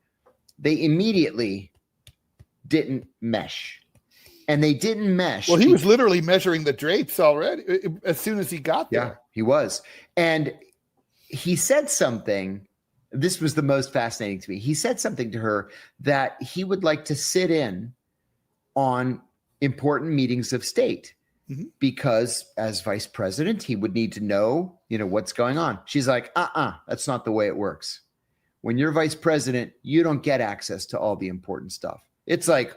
they immediately didn't mesh. And they didn't mesh. Well, he was literally measuring the drapes already as soon as he got there. Yeah, he was. And he said something. This was the most fascinating to me. He said something to her that he would like to sit in on important meetings of state because as vice president, he would need to know, what's going on. She's like, that's not the way it works. When you're vice president, you don't get access to all the important stuff. It's like,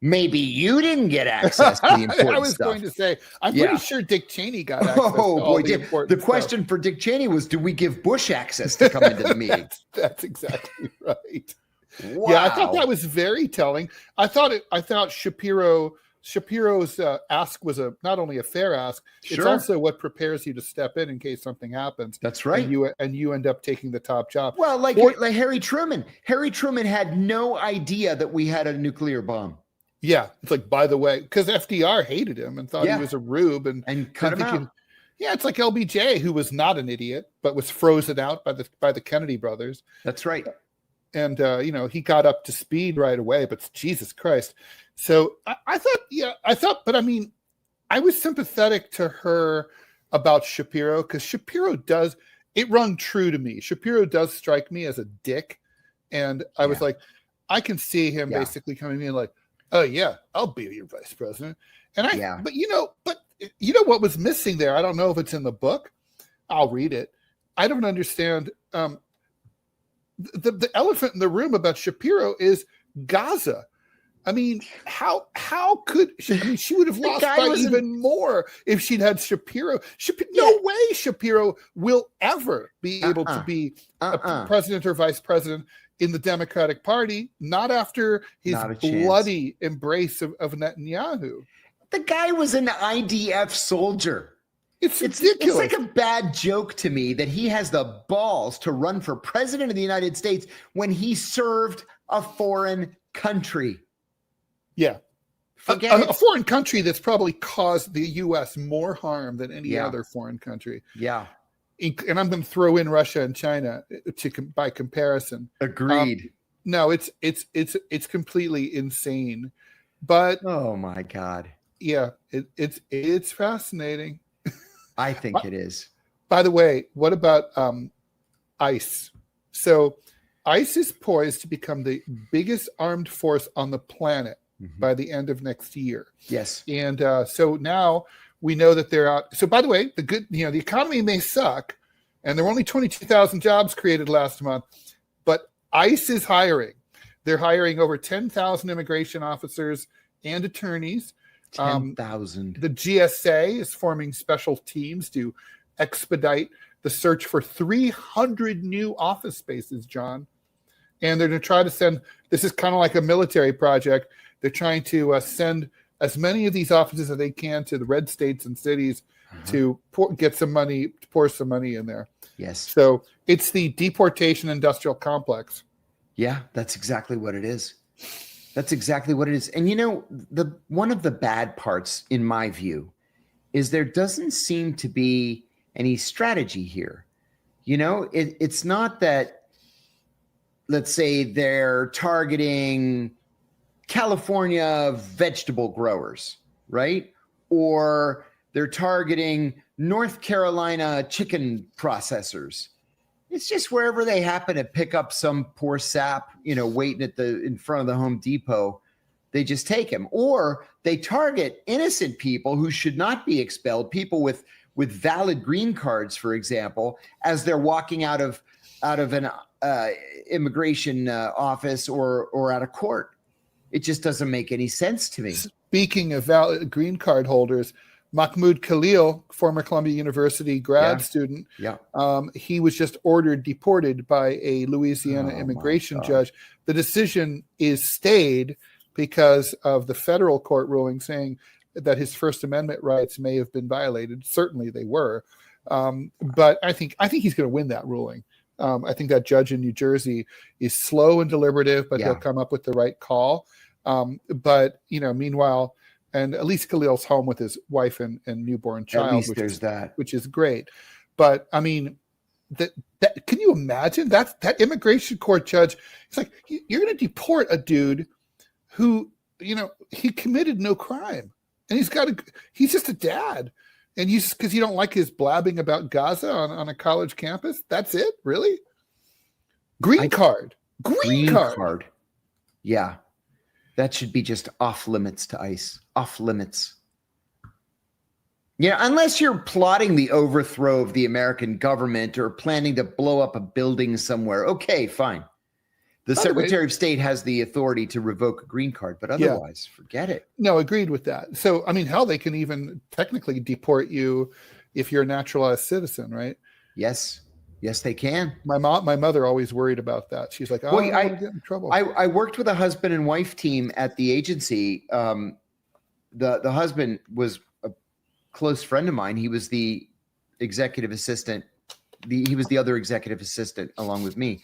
maybe you didn't get access to the important stuff. I was going to say, I'm pretty sure Dick Cheney got access to all the important stuff. The question for Dick Cheney was, do we give Bush access to come into the meeting? That's exactly right. Wow. Yeah, I thought that was very telling. I thought Shapiro Shapiro's ask was not only a fair ask, Sure. it's also what prepares you to step in case something happens. That's right. And you end up taking the top job. Well, like Harry Truman. Harry Truman had no idea that we had a nuclear bomb. Yeah, it's like, by the way, because FDR hated him and thought he was a rube and cut him out. Yeah, it's like LBJ, who was not an idiot but was frozen out by the Kennedy brothers. That's right. And he got up to speed right away. But Jesus Christ! So I thought, but I mean, I was sympathetic to her about Shapiro because Shapiro it rung true to me. Shapiro does strike me as a dick, and I was like, I can see him basically coming in like, oh yeah, I'll be your vice president. And but you know what was missing there? I don't know if it's in the book. I'll read it. I don't understand. The elephant in the room about Shapiro is Gaza. I mean, how could she? I mean, she would have lost by even more if she'd had Shapiro. No way Shapiro will ever be able to be a president or vice president in the Democratic Party, not after his bloody embrace of Netanyahu. The guy was an IDF soldier. It's ridiculous. It's like a bad joke to me that he has the balls to run for president of the United States when he served a foreign country. Yeah. A foreign country that's probably caused the U.S. more harm than any other foreign country. Yeah. And I'm going to throw in Russia and China by comparison. Agreed. No, it's completely insane. But oh my God. Yeah, it's fascinating. I think it is. By the way, what about ICE? So ICE is poised to become the biggest armed force on the planet by the end of next year. Yes. And so now we know that they're out. So by the way, the economy may suck, and there were only 22,000 jobs created last month, but ICE is hiring. They're hiring over 10,000 immigration officers and attorneys. 10,000. The GSA is forming special teams to expedite the search for 300 new office spaces, John. And they're going to try to send, this is kind of like a military project. They're trying to send as many of these offices as they can to the red states and cities to get some money, to pour some money in there. Yes. So it's the deportation industrial complex. Yeah, that's exactly what it is. That's exactly what it is. And one of the bad parts, in my view, is there doesn't seem to be any strategy here. It's not that, let's say, they're targeting California vegetable growers, right? Or they're targeting North Carolina chicken processors. It's just wherever they happen to pick up some poor sap, waiting in front of the Home Depot, they just take him. Or they target innocent people who should not be expelled, people with valid green cards, for example, as they're walking out of an immigration office or out of court. It just doesn't make any sense to me. Speaking of valid green card holders, Mahmoud Khalil, former Columbia University grad student, he was just deported by a Louisiana immigration judge. The decision is stayed because of the federal court ruling saying that his First Amendment rights may have been violated. Certainly they were. But I think he's going to win that ruling. I think that judge in New Jersey is slow and deliberative, but he'll come up with the right call. But meanwhile, and at least Khalil's home with his wife and newborn child. At least there's that, which is great. But I mean, that can you imagine that immigration court judge? It's like, you're going to deport a dude who he committed no crime, and he's just a dad, and because you don't like his blabbing about Gaza on a college campus. That's it, really? Green card. Yeah. That should be just off limits to ICE. Off limits. Unless you're plotting the overthrow of the American government or planning to blow up a building somewhere. Okay, fine. The Secretary of State has the authority to revoke a green card, but otherwise, forget it. No, agreed with that. So, I mean, hell, they can even technically deport you if you're a naturalized citizen, right? Yes. Yes, they can. My mother always worried about that. She's like, "Oh, I get in trouble." I worked with a husband and wife team at the agency the husband was a close friend of mine. He was the executive assistant. He was the other executive assistant along with me.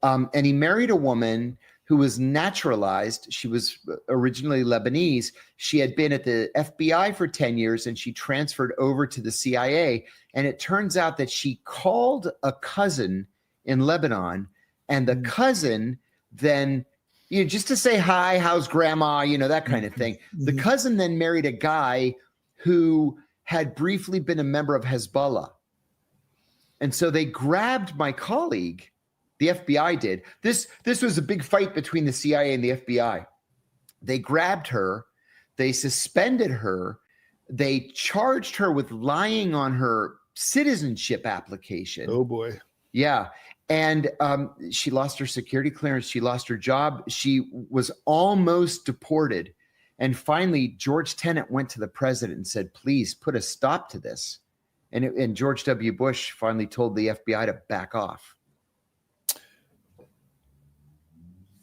And he married a woman who was naturalized. She was originally Lebanese. She had been at the FBI for 10 years and she transferred over to the CIA. And it turns out that she called a cousin in Lebanon, and the cousin then, just to say hi, how's grandma, that kind of thing. The cousin then married a guy who had briefly been a member of Hezbollah. And so they grabbed my colleague. The FBI did. This was a big fight between the CIA and the FBI. They grabbed her. They suspended her. They charged her with lying on her citizenship application. Oh, boy. Yeah. And she lost her security clearance. She lost her job. She was almost deported. And finally, George Tenet went to the president and said, please put a stop to this. And George W. Bush finally told the FBI to back off.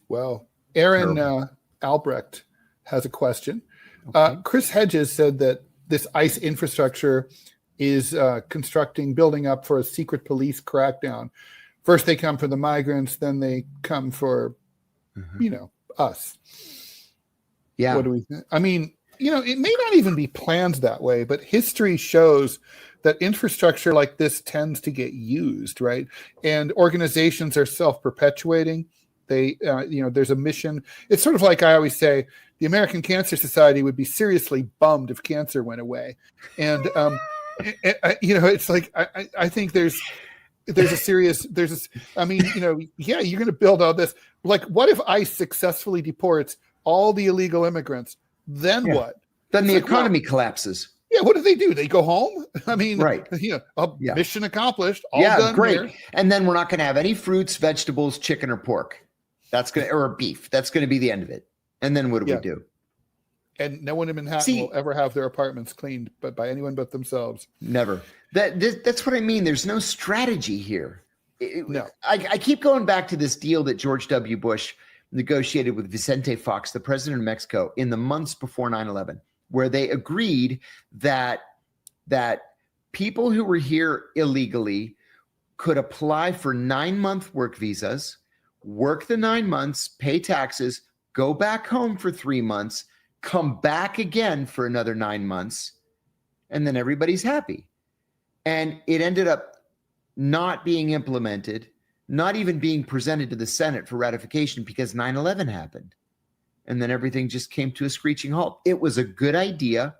Well, Aaron Albrecht has a question. Okay. Chris Hedges said that this ICE infrastructure is building up for a secret police crackdown. First they come for the migrants, then they come for, us. Yeah. What do we think? I mean, it may not even be planned that way, but history shows that infrastructure like this tends to get used, right? And organizations are self-perpetuating. They, there's a mission. It's sort of like I always say, the American Cancer Society would be seriously bummed if cancer went away. And, it's like, I think you're going to build all this. Like, what if ICE successfully deports all the illegal immigrants? Then what? Then the economy collapses. Yeah, what do? They go home? I mean, right. Mission accomplished. All done. Great. There. And then we're not going to have any fruits, vegetables, chicken, or pork. Or beef. That's going to be the end of it. And then what do we do? And no one in Manhattan will ever have their apartments cleaned by anyone but themselves. Never. That's what I mean. There's no strategy here. No. I keep going back to this deal that George W. Bush negotiated with Vicente Fox, the president of Mexico, in the months before 9/11, where they agreed that people who were here illegally could apply for 9-month work visas, work the 9 months, pay taxes, go back home for 3 months, come back again for another 9 months, and then everybody's happy. And it ended up not being implemented, not even being presented to the Senate for ratification because 9/11 happened. And then everything just came to a screeching halt. It was a good idea.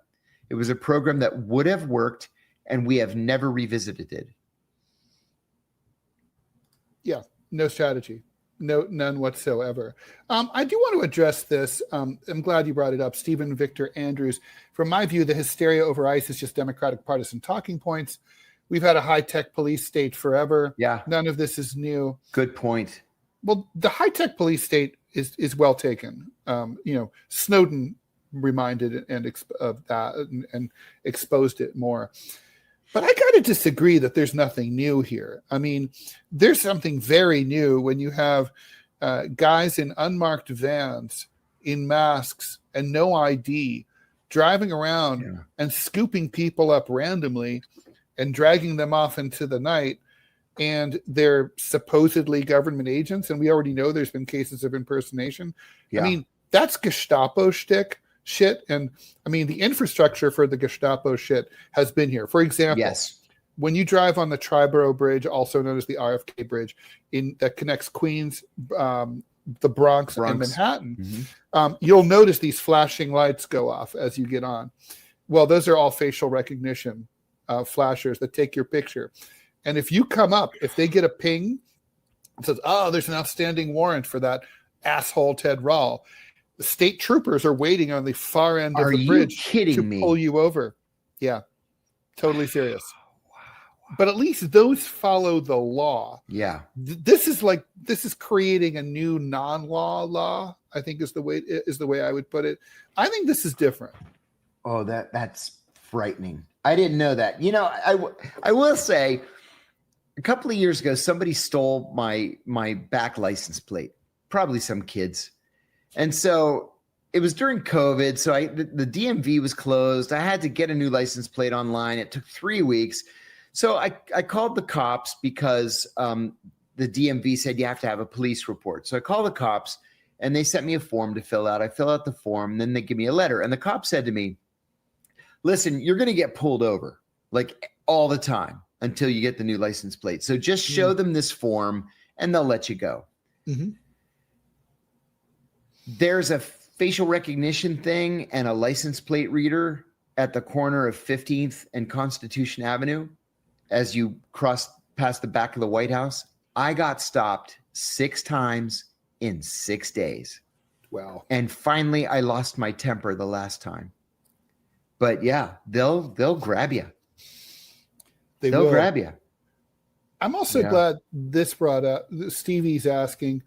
It was a program that would have worked, and we have never revisited it. Yeah, no strategy. No, none whatsoever. I do want to address this. I'm glad you brought it up. Stephen Victor Andrews. From my view, the hysteria over ICE is just Democratic partisan talking points. We've had a high-tech police state forever. Yeah. None of this is new. Good point. Well, the high-tech police state is well taken. Snowden reminded of that and exposed it more. But I got to disagree that there's nothing new here. I mean, there's something very new when you have guys in unmarked vans, in masks, and no ID, driving around and scooping people up randomly and dragging them off into the night. And they're supposedly government agents. And we already know there's been cases of impersonation. Yeah. I mean, that's Gestapo shit. And I mean, the infrastructure for the Gestapo shit has been here. For example, when you drive on the Triborough Bridge, also known as the RFK Bridge, that connects Queens, the Bronx, and Manhattan, you'll notice these flashing lights go off as you get on. Well, those are all facial recognition flashers that take your picture. And if you come up, if they get a ping, it says, oh, there's an outstanding warrant for that asshole Ted Rall. The state troopers are waiting on the far end of the bridge to pull you over. Yeah, totally serious. Wow. But at least those follow the law. Yeah. This is creating a new non-law law, I think is the way I would put it. I think this is different. Oh, that's frightening. I didn't know that. I will say a couple of years ago, somebody stole my back license plate, probably some kids. And so it was during COVID, so the DMV was closed. I had to get a new license plate online. It took 3 weeks. So I called the cops because the DMV said you have to have a police report. So I called the cops and they sent me a form to fill out. I fill out the form, then they give me a letter. And the cop said to me, listen, you're going to get pulled over like all the time until you get the new license plate. So just show them this form and they'll let you go. Mm-hmm. There's a facial recognition thing and a license plate reader at the corner of 15th and Constitution Avenue as you cross past the back of the White House. I got stopped 6 times in 6 days. Wow. And finally, I lost my temper the last time. But yeah, they'll grab you. They'll grab you. I'm also glad this brought up, Stevie's asking,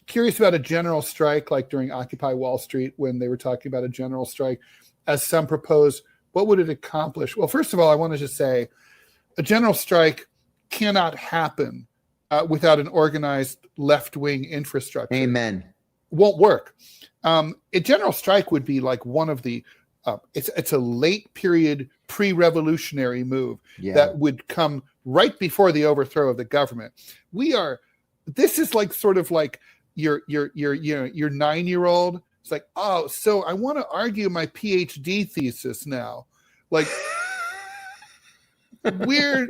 curious about a general strike, like during Occupy Wall Street, when they were talking about a general strike, as some propose, what would it accomplish? Well, first of all, I want to just say a general strike cannot happen without an organized left-wing infrastructure. Amen. Won't work. A general strike would be like one of the, it's a late period pre-revolutionary move that would come right before the overthrow of the government. This is like sort of like your 9-year-old. It's like, oh, so I want to argue my PhD thesis now. Like, we're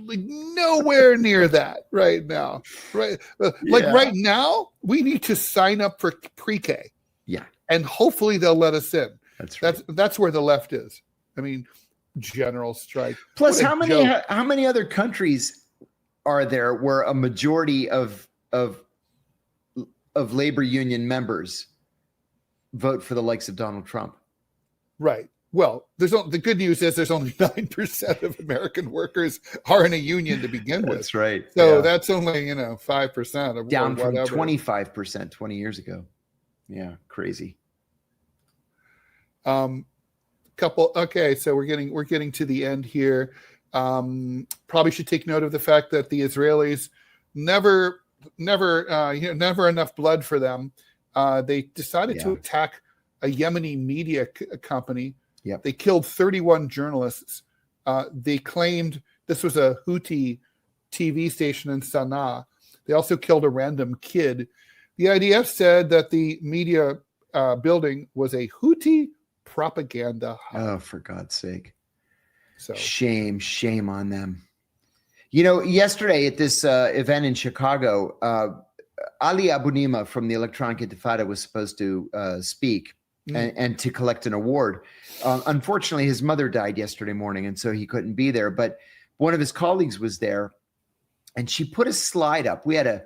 like nowhere near that right now. Right. Like right now, we need to sign up for pre-K. Yeah. And hopefully they'll let us in. That's right. That's where the left is. I mean, general strike. Plus, how many other countries are there where a majority of labor union members vote for the likes of Donald Trump? Right. Well, the good news is there's only 9% of American workers are in a union to begin with. That's right. So that's only 5% of down from 25% 20 years ago. Yeah, crazy. Okay, so we're getting to the end here. Probably should take note of the fact that the Israelis never enough blood for them. They decided to attack a Yemeni media company. Yep. They killed 31 journalists. They claimed this was a Houthi TV station in Sana'a. They also killed a random kid. The IDF said that the media building was a Houthi propaganda hub. Oh, for God's sake. So shame on them. Yesterday at this event in Chicago, Ali Abunimah from the Electronic Intifada was supposed to speak and to collect an award. Unfortunately, his mother died yesterday morning, and so he couldn't be there. But one of his colleagues was there, and she put a slide up. We had a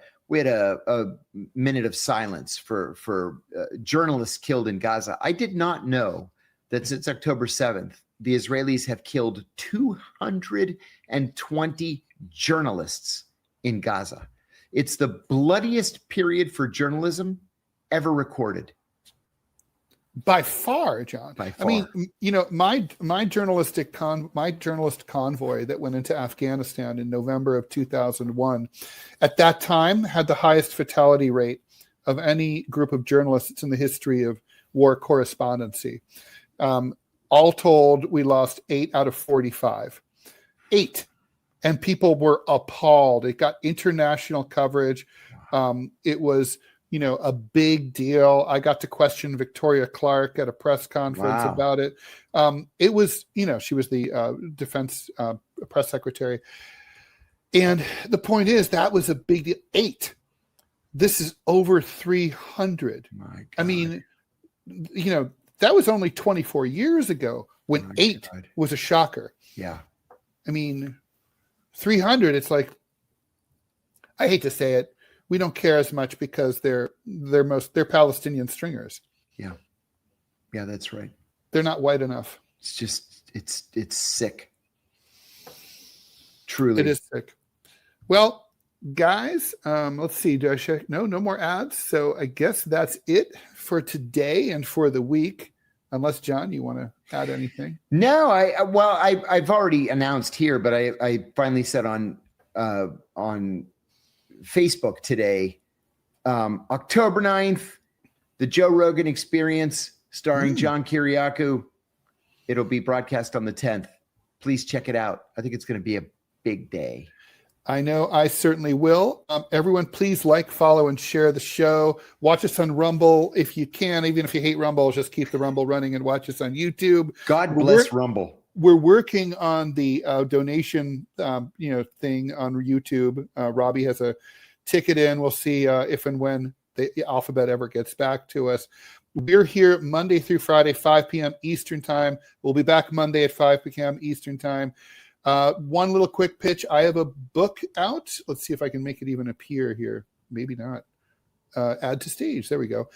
minute of silence for journalists killed in Gaza. I did not know that since October 7th, the Israelis have killed 220 journalists in Gaza. It's the bloodiest period for journalism ever recorded. By far, John. By far. I mean, my journalist convoy that went into Afghanistan in November of 2001, at that time had the highest fatality rate of any group of journalists in the history of war correspondency. All told, we lost 8 out of 45. 8. And people were appalled. It got international coverage. It was a big deal. I got to question Victoria Clark at a press conference about it. It was, she was the defense press secretary. And the point is, that was a big deal. 8. This is over 300. My God. I mean, that was only 24 years ago when 8 was a shocker. Yeah. I mean, 300, it's like, I hate to say it, we don't care as much because they're Palestinian stringers. Yeah. Yeah, that's right. They're not white enough. It's just, it's sick. Truly. It is sick. Well, guys, let's see. Do I check? No more ads. So I guess that's it for today and for the week. Unless, John, you want to add anything? No, I've already announced here, but I finally said on Facebook today, October 9th, the Joe Rogan Experience, starring John Kiriakou. It'll be broadcast on the 10th. Please check it out. I think it's going to be a big day. I know I certainly will. Everyone, please like, follow, and share the show. Watch us on Rumble if you can. Even if you hate Rumble, just keep the Rumble running and watch us on YouTube. God bless Rumble. We're working on the donation, thing on YouTube. Robbie has a ticket in. We'll see if and when the alphabet ever gets back to us. We're here Monday through Friday, 5 p.m. Eastern time. We'll be back Monday at 5 p.m. Eastern time. One little quick pitch. I have a book out. Let's see if I can make it even appear here. Maybe not. Add to stage. There we go.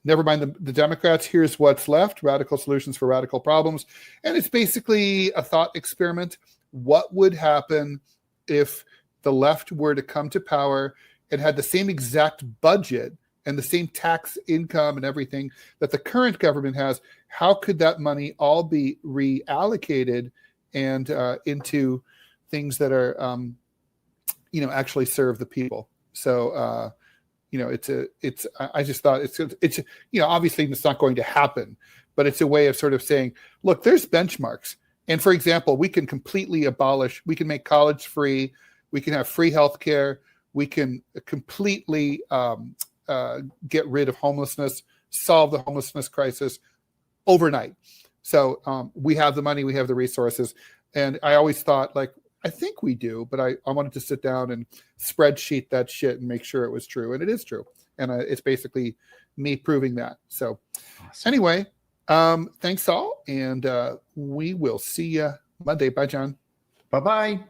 Never mind the Democrats. Here's what's left. Radical solutions for radical problems. And it's basically a thought experiment. What would happen if the left were to come to power and had the same exact budget and the same tax income and everything that the current government has? How could that money all be reallocated and into things that are, actually serve the people? So, I just thought it's obviously it's not going to happen, but it's a way of sort of saying, look, there's benchmarks. And for example, we can completely we can make college free. We can have free healthcare. We can completely get rid of homelessness, solve the homelessness crisis overnight. So we have the money, we have the resources. And I always thought, I think we do, but I wanted to sit down and spreadsheet that shit and make sure it was true. And it is true. And it's basically me proving that. So anyway, thanks all. And we will see you Monday. Bye, John. Bye-bye.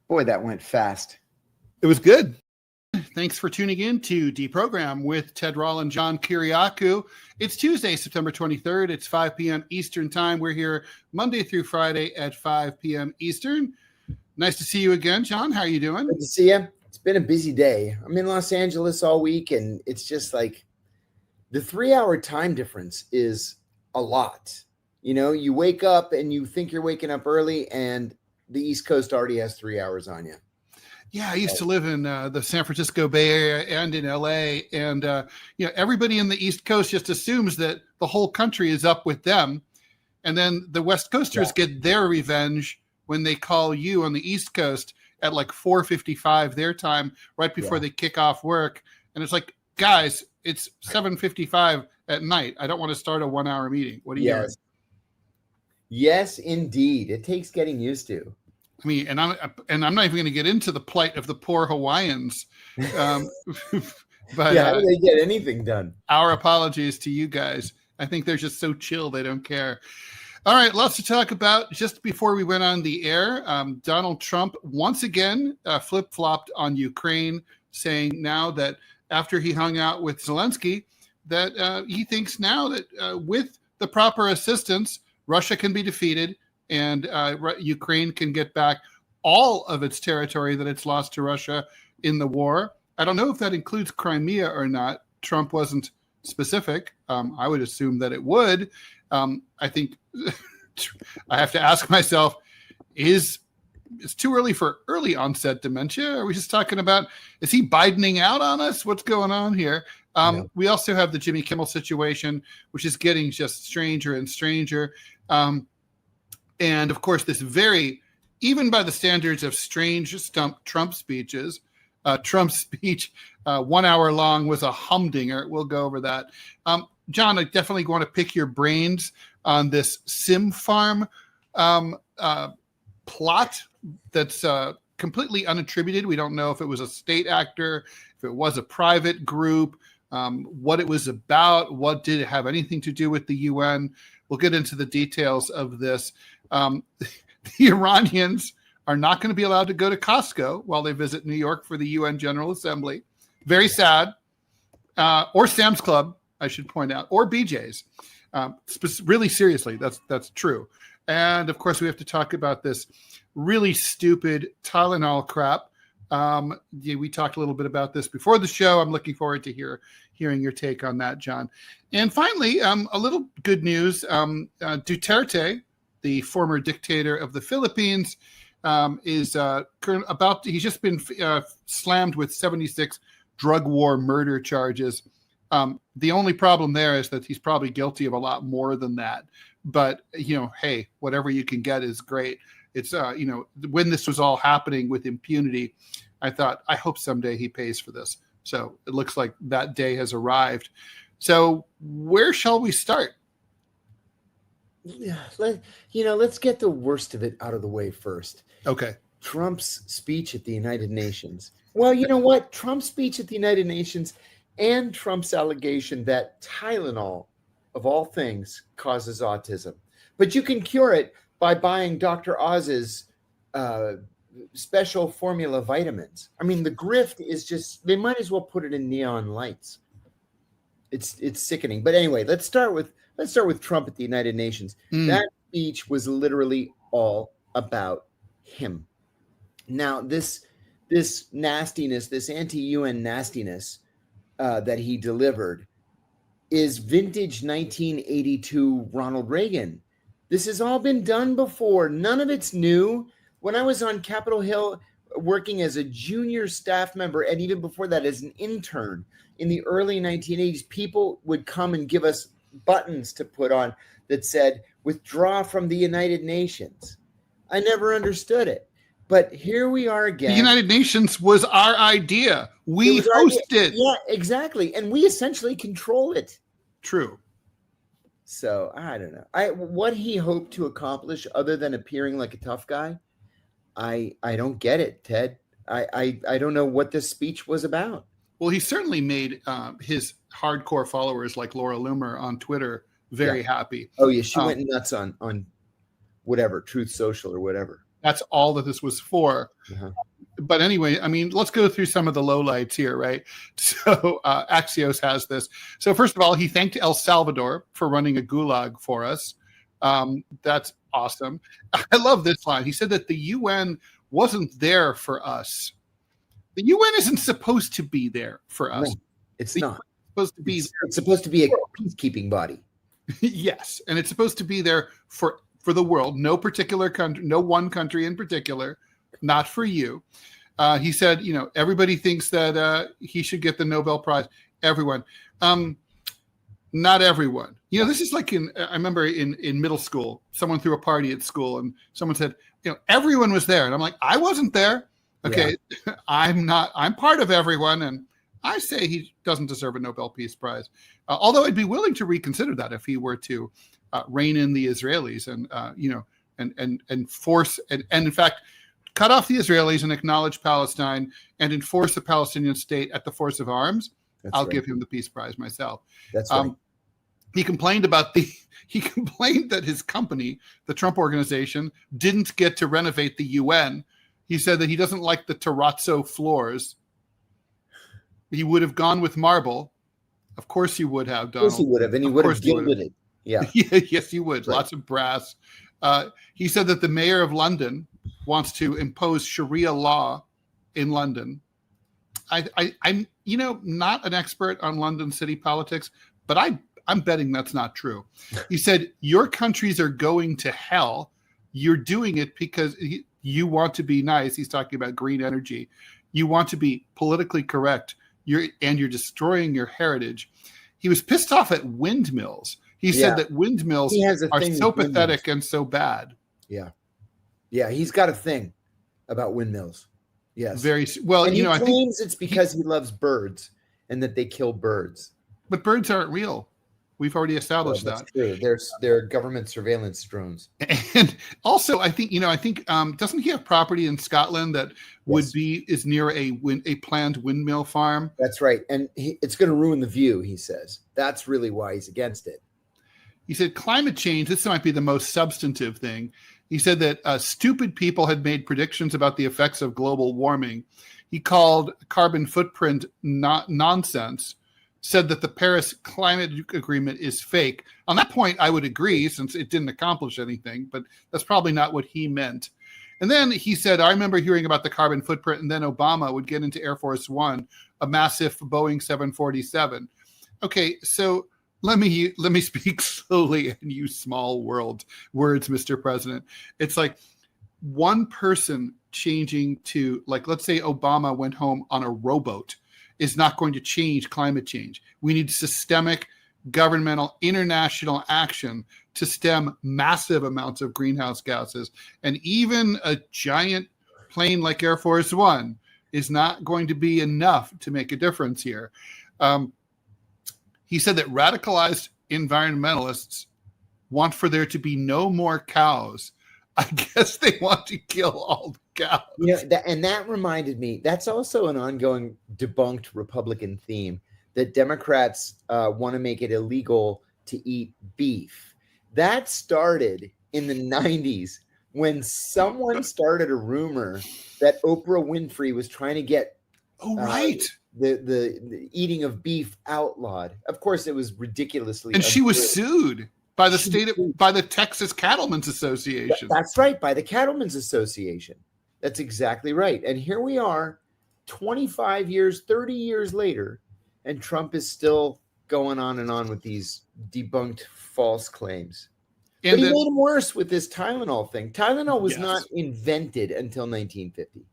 Boy, that went fast. It was good. Thanks for tuning in to Deprogram with Ted Rall and John Kiriakou. It's Tuesday, September 23rd. It's 5 p.m. Eastern time. We're here Monday through Friday at 5 p.m. Eastern. Nice to see you again, John. How are you doing? Good to see you. It's been a busy day. I'm in Los Angeles all week, and it's just like the 3-hour time difference is a lot. You wake up and you think you're waking up early, and the East Coast already has 3 hours on you. Yeah, I used to live in the San Francisco Bay Area and in LA. And, everybody in the East Coast just assumes that the whole country is up with them. And then the West Coasters get their revenge when they call you on the East Coast at 4:55 their time, right before they kick off work. And it's like, guys, it's 7:55 at night. I don't want to start a 1-hour meeting. What do you doing? Yes, indeed. It takes getting used to. I mean, and I'm not even going to get into the plight of the poor Hawaiians. But how do they get anything done? Our apologies to you guys. I think they're just so chill they don't care. All right, lots to talk about. Just before we went on the air, Donald Trump once again flip-flopped on Ukraine, saying now that after he hung out with Zelensky, that he thinks now that with the proper assistance, Russia can be defeated and Ukraine can get back all of its territory that it's lost to Russia in the war. I don't know if that includes Crimea or not. Trump wasn't specific. I would assume that it would. I think I have to ask myself, it's too early for early onset dementia? Are we just talking about, is he Bidening out on us? What's going on here? We also have the Jimmy Kimmel situation, which is getting just stranger and stranger. And of course, this even by the standards of strange Trump speeches, Trump's speech, 1 hour long, was a humdinger. We'll go over that. John, I definitely want to pick your brains on this Sim Farm plot that's completely unattributed. We don't know if it was a state actor, if it was a private group, what it was about, what did it have anything to do with the UN. We'll get into the details of this. The Iranians are not going to be allowed to go to Costco while they visit New York for the UN General Assembly. Very sad. Or Sam's Club, I should point out, or BJ's. Really seriously, that's true. And of course, we have to talk about this really stupid Tylenol crap. We talked a little bit about this before the show. I'm looking forward to hearing your take on that, John. And finally, a little good news. Duterte, the former dictator of the Philippines, he's just been slammed with 76 drug war murder charges. The only problem there is that he's probably guilty of a lot more than that. But, hey, whatever you can get is great. It's, when this was all happening with impunity, I thought, I hope someday he pays for this. So it looks like that day has arrived. So where shall we start? Yeah, let's get the worst of it out of the way first. Okay. Trump's speech at the United Nations. Well, you know what? Trump's speech at the United Nations and Trump's allegation that Tylenol, of all things, causes autism. But you can cure it by buying Dr. Oz's special formula vitamins. I mean, the grift is just, they might as well put it in neon lights. It's sickening. But anyway, let's start with Trump at the United Nations. That speech was literally all about him. Now, this nastiness, this anti-UN nastiness that he delivered is vintage 1982 Ronald Reagan. This has all been done before. None of it's new. When I was on Capitol Hill working as a junior staff member, and even before that as an intern in the early 1980s, people would come and give us buttons to put on that said, "Withdraw from the United Nations." I never understood it. But here we are again. The United Nations was our idea. We host it. Yeah, exactly. And we essentially control it. True. So I don't know. What he hoped to accomplish other than appearing like a tough guy, I don't get it, Ted. I don't know what this speech was about. Well, he certainly made his hardcore followers like Laura Loomer on Twitter very happy. Oh yeah, she went nuts on whatever, Truth Social or whatever. That's all that this was for. Uh-huh. But anyway, I mean, let's go through some of the lowlights here, right? So Axios has this. So first of all, he thanked El Salvador for running a gulag for us. That's awesome. I love this line. He said that the UN wasn't there for us. The UN isn't supposed to be there for us. No, it's not. Supposed to be. It's supposed to be a peacekeeping body. Yes, and it's supposed to be there for the world. No particular country, no one country in particular. Not for you. He said, everybody thinks that he should get the Nobel Prize. Everyone. Not everyone. This is like I remember in middle school, someone threw a party at school and someone said, everyone was there. And I'm like, I wasn't there. Okay. Yeah. I'm part of everyone. And I say he doesn't deserve a Nobel Peace Prize. Although I'd be willing to reconsider that if he were to rein in the Israelis and force, and in fact, cut off the Israelis and acknowledge Palestine and enforce a Palestinian state at the force of arms. I'll give him the Peace Prize myself. That's right. He complained that his company, the Trump Organization, didn't get to renovate the UN. He said that he doesn't like the terrazzo floors. He would have gone with marble. Of course he would have, Donald. Of course he would have, and he would have gilded it. Yeah. Yes, he would. Right. Lots of brass. He said that the mayor of London wants to impose Sharia law in London. I'm not an expert on London city politics, but I'm betting that's not true. He said, your countries are going to hell. You're doing it because you want to be nice. He's talking about green energy. You want to be politically correct. You're destroying your heritage. He was pissed off at windmills. He said that windmills are so pathetic and so bad. Yeah. Yeah, he's got a thing about windmills. Yes. Very well. And he claims it's because he loves birds and that they kill birds. But birds aren't real. We've already established that. True. They're government surveillance drones. And also, I think doesn't he have property in Scotland that is near a planned windmill farm? That's right. And it's going to ruin the view, he says. That's really why he's against it. He said climate change, this might be the most substantive thing. He said that stupid people had made predictions about the effects of global warming. He called carbon footprint nonsense, said that the Paris climate agreement is fake. On that point, I would agree since it didn't accomplish anything, but that's probably not what he meant. And then he said, I remember hearing about the carbon footprint, and then Obama would get into Air Force One, a massive Boeing 747. Okay, so let me speak slowly and use small words, Mr. President. It's like one person changing to, like, let's say Obama went home on a rowboat is not going to change climate change. We need systemic governmental international action to stem massive amounts of greenhouse gases. And even a giant plane like Air Force One is not going to be enough to make a difference here. He said that radicalized environmentalists want for there to be no more cows. I guess they want to kill all the cows. And that reminded me, that's also an ongoing debunked Republican theme, that Democrats want to make it illegal to eat beef. That started in the 90s when someone started a rumor that Oprah Winfrey was trying to get the eating of beef outlawed. Of course, it was ridiculously, and she was sued by the Texas Cattlemen's Association. That's right, by the Cattlemen's Association. That's exactly right. And here we are, 25 years, 30 years later, and Trump is still going on with these debunked false claims. But he made them worse with this Tylenol thing. Tylenol was not invented until 1950.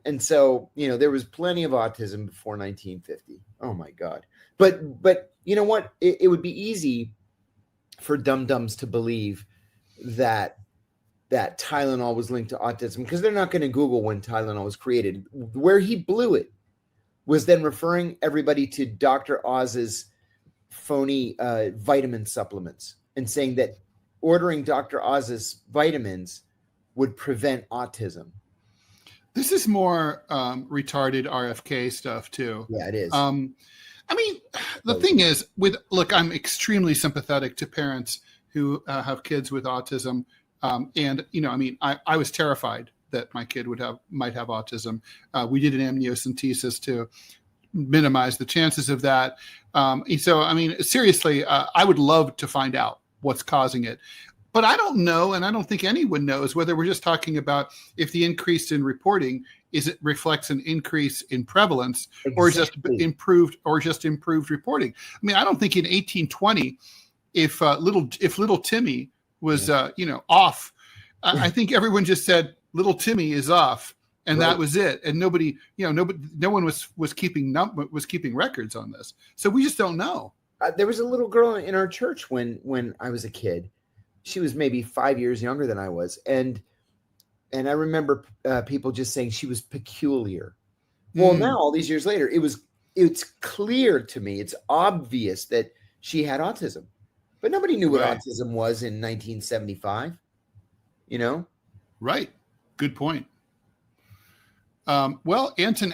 And so, there was plenty of autism before 1950. Oh my God. But you know what? It would be easy for dum-dums to believe that Tylenol was linked to autism, because they're not going to Google when Tylenol was created. Where he blew it was then referring everybody to Dr. Oz's phony vitamin supplements and saying that ordering Dr. Oz's vitamins would prevent autism. This is more retarded RFK stuff too. Yeah, it is. The thing is, I'm extremely sympathetic to parents who have kids with autism. I was terrified that my kid might have autism. We did an amniocentesis to minimize the chances of that. Seriously, I would love to find out what's causing it. But I don't know, and I don't think anyone knows, whether we're just talking about if the increase in reporting reflects an increase in prevalence, or just improved reporting. I don't think in 1820, if little Timmy was off, I think everyone just said little Timmy is off, and that was it. And nobody, no one was keeping records on this. So we just don't know. There was a little girl in our church when I was a kid. She was maybe 5 years younger than I was. And I remember people just saying she was peculiar. Well, now all these years later, it's clear to me, it's obvious that she had autism, but nobody knew what autism was in 1975, Right. Good point. Anton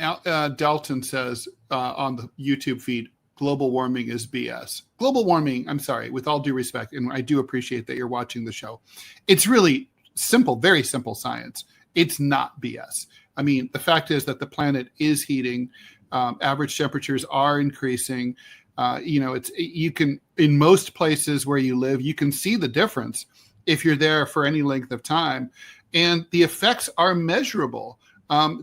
Dalton says on the YouTube feed, global warming is BS. Global warming, I'm sorry, with all due respect, and I do appreciate that you're watching the show. It's really simple, very simple science. It's not BS. The fact is that the planet is heating. Average temperatures are increasing. You can, in most places where you live, you can see the difference if you're there for any length of time. And the effects are measurable.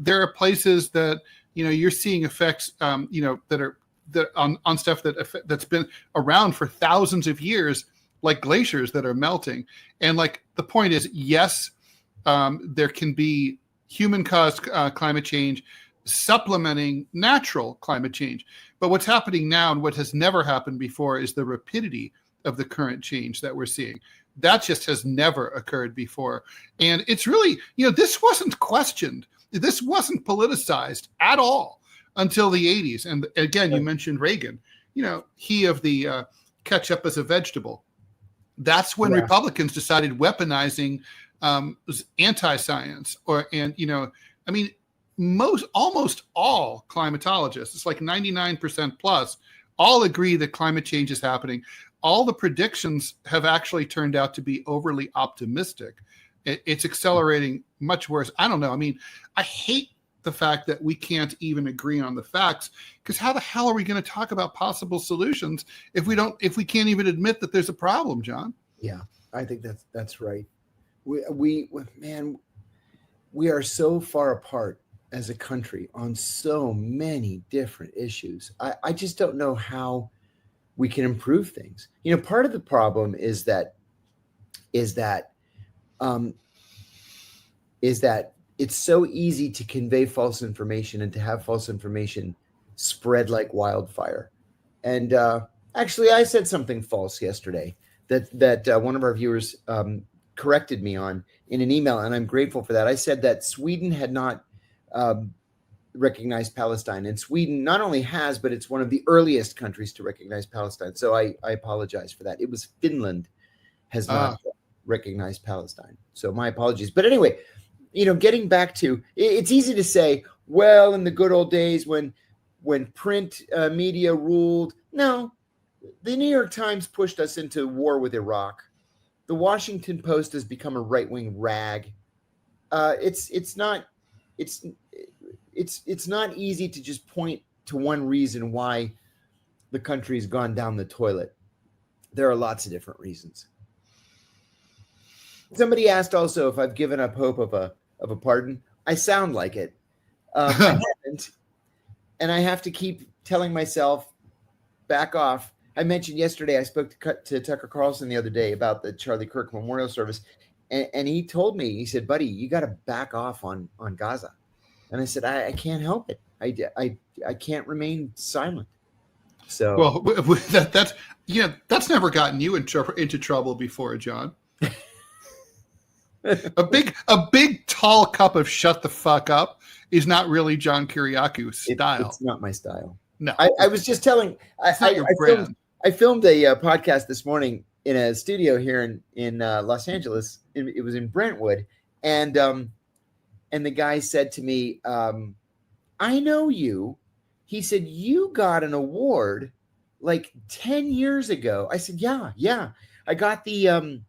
There are places that, you're seeing effects, that on stuff that's been around for thousands of years, like glaciers that are melting. And the point is, yes, there can be human-caused climate change supplementing natural climate change. But what's happening now, and what has never happened before, is the rapidity of the current change that we're seeing. That just has never occurred before. And it's really, this wasn't questioned. This wasn't politicized at all until the 80s. And again, you mentioned Reagan, he of the ketchup as a vegetable. That's when Republicans decided weaponizing anti-science, almost all climatologists, it's like 99% plus, all agree that climate change is happening. All the predictions have actually turned out to be overly optimistic. It's accelerating much worse. I don't know. I hate the fact that we can't even agree on the facts, because how the hell are we going to talk about possible solutions if we can't even admit that there's a problem, John? Yeah, I think that's right. We are so far apart as a country on so many different issues. I just don't know how we can improve things. Part of the problem is that it's so easy to convey false information and to have false information spread like wildfire. And actually, I said something false yesterday that one of our viewers corrected me on in an email, and I'm grateful for that. I said that Sweden had not recognized Palestine, and Sweden not only has, but it's one of the earliest countries to recognize Palestine. So I apologize for that. It was Finland has not recognized Palestine. So my apologies. But anyway, getting back to, it's easy to say, well, in the good old days when print media ruled. No, the New York Times pushed us into war with Iraq. The Washington Post has become a right-wing rag. It's not easy to just point to one reason why the country's gone down the toilet. There are lots of different reasons. Somebody asked also if I've given up hope of a pardon. I sound like it. I haven't, and I have to keep telling myself, back off. I mentioned yesterday I spoke to Tucker Carlson the other day about the Charlie Kirk memorial service, and he told me, he said, buddy, you got to back off on Gaza. And I said, I can't help it. I can't remain silent. So well, that's never gotten you into trouble before, John. A big tall cup of shut the fuck up is not really John Kiriakou style. It's not my style. No, I was just telling. I filmed a podcast this morning in a studio here in Los Angeles. It was in Brentwood, and the guy said to me, "I know you." He said, "You got an award like 10 years ago." I said, "Yeah. I got the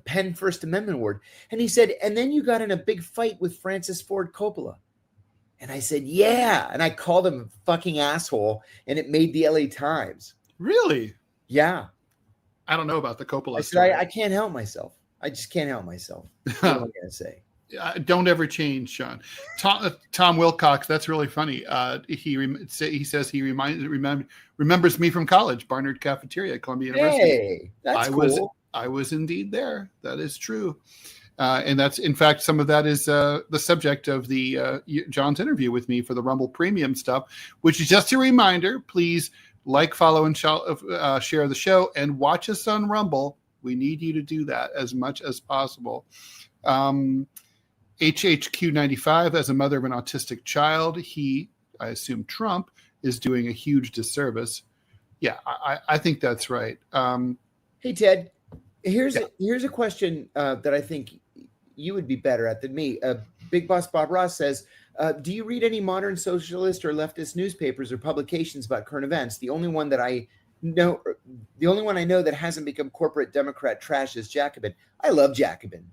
Penn First Amendment Award." And he said, "And then you got in a big fight with Francis Ford Coppola." And I said, "Yeah." And I called him a fucking asshole, and it made the LA Times. Really? Yeah. I don't know about the Coppola I story. said, I can't help myself. I just can't help myself. What am I going to say? Don't ever change, Sean. Tom Wilcox, that's really funny. He says he remembers me from college, Barnard Cafeteria at Columbia University. Hey, that's cool. I was indeed there. That is true. And that's, in fact, some of that is the subject of the John's interview with me for the Rumble Premium stuff, which is just a reminder. Please like, follow, and share the show, and watch us on Rumble. We need you to do that as much as possible. HHQ95, as a mother of an autistic child, I assume Trump, is doing a huge disservice. Yeah, I think that's right. Hey, Ted, here's a question that I think you would be better at than me. Big Boss Bob Ross says, do you read any modern socialist or leftist newspapers or publications about current events? The only one I know that hasn't become corporate Democrat trash is Jacobin. I love Jacobin.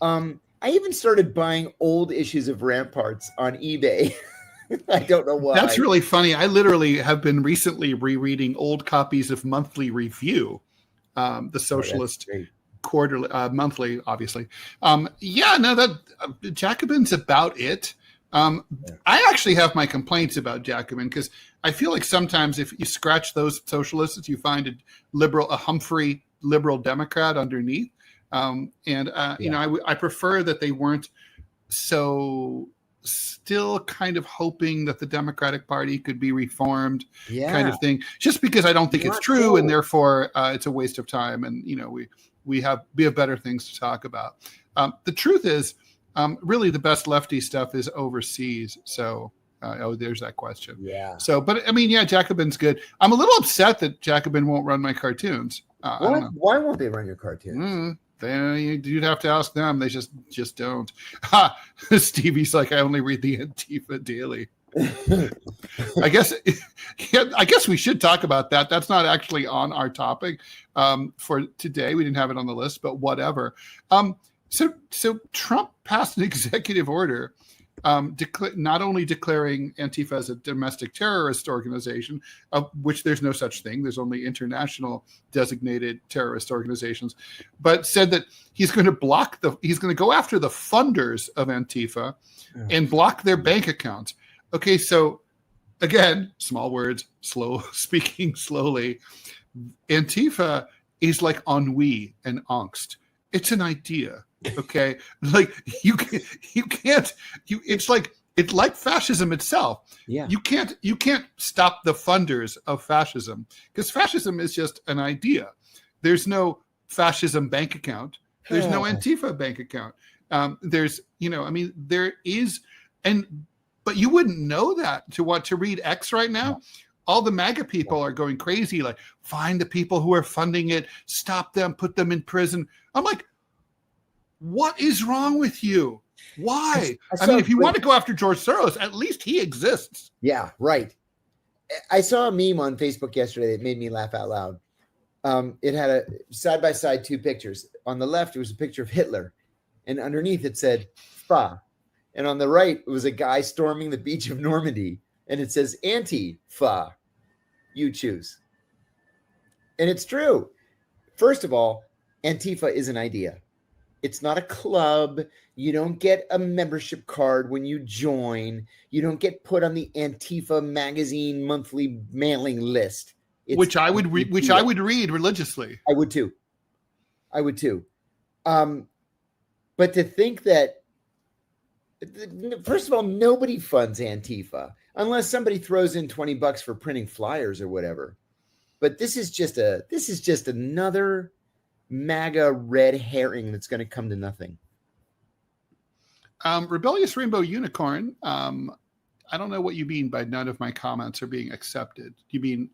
I even started buying old issues of Ramparts on eBay. I don't know why. That's really funny. I literally have been recently rereading old copies of Monthly Review, the Socialist quarterly, monthly, obviously. Jacobin's about it. I actually have my complaints about Jacobin because I feel like sometimes if you scratch those socialists, you find a Humphrey liberal Democrat underneath. I prefer that they weren't so still kind of hoping that the Democratic Party could be reformed, kind of thing, just because I don't think it's true. Cool. And therefore it's a waste of time. And, we have better things to talk about. The truth is, really the best lefty stuff is overseas. So, there's that question. Yeah. So, but I mean, Jacobin's good. I'm a little upset that Jacobin won't run my cartoons. Why won't they run your cartoons? You'd have to ask them. They just don't. Stevie's like, I only read the Antifa Daily. I guess we should talk about that. That's not actually on our topic for today. We didn't have it on the list, but whatever. So Trump passed an executive order not only declaring Antifa as a domestic terrorist organization, of which there's no such thing, there's only international designated terrorist organizations, but said that he's going to go after the funders of Antifa and block their bank accounts. Okay, so again, small words, slow speaking slowly. Antifa is like ennui and angst. It's an idea, okay? Like it's like fascism itself. Yeah. You can't stop the funders of fascism, because fascism is just an idea. There's no fascism bank account. There's no Antifa bank account. There is, but you wouldn't know that to read X right now. All the MAGA people are going crazy, like, find the people who are funding it, stop them, put them in prison. I'm like, what is wrong with you? Why? I mean, if you want to go after George Soros, at least he exists. Yeah, right. I saw a meme on Facebook yesterday that made me laugh out loud. It had a side-by-side two pictures. On the left, it was a picture of Hitler, and underneath it said, Fa. And on the right, it was a guy storming the beach of Normandy, and it says, Anti-Fa. You choose. And it's true. First of all, Antifa is an idea. It's not a club. You don't get a membership card when you join. You don't get put on the Antifa magazine monthly mailing list. Which I would read religiously. I would too. But to think that, first of all, nobody funds Antifa unless somebody throws in $20 for printing flyers or whatever. But this is just another MAGA red herring that's going to come to nothing. Rebellious Rainbow Unicorn. I don't know what you mean by none of my comments are being accepted. Do you mean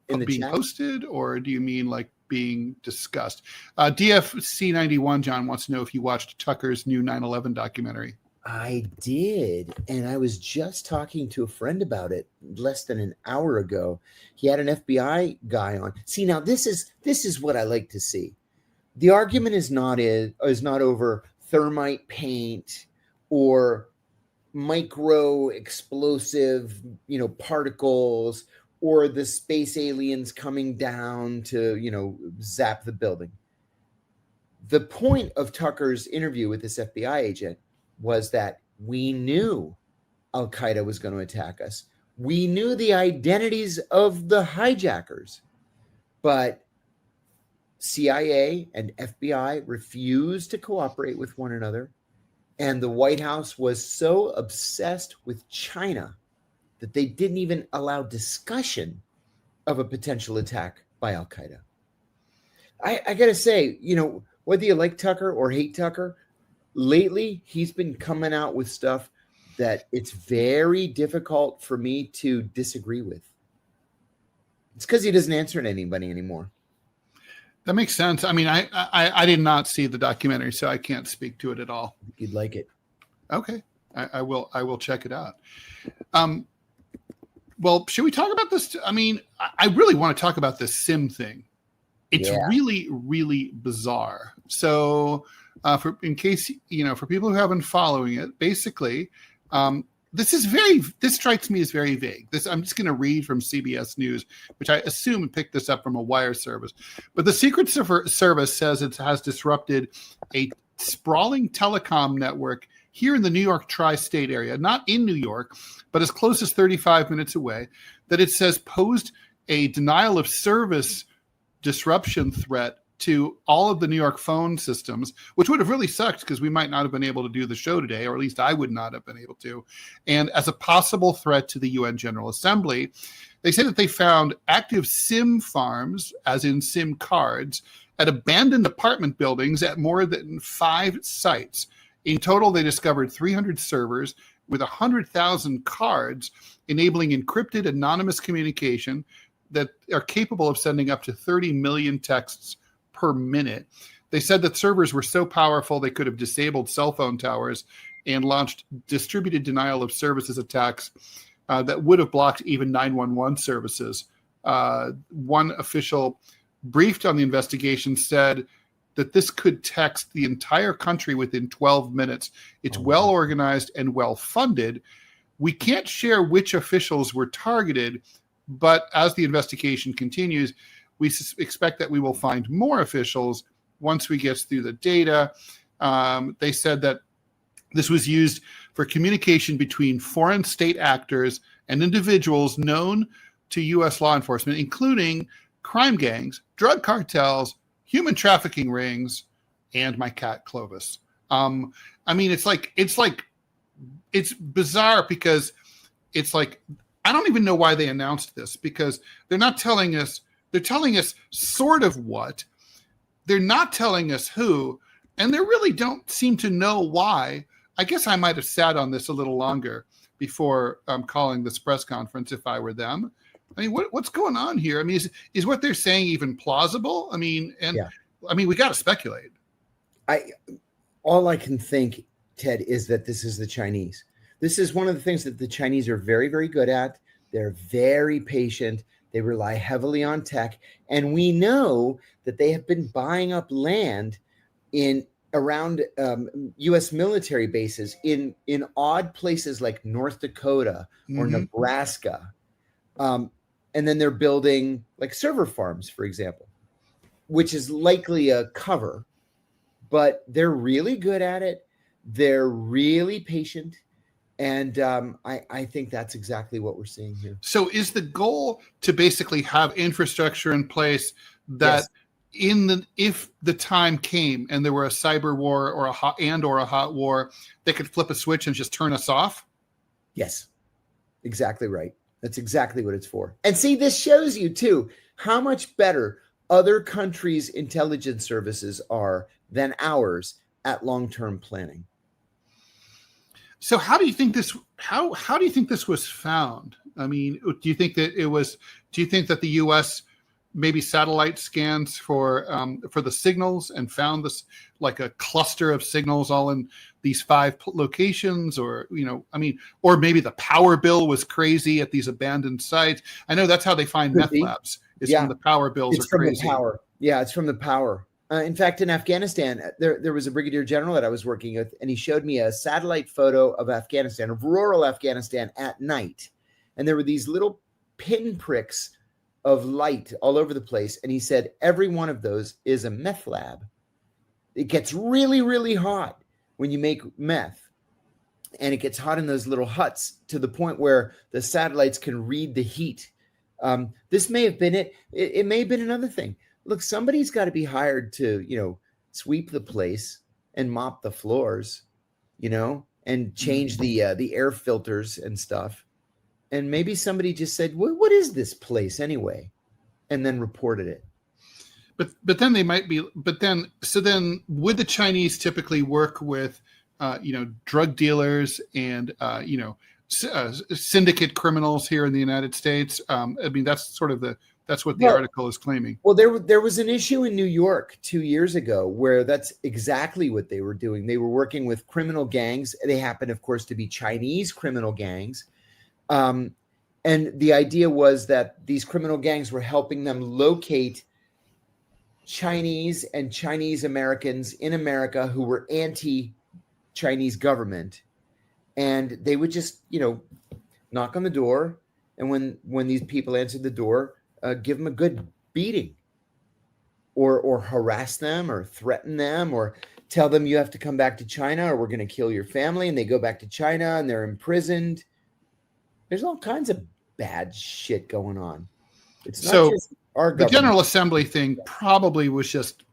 being chat? Posted, or do you mean like being discussed? DFC91 John wants to know if you watched Tucker's new 9/11 documentary. I did, and I was just talking to a friend about it less than an hour ago. He had an FBI guy on. See, now this is what I like to see. The argument is not over thermite paint or micro explosive, particles, or the space aliens coming down to, zap the building. The point of Tucker's interview with this FBI agent was that we knew Al-Qaeda was going to attack us. We knew the identities of the hijackers, but CIA and FBI refused to cooperate with one another. And the White House was so obsessed with China that they didn't even allow discussion of a potential attack by Al-Qaeda. I got to say, whether you like Tucker or hate Tucker, lately he's been coming out with stuff that it's very difficult for me to disagree with. It's because he doesn't answer to anybody anymore. That makes sense. I mean, I did not see the documentary, so I can't speak to it at all. You'd like it. Okay. I will check it out. Well, should we talk about this? I mean, I really want to talk about this SIM thing. It's really, really bizarre. So for people who haven't following it, basically, this strikes me as very vague. I'm just going to read from CBS News, which I assume picked this up from a wire service. But the Secret Service says it has disrupted a sprawling telecom network here in the New York tri-state area, not in New York, but as close as 35 minutes away, that it says posed a denial of service disruption threat to all of the New York phone systems, which would have really sucked because we might not have been able to do the show today, or at least I would not have been able to. And as a possible threat to the UN General Assembly, they say that they found active SIM farms, as in SIM cards, at abandoned apartment buildings at more than 5 sites. In total, they discovered 300 servers with 100,000 cards, enabling encrypted anonymous communication that are capable of sending up to 30 million texts per minute. They said that servers were so powerful they could have disabled cell phone towers and launched distributed denial of services attacks that would have blocked even 911 services. One official briefed on the investigation said that this could text the entire country within 12 minutes. It's well organized and well funded. We can't share which officials were targeted, but as the investigation continues, we expect that we will find more officials once we get through the data. They said that This was used for communication between foreign state actors and individuals known to U.S. law enforcement, including crime gangs, drug cartels, human trafficking rings, and my cat Clovis. I mean, it's bizarre because it's like, I don't even know why they announced this, because they're not telling us, they're telling us sort of what, they're not telling us who, and they really don't seem to know why. I guess I might have sat on this a little longer before calling this press conference if I were them. I mean, what's going on here? I mean, is what they're saying even plausible? I mean, I mean, we got to speculate. All I can think, Ted, is that this is the Chinese. This is one of the things that the Chinese are very, very good at. They're very patient. They rely heavily on tech. And we know that they have been buying up land around U.S. military bases in odd places like North Dakota or Nebraska. And then they're building like server farms, for example, which is likely a cover. But they're really good at it. They're really patient. And I think that's exactly what we're seeing here. So is the goal to basically have infrastructure in place that if the time came and there were a cyber war or a hot war, they could flip a switch and just turn us off? Yes, exactly right. That's exactly what it's for. And see, this shows you too how much better other countries' intelligence services are than ours at long-term planning. So how do you think this was found? I mean, do you think that the US maybe satellite scans for the signals and found this like a cluster of signals all in these 5 locations, or, I mean, or maybe the power bill was crazy at these abandoned sites? I know that's how they find meth labs. From the power bills are crazy. From the power. Yeah, it's from the power. In fact, in Afghanistan, there was a brigadier general that I was working with, and he showed me a satellite photo of Afghanistan, of rural Afghanistan at night. And there were these little pinpricks of light all over the place. And he said, every one of those is a meth lab. It gets really, really hot when you make meth. And it gets hot in those little huts to the point where the satellites can read the heat. This may have been it. It may have been another thing. Look, somebody's got to be hired to, sweep the place and mop the floors, and change the air filters and stuff. And maybe somebody just said, what is this place anyway? And then reported it. But then they might be, so then would the Chinese typically work with, drug dealers and, syndicate criminals here in the United States? I mean, that's what the article is claiming. Well, there was an issue in New York 2 years ago where that's exactly what they were doing. They were working with criminal gangs. They happen, of course, to be Chinese criminal gangs. And the idea was that these criminal gangs were helping them locate Chinese and Chinese Americans in America who were anti-Chinese government. And they would just, knock on the door. And when these people answered the door, give them a good beating, or harass them, or threaten them, or tell them you have to come back to China or we're going to kill your family. And they go back to China and they're imprisoned. There's all kinds of bad shit going on. It's not just our government. The General Assembly thing probably was just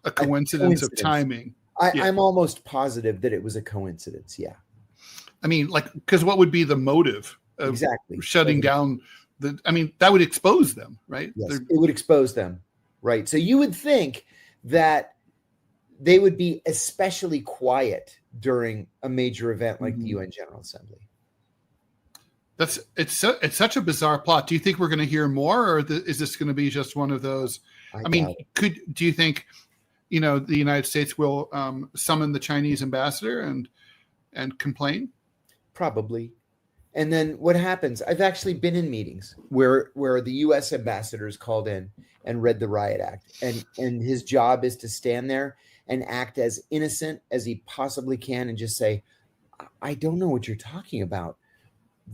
a coincidence of timing. I'm almost positive that it was a coincidence. Yeah. I mean, because what would be the motive of shutting down that would expose them, right? Yes, it would expose them, right? So you would think that they would be especially quiet during a major event like the UN General Assembly. It's such a bizarre plot. Do you think we're going to hear more, or is this going to be just one of those? Do you think, the United States will summon the Chinese ambassador and complain? Probably. And then what happens? I've actually been in meetings where the U.S. ambassador is called in and read the riot act, and his job is to stand there and act as innocent as he possibly can and just say, I don't know what you're talking about.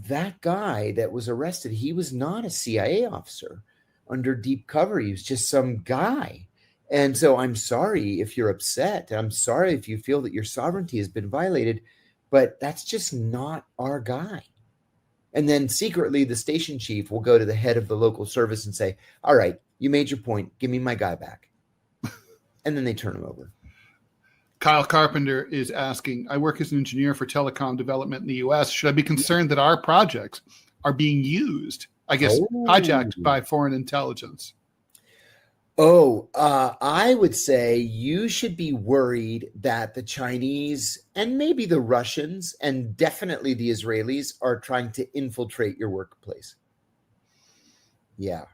That guy that was arrested, he was not a CIA officer under deep cover. He was just some guy. And so I'm sorry if you're upset. I'm sorry if you feel that your sovereignty has been violated. but that's just not our guy. And then secretly, the station chief will go to the head of the local service and say, all right, you made your point. Give me my guy back. And then they turn him over. Kyle Carpenter is asking, I work as an engineer for telecom development in the U.S. Should I be concerned that our projects are being used, I guess, hijacked by foreign intelligence? I would say you should be worried that the Chinese and maybe the Russians and definitely the Israelis are trying to infiltrate your workplace. Yeah.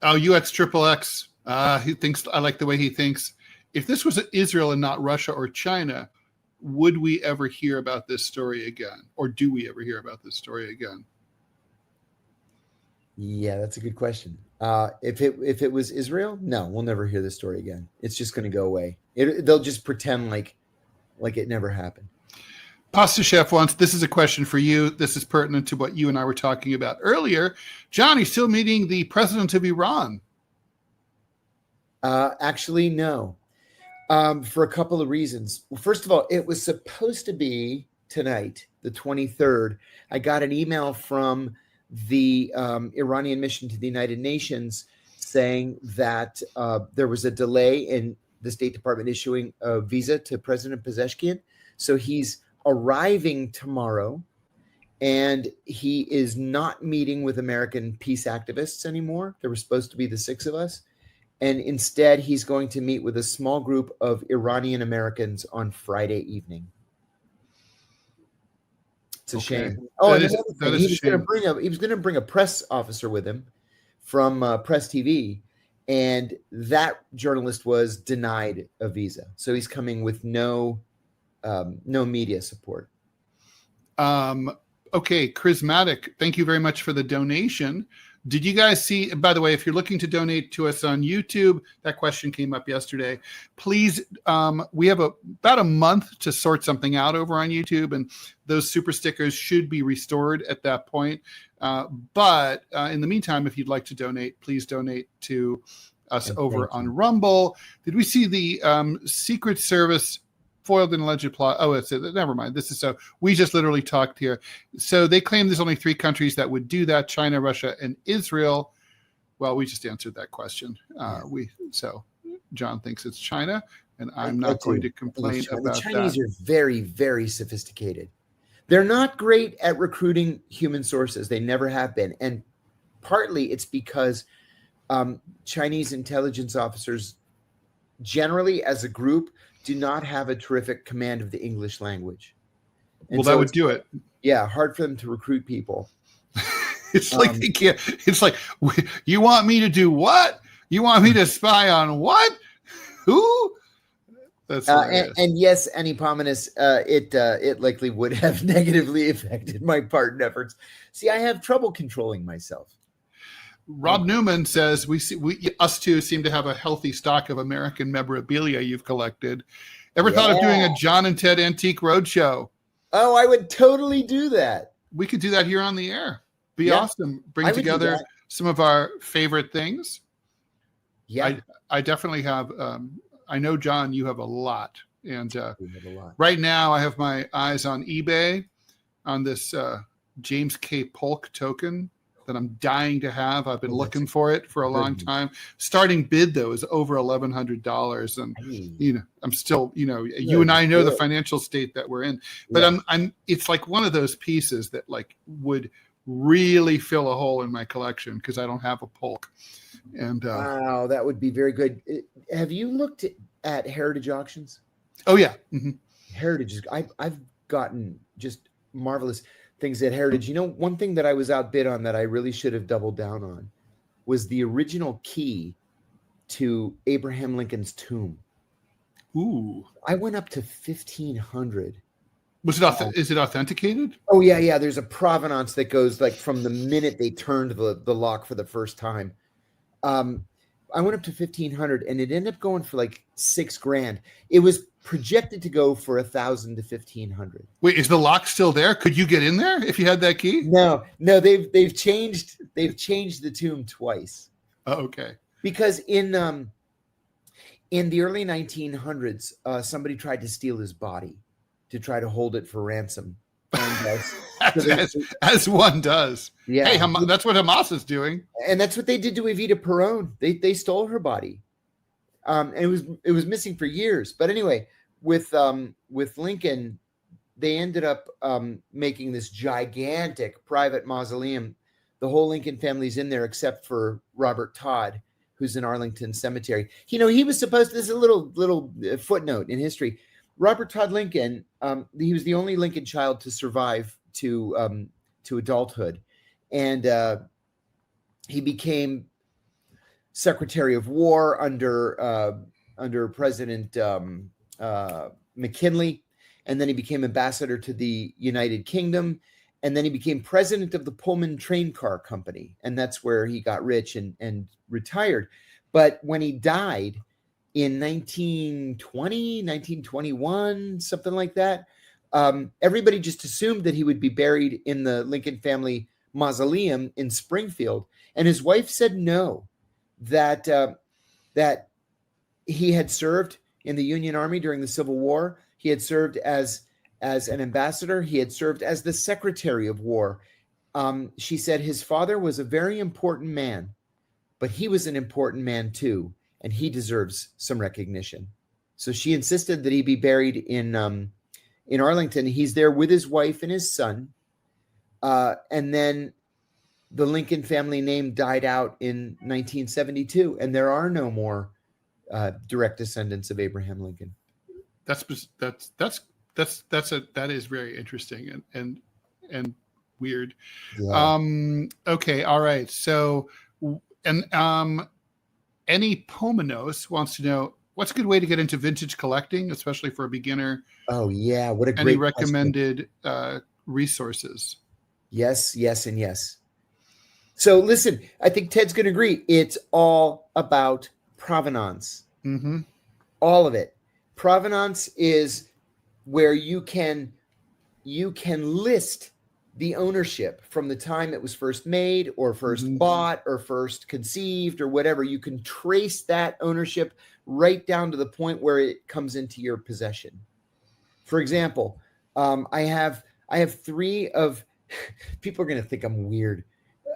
Oh, UX he thinks, I like the way he thinks. If this was Israel and not Russia or China, would we ever hear about this story again? Or do we ever hear about this story again? Yeah, that's a good question. If it was Israel, no, we'll never hear this story again. It's just going to go away. They'll just pretend like it never happened. Pasta Chef wants, this is a question for you. This is pertinent to what you and I were talking about earlier. John, are you still meeting the president of Iran? Actually, no. For a couple of reasons. Well, first of all, it was supposed to be tonight, the 23rd. I got an email from the Iranian mission to the United Nations saying that there was a delay in the State Department issuing a visa to President Pezeshkian. So he's arriving tomorrow, and he is not meeting with American peace activists anymore. There were supposed to be the 6 of us. And instead, he's going to meet with a small group of Iranian Americans on Friday evening. It's a shame. Oh, and he was going to bring a press officer with him from Press TV, and that journalist was denied a visa. So he's coming with no media support. Okay, Charismatic, thank you very much for the donation. Did you guys see, by the way, if you're looking to donate to us on YouTube, that question came up yesterday. Please, we have about a month to sort something out over on YouTube, and those super stickers should be restored at that point. But in the meantime, if you'd like to donate, please donate to us over on Rumble. Did we see the Secret Service foiled in alleged plot? Oh, it's never mind. This is so we just literally talked here. So they claim there's only 3 countries that would do that: China, Russia, and Israel. Well, we just answered that question. So John thinks it's China, and I'm not going to complain about that. The Chinese are very, very sophisticated. They're not great at recruiting human sources. They never have been, and partly it's because Chinese intelligence officers, generally as a group, do not have a terrific command of the English language. And well, that would do it. Yeah, hard for them to recruit people. It's like they can't. It's like, you want me to do what? You want me to spy on what? Who? That's and yes, Annie Pominus, it likely would have negatively affected my pardon efforts. See, I have trouble controlling myself. Rob Newman says, us two seem to have a healthy stock of American memorabilia you've collected. Ever thought of doing a John and Ted Antique Roadshow? Oh, I would totally do that. We could do that here on the air. Be awesome. Bring together some of our favorite things. Yeah. I definitely have. I know, John, you have a lot. And right now I have my eyes on eBay on this James K. Polk token that I'm dying to have. I've been looking for it for a long time. Starting bid though is over $1,100, and I'm still, you and I know the financial state that we're in. But I'm. It's like one of those pieces that like would really fill a hole in my collection because I don't have a Polk. And wow, that would be very good. Have you looked at heritage auctions? Oh yeah, mm-hmm. Heritage is. I've gotten just marvelous things at Heritage. One thing that I was outbid on that I really should have doubled down on was the original key to Abraham Lincoln's tomb. Ooh. I went up to $1,500. Is it authenticated? Oh yeah. There's a provenance that goes like from the minute they turned the lock for the first time. I went up to $1,500, and it ended up going for like $6,000. It was projected to go for $1,000 to $1,500. Wait, is the lock still there? Could you get in there if you had that key? No, they've changed the tomb twice. Oh, okay. Because in the early 1900s, somebody tried to steal his body, to try to hold it for ransom. And, as one does. Yeah. Hey, that's what Hamas is doing. And that's what they did to Evita Peron. They stole her body. And it was missing for years. But anyway, with Lincoln, they ended up making this gigantic private mausoleum. The whole Lincoln family's in there except for Robert Todd, who's in Arlington Cemetery. He was supposed to, this is a little footnote in history. Robert Todd Lincoln, he was the only Lincoln child to survive to adulthood. And he became Secretary of War under President McKinley. And then he became ambassador to the United Kingdom. And then he became president of the Pullman Train Car Company. And that's where he got rich and retired. But when he died in 1920, 1921, something like that, everybody just assumed that he would be buried in the Lincoln family mausoleum in Springfield. And his wife said no, that he had served in the Union Army during the Civil War. He had served as an ambassador. He had served as the Secretary of War. She said his father was a very important man, but he was an important man too, and he deserves some recognition. So she insisted that he be buried in Arlington. He's there with his wife and his son. And then the Lincoln family name died out in 1972, and there are no more direct descendants of Abraham Lincoln. That is very interesting and weird. Yeah. Okay, all right. So, and any Pomenos wants to know what's a good way to get into vintage collecting, especially for a beginner. Oh yeah, what a great any recommended resources? Yes, and yes. So listen, I think Ted's going to agree. It's all about provenance. Mm-hmm. All of it. Provenance is where you can list the ownership from the time it was first made or first bought or first conceived or whatever. You can trace that ownership right down to the point where it comes into your possession. For example, I have 3 of, people are going to think I'm weird.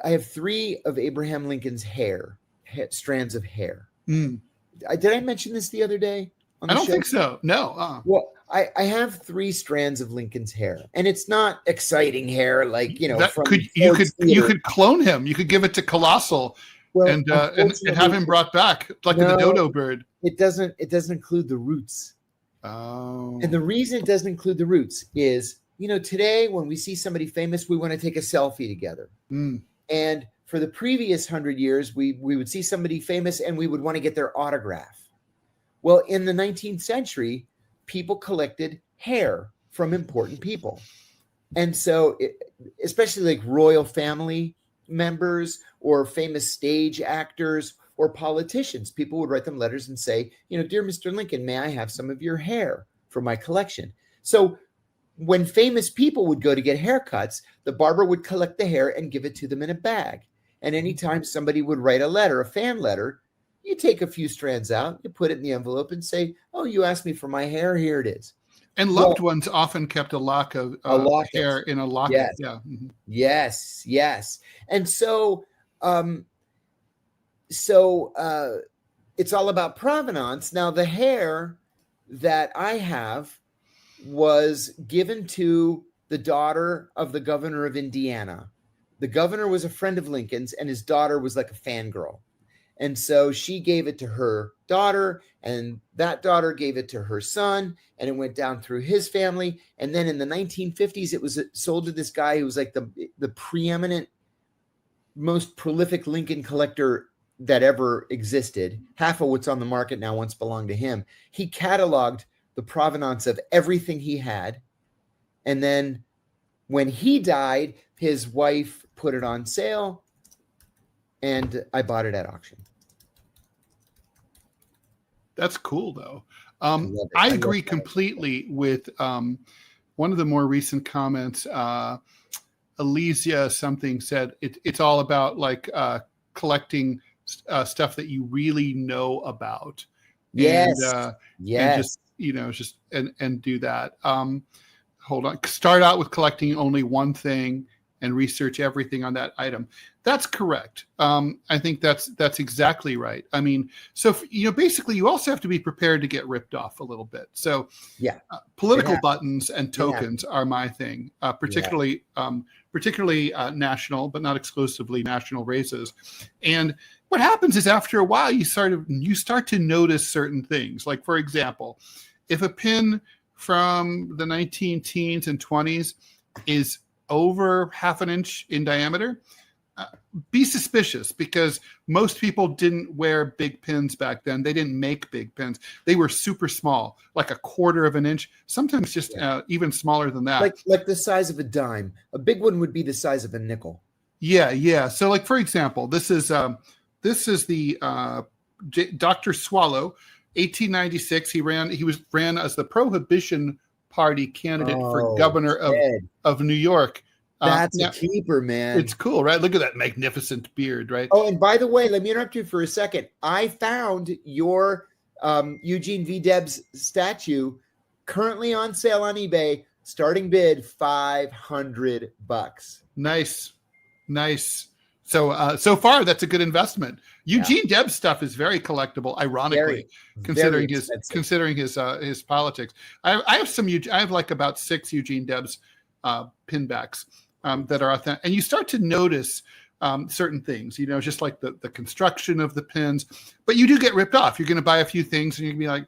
I have 3 of Abraham Lincoln's strands of hair. Mm. Did I mention this the other day? I don't think so. No. Well, I have 3 strands of Lincoln's hair, and it's not exciting hair like you could clone him. You could give it to Colossal and have him brought back like the dodo bird. It doesn't include the roots. Oh. And the reason it doesn't include the roots is, today when we see somebody famous, we want to take a selfie together. Mm. And for the previous 100 years, we would see somebody famous and we would want to get their autograph. Well, in the 19th century, people collected hair from important people. And so, especially like royal family members or famous stage actors or politicians, people would write them letters and say, dear Mr. Lincoln, may I have some of your hair for my collection? So when famous people would go to get haircuts, the barber would collect the hair and give it to them in a bag. And anytime somebody would write a letter, a fan letter, you take a few strands out, you put it in the envelope and say, oh, you asked me for my hair, here it is. And loved ones often kept a lock of hair in a locket. Yes. Yeah. Mm-hmm. Yes. And so it's all about provenance. Now, the hair that I have was given to the daughter of the governor of Indiana. The governor was a friend of Lincoln's, and his daughter was like a fangirl. And so she gave it to her daughter, and that daughter gave it to her son, and it went down through his family. And then in the 1950s, it was sold to this guy who was like the preeminent, most prolific Lincoln collector that ever existed. Half of what's on the market now once belonged to him. He cataloged the provenance of everything he had. And then when he died, his wife put it on sale, and I bought it at auction. That's cool, though. I agree completely with one of the more recent comments. Elysia something said it's all about like collecting stuff that you really know about. Yes. And just and do that. Hold on. Start out with collecting only one thing and research everything on that item. That's correct. I think that's exactly right. I mean, so basically, you also have to be prepared to get ripped off a little bit. So, yeah, political buttons and tokens are my thing, particularly national, but not exclusively national races. And what happens is after a while, you start to notice certain things. Like, for example, if a pin from the 19 teens and 20s is over half an inch in diameter, be suspicious, because most people didn't wear big pins back then. They didn't make big pins. They were super small, like a quarter of an inch, sometimes just even smaller than that. Like the size of a dime. A big one would be the size of a nickel. Yeah. So, like, for example, this is the Dr. Swallow, 1896. He ran as the Prohibition Party candidate for governor of New York. That's a keeper, man. It's cool, right? Look at that magnificent beard, right? Oh, and by the way, let me interrupt you for a second. I found your Eugene V. Debs statue currently on sale on eBay. Starting bid $500. Nice. So far, that's a good investment. Eugene Debs stuff is very collectible, ironically, considering his politics. I have like about 6 Eugene Debs pinbacks that are authentic, and you start to notice certain things, just like the construction of the pins. But you do get ripped off. You're going to buy a few things, and you can be like,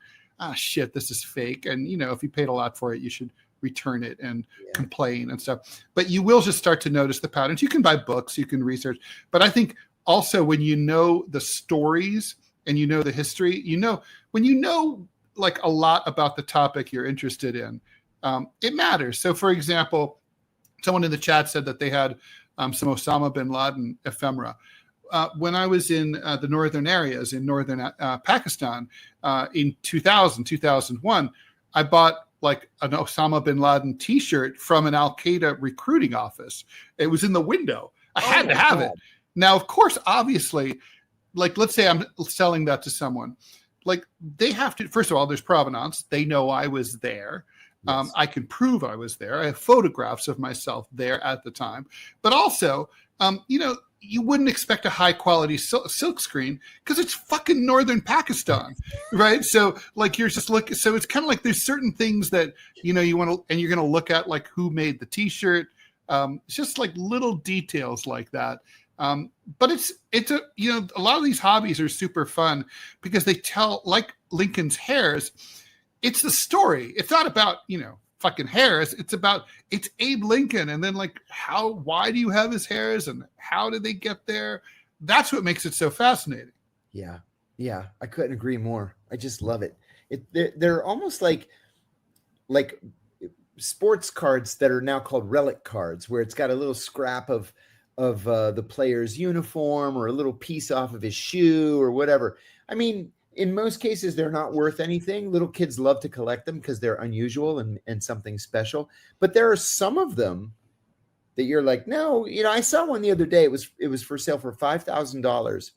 shit, this is fake. And if you paid a lot for it, you should return it and complain and stuff. But you will just start to notice the patterns. You can buy books, you can research. But I think also when you know the stories and you know the history, when you know like a lot about the topic you're interested in, it matters. So, for example, someone in the chat said that they had some Osama bin Laden ephemera. When I was in the northern areas in northern Pakistan in 2001, I bought like an Osama bin Laden t-shirt from an Al-Qaeda recruiting office. It was in the window. I had to have it. Now, of course, obviously, like, let's say I'm selling that to someone. Like, they have to, first of all, there's provenance. They know I was there. Yes. I can prove I was there. I have photographs of myself there at the time. But also, you wouldn't expect a high quality silk screen because it's fucking northern Pakistan, right? So like you're just looking. So it's kind of like there's certain things that you want to, and you're going to look at like who made the T-shirt. It's just like little details like that. But it's a lot of these hobbies are super fun because they tell, like Lincoln's hairs. It's the story. It's not about fucking hairs. It's Abe Lincoln, and then like why do you have his hairs, and how did they get there? That's what makes it so fascinating. Yeah, I couldn't agree more. I just love it. They're almost like sports cards that are now called relic cards, where it's got a little scrap of the player's uniform or a little piece off of his shoe or whatever. I mean, in most cases, they're not worth anything. Little kids love to collect them because they're unusual and something special. But there are some of them that you're like, no, I saw one the other day. It was for sale for $5,000,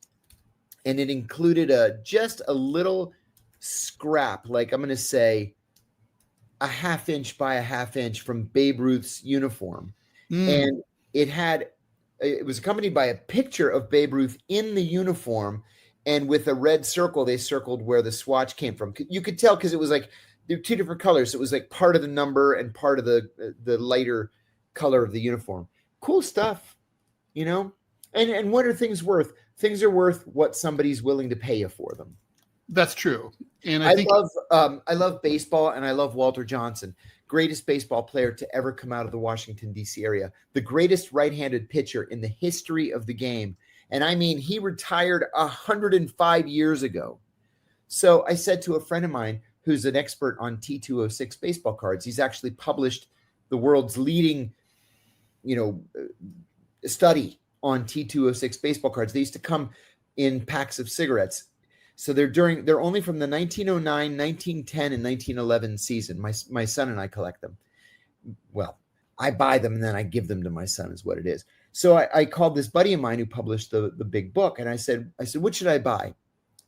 and it included just a little scrap, like I'm going to say a 1/2 inch by a 1/2 inch from Babe Ruth's uniform, and it was accompanied by a picture of Babe Ruth in the uniform. And with a red circle, they circled where the swatch came from. You could tell because it was like there were 2 different colors. It was like part of the number and part of the lighter color of the uniform. Cool stuff, And what are things worth? Things are worth what somebody's willing to pay you for them. That's true. And I love baseball, and I love Walter Johnson, greatest baseball player to ever come out of the Washington, D.C. area, the greatest right-handed pitcher in the history of the game. And I mean, he retired 105 years ago. So I said to a friend of mine who's an expert on T206 baseball cards, he's actually published the world's leading, study on T206 baseball cards. They used to come in packs of cigarettes. So they're only from the 1909, 1910, and 1911 season. My son and I collect them. Well, I buy them and then I give them to my son is what it is. So I called this buddy of mine who published the big book, and I said, what should I buy?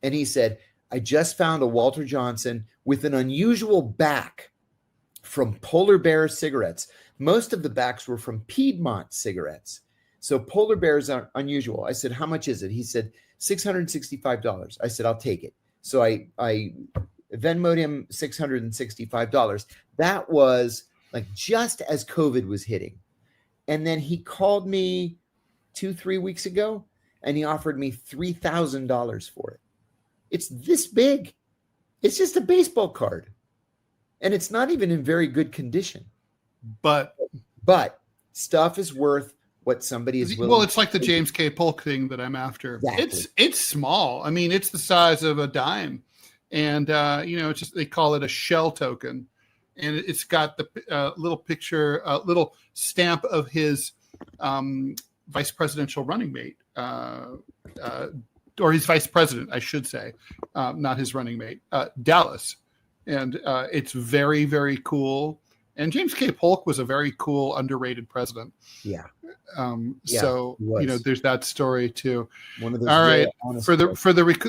And he said, I just found a Walter Johnson with an unusual back from Polar Bear cigarettes. Most of the backs were from Piedmont cigarettes. So Polar Bears are unusual. I said, how much is it? He said, $665. I said, I'll take it. So I Venmo'd him $665. That was like just as COVID was hitting. And then he called me 2-3 weeks ago and he offered me $3,000 for it. It's this big. It's just a baseball card. And it's not even in very good condition. But stuff is worth what somebody is willing. Well, it's like the James K. Polk thing that I'm after. Exactly. It's small. I mean, it's the size of a dime. And, it's just, they call it a shell token. And it's got the little picture, little stamp of his vice presidential running mate, or his vice president, I should say, not his running mate, Dallas. And it's very, very cool. And James K. Polk was a very cool, underrated president. Yeah. So there's that story too. One of those. All right.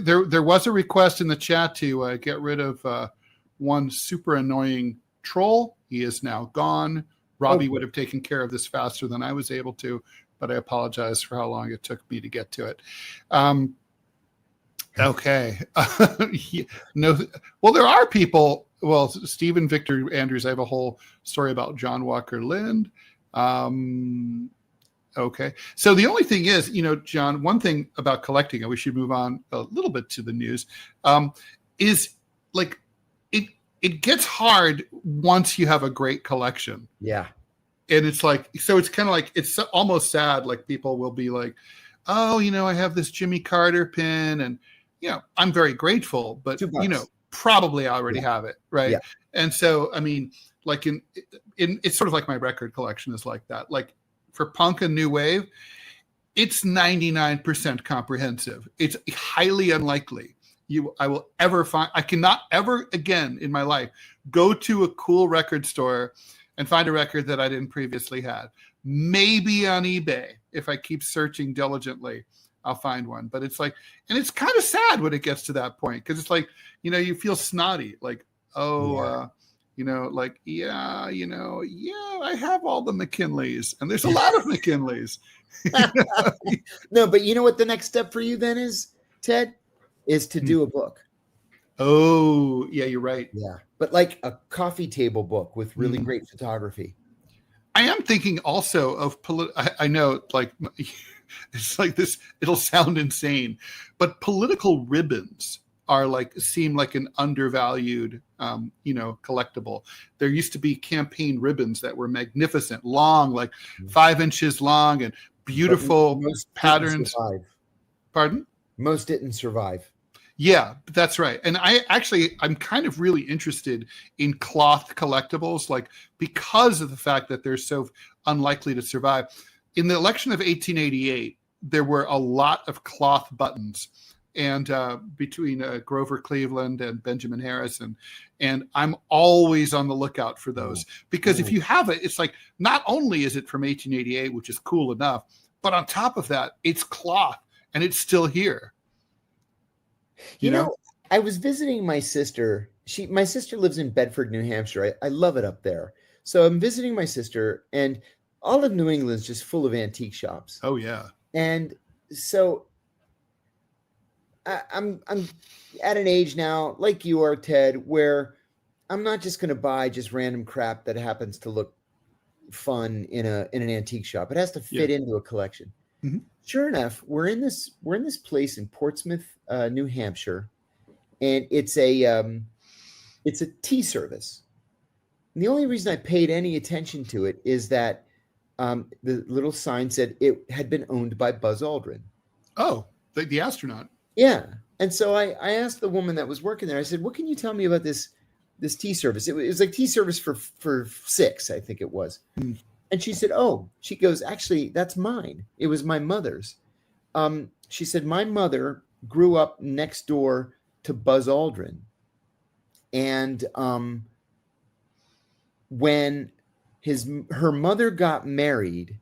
There was a request in the chat to get rid of one super annoying troll. He is now gone. Robbie would have taken care of this faster than I was able to, but I apologize for how long it took me to get to it. Okay. No. Well, there are people. Well, Stephen Victor Andrews, I have a whole story about John Walker Lind. Okay. So the only thing is, John, one thing about collecting, and we should move on a little bit to the news, is like it gets hard once you have a great collection. Yeah. And it's like, so it's kind of like, it's almost sad. Like people will be like, oh, I have this Jimmy Carter pin and, I'm very grateful, but, probably I already have it. Right. Yeah. And so, I mean, like in it's sort of like my record collection is like that. Like for punk and new wave, it's 99% comprehensive. It's highly unlikely I cannot ever again in my life go to a cool record store and find a record that I didn't previously have. Maybe on eBay, if I keep searching diligently, I'll find one. But it's like, and it's kind of sad when it gets to that point, because it's like, you feel snotty, like, I have all the McKinleys, and there's a lot of McKinleys. No, but you know what the next step for you then is, Ted, is to do a book. Oh, yeah, you're right. Yeah, but like a coffee table book with really great photography. I am thinking also of I know, like, it's like this. It'll sound insane, but political ribbons seem like an undervalued, collectible. There used to be campaign ribbons that were magnificent, long, like 5 inches long, and beautiful patterns. Pardon? Most didn't survive. Yeah, that's right. And I'm kind of really interested in cloth collectibles, like because of the fact that they're so unlikely to survive. In the election of 1888, there were a lot of cloth buttons, and between Grover Cleveland and Benjamin Harrison, and I'm always on the lookout for those, because if you have it, it's like not only is it from 1888, which is cool enough, but on top of that, it's cloth and it's still here. You know, I was visiting my sister. My sister lives in Bedford, New Hampshire. I love it up there. So I'm visiting my sister, and all of New England is just full of antique shops. Oh yeah. And so I'm at an age now, like you are, Ted, where I'm not just going to buy just random crap that happens to look fun in an antique shop. It has to fit into a collection. Mm-hmm. Sure enough, we're in this place in Portsmouth, New Hampshire, and it's a tea service. And the only reason I paid any attention to it is that the little sign said it had been owned by Buzz Aldrin. Oh, the astronaut. Yeah. And so I asked the woman that was working there, I said, what can you tell me about this tea service? It was like tea service for 6, I think it was. Mm. And she said, she goes, actually, that's mine. It was my mother's. She said, my mother grew up next door to Buzz Aldrin. And when her mother got married,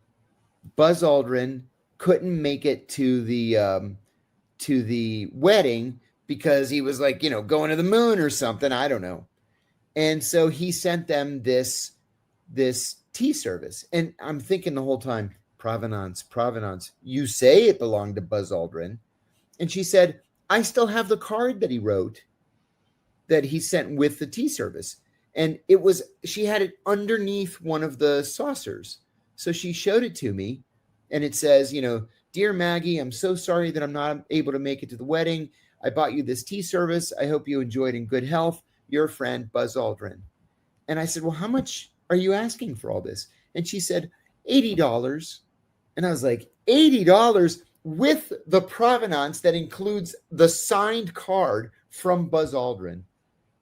Buzz Aldrin couldn't make it to the wedding because he was like, going to the moon or something. I don't know. And so he sent them this tea service. And I'm thinking the whole time, provenance. You say it belonged to Buzz Aldrin. And she said, I still have the card that he wrote that he sent with the tea service. And she had it underneath one of the saucers. So she showed it to me, and it says, Dear Maggie, I'm so sorry that I'm not able to make it to the wedding. I bought you this tea service. I hope you enjoyed in good health. Your friend, Buzz Aldrin. And I said, well, how much are you asking for all this? And she said, $80. And I was like, $80 with the provenance that includes the signed card from Buzz Aldrin.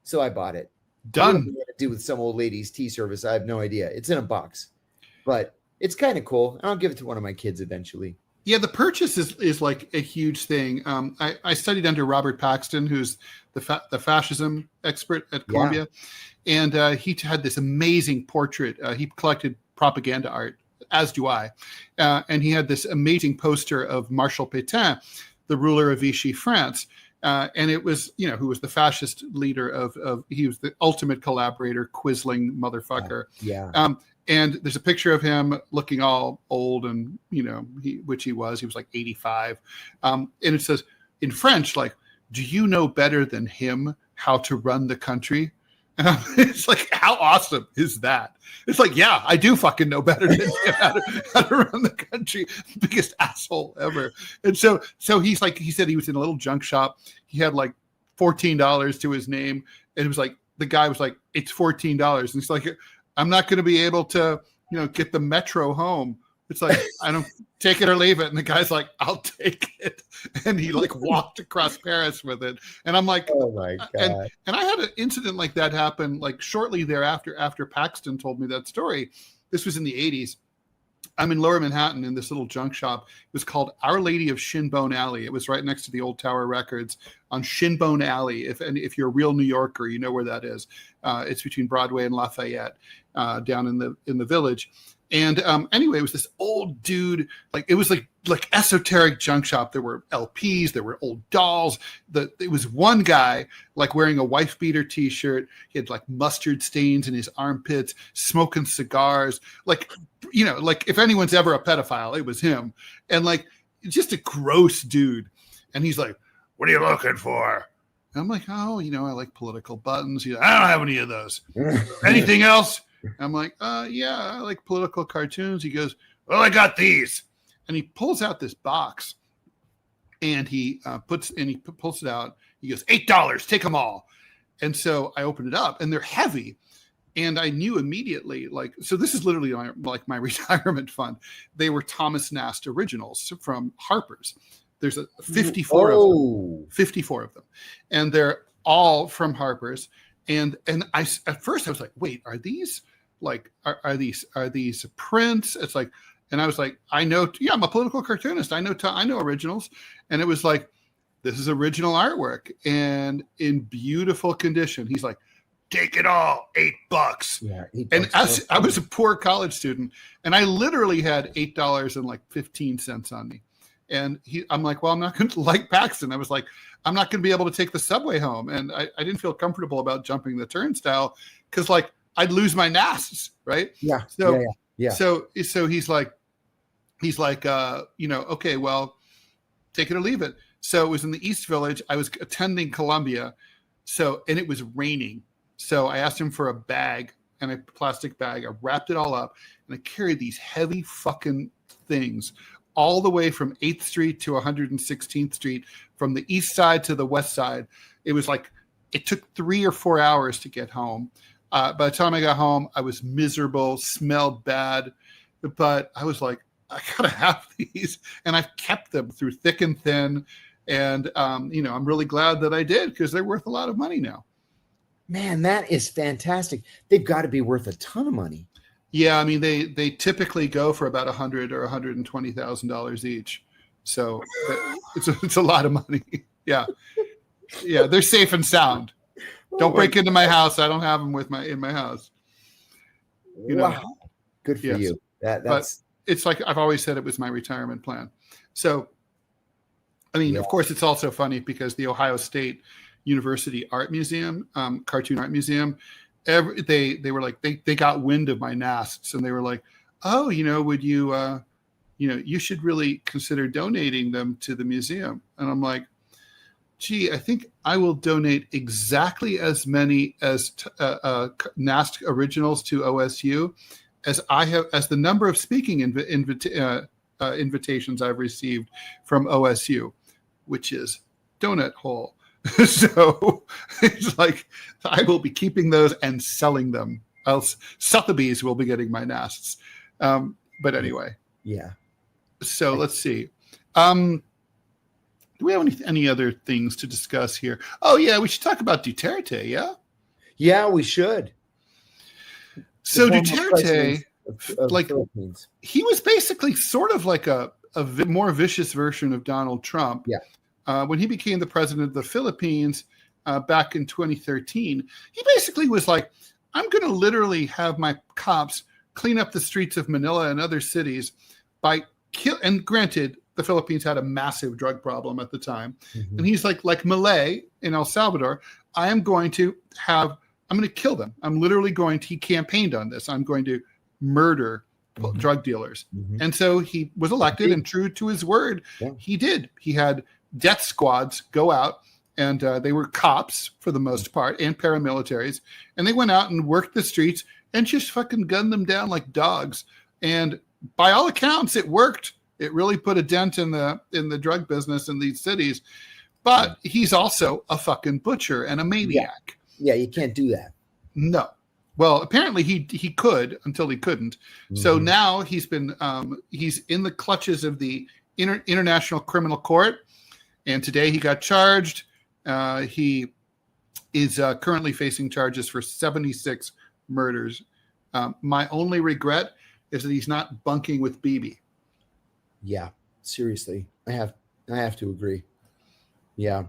So I bought it. Done. What I'm going to do with some old lady's tea service, I have no idea. It's in a box, but it's kind of cool. And I'll give it to one of my kids eventually. Yeah, the purchase is like a huge thing. I studied under Robert Paxton, who's the fascism expert at Columbia, and he had this amazing portrait. He collected propaganda art, as do I, and he had this amazing poster of Marshal Pétain, the ruler of Vichy France. And it was, who was the fascist leader he was the ultimate collaborator, quisling motherfucker. And there's a picture of him looking all old and, which he was like 85. And it says in French, like, do you know better than him how to run the country? And it's like, how awesome is that? It's like, yeah, I do fucking know better than him how to run the country. Biggest asshole ever. And so he's like, he said he was in a little junk shop. He had like $14 to his name. And it was like, the guy was like, it's $14. And he's like, I'm not going to be able to, get the metro home. It's like, I don't take it or leave it. And the guy's like, I'll take it. And he like walked across Paris with it. And I'm like, oh my God. And I had an incident like that happen like shortly thereafter, after Paxton told me that story. This was in the 80s. I'm in Lower Manhattan in this little junk shop. It was called Our Lady of Shinbone Alley. It was right next to the Old Tower Records on Shinbone Alley. If you're a real New Yorker, you know where that is. It's between Broadway and Lafayette, down in the Village. And anyway, it was this old dude, like it was like esoteric junk shop. There were LPs, there were old dolls. It was one guy like wearing a wife beater T-shirt. He had like mustard stains in his armpits, smoking cigars. Like, like if anyone's ever a pedophile, it was him. And like just a gross dude. And he's like, "What are you looking for?" And I'm like, "Oh, I like political buttons." He's like, "I don't have any of those." "Anything else?" I'm like, yeah, I like political cartoons. He goes, "Well, I got these." And he pulls out this box and he pulls it out. He goes, $8, take them all. And so I opened it up and they're heavy. And I knew immediately, so this is literally my retirement fund. They were Thomas Nast originals from Harper's. There's 54 of them. 54 of them. And they're all from Harper's. And I at first I was like, wait, are these are these prints? It's like, and I was like, I know, yeah, I'm a political cartoonist. I know originals. And it was like, this is original artwork and in beautiful condition. He's like, take it all, $8. Yeah, $8. And I was a poor college student, and I literally had $8.15 on me. And I'm like, well, I'm not going to like Paxton. I was like, I'm not going to be able to take the subway home. And I didn't feel comfortable about jumping the turnstile because like I'd lose my NASs, right? Yeah. So, yeah. So he's like, okay, well, take it or leave it. So it was in the East Village. I was attending Columbia. And it was raining. So I asked him for a bag and a plastic bag. I wrapped it all up and I carried these heavy fucking things all the way from 8th Street to 116th Street, from the east side to the west side. It was like, it took 3 or 4 hours to get home. By the time I got home, I was miserable, smelled bad, but I was like, I gotta have these. And I've kept them through thick and thin. And, I'm really glad that I did because they're worth a lot of money now. Man, that is fantastic. They've got to be worth a ton of money. Yeah, I mean they typically go for about $100,000 or $120,000 each, so it's a lot of money. Yeah, they're safe and sound. Don't break into my house. I don't have them in my house. Wow, good for you. That's. But it's like I've always said, it was my retirement plan. So I mean, of course, it's also funny because the Ohio State University Art Museum, Cartoon Art Museum, they were like, they got wind of my nasts, and they were like, oh, would you, you should really consider donating them to the museum. And I'm like, gee, I think I will donate exactly as many as NAST originals to OSU as I have, as the number of speaking invitations I've received from OSU, which is donut hole. So it's like, I will be keeping those and selling them, else Sotheby's will be getting my NASTs. But anyway. Yeah. So let's see. Do we have any other things to discuss here? Oh, yeah, we should talk about Duterte, yeah? Yeah, we should. So Duterte, like, he was basically sort of like a more vicious version of Donald Trump. Yeah. When he became the president of the Philippines back in 2013, he basically was like, I'm going to literally have my cops clean up the streets of Manila and other cities by and granted, the Philippines had a massive drug problem at the time. Mm-hmm. And he's like Malay in El Salvador, I'm going to kill them. I'm literally he campaigned on this. I'm going to murder drug dealers. Mm-hmm. And so he was elected, and true to his word, he did. He had death squads go out, and they were cops for the most part and paramilitaries. And they went out and worked the streets and just fucking gunned them down like dogs. And by all accounts, it worked. It really put a dent in the drug business in these cities. But he's also a fucking butcher and a maniac. Yeah, you can't do that. No. Well, apparently he could until he couldn't. Mm-hmm. So now he's in the clutches of the International Criminal Court, and today he got charged. He is currently facing charges for 76 murders. My only regret is that he's not bunking with Bibi. Yeah, seriously, I have to agree. Yeah,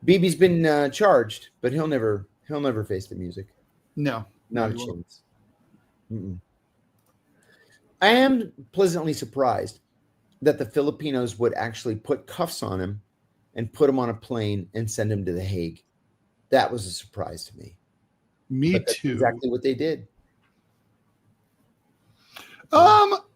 Bibi's been charged, but he'll never face the music. No, not a chance. Mm-mm. I am pleasantly surprised that the Filipinos would actually put cuffs on him and put him on a plane and send him to The Hague. That was a surprise to me. Me too. Exactly what they did.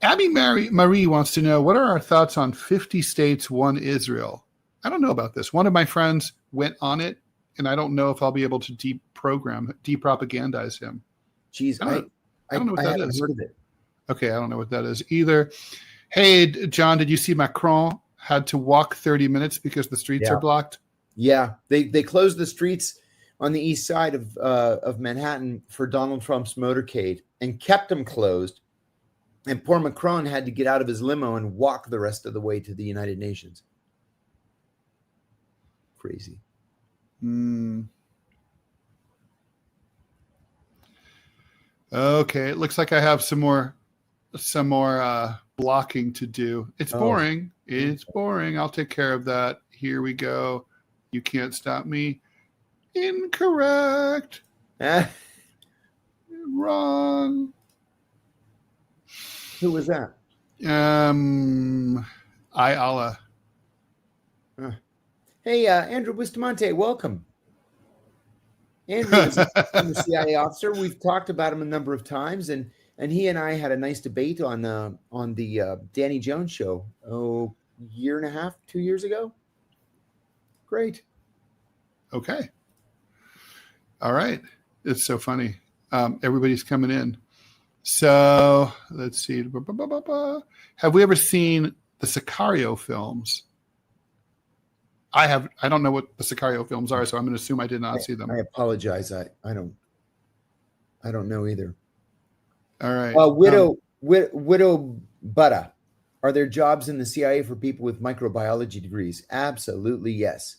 Abby Marie wants to know, what are our thoughts on 50 states, one Israel? I don't know about this. One of my friends went on it, and I don't know if I'll be able to depropagandize him. Jeez, I don't know what that is. Heard of it. Okay, I don't know what that is either. Hey, John, did you see Macron had to walk 30 minutes because the streets are blocked? Yeah, they closed the streets on the east side of Manhattan for Donald Trump's motorcade and kept them closed. And poor Macron had to get out of his limo and walk the rest of the way to the United Nations. Crazy. Okay, it looks like I have some more blocking to do. It's boring. It's boring. I'll take care of that. Here we go. You can't stop me. Incorrect. Wrong. Who was that? Allah. Hey, Andrew Bustamante, welcome. Andrew is a CIA officer. We've talked about him a number of times, and he and I had a nice debate on the Danny Jones show, year and a half, 2 years ago. Great. Okay. All right. It's so funny. Everybody's coming in. So let's see. Have we ever seen the Sicario films? I have. I don't know what the Sicario films are, so I'm going to assume I did not see them. I apologize. I don't know either. All right. Widow Butta. Are there jobs in the CIA for people with microbiology degrees? Absolutely, yes.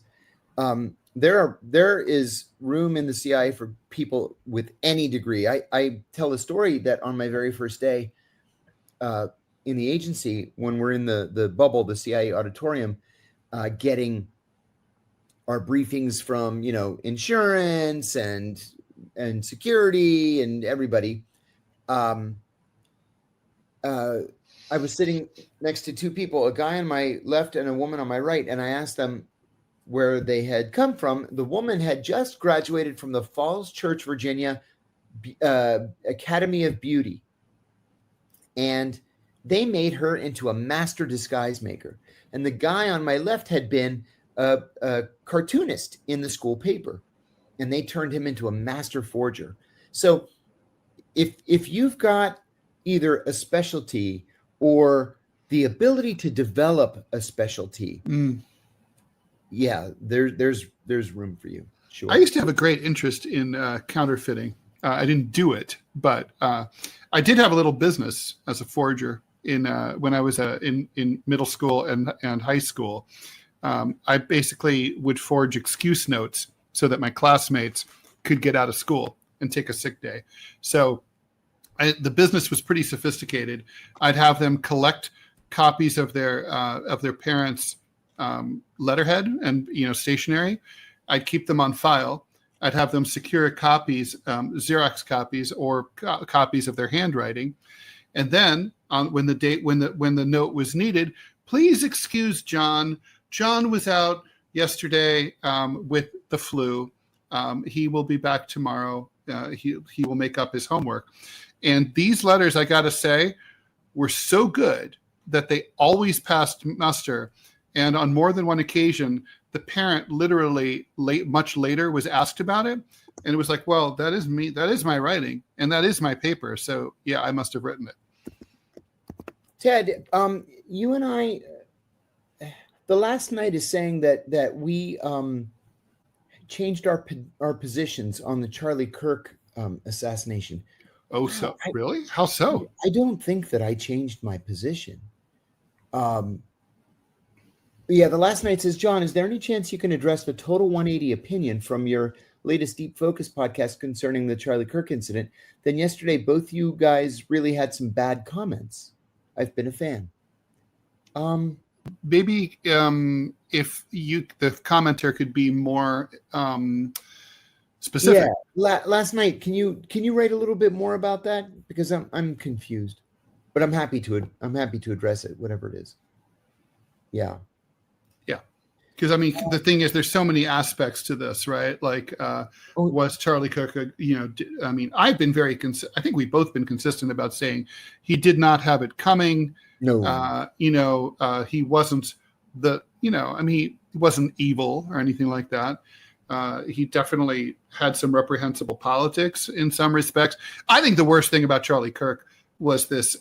There is room in the CIA for people with any degree. I tell a story that on my very first day in the agency, when we're in the bubble, the CIA auditorium, getting our briefings from insurance and security and everybody. I was sitting next to two people, a guy on my left and a woman on my right, and I asked them where they had come from. The woman had just graduated from the Falls Church, Virginia Academy of Beauty, and they made her into a master disguise maker. And the guy on my left had been a cartoonist in the school paper, and they turned him into a master forger. So if you've got either a specialty or the ability to develop a specialty, yeah, there's room for you. Sure. I used to have a great interest in counterfeiting. I didn't do it, but I did have a little business as a forger when I was in middle school and high school. I basically would forge excuse notes so that my classmates could get out of school and take a sick day. So the business was pretty sophisticated. I'd have them collect copies of their parents' letterhead and stationery. I'd keep them on file. I'd have them secure copies, Xerox copies, or copies of their handwriting, and then when the note was needed, please excuse John. John was out yesterday with the flu. He will be back tomorrow. He will make up his homework. And these letters, I got to say, were so good that they always passed muster. And on more than one occasion, the parent literally much later was asked about it. And it was like, well, that is me. That is my writing. And that is my paper. So, yeah, I must have written it. Ted, you and I, the last night is saying that we changed our positions on the Charlie Kirk assassination. Oh, so really? How so? I don't think that I changed my position. Yeah, the last night says, John, is there any chance you can address the total 180 opinion from your latest Deep Focus podcast concerning the Charlie Kirk incident? Then yesterday, both you guys really had some bad comments. I've been a fan. Maybe if the commenter could be more specific. Yeah, last night, can you write a little bit more about that? Because I'm confused, but I'm happy to address it, whatever it is. Yeah. Because the thing is, there's so many aspects to this, right? Like, was Charlie Kirk, I've been I think we've both been consistent about saying he did not have it coming. No, he wasn't he wasn't evil or anything like that. He definitely had some reprehensible politics in some respects. I think the worst thing about Charlie Kirk was this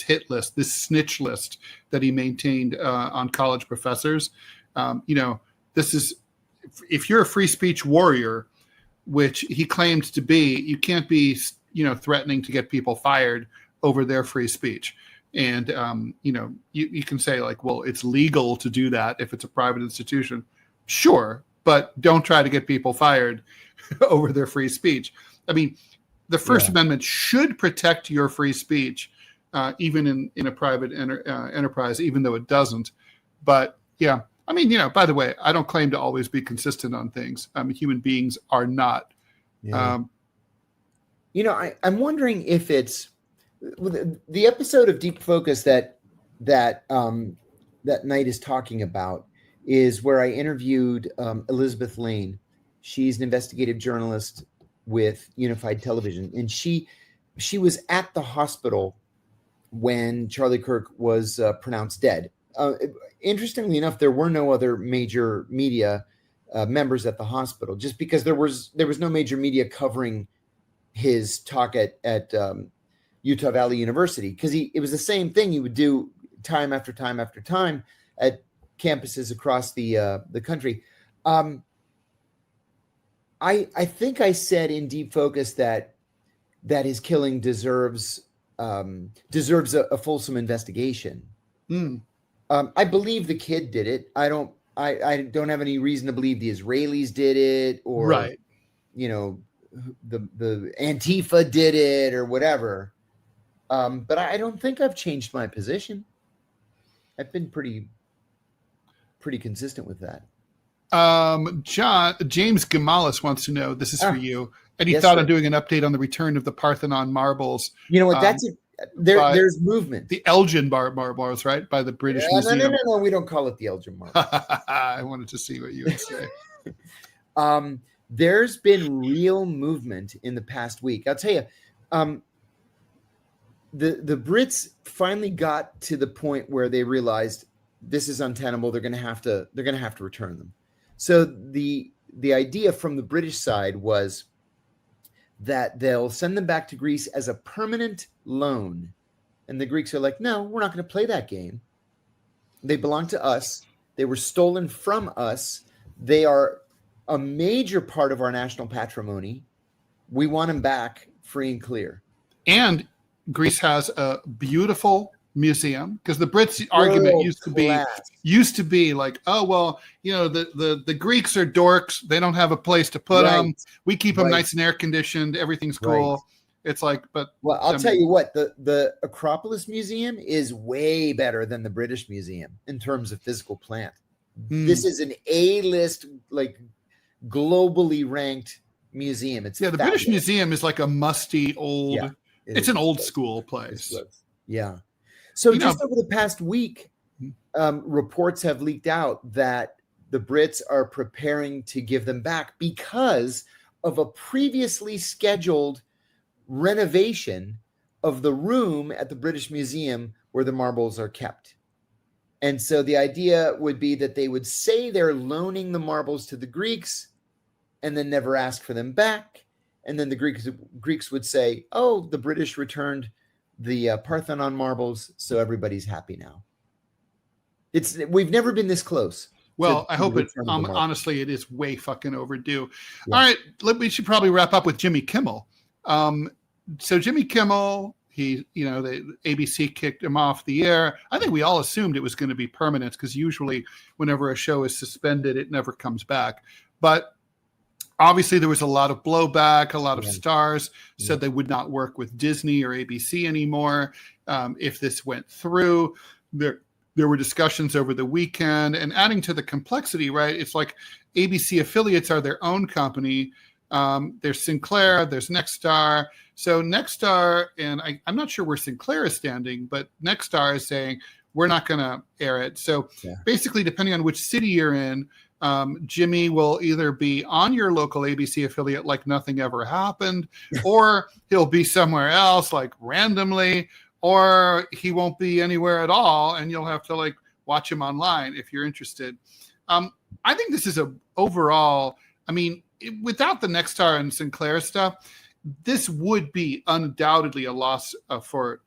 hit list, this snitch list that he maintained on college professors. This is, if you're a free speech warrior, which he claimed to be, you can't be, threatening to get people fired over their free speech. And, you can say like, well, it's legal to do that if it's a private institution. Sure. But don't try to get people fired over their free speech. The First Amendment should protect your free speech, even in a private enterprise, even though it doesn't. But yeah, by the way, I don't claim to always be consistent on things. Human beings are not. Yeah. I'm wondering if it's the episode of Deep Focus that night is talking about is where I interviewed Elizabeth Lane. She's an investigative journalist with Unified Television, and she was at the hospital when Charlie Kirk was pronounced dead. Interestingly enough, there were no other major media members at the hospital, just because there was no major media covering his talk at Utah Valley University, because it was the same thing he would do time after time after time at campuses across the country. I think I said in Deep Focus that his killing deserves a fulsome investigation. I believe the kid did it. I don't have any reason to believe the Israelis did it, or right. The Antifa did it or whatever. But I don't think I've changed my position. I've been pretty consistent with that. James Gamalis wants to know, this is for you. Any Yes, thought sir. on doing an update on the return of the Parthenon marbles? You know what? There's movement. The Elgin marbles, right? By the British Museum. No. We don't call it the Elgin marble. I wanted to see what you would say. There's been real movement in the past week. I'll tell you, the Brits finally got to the point where they realized this is untenable. They're going to have to return them. So the idea from the British side was that they'll send them back to Greece as a permanent loan. And the Greeks are like, no, we're not going to play that game. They belong to us. They were stolen from us. They are a major part of our national patrimony. We want them back free and clear. And Greece has a beautiful museum, because the Brits' argument used to be like, oh, well, the Greeks are dorks. They don't have a place to put them. We keep them nice and air conditioned. Everything's cool. Right. It's like, I'll tell you what, the Acropolis Museum is way better than the British Museum in terms of physical plant. This is an A-list, like globally ranked museum. It's the British Museum is like a musty old. It's an old school place. Yeah. So just over the past week, reports have leaked out that the Brits are preparing to give them back because of a previously scheduled renovation of the room at the British Museum where the marbles are kept. And so the idea would be that they would say they're loaning the marbles to the Greeks and then never ask for them back. And then the Greeks would say, oh, the British returned the Parthenon marbles, so everybody's happy now. We've never been this close. Well, I hope it. Honestly, it is way fucking overdue. Yeah. All right, we should probably wrap up with Jimmy Kimmel. So Jimmy Kimmel, the ABC kicked him off the air. I think we all assumed it was going to be permanent, because usually whenever a show is suspended, it never comes back. But obviously, there was a lot of blowback. A lot of stars said they would not work with Disney or ABC anymore if this went through. There were discussions over the weekend, and adding to the complexity, right? It's like ABC affiliates are their own company. There's Sinclair, there's Nexstar. So Nexstar, and I'm not sure where Sinclair is standing, but Nexstar is saying, we're not going to air it. So basically, depending on which city you're in, Jimmy will either be on your local ABC affiliate like nothing ever happened, or he'll be somewhere else like randomly, or he won't be anywhere at all, and you'll have to like watch him online if you're interested. I think this is overall, without the Nexstar and Sinclair stuff, this would be undoubtedly a loss for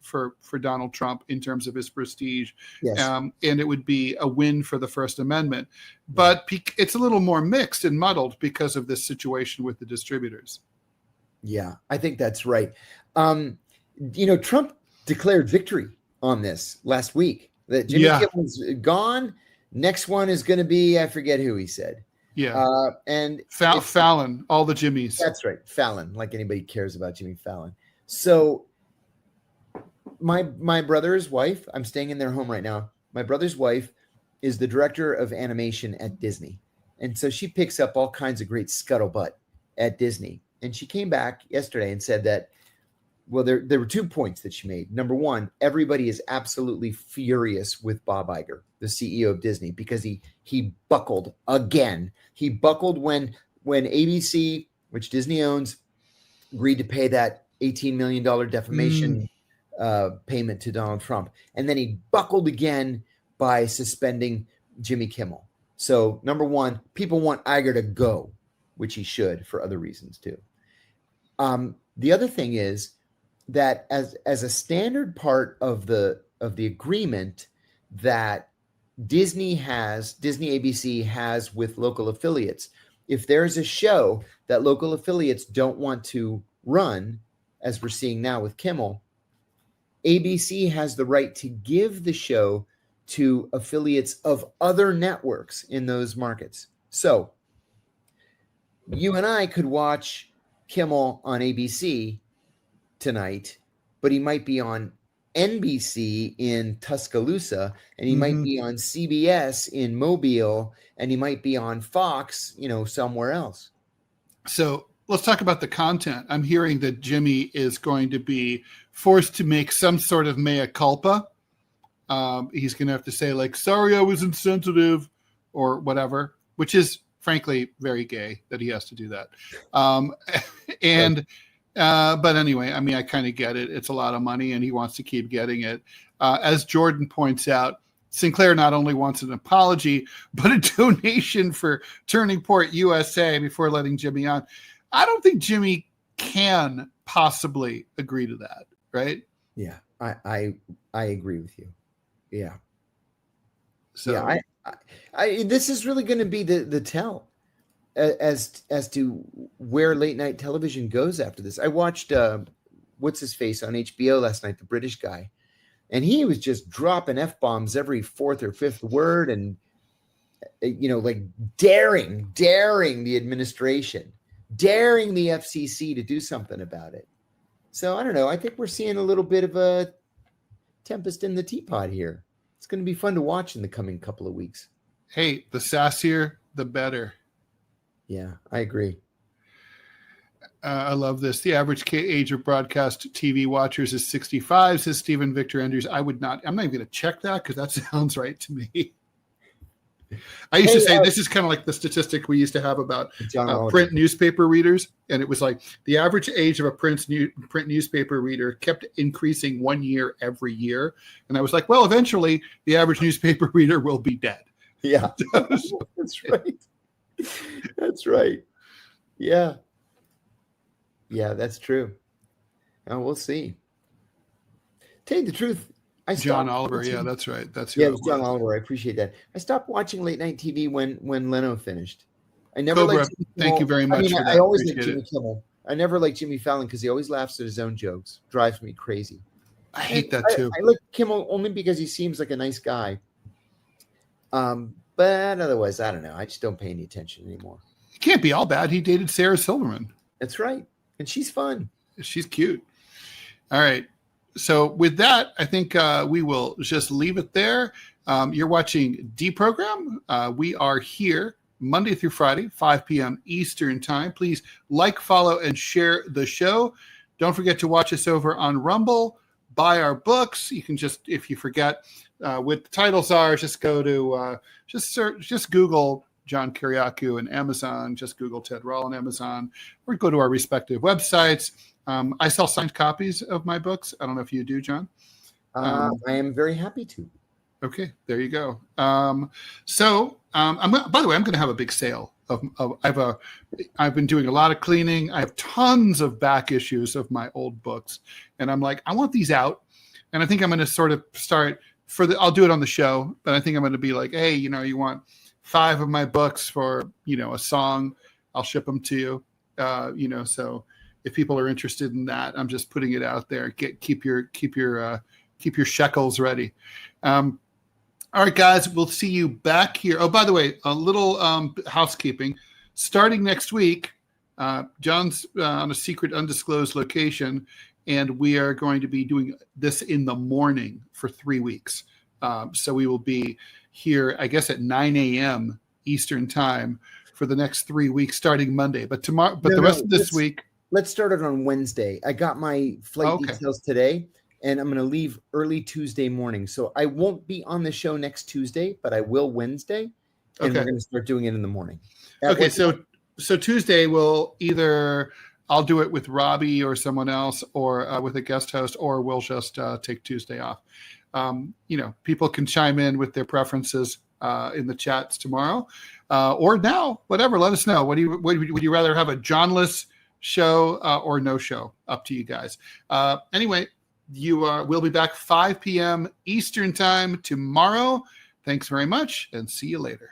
Donald Trump in terms of his prestige. Yes. And it would be a win for the First Amendment. But it's a little more mixed and muddled because of this situation with the distributors. Yeah, I think that's right. Trump declared victory on this last week. That Jimmy Kimmel's gone. Next one is going to be, I forget who he said. Yeah. And Fallon, all the Jimmys. That's right. Fallon, like anybody cares about Jimmy Fallon. So my brother's wife, I'm staying in their home right now. My brother's wife is the director of animation at Disney. And so she picks up all kinds of great scuttlebutt at Disney. And she came back yesterday and said that, well, there were 2 points that she made. Number one, everybody is absolutely furious with Bob Iger, the CEO of Disney, because he buckled again. He buckled when ABC, which Disney owns, agreed to pay that $18 million defamation payment to Donald Trump. And then he buckled again by suspending Jimmy Kimmel. So number one, people want Iger to go, which he should for other reasons too. The other thing is that as a standard part of the agreement that Disney ABC has with local affiliates, if there's a show that local affiliates don't want to run, as we're seeing now with Kimmel, ABC has the right to give the show to affiliates of other networks in those markets. So you and I could watch Kimmel on ABC tonight, but he might be on NBC in Tuscaloosa, and he might be on CBS in Mobile, and he might be on Fox, somewhere else. So let's talk about the content. I'm hearing that Jimmy is going to be forced to make some sort of mea culpa. He's going to have to say, like, sorry, I was insensitive or whatever, which is, frankly, very gay that he has to do that. But anyway, I mean, I kind of get it. It's a lot of money and he wants to keep getting it. As Jordan points out, Sinclair not only wants an apology, but a donation for Turning Point USA before letting Jimmy on. I don't think Jimmy can possibly agree to that, right? Yeah, I agree with you. Yeah. So yeah, I this is really going to be the tell as to where late night television goes after this. I watched what's his face on HBO last night, the British guy, and he was just dropping F-bombs every fourth or fifth word, and like daring the administration, daring the FCC to do something about it. So I don't know. I think we're seeing a little bit of a tempest in the teapot here. It's going to be fun to watch in the coming couple of weeks. Hey, the sassier, the better. Yeah, I agree. I love this. The average age of broadcast TV watchers is 65, says Stephen Victor Andrews. I'm not even going to check that because that sounds right to me. I used to say this is kind of like the statistic we used to have about print newspaper readers. And it was like the average age of a print newspaper reader kept increasing 1 year every year. And I was like, well, eventually the average newspaper reader will be dead. Yeah, that's right. That's right. Yeah. Yeah, that's true. Oh, we'll see. Tell you the truth. John Oliver. Yeah, that's right. It was John Oliver. I appreciate that. I stopped watching late night TV when Leno finished. I never liked Jimmy Kimmel. Thank you very much for that. I always liked Jimmy Kimmel. I never liked Jimmy Fallon because he always laughs at his own jokes. Drives me crazy. I hate that too. I like Kimmel only because he seems like a nice guy. But otherwise, I don't know. I just don't pay any attention anymore. It can't be all bad. He dated Sarah Silverman. That's right. And she's fun. She's cute. All right. So with that, I think we will just leave it there. You're watching Deprogram. We are here Monday through Friday, 5 p.m. Eastern time. Please like, follow, and share the show. Don't forget to watch us over on Rumble. Buy our books. You can just, if you forget what the titles are, just go to just Google John Kiriakou and Amazon. Just Google Ted Rall and Amazon, or go to our respective websites. I sell signed copies of my books. I don't know if you do, John. I am very happy to. Okay, there you go. By the way, I'm going to have a big sale. I've been doing a lot of cleaning. I have tons of back issues of my old books, and I'm like, I want these out. And I think I'm going to sort of start I'll do it on the show, but I think I'm going to be like, hey, you want 5 of my books for, a song, I'll ship them to you. So if people are interested in that, I'm just putting it out there. Keep your shekels ready. All right, guys, we'll see you back here. Oh, by the way, a little housekeeping. Starting next week, John's on a secret, undisclosed location, and we are going to be doing this in the morning for 3 weeks. So we will be here, I guess, at 9 a.m. Eastern time for the next 3 weeks, starting Monday. But the rest of this week. Let's start it on Wednesday. I got my flight details today, and I'm going to leave early Tuesday morning. So I won't be on the show next Tuesday, but I will Wednesday, and we're going to start doing it in the morning. So Tuesday I'll do it with Robbie or someone else, or with a guest host, or we'll just take Tuesday off. People can chime in with their preferences in the chats tomorrow, or now, whatever. Let us know. Would you rather have a Johnless show or no show? Up to you guys. Anyway, we'll be back 5 p.m. Eastern time tomorrow. Thanks very much, and see you later.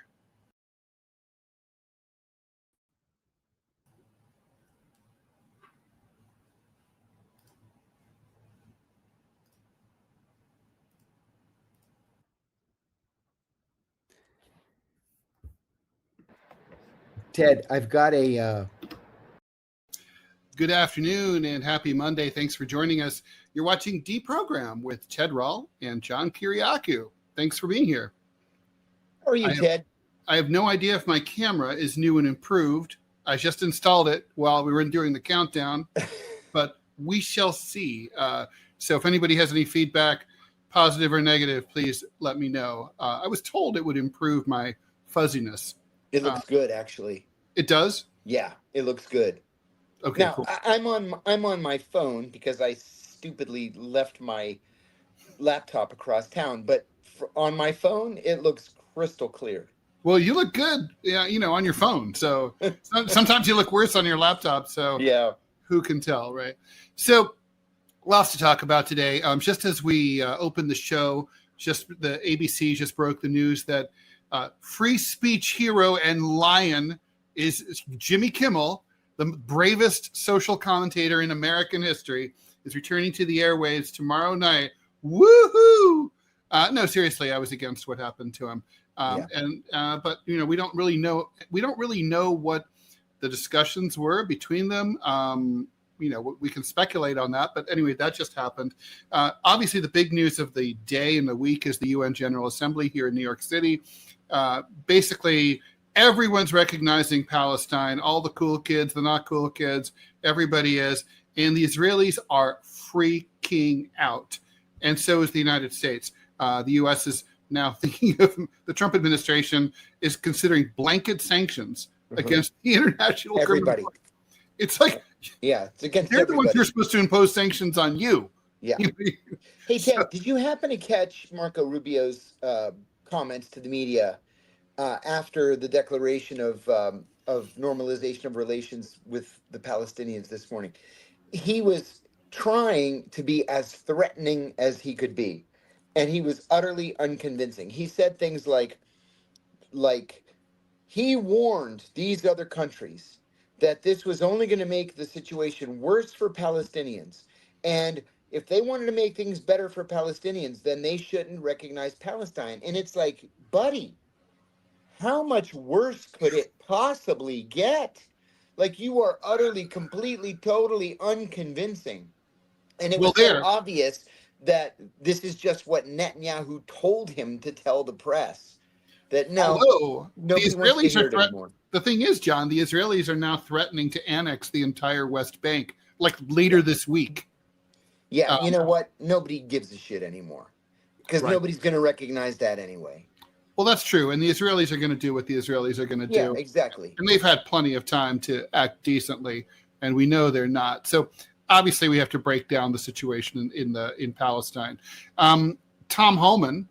Ted, I've got a... Good afternoon and happy Monday. Thanks for joining us. You're watching Deprogram with Ted Rall and John Kiriakou. Thanks for being here. How are you, Ted? I have no idea if my camera is new and improved. I just installed it while we were doing the countdown, but we shall see. So if anybody has any feedback, positive or negative, please let me know. I was told it would improve my fuzziness. It looks good, actually. It does? Yeah, it looks good. Okay, now, cool. I'm on my phone because I stupidly left my laptop across town, but on my phone, it looks crystal clear. Well, you look good, on your phone. So sometimes you look worse on your laptop. So yeah, who can tell, right? So lots to talk about today. Just as we opened the show, the ABC just broke the news that free speech hero and lion is Jimmy Kimmel, the bravest social commentator in American history, is returning to the airwaves tomorrow night. Woohoo! No, seriously, I was against what happened to him. But we don't really know. We don't really know what the discussions were between them. We can speculate on that. But anyway, that just happened. Obviously, the big news of the day and the week is the UN General Assembly here in New York City. Basically, everyone's recognizing Palestine. All the cool kids, the not cool kids, everybody is. And the Israelis are freaking out. And so is the United States. The U.S. is now thinking of the Trump administration is considering blanket sanctions against the international everybody. Criminal Court. It's like, it's against they're everybody. the ones who are supposed to impose sanctions on you. Yeah. Hey, Ted, did you happen to catch Marco Rubio's comments to the media after the declaration of normalization of relations with the Palestinians this morning? He was trying to be as threatening as he could be, and he was utterly unconvincing. He said things like he warned these other countries that this was only going to make the situation worse for Palestinians, and if they wanted to make things better for Palestinians, then they shouldn't recognize Palestine. And it's like, buddy, how much worse could it possibly get? Like, you are utterly, completely, totally unconvincing. And it was so obvious that this is just what Netanyahu told him to tell the press. That the Israelis are threatening. The thing is, John, the Israelis are now threatening to annex the entire West Bank, like later this week. Yeah, you know what? Nobody gives a shit anymore because nobody's going to recognize that anyway. Well, that's true. And the Israelis are going to do what the Israelis are going to do. Yeah, exactly. And they've had plenty of time to act decently, and we know they're not. So obviously we have to break down the situation in Palestine. Tom Homan,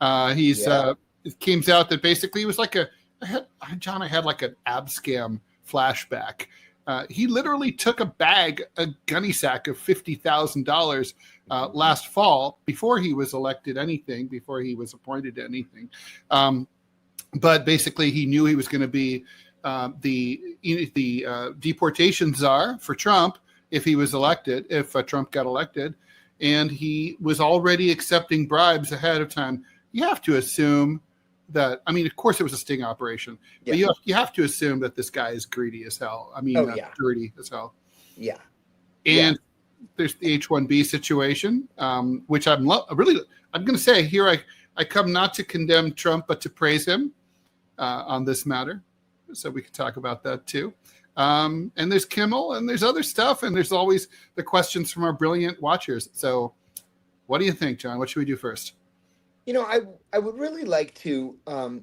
it came out that basically it was like I had like an Abscam flashback. He literally took a gunny sack of $50,000 last fall before he was elected anything, before he was appointed to anything. But basically, he knew he was going to be the deportation czar for Trump if he was elected, if Trump got elected. And he was already accepting bribes ahead of time. You have to assume that, I mean, of course it was a sting operation, but you have to assume that this guy is greedy as hell. I mean, dirty as hell. Yeah. And there's the H-1B situation, which I'm going to say here, I come not to condemn Trump, but to praise him on this matter. So we could talk about that too. And there's Kimmel and there's other stuff. And there's always the questions from our brilliant watchers. So what do you think, John? What should we do first? You know, I would really like to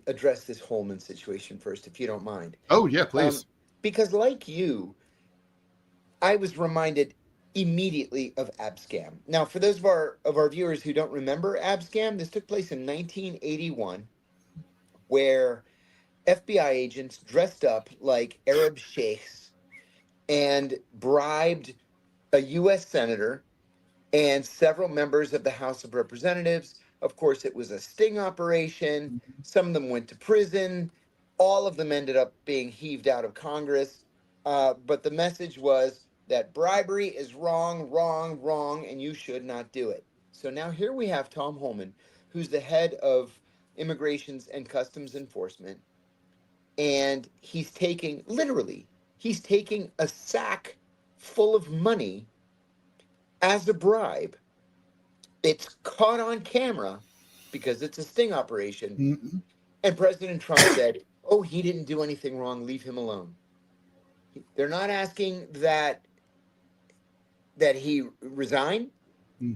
address this Holman situation first, if you don't mind. Oh, yeah, please. Because like you, I was reminded immediately of Abscam. Now, for those of our viewers who don't remember Abscam, this took place in 1981, where FBI agents dressed up like Arab sheikhs and bribed a U.S. senator and several members of the House of Representatives. Of course, it was a sting operation. Some of them went to prison. All of them ended up being heaved out of Congress. But the message was that bribery is wrong, wrong, wrong, and you should not do it. So now here we have Tom Homan, who's the head of Immigrations and Customs Enforcement. And he's taking a sack full of money as a bribe. It's caught on camera because it's a sting operation. Mm-hmm. And President Trump said, oh, he didn't do anything wrong. Leave him alone. They're not asking that he resign.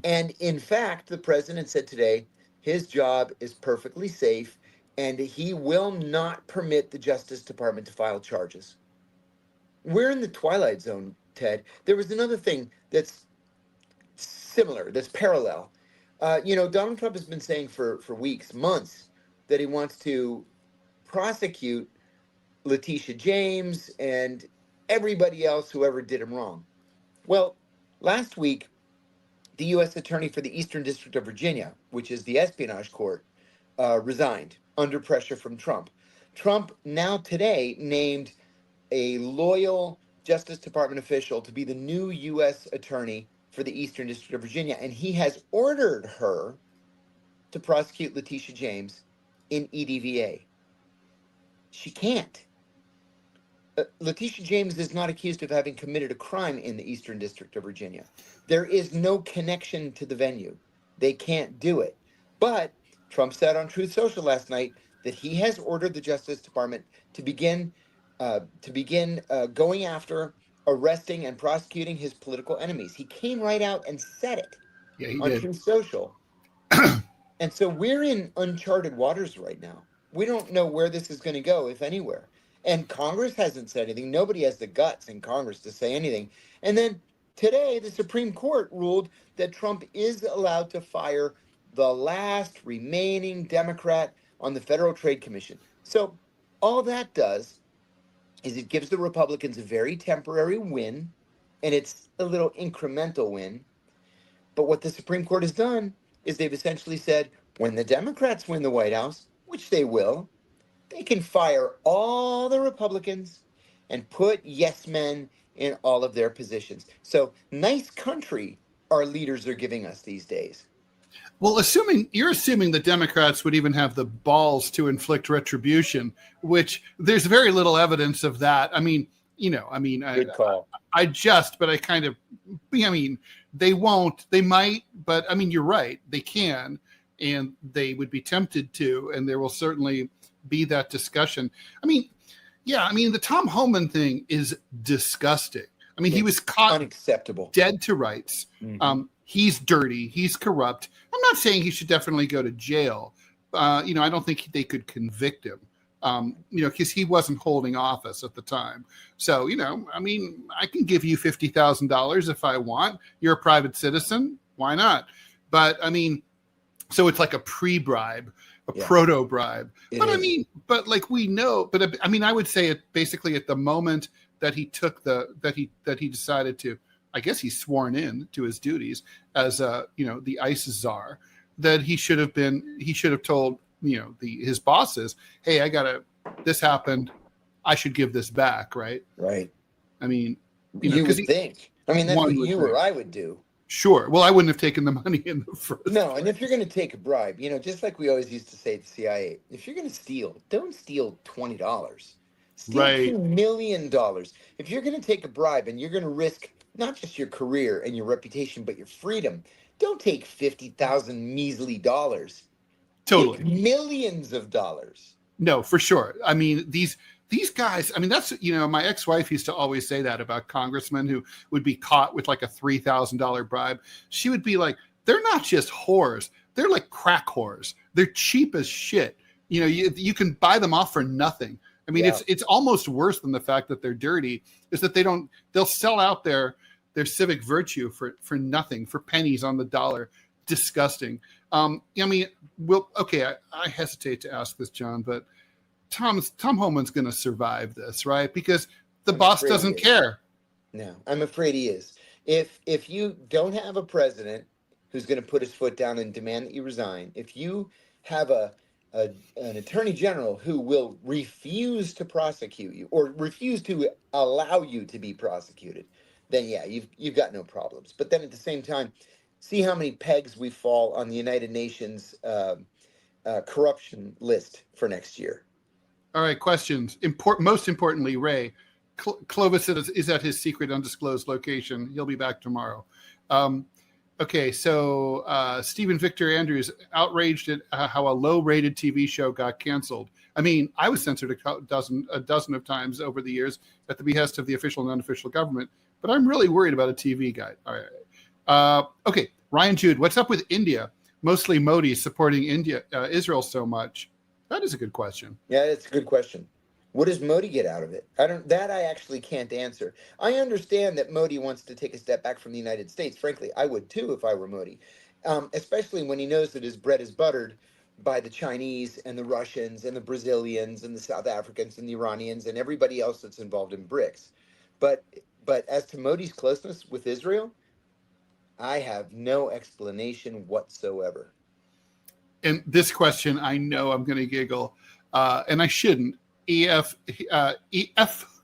And in fact, the president said today his job is perfectly safe and he will not permit the Justice Department to file charges. We're in the twilight zone, Ted. There was another thing that's similar, that's parallel. Donald Trump has been saying for weeks, months, that he wants to prosecute Letitia James and everybody else who ever did him wrong. Well, last week, the U.S. Attorney for the Eastern District of Virginia, which is the espionage court, resigned under pressure from Trump. Trump now today named a loyal Justice Department official to be the new U.S. Attorney for the Eastern District of Virginia, and he has ordered her to prosecute Letitia James in EDVA. She can't. Letitia James is not accused of having committed a crime in the Eastern District of Virginia. There is no connection to the venue. They can't do it. But Trump said on Truth Social last night that he has ordered the Justice Department to begin going after, arresting, and prosecuting his political enemies. He came right out and said it on Truth Social. And so we're in uncharted waters right now. We don't know where this is going to go, if anywhere. And Congress hasn't said anything. Nobody has the guts in Congress to say anything. And then today, the Supreme Court ruled that Trump is allowed to fire the last remaining Democrat on the Federal Trade Commission. So all that does is it gives the Republicans a very temporary win, and it's a little incremental win. But what the Supreme Court has done is they've essentially said, when the Democrats win the White House, which they will, they can fire all the Republicans and put yes men in all of their positions. So nice country our leaders are giving us these days. Well, you're assuming the Democrats would even have the balls to inflict retribution, which there's very little evidence of that. I mean, Good call. They won't, they might, but I mean, you're right. They can, and they would be tempted to, and there will certainly be that discussion. The Tom Homan thing is disgusting. I mean, he was caught unacceptable, dead to rights. Mm-hmm. He's dirty. He's corrupt. I'm not saying he should definitely go to jail. I don't think they could convict him, because he wasn't holding office at the time. So, I can give you $50,000 if I want. You're a private citizen. Why not? But so it's like a pre-bribe, proto-bribe. We know. But I would say it basically at the moment that he took that he decided to, I guess he's sworn in to his duties as the ICE czar, that he should have told his bosses, hey, this happened, I should give this back, right? Right. You would think. That's what you or I would do. Sure. Well, I wouldn't have taken the money in the first place. And if you're going to take a bribe, just like we always used to say at the CIA, if you're going to steal, don't steal $20. Steal $2 million. If you're going to take a bribe and you're going to risk not just your career and your reputation, but your freedom, don't take 50,000 measly dollars. Totally. Take millions of dollars. No, for sure. These guys, that's, my ex-wife used to always say that about congressmen who would be caught with like a $3,000 bribe. She would be like, they're not just whores. They're like crack whores. They're cheap as shit. You can buy them off for nothing. It's almost worse than the fact that they're dirty is that they'll sell out their civic virtue for nothing, for pennies on the dollar. Disgusting. I hesitate to ask this, John, but Tom Homan's going to survive this, right? Because the boss doesn't care. No, I'm afraid he is. If you don't have a president who's going to put his foot down and demand that you resign, if you have an attorney general who will refuse to prosecute you or refuse to allow you to be prosecuted, then you've got no problems. But then at the same time, see how many pegs we fall on the United Nations corruption list for next year. All right, questions. Most importantly, Ray, Clovis is at his secret undisclosed location. He'll be back tomorrow. Okay, so Stephen Victor Andrews outraged at how a low-rated TV show got canceled. I mean, I was censored a dozen of times over the years at the behest of the official and unofficial government, but I'm really worried about a TV guide. All right. Okay, Ryan Jude, what's up with India? Mostly Modi supporting Israel so much. That is a good question. Yeah, it's a good question. What does Modi get out of it? I actually can't answer. I understand that Modi wants to take a step back from the United States. Frankly, I would too if I were Modi, especially when he knows that his bread is buttered by the Chinese and the Russians and the Brazilians and the South Africans and the Iranians and everybody else that's involved in BRICS. But as to Modi's closeness with Israel, I have no explanation whatsoever. And this question, I know I'm going to giggle, and I shouldn't. EF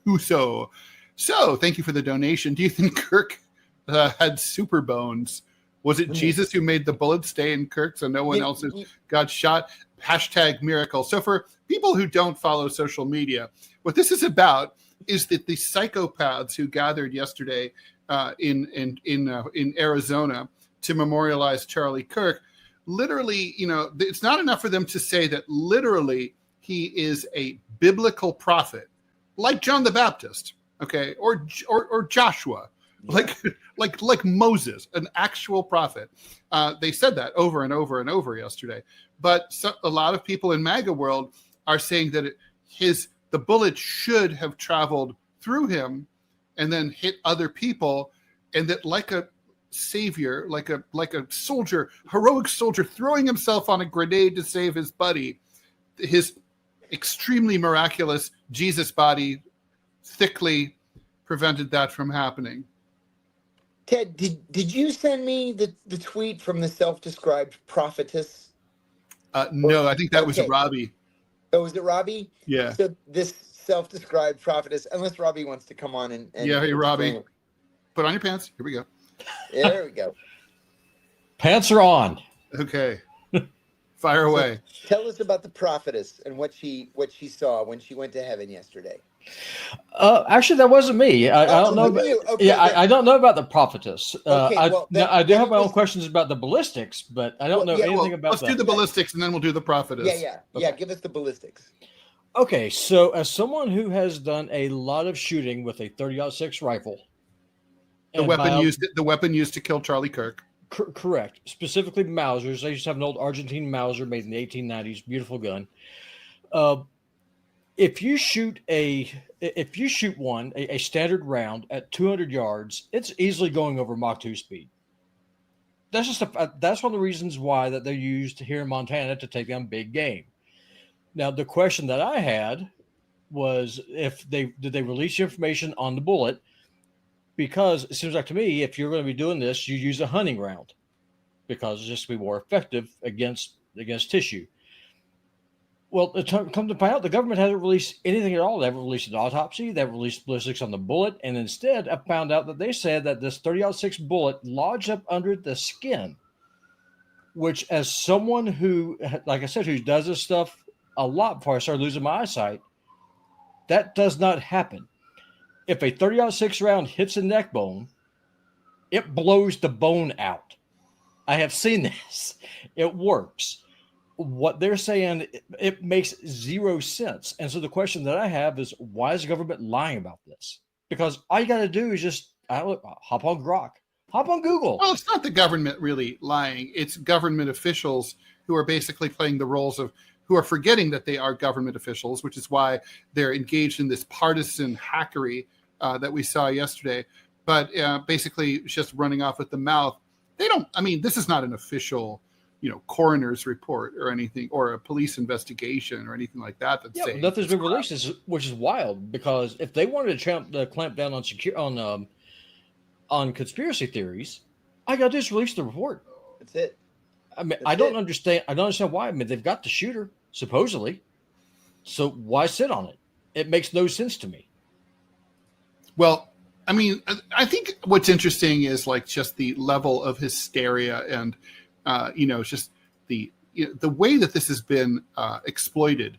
Huso. So, thank you for the donation. Do you think Kirk had super bones? Was it Jesus who made the bullet stay in Kirk so no one else got shot? Hashtag miracle. So, for people who don't follow social media, what this is about is that the psychopaths who gathered yesterday in Arizona to memorialize Charlie Kirk, literally, it's not enough for them to say that literally he is a biblical prophet, like John the Baptist, okay, or Joshua, like Moses, an actual prophet. They said that over and over and over yesterday. But a lot of people in MAGA world are saying that the bullet should have traveled through him and then hit other people, and that like a savior, like a soldier, heroic soldier throwing himself on a grenade to save his buddy, his extremely miraculous Jesus body thickly prevented that from happening. Ted, did you send me the tweet from the self-described prophetess? No, I think that was Robbie. Oh, was it Robbie? Yeah. So this self-described prophetess, unless Robbie wants to come on and yeah, hey Robbie, put on your pants. Here we go. There we go. Pants are on. Okay. Fire away. So tell us about the prophetess and what she saw when she went to heaven yesterday. Actually, that wasn't me. I don't know. Okay, I don't know about the prophetess. I do have my own was... questions about the ballistics, but I don't know anything about that. Let's do the ballistics and then we'll do the prophetess. Yeah. Give us the ballistics. Okay, so as someone who has done a lot of shooting with a 30-06 rifle, the weapon used to kill Charlie Kirk. Correct. Specifically Mausers. I used to have an old Argentine Mauser made in the 1890s. Beautiful gun. If you shoot a standard round at 200 yards, it's easily going over Mach 2 speed. That's one of the reasons why that they're used here in Montana to take down big game. Now, the question that I had was did they release information on the bullet? Because it seems like to me, if you're going to be doing this, you use a hunting round because it's just going to be more effective against tissue. Well, come to find out, the government hasn't released anything at all. They haven't released an autopsy. They haven't released ballistics on the bullet. And instead, I found out that they said that this 30-06 bullet lodged up under the skin, which as someone who, like I said, who does this stuff a lot before I started losing my eyesight, that does not happen. If a 30-06 round hits a neck bone, it blows the bone out. I have seen this. It works. What they're saying, it makes zero sense. And so the question that I have is, why is the government lying about this? Because all you got to do is just hop on Grok, hop on Google. Well, it's not the government really lying. It's government officials who are basically playing the roles of, who are forgetting that they are government officials, which is why they're engaged in this partisan hackery that we saw yesterday. But basically just running off at the mouth. This is not an official, coroner's report or anything, or a police investigation or anything like that. Nothing's been released, which is wild, because if they wanted to clamp down on conspiracy theories, I got to just release the report. That's it. I don't understand why. They've got the shooter supposedly, so why sit on it? It makes no sense to me. Well, I think what's interesting is just the level of hysteria and, just the way that this has been exploited.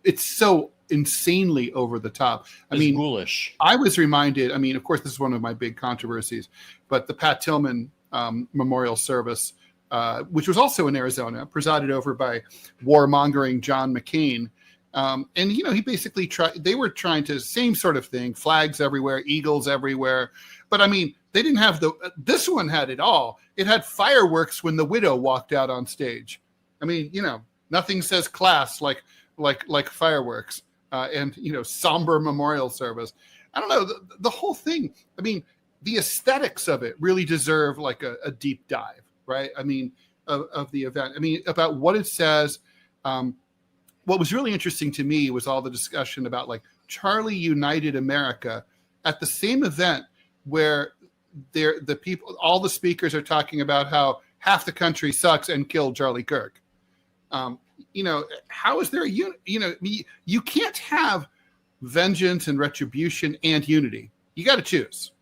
It's so insanely over the top. Ghoulish. I was reminded, of course, this is one of my big controversies, but the Pat Tillman memorial service, which was also in Arizona, presided over by warmongering John McCain. And, he basically they were trying to, same sort of thing, flags everywhere, eagles everywhere. But I mean, they didn't have this one had it all. It had fireworks when the widow walked out on stage. I mean, nothing says class like fireworks, and, somber memorial service. I don't know, the whole thing. I mean, the aesthetics of it really deserve like a deep dive, right? I mean, of the event. I mean, about what it says. What was really interesting to me was all the discussion about like Charlie United America at the same event where the people, all the speakers are talking about how half the country sucks and killed Charlie Kirk. How is there you can't have vengeance and retribution and unity. You got to choose.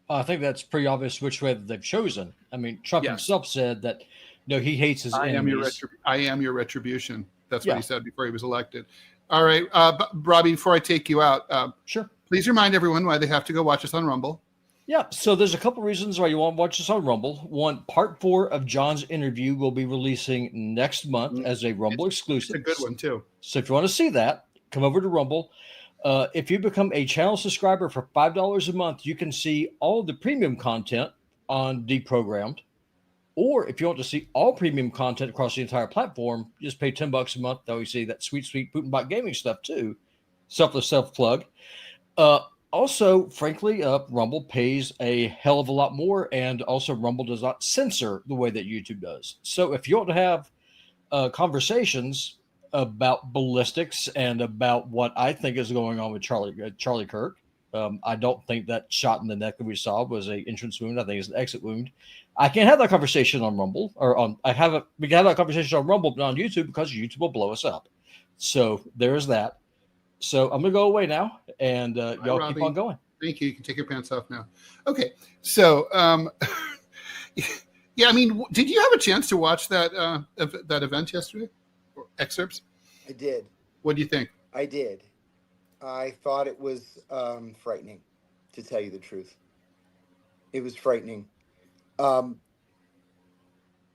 I think that's pretty obvious which way that they've chosen. I mean, Trump himself said that, he hates his enemies. I am your retribution. That's what he said before he was elected. All right, Robbie, before I take you out, sure. Please remind everyone why they have to go watch us on Rumble. Yeah, so there's a couple reasons why you want to watch us on Rumble. One, part 4 of John's interview will be releasing next month as a Rumble exclusive. It's a good one, too. So if you want to see that, come over to Rumble. If you become a channel subscriber for $5 a month, you can see all the premium content on Deprogrammed. Or if you want to see all premium content across the entire platform, just pay $10 a month. Though you see that sweet Putinbot gaming stuff too. Self-plug. Also, frankly, Rumble pays a hell of a lot more, and also Rumble does not censor the way that YouTube does. So if you want to have conversations about ballistics and about what I think is going on with Charlie Kirk, I don't think that shot in the neck that we saw was an entrance wound. I think it's an exit wound. I can't have that conversation on Rumble, we can have that conversation on Rumble, but on YouTube, because YouTube will blow us up. So there is that. So I'm going to go away now, and y'all keep on going. Thank you. You can take your pants off now. Okay. So, yeah, I mean, did you have a chance to watch that event yesterday? Or excerpts? I did. What do you think? I did. I thought it was frightening, to tell you the truth. It was frightening.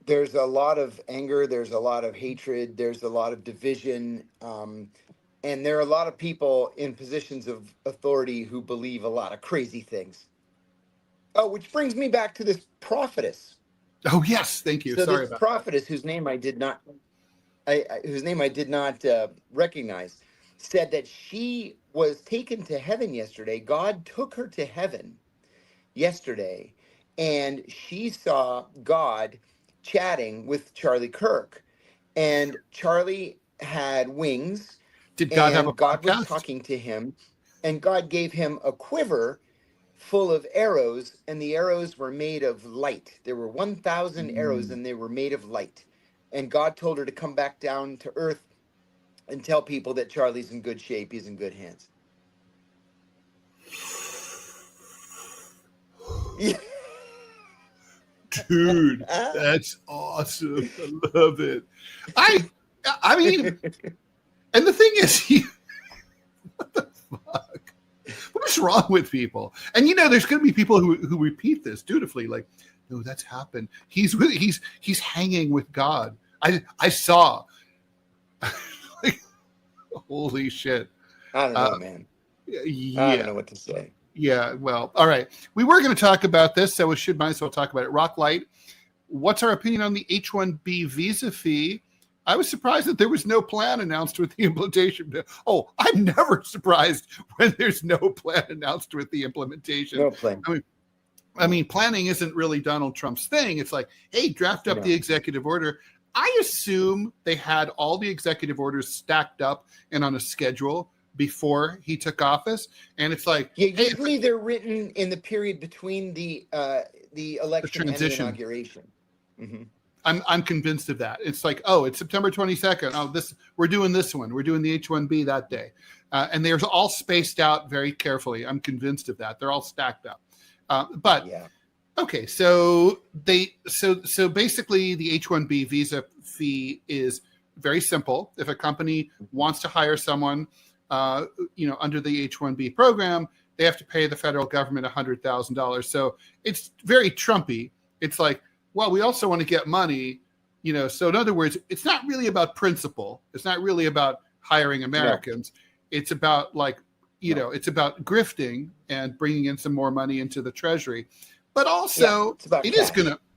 There's a lot of anger. There's a lot of hatred. There's a lot of division. And there are a lot of people in positions of authority who believe a lot of crazy things. Oh, which brings me back to this prophetess. Oh, yes. Thank you. So Sorry this about prophetess, that. Whose name I did not recognize, said that she was taken to heaven yesterday. God took her to heaven yesterday, and she saw God chatting with Charlie Kirk, and Charlie had wings. Did God have a God podcast? was talking to him, and God gave him a quiver full of arrows, and the arrows were made of light. There were 1,000 arrows, and they were made of light. And God told her to come back down to earth and tell people that Charlie's in good shape. He's in good hands. Dude, that's awesome. I love it. I mean, and the thing is, what the fuck? What is wrong with people? And there's going to be people who repeat this dutifully, like, no, that's happened. He's hanging with God. I saw. Like, holy shit! I don't know, man. Yeah, I don't know what to say. Yeah, well, all right. We were going to talk about this, so we might as well talk about it. Rocklight, what's our opinion on the H-1B visa fee? I was surprised that there was no plan announced with the implementation. Oh, I'm never surprised when there's no plan announced with the implementation. No plan. I mean, planning isn't really Donald Trump's thing. It's like, hey, draft up the executive order. I assume they had all the executive orders stacked up and on a schedule before he took office, and it's like, usually they're written in the period between the election and the inauguration. Mm-hmm. I'm convinced of that. It's like, oh, it's September 22nd. Oh, we're doing this one. We're doing the H-1B that day, and they're all spaced out very carefully. I'm convinced of that. They're all stacked up. Okay, so basically the H-1B visa fee is very simple. If a company wants to hire someone, under the H-1B program, they have to pay the federal government $100,000. So it's very Trumpy. It's like, well, we also want to get money, So in other words, it's not really about principle. It's not really about hiring Americans. No. It's about it's about grifting and bringing in some more money into the treasury. But also,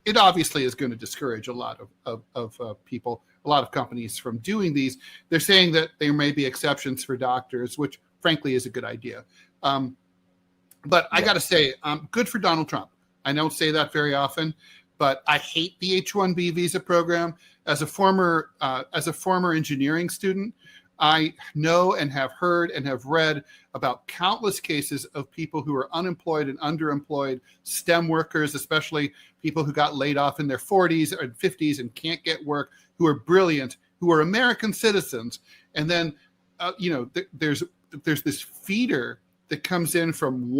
it obviously is going to discourage a lot of people, a lot of companies from doing these. They're saying that there may be exceptions for doctors, which frankly is a good idea. But I got to say, good for Donald Trump. I don't say that very often, but I hate the H-1B visa program. As a former engineering student, I know and have heard and have read about countless cases of people who are unemployed and underemployed, STEM workers, especially people who got laid off in their 40s or 50s and can't get work, who are brilliant, who are American citizens. And then, there's this feeder that comes in from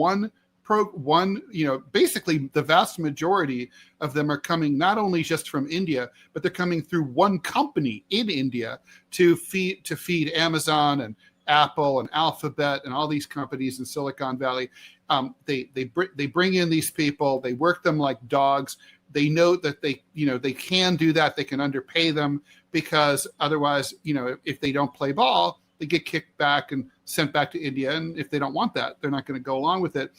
basically the vast majority of them are coming not only just from India, but they're coming through one company in India to feed Amazon and Apple and Alphabet and all these companies in Silicon Valley. They bring in these people, they work them like dogs. They know that they can do that. They can underpay them because otherwise, if they don't play ball, they get kicked back and sent back to India. And if they don't want that, they're not going to go along with it.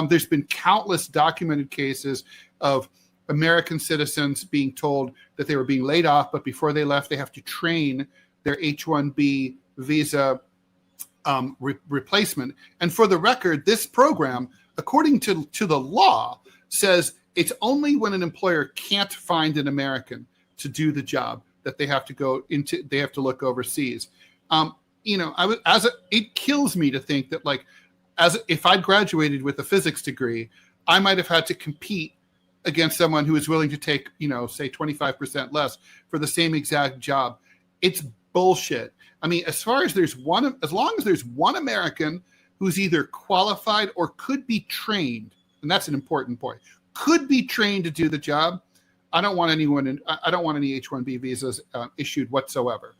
There's been countless documented cases of American citizens being told that they were being laid off, but before they left, they have to train their H-1B visa replacement. And for the record, this program, according to the law, says it's only when an employer can't find an American to do the job that they have to look overseas. It kills me to think that if I'd graduated with a physics degree, I might have had to compete against someone who is willing to take, say 25% less for the same exact job. It's bullshit. I mean, as long as there's one American who's either qualified or could be trained, and that's an important point, could be trained to do the job, I don't want any H-1B visas issued whatsoever.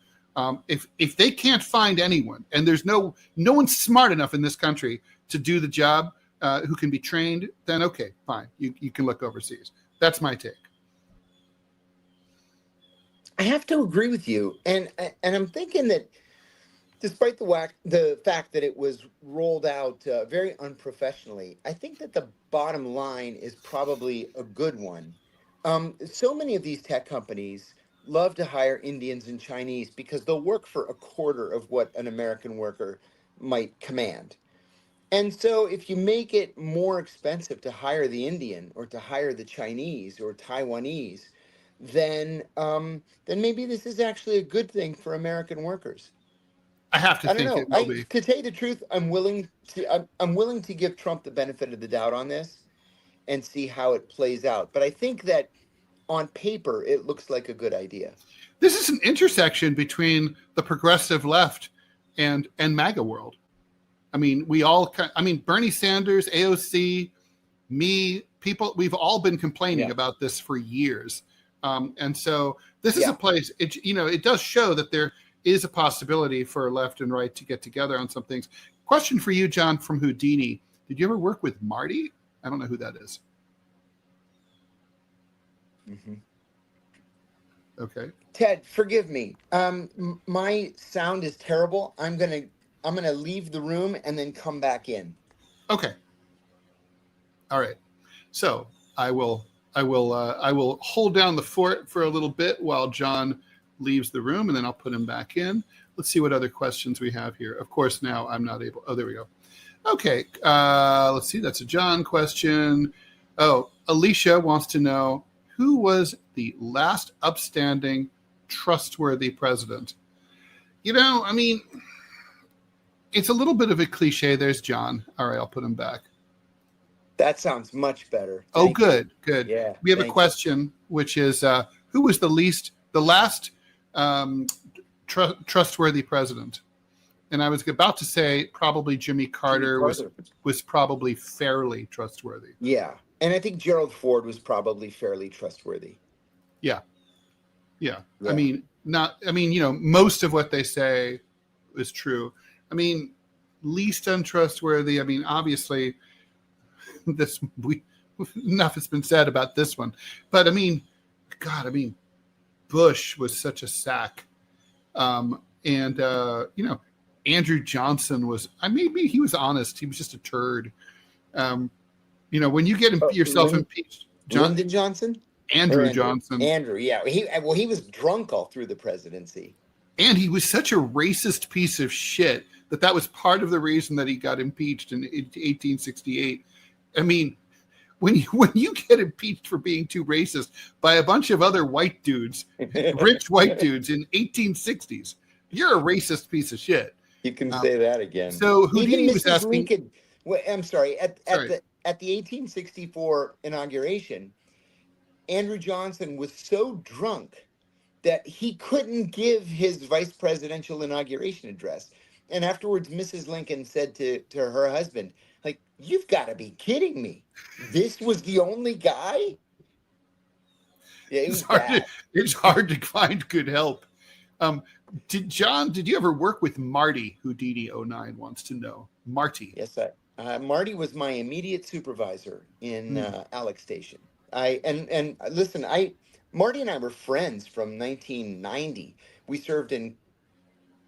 If they can't find anyone, and there's no one smart enough in this country to do the job who can be trained, then okay, fine, you can look overseas. That's my take. I have to agree with you, and I'm thinking that despite the fact that it was rolled out very unprofessionally, I think that the bottom line is probably a good one. So many of these tech companies love to hire Indians and Chinese because they'll work for a quarter of what an American worker might command. And so if you make it more expensive to hire the Indian or to hire the Chinese or Taiwanese, then maybe this is actually a good thing for American workers. I have to think it will be. To tell you the truth, I'm willing to give Trump the benefit of the doubt on this and see how it plays out. But I think that on paper, it looks like a good idea. This is an intersection between the progressive left and MAGA world. I mean, Bernie Sanders, AOC, me, people, we've all been complaining about this for years. And so this is a place, it does show that there is a possibility for left and right to get together on some things. Question for you, John, from Houdini. Did you ever work with Marty? I don't know who that is. Mm-hmm. Okay. Ted, forgive me. My sound is terrible. I'm gonna leave the room and then come back in. Okay. All right. So I will hold down the fort for a little bit while John leaves the room, and then I'll put him back in. Let's see what other questions we have here. Of course, now I'm not able. Oh, there we go. Okay. Let's see. That's a John question. Oh, Alicia wants to know, who was the last upstanding, trustworthy president? I mean, it's a little bit of a cliche. There's John. All right, I'll put him back. That sounds much better. Thank you. Good. Yeah. We have a question, which is, who was the last trustworthy president? And I was about to say probably Jimmy Carter was probably fairly trustworthy. Yeah. And I think Gerald Ford was probably fairly trustworthy. Yeah. I mean, most of what they say is true. I mean, least untrustworthy. I mean, obviously, enough has been said about this one, but I mean, God, I mean, Bush was such a sack, and Andrew Johnson was. Maybe he was honest. He was just a turd. When you get yourself impeached, Lyndon Johnson, Andrew Johnson, yeah, he was drunk all through the presidency, and he was such a racist piece of shit that was part of the reason that he got impeached in 1868. I mean, when you get impeached for being too racist by a bunch of other white dudes, rich white dudes in 1860s, you're a racist piece of shit. You can say that again. So Houdini was asking. Lincoln, I'm sorry. At the 1864 inauguration, Andrew Johnson was so drunk that he couldn't give his vice presidential inauguration address. And afterwards, Mrs. Lincoln said to her husband, like, "You've got to be kidding me. This was the only guy?" Yeah, it's hard to find good help. Did you ever work with Marty? Houdini 09 wants to know. Marty. Yes, Marty was my immediate supervisor in Alex Station. Listen, Marty and I were friends from 1990. We served in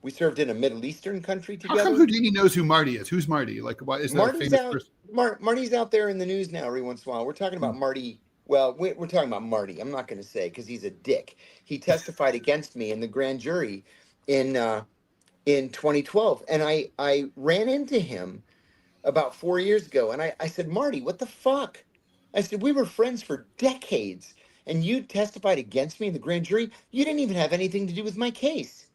a Middle Eastern country together. How come Houdini knows who Marty is? Who's Marty? Like, why is that a famous person? Marty's out there in the news now every once in a while. We're talking about Marty. Well, we're talking about Marty. I'm not going to say because he's a dick. He testified against me in the grand jury in 2012, and I ran into him about 4 years ago, and I said, "Marty, what the fuck?" I said, "We were friends for decades, and you testified against me in the grand jury. You didn't even have anything to do with my case."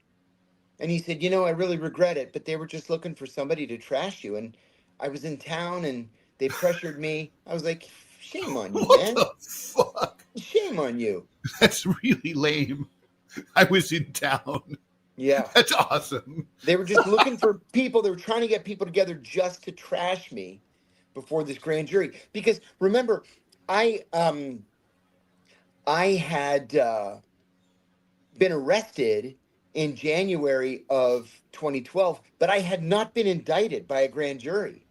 And he said, "I really regret it, but they were just looking for somebody to trash you. And I was in town and they pressured me." I was like, "Shame on you, man. What the fuck? Shame on you." That's really lame. I was in town. Yeah. That's awesome. They were just looking for people. They were trying to get people together just to trash me before this grand jury. Because remember, I had been arrested in January of 2012, but I had not been indicted by a grand jury.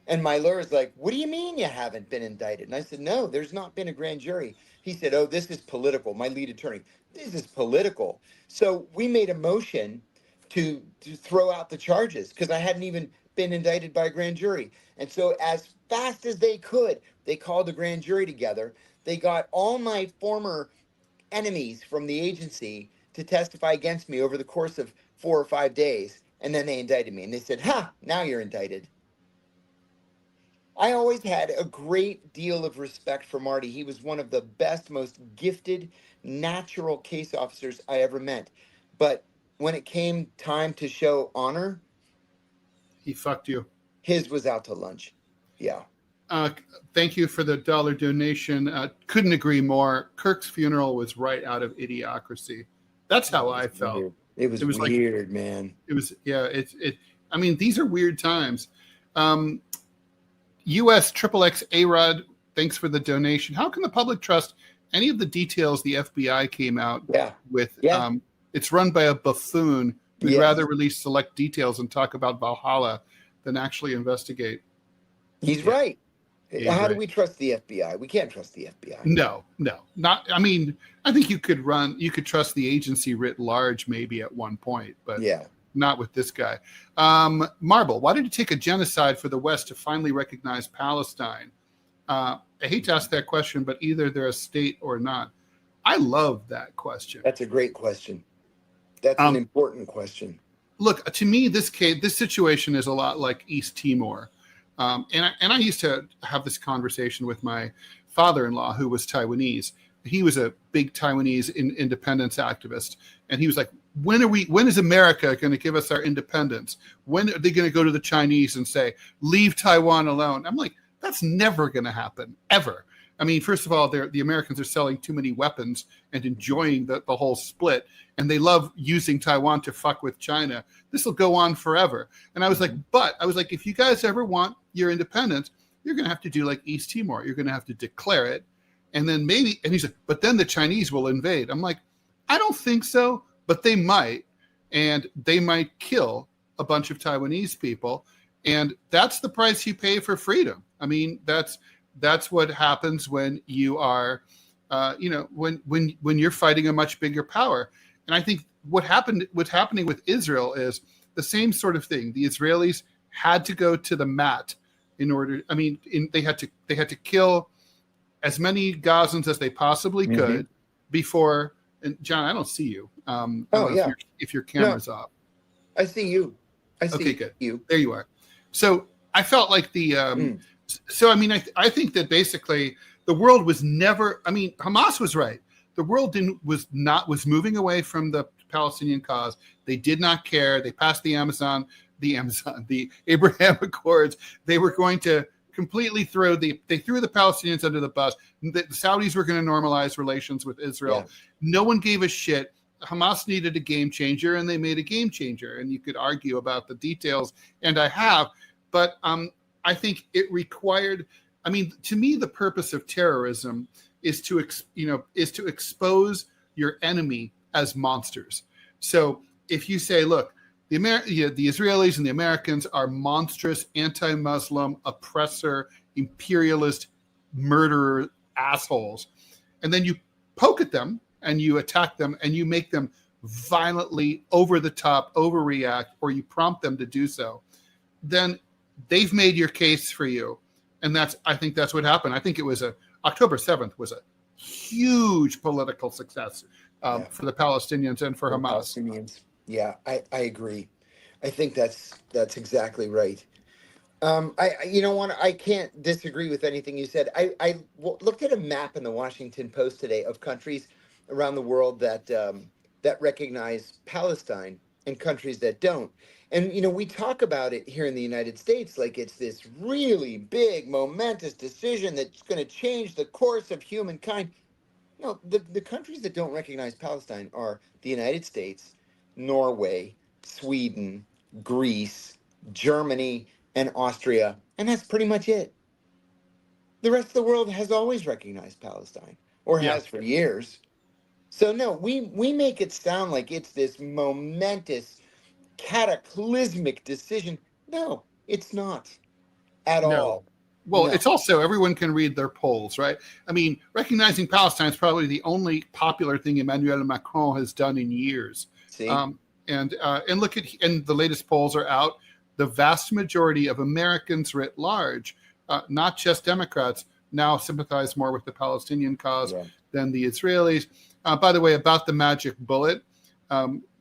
And my lawyer's like, "What do you mean you haven't been indicted?" And I said, "No, there's not been a grand jury." He said, "Oh, this is political." My lead attorney, "This is political." So we made a motion to throw out the charges because I hadn't even been indicted by a grand jury. And so as fast as they could, they called the grand jury together. They got all my former enemies from the agency to testify against me over the course of 4 or 5 days. And then they indicted me. And they said, "Ha, now you're indicted." I always had a great deal of respect for Marty. He was one of the best, most gifted, natural case officers I ever met. But when it came time to show honor, he fucked you. His was out to lunch. Yeah. Thank you for the dollar donation. Couldn't agree more. Kirk's funeral was right out of Idiocracy. That's how I felt. Weird. It was weird, man. It was, yeah. I mean, these are weird times. US XXX A-Rod, thanks for the donation. How can the public trust any of the details the FBI came out with? Yeah. It's run by a buffoon who'd rather release select details and talk about Valhalla than actually investigate. He's right. How do we trust the FBI? We can't trust the FBI. No. Not. I mean, I think you could trust the agency writ large maybe at one point, but not with this guy. Marble, why did it take a genocide for the West to finally recognize Palestine? I hate to ask that question, but either they're a state or not. I love that question. That's a great question. That's an important question. Look, to me, this situation is a lot like East Timor. And I used to have this conversation with my father-in-law, who was Taiwanese. He was a big Taiwanese independence activist. And he was like, when is America going to give us our independence? When are they going to go to the Chinese and say, leave Taiwan alone? I'm like, that's never going to happen, ever. I mean, first of all, the Americans are selling too many weapons and enjoying the whole split. And they love using Taiwan to fuck with China. This will go on forever. And I was like, if you guys ever want your independence, you're going to have to do like East Timor. You're going to have to declare it. And then maybe, and he's like, but then the Chinese will invade. I'm like, I don't think so, but they might. And they might kill a bunch of Taiwanese people. And that's the price you pay for freedom. I mean, that's what happens when you are, when you're fighting a much bigger power. And I think what's happening with Israel is the same sort of thing. The Israelis had to go to the mat in order. I mean, they had to kill as many Gazans as they possibly could before. And John, I don't see you. If your camera's off. I see you. I see good. You. There you are. So I felt like So I mean, I think that basically the world was never. I mean, Hamas was right. The world was moving away from the Palestinian cause. They did not care. They passed the Abraham Accords. They were going to completely threw the Palestinians under the bus. The Saudis were going to normalize relations with Israel. Yeah. No one gave a shit. Hamas needed a game changer, and they made a game changer. And you could argue about the details, and I have, but I think it required. I mean, to me, the purpose of terrorism is to expose your enemy as monsters. So if you say, look, the Israelis and the Americans are monstrous, anti-Muslim, oppressor, imperialist, murderer assholes, and then you poke at them and you attack them and you make them violently over the top, overreact, or you prompt them to do so, then they've made your case for you. And I think that's what happened. I think it was October 7th was a huge political success for the Palestinians and for Hamas. Palestinians. Yeah, I agree. I think that's exactly right. I can't disagree with anything you said. I looked at a map in the Washington Post today of countries around the world that recognize Palestine and countries that don't. And, we talk about it here in the United States like it's this really big, momentous decision that's going to change the course of humankind. No, the countries that don't recognize Palestine are the United States, Norway, Sweden, Greece, Germany, and Austria. And that's pretty much it. The rest of the world has always recognized Palestine, or has for years. So, no, we make it sound like it's this momentous, cataclysmic decision. No, it's not at all. Well, it's also, everyone can read their polls, right? I mean, recognizing Palestine is probably the only popular thing Emmanuel Macron has done in years. See? And look at, and the latest polls are out. The vast majority of Americans writ large, not just Democrats, now sympathize more with the Palestinian cause than the Israelis. By the way, about the magic bullet,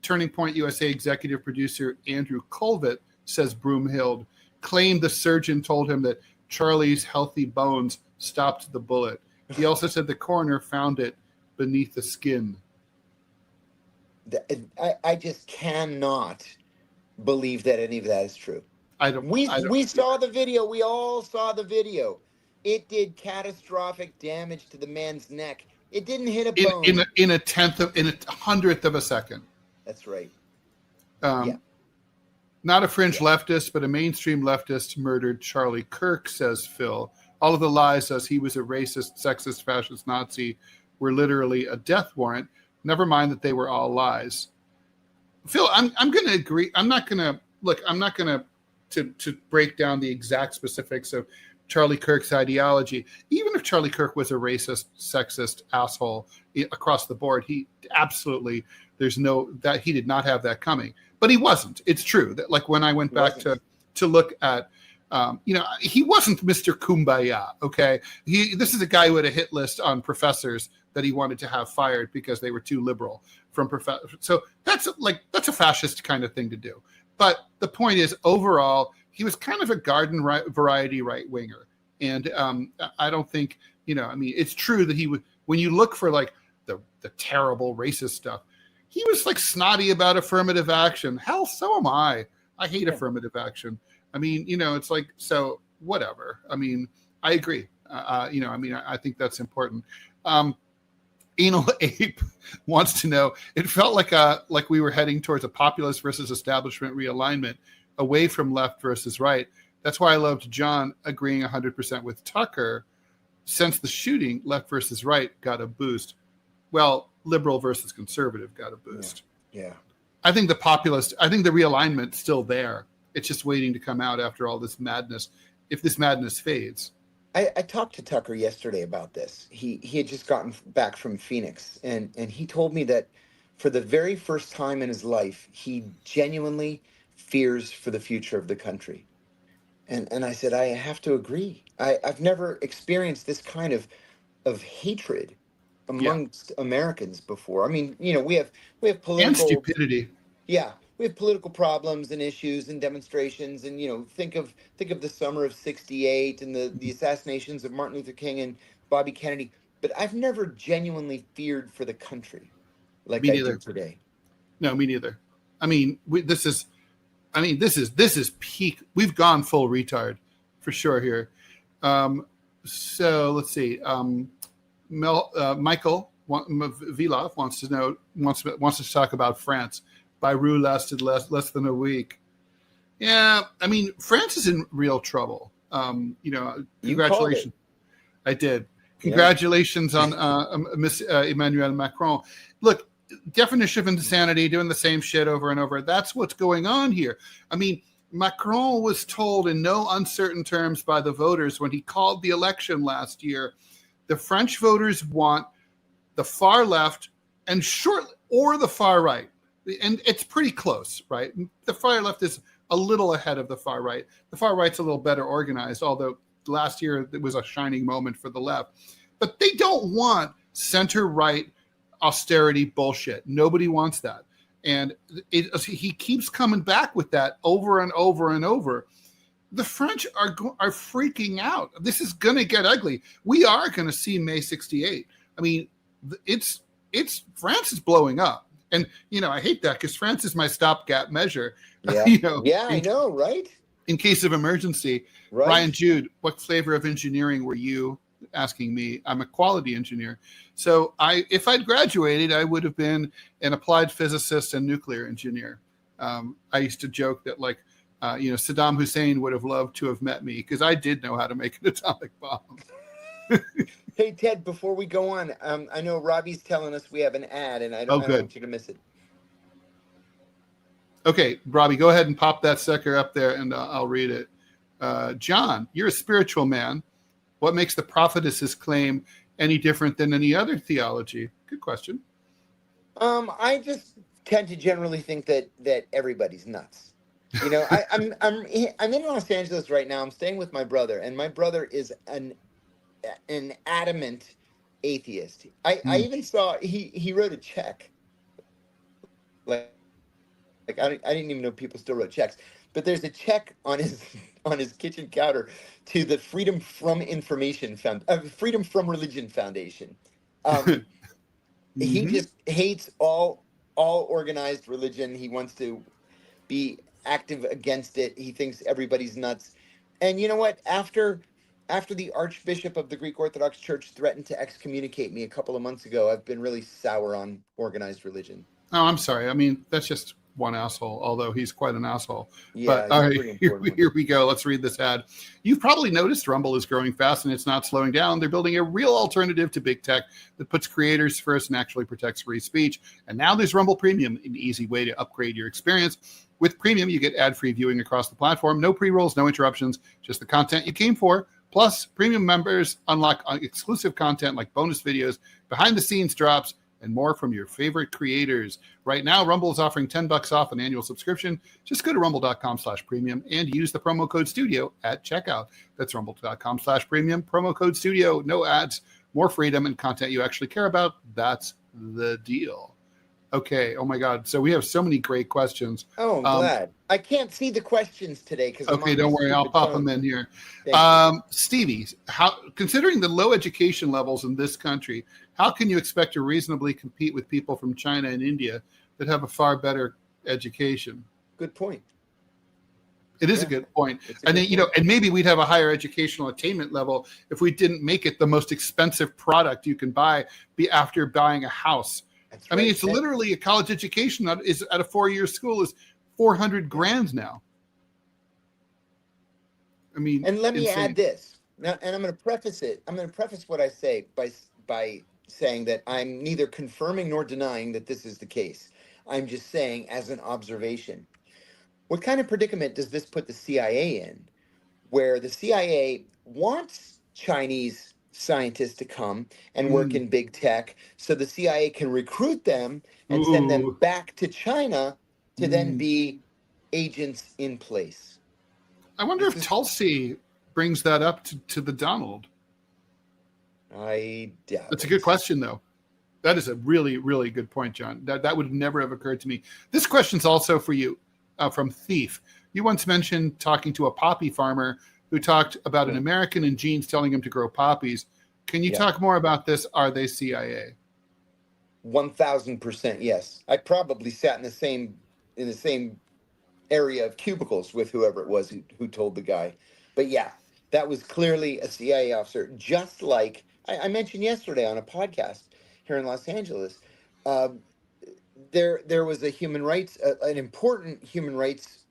Turning Point USA executive producer Andrew Colvett says Broomhild claimed the surgeon told him that Charlie's healthy bones stopped the bullet. He also said the coroner found it beneath the skin. I just cannot believe that any of that is true. We saw the video. We all saw the video. It did catastrophic damage to the man's neck. It didn't hit a bone. In a 100th of a second. That's right. Not a fringe leftist, but a mainstream leftist murdered Charlie Kirk, says Phil. All of the lies as he was a racist, sexist, fascist Nazi were literally a death warrant. Never mind that they were all lies. Phil, I'm going to agree. I'm not going to break down the exact specifics of Charlie Kirk's ideology. Even if Charlie Kirk was a racist, sexist asshole across the board, he absolutely, that he did not have that coming. But he wasn't. It's true that, like, when I went back to look at, he wasn't Mr. Kumbaya. Okay, this is a guy who had a hit list on professors that he wanted to have fired because they were too liberal from professors. So that's a fascist kind of thing to do. But the point is, overall, he was kind of a garden variety right winger, and I don't think it's true that he would. When you look for like the terrible racist stuff, he was like snotty about affirmative action. Hell, so am I. I hate affirmative action. I mean, it's like, so whatever. I mean, I agree. I think that's important. Anal Ape wants to know, it felt like we were heading towards a populist versus establishment realignment, away from left versus right. That's why I loved John agreeing 100% with Tucker. Since the shooting, left versus right got a boost. Well, liberal versus conservative got a boost. Yeah. I think the realignment's still there. It's just waiting to come out after all this madness, if this madness fades. I talked to Tucker yesterday about this. He had just gotten back from Phoenix, and he told me that for the very first time in his life, he genuinely fears for the future of the country. And I said, I have to agree. I've never experienced this kind of hatred amongst Americans before. I mean, we have political and stupidity. Yeah, we have political problems and issues and demonstrations, and think of the summer of '68 and the assassinations of Martin Luther King and Bobby Kennedy. But I've never genuinely feared for the country like I do today. No, me neither. I mean, this is peak. We've gone full retard for sure here. So let's see. Michael Vilov wants to talk about France. Bayrou lasted less than a week. Yeah, I mean, France is in real trouble. Congratulations. I did. Congratulations on Miss Emmanuel Macron. Look, definition of insanity, doing the same shit over and over. That's what's going on here. I mean, Macron was told in no uncertain terms by the voters when he called the election last year, the French voters want the far left or the far right. And it's pretty close, right? The far left is a little ahead of the far right. The far right's a little better organized, although last year it was a shining moment for the left. But they don't want center-right austerity bullshit. Nobody wants that. And he keeps coming back with that over and over and over. The French are freaking out. This is going to get ugly. We are going to see May 68. I mean, it's France is blowing up. And, I hate that because France is my stopgap measure. Yeah. I know, right? In case of emergency. Right. Ryan Jude, what flavor of engineering were you? Asking me. I'm a quality engineer. So if I'd graduated, I would have been an applied physicist and nuclear engineer. I used to joke that Saddam Hussein would have loved to have met me because I did know how to make an atomic bomb. Hey, Ted, before we go on, I know Robbie's telling us we have an ad, and I don't want you to miss it. Okay, Robbie, go ahead and pop that sucker up there, and I'll read it. John, you're a spiritual man. What makes the prophetess's claim any different than any other theology? Good question. I just tend to generally think that everybody's nuts. I'm in Los Angeles right now. I'm staying with my brother, and my brother is an adamant atheist. I even saw he wrote a check. Like I didn't even know people still wrote checks. But there's a check on his kitchen counter to the Freedom from Religion Foundation. He just hates all organized religion. He wants to be active against it. He thinks everybody's nuts. And you know what? After the Archbishop of the Greek Orthodox Church threatened to excommunicate me a couple of months ago, I've been really sour on organized religion. Oh, I'm sorry. I mean, that's just one asshole, although he's quite an asshole. Yeah, but all right, here we go. Let's read this ad. You've probably noticed Rumble is growing fast and it's not slowing down. They're building a real alternative to big tech that puts creators first and actually protects free speech. And now there's Rumble Premium, an easy way to upgrade your experience. With Premium, you get ad-free viewing across the platform. No pre-rolls, no interruptions, just the content you came for. Plus, Premium members unlock exclusive content like bonus videos, behind-the-scenes drops, and more from your favorite creators. Right now, Rumble is offering $10 off an annual subscription. Just go to rumble.com/premium and use the promo code studio at checkout. That's rumble.com/premium, promo code studio. No ads, more freedom, and content you actually care about. That's the deal. Okay. Oh my God. So we have so many great questions. Oh, I'm glad. I can't see the questions today because okay, don't worry. I'll pop them in here. Stevie, considering the low education levels in this country, how can you expect to reasonably compete with people from China and India that have a far better education? Good point. It is a good point. And then, and maybe we'd have a higher educational attainment level if we didn't make it the most expensive product you can buy after buying a house. That's right. I mean, it's literally a college education that is at a 4-year school is $400,000 now. I mean, and let me add this now, and I'm going to preface it. I'm going to preface what I say by saying that I'm neither confirming nor denying that this is the case. I'm just saying as an observation. What kind of predicament does this put the CIA in, where the CIA wants Chinese scientists to come and work in big tech so the CIA can recruit them and send them Ooh. back to China to then Mm. be agents in place? I wonder if Tulsi brings that up to the Donald. I doubt That's a it. good question, though. That is a really, really good point, John. That would never have occurred to me. This question's also for you, from Thief. You once mentioned talking to a poppy farmer who talked about an American in jeans telling him to grow poppies. Can you talk more about this? Are they CIA? 1000% yes. I probably sat in the same area of cubicles with whoever it was who told the guy. But yeah, that was clearly a CIA officer, just like I mentioned yesterday on a podcast here in Los Angeles. There was a human rights, an important human rights,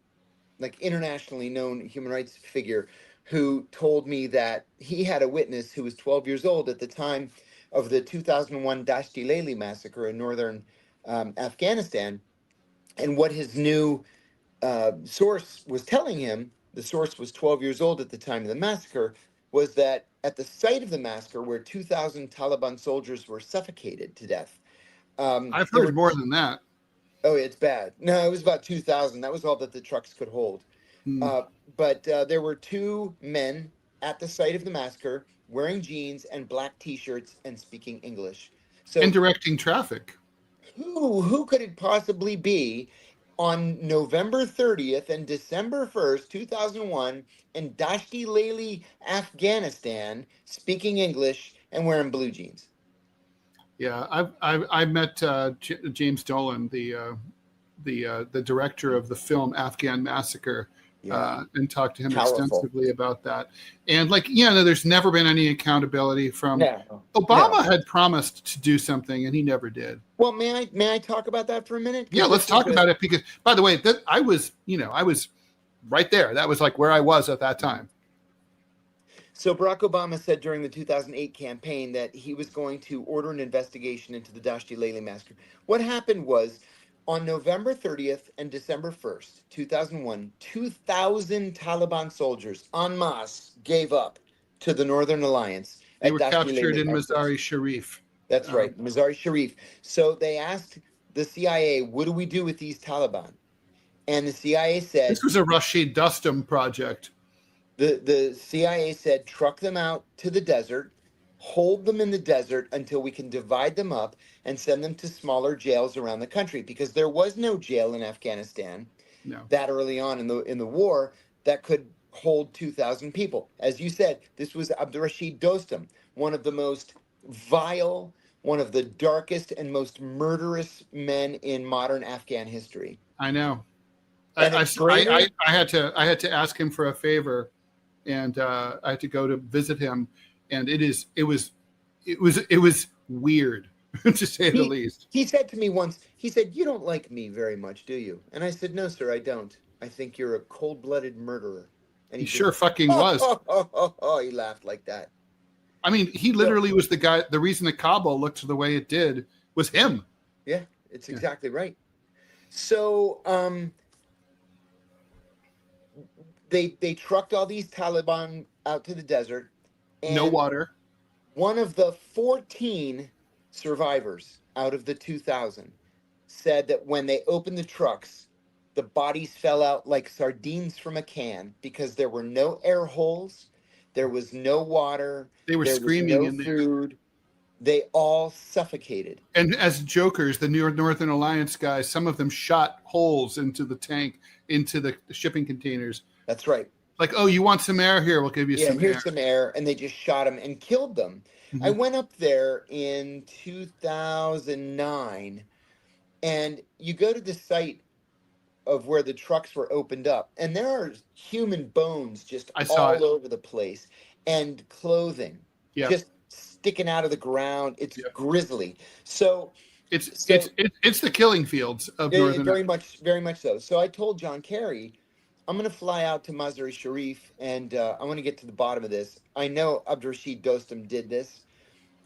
like internationally known human rights figure, who told me that he had a witness who was 12 years old at the time of the 2001 Dashti Leli massacre in northern Afghanistan, and what his new source was telling him, the source was 12 years old at the time of the massacre, was that at the site of the massacre where 2,000 Taliban soldiers were suffocated to death. I've heard more than that. Oh, it's bad. No, it was about 2,000. That was all that the trucks could hold. But there were two men at the site of the massacre wearing jeans and black T-shirts and speaking English. So, and directing traffic. Who could it possibly be on November 30th and December 1st, 2001, in Dashti Leli, Afghanistan, speaking English and wearing blue jeans? Yeah, I met James Dolan, the director of the film Afghan Massacre, and talked to him extensively about that. And there's never been any accountability from Obama. Had promised to do something and he never did. Well, may I talk about that for a minute? Yeah, let's talk about it, because, by the way, I was right there. That was like where I was at that time. So Barack Obama said during the 2008 campaign that he was going to order an investigation into the Dashti Leli massacre. What happened was, on November 30th and December 1st, 2001, 2,000 Taliban soldiers en masse gave up to the Northern Alliance. They were captured in Mazar-i-Sharif. That's right, Mazar-i-Sharif. So they asked the CIA, what do we do with these Taliban? And the CIA said... This was a Rashid Dostum project. The CIA said, truck them out to the desert, hold them in the desert until we can divide them up and send them to smaller jails around the country, because there was no jail in Afghanistan that early on in the war that could hold 2,000 people. As you said, this was Abdurrashid Dostum, one of the most vile, one of the darkest and most murderous men in modern Afghan history. I know. I had to ask him for a favor, and I had to go to visit him, and it was weird to say the least. He said to me once, he said, "You don't like me very much, do you?" And I said, "No, sir, I don't. I think you're a cold-blooded murderer." And he sure fucking was. He laughed like that. I mean, he literally was the guy. The reason that Kabul looked the way it did was him. Yeah, it's exactly right. So, they trucked all these Taliban out to the desert. And no water. One of the 14 survivors out of the 2,000 said that when they opened the trucks, the bodies fell out like sardines from a can because there were no air holes, there was no water, they were screaming in food. They all suffocated. And as jokers, the Northern Alliance guys, some of them shot holes into the tank, into the shipping containers. That's right. Like, oh, you want some air? Here, we'll give you some air. Here's some air. And they just shot them and killed them. Mm-hmm. I went up there in 2009, and you go to the site of where the trucks were opened up, and there are human bones just all over the place, and clothing just sticking out of the ground. It's grisly. So it's the killing fields of Northern. Very much so. So I told John Kerry, I'm going to fly out to Mazar-i-Sharif, and I want to get to the bottom of this. I know Abdurrashid Dostum did this.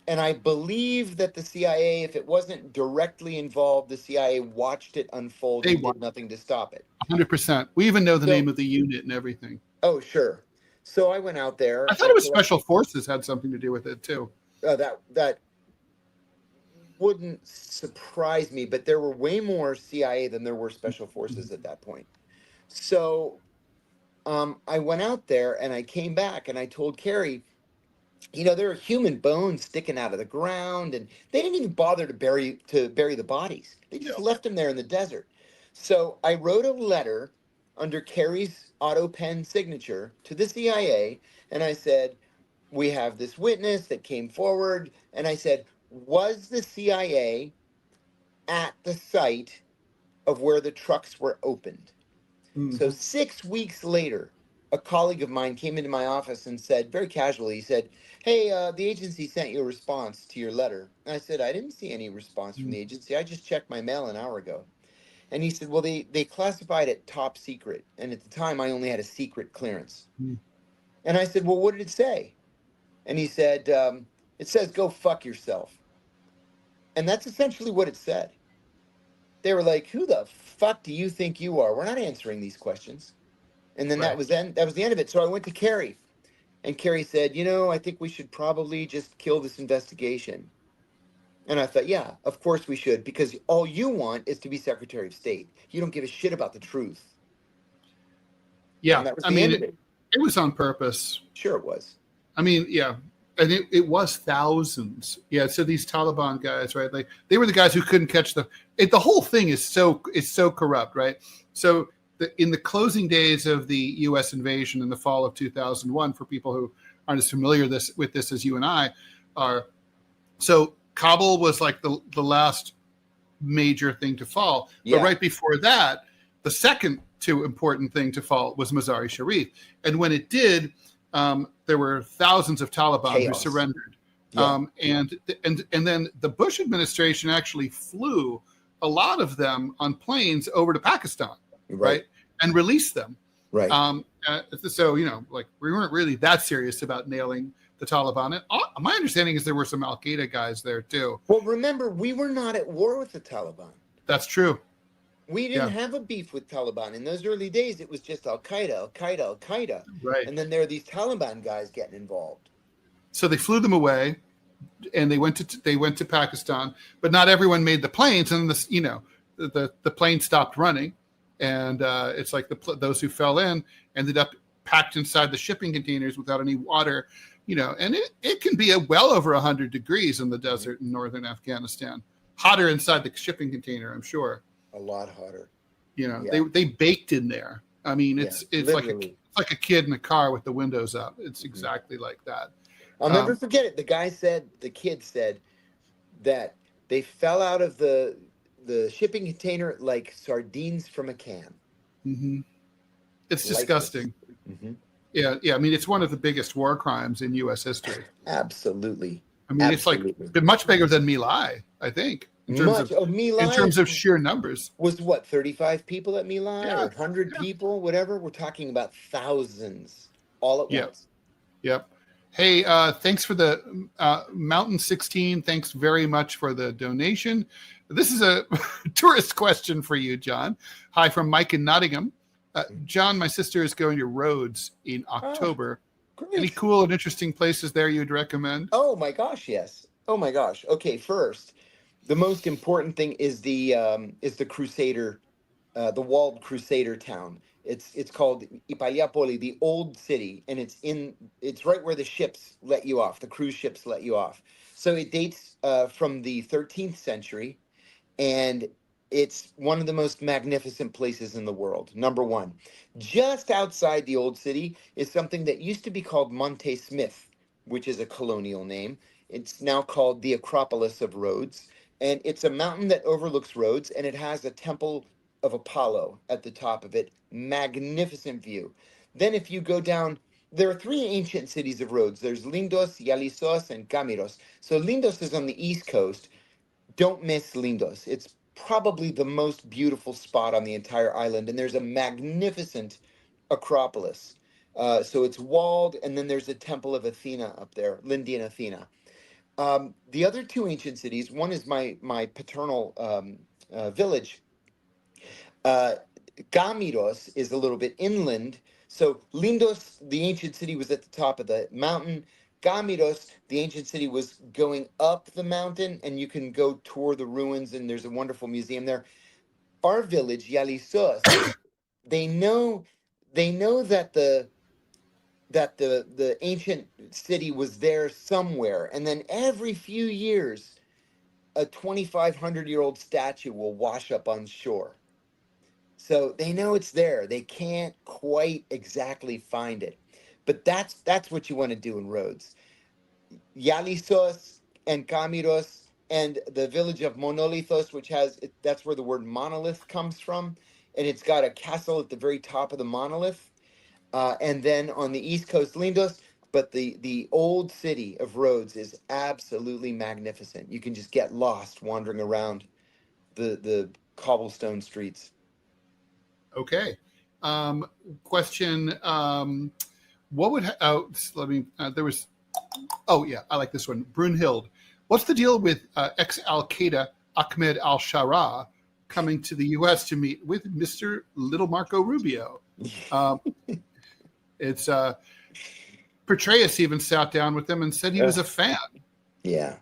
And I believe that the CIA, if it wasn't directly involved, the CIA watched it unfold They and won did nothing to stop it. 100%. We even know the So, name of the unit and everything. oh, sure. So I went out there. I thought it was Special Forces had something to do with it too. That wouldn't surprise me, but there were way more CIA than there were Special Forces at that point. So I went out there and I came back and I told Carrie, you know, there are human bones sticking out of the ground, and they didn't even bother to bury the bodies. They just left them there in the desert. So I wrote a letter under Carrie's auto pen signature to the CIA, and I said, we have this witness that came forward, and I said, was the CIA at the site of where the trucks were opened? So 6 weeks later, a colleague of mine came into my office and said, very casually, he said, hey, the agency sent you a response to your letter. And I said, I didn't see any response from the agency. I just checked my mail an hour ago. And he said, well, they classified it top secret. And at the time, I only had a secret clearance. And I said, well, what did it say? And he said, it says, go fuck yourself. And that's essentially what it said. They were like, who the fuck do you think you are? We're not answering these questions. And then that was the end of it. So I went to Carrie, and Carrie said, you know, I think we should probably just kill this investigation. And I thought, yeah, of course we should, because all you want is to be Secretary of State. You don't give a shit about the truth. Yeah, And that was the end of it. It was on purpose. Sure it was. I mean, yeah. And it was thousands. Yeah. So these Taliban guys, right? Like they were the guys who couldn't catch the whole thing is so corrupt, right? So in the closing days of the U.S. invasion in the fall of 2001, for people who aren't as familiar with this as you and I are, so Kabul was like the last major thing to fall. Yeah. But right before that, the second too important thing to fall was Mazar-e-Sharif. And when it did, there were thousands of Taliban who surrendered. Yeah. And then the Bush administration actually flew a lot of them on planes over to Pakistan, right? And released them. Right. So, you know, like we weren't really that serious about nailing the Taliban. And my understanding is there were some Al-Qaeda guys there too. Well, remember, we were not at war with the Taliban. That's true. We didn't have a beef with Taliban. In those early days, it was just Al-Qaeda, Al-Qaeda, Al-Qaeda. Right. And then there are these Taliban guys getting involved. So they flew them away, and they went to Pakistan, but not everyone made the planes, and the plane stopped running, and it's like those who fell in ended up packed inside the shipping containers without any water, and it can be well over 100 degrees in the desert in northern Afghanistan, hotter inside the shipping container, I'm sure. A lot hotter. They baked in there. I mean, it's like a kid in a car with the windows up. It's exactly like that. I'll never forget it. The kid said that they fell out of the shipping container like sardines from a can. Mm-hmm. It's disgusting. Mm-hmm. Yeah. I mean, it's one of the biggest war crimes in U.S. history. Absolutely. I mean, it's like been much bigger than My Lai, I think. In terms of sheer numbers. Was what, 35 people at My Lai? Yeah, or 100 people, whatever? We're talking about thousands all at once. Yep. Hey, thanks for the Mountain 16. Thanks very much for the donation. This is a tourist question for you, John. Hi from Mike in Nottingham. John, my sister is going to Rhodes in October. Great. Any cool and interesting places there you'd recommend? Oh my gosh, yes. Oh my gosh. Okay, first, the most important thing is the Crusader, the walled Crusader town. It's called Ipaliapoli, the old city, and it's right where the ships let you off. The cruise ships let you off. So it dates from the 13th century, and it's one of the most magnificent places in the world. Number one, just outside the old city is something that used to be called Monte Smith, which is a colonial name. It's now called the Acropolis of Rhodes, and it's a mountain that overlooks Rhodes, and it has a temple of Apollo at the top of it. Magnificent view. Then if you go down, there are three ancient cities of Rhodes. There's Lindos, Yalisos, and Gamiros. So Lindos is on the east coast. Don't miss Lindos. It's probably the most beautiful spot on the entire island, and there's a magnificent Acropolis. So it's walled, and then there's a temple of Athena up there, Lindian Athena. The other two ancient cities, one is my paternal village. Gamiros is a little bit inland. So Lindos, the ancient city, was at the top of the mountain. Gamiros, the ancient city, was going up the mountain, and you can go tour the ruins, and there's a wonderful museum there. Our village, Yalisos, they know that the ancient city was there somewhere, and then every few years a 2,500-year-old statue will wash up on shore. So they know it's there. They can't quite exactly find it, but that's what you want to do in Rhodes. Yalisos and Kamiros and the village of Monolithos, which that's where the word monolith comes from, and it's got a castle at the very top of the monolith. And then on the east coast, Lindos, but the old city of Rhodes is absolutely magnificent. You can just get lost wandering around the cobblestone streets. Okay. Question. What would let me? There was. Oh yeah, I like this one. Brunhild. What's the deal with ex-Al Qaeda Ahmed al-Shara coming to the U.S. to meet with Mr. Little Marco Rubio? It's Petraeus even sat down with him and said he was a fan. Yeah.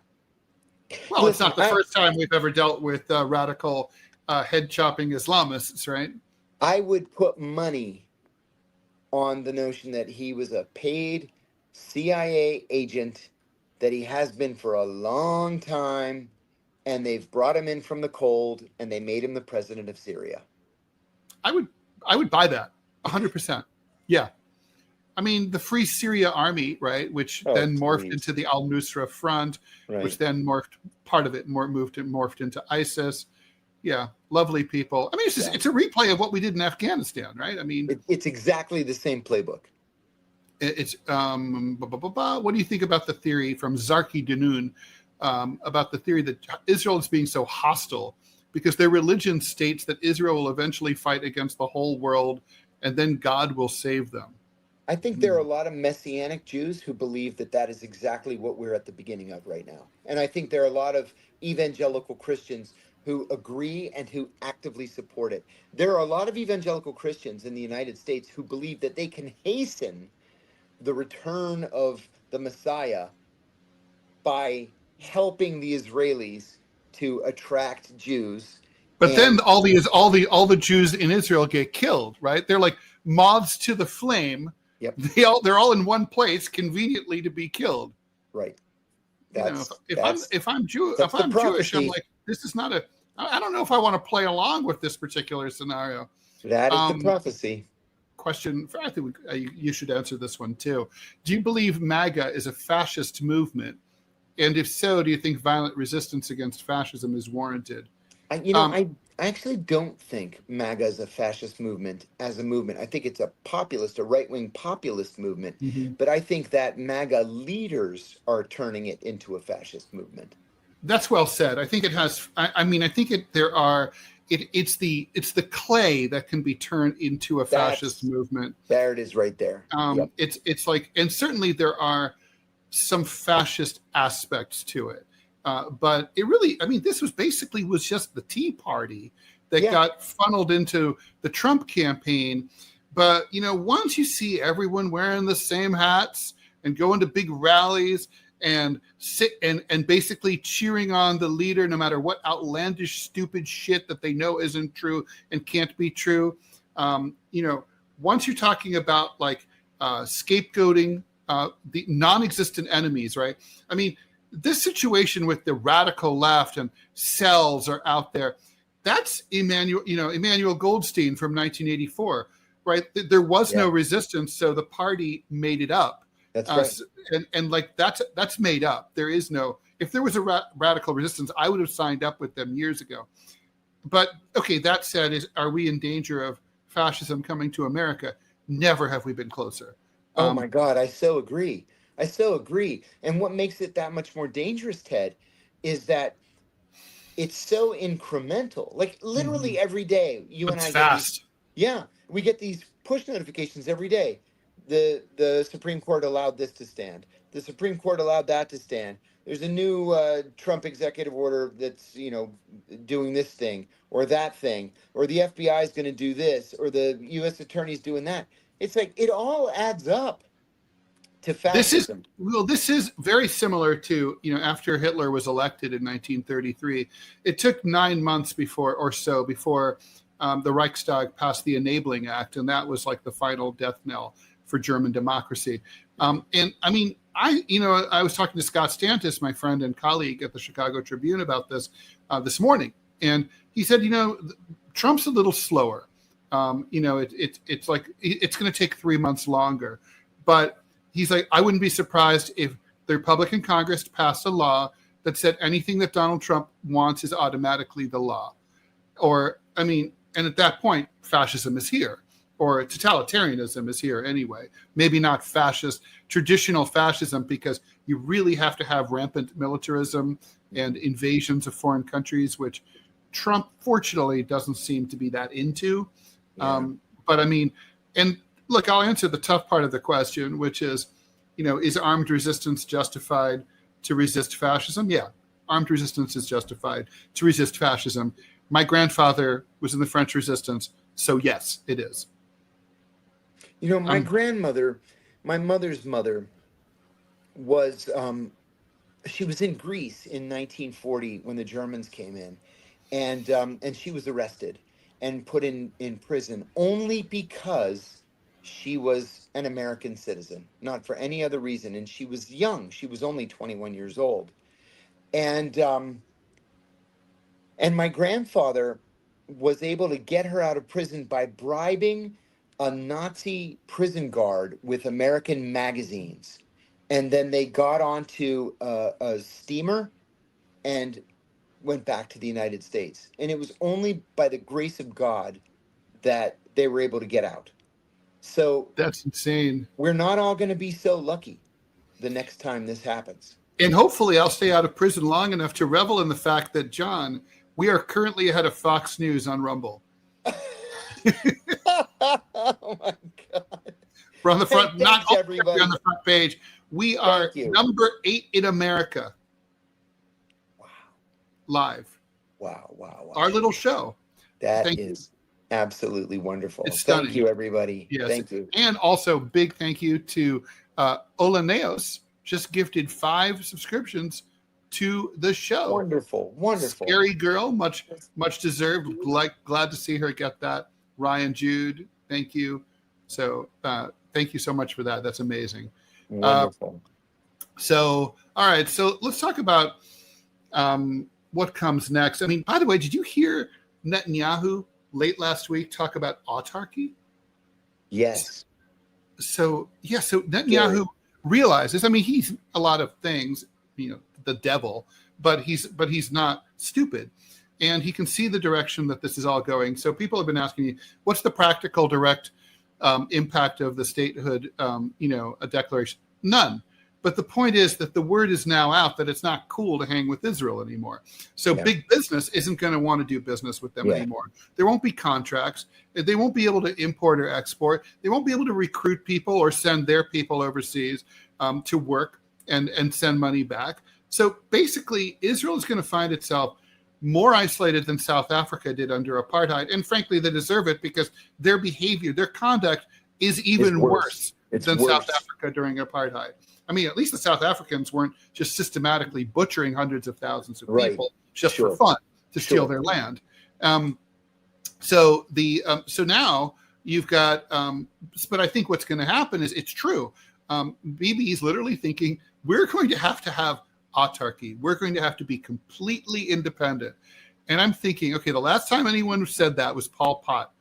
Well, listen, it's not the first time we've ever dealt with radical head-chopping Islamists, right? I would put money on the notion that he was a paid CIA agent, that he has been for a long time, and they've brought him in from the cold, and they made him the president of Syria. I would buy that 100%. Yeah. I mean, the Free Syria Army, right, which then morphed into the Al-Nusra Front, which then morphed into ISIS. Yeah, lovely people. I mean, it's a replay of what we did in Afghanistan, right? I mean, it's exactly the same playbook. It's what do you think about the theory from Zarki Danoon about the theory that Israel is being so hostile because their religion states that Israel will eventually fight against the whole world and then God will save them? I think there are a lot of Messianic Jews who believe that is exactly what we're at the beginning of right now. And I think there are a lot of evangelical Christians who agree and who actively support it. There are a lot of evangelical Christians in the United States who believe that they can hasten the return of the Messiah by helping the Israelis to attract Jews. But then all the Jews in Israel get killed, right? They're like moths to the flame. Yep. They're all in one place conveniently to be killed. Right. If I'm Jewish, I'm like, this is not I don't know if I want to play along with this particular scenario. That is the prophecy. Question, I think you should answer this one too. Do you believe MAGA is a fascist movement? And if so, do you think violent resistance against fascism is warranted? I actually don't think MAGA is a fascist movement as a movement. I think it's a right-wing populist movement. Mm-hmm. But I think that MAGA leaders are turning it into a fascist movement. That's well said. I think it has. It's the clay that can be turned into a fascist movement. There it is, right there. Yep. It's like, and certainly there are some fascist aspects to it. But it really, this was just the Tea Party that got funneled into the Trump campaign. But, once you see everyone wearing the same hats and going to big rallies and sit and basically cheering on the leader, no matter what outlandish, stupid shit that they know isn't true and can't be true. Once you're talking about like scapegoating the non-existent enemies, right? This situation with the radical left and cells are out there. That's Emmanuel Goldstein from 1984, right? There was no resistance, so the party made it up. That's right. And that's made up. There is no. If there was a radical resistance, I would have signed up with them years ago. But okay, that said, are we in danger of fascism coming to America? Never have we been closer. Oh my God, I so agree. And what makes it that much more dangerous, Ted, is that it's so incremental. Like literally every day, It's fast. We get these push notifications every day. The Supreme Court allowed this to stand. The Supreme Court allowed that to stand. there's a new Trump executive order that's, doing this thing or that thing, or the FBI is going to do this, or the U.S. attorney's doing that. It's like it all adds up to fascism. This is very similar to, after Hitler was elected in 1933, it took 9 months before the Reichstag passed the Enabling Act, and that was like the final death knell for German democracy. And I mean, I was talking to Scott Stantis, my friend and colleague at the Chicago Tribune, about this morning, and he said, Trump's a little slower. It's like it's going to take 3 months longer, but he's like, I wouldn't be surprised if the Republican Congress passed a law that said anything that Donald Trump wants is automatically the law. And at that point, fascism is here, or totalitarianism is here anyway. Maybe not traditional fascism, because you really have to have rampant militarism and invasions of foreign countries, which Trump, fortunately, doesn't seem to be that into. Yeah. And look, I'll answer the tough part of the question, which is, is armed resistance justified to resist fascism? Yeah, armed resistance is justified to resist fascism. My grandfather was in the French Resistance, so yes, it is. My grandmother, my mother's mother, was she was in Greece in 1940 when the Germans came in, and she was arrested and put in prison only because she was an American citizen, not for any other reason. And she was young; she was only 21 years old, and my grandfather was able to get her out of prison by bribing a Nazi prison guard with American magazines. And then they got onto a steamer and went back to the United States. And it was only by the grace of God that they were able to get out. So that's insane. We're not all going to be so lucky the next time this happens. And hopefully I'll stay out of prison long enough to revel in the fact that, John, we are currently ahead of Fox News on Rumble. Oh my God. We're on the front, Thanks, not everybody. on the front page. We are number 8 in America. Wow. Live. Wow. Our little show. That is absolutely wonderful. It's stunning. Thank you, everybody. Yes. Thank you. And also big thank you to Olaneos, just gifted 5 subscriptions to the show. Wonderful. Scary girl, much deserved. Glad to see her get that. Ryan Jude, thank you. So thank you so much for that. That's amazing. Wonderful. All right. So let's talk about what comes next. I mean, by the way, did you hear Netanyahu late last week talk about autarky? Yes. So Netanyahu realizes, I mean, he's a lot of things, the devil, but he's not stupid. And he can see the direction that this is all going. So people have been asking me, what's the practical, direct impact of the statehood, a declaration? None. But the point is that the word is now out that it's not cool to hang with Israel anymore. So big business isn't going to want to do business with them anymore. There won't be contracts. They won't be able to import or export. They won't be able to recruit people or send their people overseas to work and send money back. So basically, Israel is going to find itself more isolated than South Africa did under apartheid. And frankly, they deserve it because their behavior, their conduct is even worse than South Africa during apartheid. I mean, at least the South Africans weren't just systematically butchering hundreds of thousands of people just for fun to steal their land. So now you've got, but I think what's going to happen is it's true. Bibi is literally thinking we're going to have autarky. We're going to have to be completely independent. And I'm thinking, okay, the last time anyone said that was Pol Pot.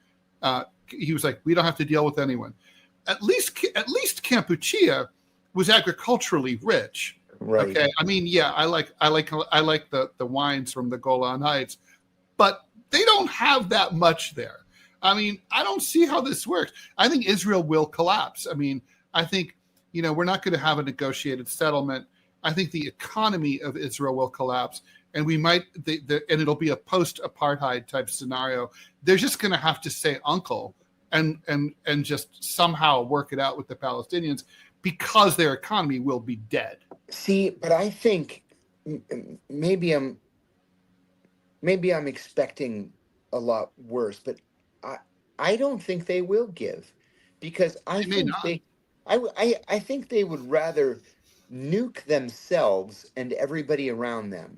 He was like, we don't have to deal with anyone. At least Kampuchea was agriculturally rich. Right. Okay. I mean, yeah, I like the wines from the Golan Heights, but they don't have that much there. I mean, I don't see how this works. I think Israel will collapse. I mean, I think, we're not going to have a negotiated settlement. I think the economy of Israel will collapse, and we might, and it'll be a post-apartheid type scenario. They're just going to have to say uncle and just somehow work it out with the Palestinians because their economy will be dead. See, but I think maybe I'm expecting a lot worse, but I don't think they will give, because I think they would rather nuke themselves and everybody around them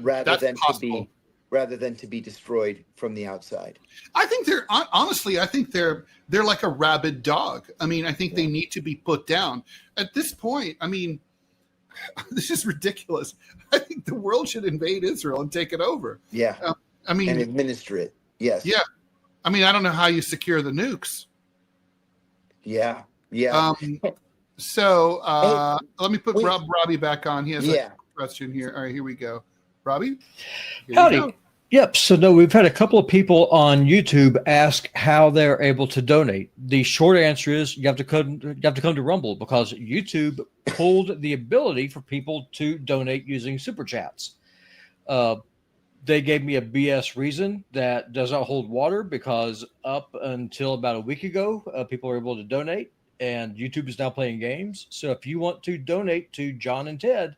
rather than to be destroyed from the outside. I think honestly, I think they're like a rabid dog. I mean, I think they need to be put down at this point. I mean, this is ridiculous. I think the world should invade Israel and take it over. Yeah. I mean, and administer it. Yes. Yeah. I mean, I don't know how you secure the nukes. Yeah. Yeah. So let me put Robbie back on. He has a question here. All right, here we go. Robbie? Howdy. Yep. So no, we've had a couple of people on YouTube ask how they're able to donate. The short answer is you have to come to Rumble, because YouTube pulled the ability for people to donate using super chats. They gave me a BS reason that does not hold water, because up until about a week ago, people were able to donate, and YouTube is now playing games. So if you want to donate to John and Ted,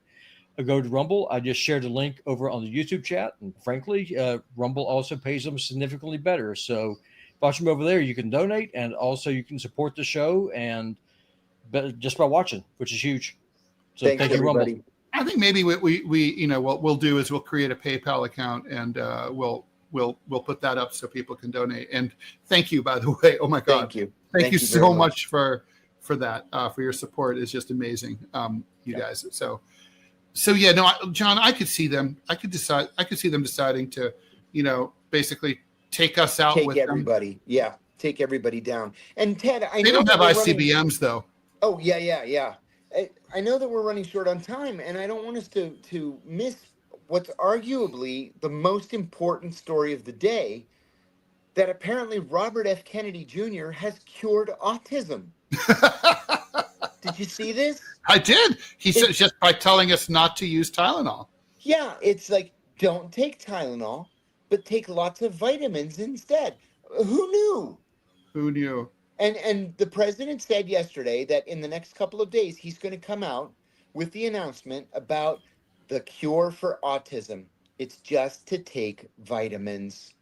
go to Rumble. I just shared a link over on the YouTube chat, and frankly, Rumble also pays them significantly better. So watch them over there. You can donate, and also you can support the show and just by watching, which is huge. So thank you, everybody. Rumble. I think maybe we what we'll do is we'll create a PayPal account, and we'll put that up so people can donate. And thank you, by the way. Oh my God, thank you so much for that, for your support. Is just amazing, you guys. So yeah, no, John, I could see them. I could see them deciding to, basically take us out. Take with everybody. them. Yeah, take everybody down. And Ted, they don't have ICBMs though. Oh yeah. I know that we're running short on time, and I don't want us to miss what's arguably the most important story of the day, that apparently Robert F. Kennedy Jr. has cured autism. Did you see this? I did. He said just by telling us not to use Tylenol. Yeah, it's like, don't take Tylenol, but take lots of vitamins instead. Who knew? Who knew? And the president said yesterday that in the next couple of days, he's going to come out with the announcement about the cure for autism. It's just to take vitamins.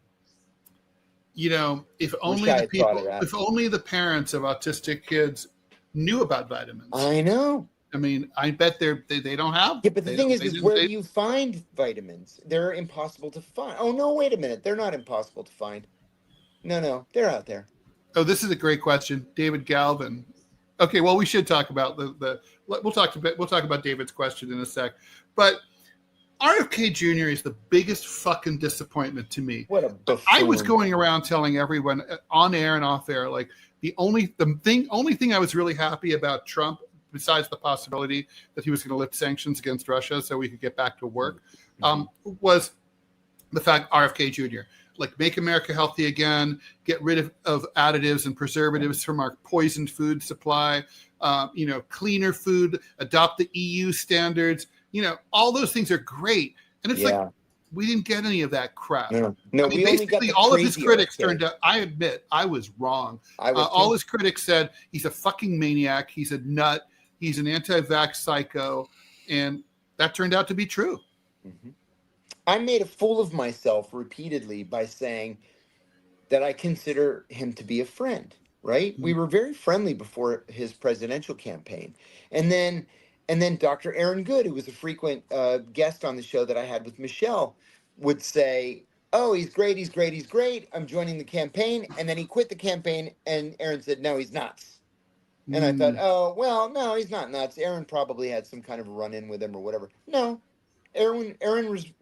If only the parents of autistic kids knew about vitamins. I know. I mean, I bet they don't have. Yeah, but the thing is where do you find vitamins? They're impossible to find. Oh no, wait a minute. They're not impossible to find. No, they're out there. Oh, this is a great question, David Galvin. Okay, well, we should talk about we'll talk about David's question in a sec, but RFK Jr. is the biggest fucking disappointment to me. What a buffoon. I was going around telling everyone on air and off air, like the only thing I was really happy about Trump, besides the possibility that he was going to lift sanctions against Russia so we could get back to work, was the fact RFK Jr. Like, make America healthy again, get rid of additives and preservatives from our poisoned food supply, cleaner food, adopt the EU standards. All those things are great. And it's like, we didn't get any of that crap. No, I mean, basically all of his critics turned out, I admit, I was wrong. All his critics said he's a fucking maniac. He's a nut. He's an anti-vax psycho. And that turned out to be true. Mm-hmm. I made a fool of myself repeatedly by saying that I consider him to be a friend, right? Mm-hmm. We were very friendly before his presidential campaign. And then Dr. Aaron Good, who was a frequent guest on the show that I had with Michelle, would say, oh, he's great. I'm joining the campaign. And then he quit the campaign, and Aaron said, no, he's nuts. And I thought, oh, well, no, he's not nuts. Aaron probably had some kind of run-in with him or whatever. No, Aaron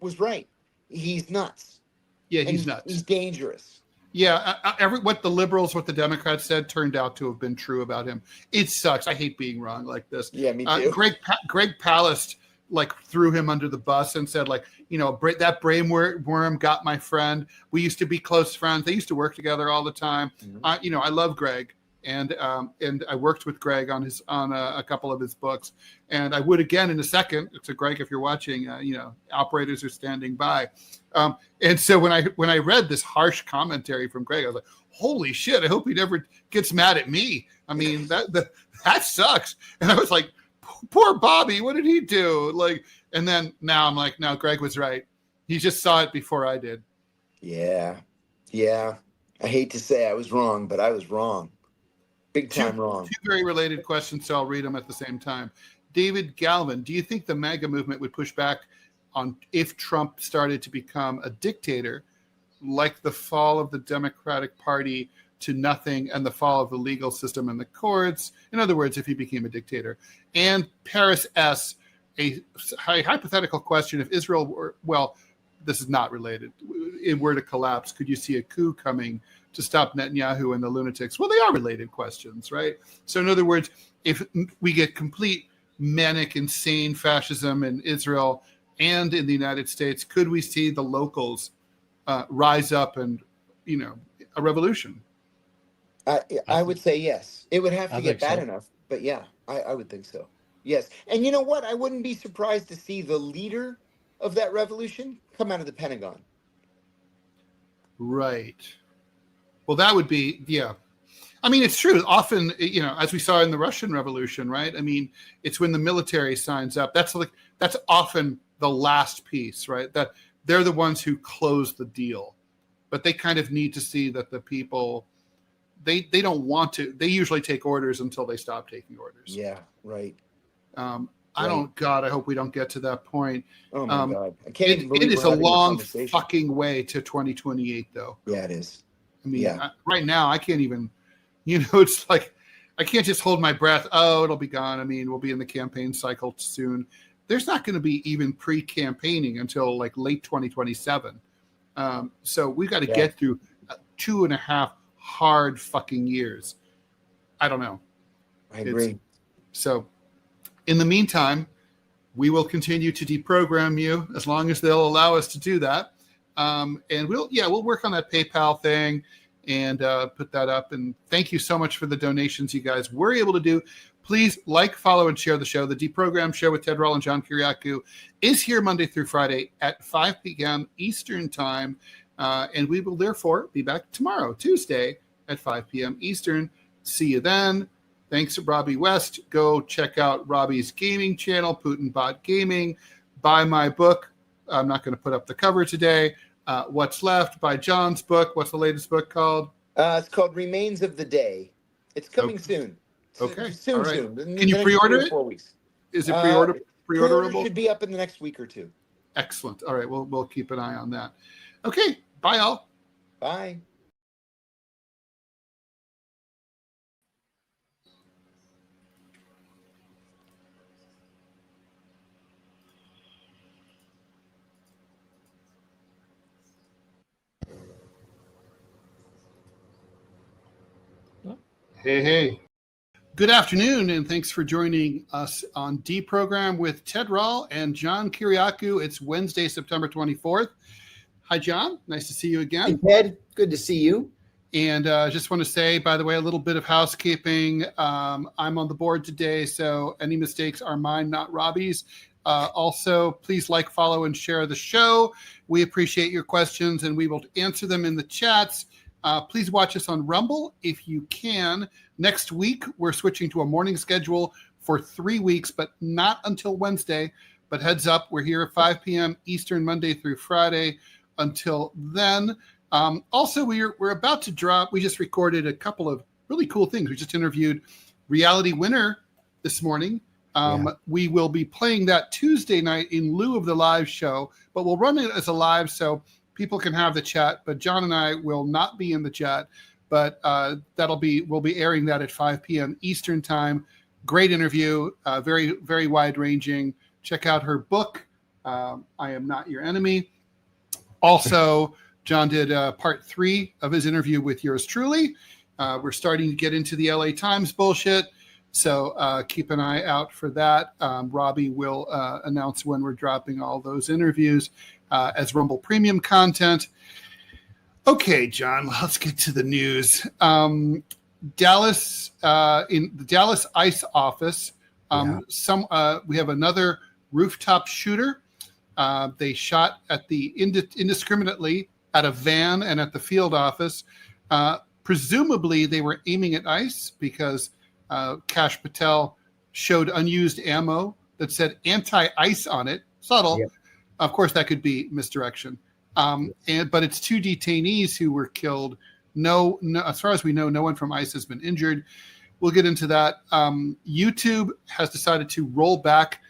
was right. He's nuts. Yeah, he's nuts. He's dangerous. Yeah, what the Democrats said turned out to have been true about him. It sucks. I hate being wrong like this. Yeah, me too. Greg Palast threw him under the bus and said that brainworm got my friend. We used to be close friends. They used to work together all the time. Mm-hmm. I love Greg, and I worked with Greg on a couple of his books, and I would again in a second. So Greg, if you're watching, operators are standing by. And so when I read this harsh commentary from Greg, I was like, holy shit, I hope he never gets mad at me. I mean, that sucks. And I was like, poor Bobby, what did he do? And then now I'm like, no, Greg was right. He just saw it before I did. Yeah. I hate to say I was wrong, but I was wrong. Big time wrong. Two very related questions, so I'll read them at the same time. David Galvin, do you think the MAGA movement would push back on if Trump started to become a dictator, like the fall of the Democratic Party to nothing and the fall of the legal system and the courts? In other words, if he became a dictator. And Paris S., a hypothetical question, if Israel were, well, this is not related, it were to collapse, could you see a coup coming to stop Netanyahu and the lunatics? Well, they are related questions, right? So in other words, if we get complete manic, insane fascism in Israel and in the United States, could we see the locals rise up and, a revolution? I would say yes. It would have to get bad so. enough, but yeah, I would think so. Yes. And you know what? I wouldn't be surprised to see the leader of that revolution come out of the Pentagon. Right. Well, that would be, yeah. I mean, it's true. Often, as we saw in the Russian Revolution, right? I mean, it's when the military signs up. That's often the last piece, right? That they're the ones who close the deal, but they kind of need to see that the people, they don't want to. They usually take orders until they stop taking orders. Yeah, right. I hope we don't get to that point. Oh my God. I can't even believe it is we're a having long conversation. fucking way to 2028, though. Yeah, it is. I mean, right now, I can't even, it's like, I can't just hold my breath. Oh, it'll be gone. I mean, we'll be in the campaign cycle soon. There's not going to be even pre-campaigning until like late 2027. So we've got to get through 2.5 hard fucking years. I don't know. I agree. So in the meantime, we will continue to deprogram you as long as they'll allow us to do that. And we'll work on that PayPal thing and put that up. And thank you so much for the donations you guys were able to do. Please like, follow, and share the show. The Deprogram Show with Ted Rall and John Kiriakou is here Monday through Friday at 5 p.m. Eastern Time. And we will therefore be back tomorrow, Tuesday at 5 p.m. Eastern. See you then. Thanks to Robbie West. Go check out Robbie's gaming channel, Putin Bot Gaming. Buy my book. I'm not going to put up the cover today. What's Left? Buy John's book. What's the latest book called? It's called Remains of the Day. It's coming soon. Okay. Soon, all right. soon. Can you pre-order it? 4 weeks. Is it Pre-order pre-orderable? should be up in the next week or two. Excellent. All right. We'll keep an eye on that. Okay. Bye, all. Bye. Hey. Good afternoon, and thanks for joining us on Deprogram with Ted Rall and John Kiriakou. It's Wednesday, September 24th. Hi, John. Nice to see you again. Hey, Ted. Good to see you. And just want to say, by the way, a little bit of housekeeping. I'm on the board today, so any mistakes are mine, not Robbie's. Also, please like, follow, and share the show. We appreciate your questions, and we will answer them in the chats. Please watch us on Rumble if you can. Next week, we're switching to a morning schedule for 3 weeks, but not until Wednesday. But heads up, we're here at 5 p.m. Eastern, Monday through Friday. Until then, also, we're about to drop. We just recorded a couple of really cool things. We just interviewed Reality Winner this morning. We will be playing that Tuesday night in lieu of the live show, but we'll run it as a live so people can have the chat. But John and I will not be in the chat, but we'll be airing that at 5 p.m. Eastern Time. Great interview, very, very wide ranging. Check out her book, I Am Not Your Enemy. Also, John did part 3 of his interview with yours truly. We're starting to get into the LA Times bullshit, so keep an eye out for that. Robbie will announce when we're dropping all those interviews as Rumble Premium content. Okay, John, let's get to the news. Dallas, in the Dallas ICE office, we have another rooftop shooter. They shot at indiscriminately at a van and at the field office. Presumably, they were aiming at ICE because Kash Patel showed unused ammo that said anti-ICE on it. subtle. Yep. Of course, that could be misdirection. But it's 2 detainees who were killed. No, as far as we know, no one from ICE has been injured. We'll get into that. YouTube has decided to roll back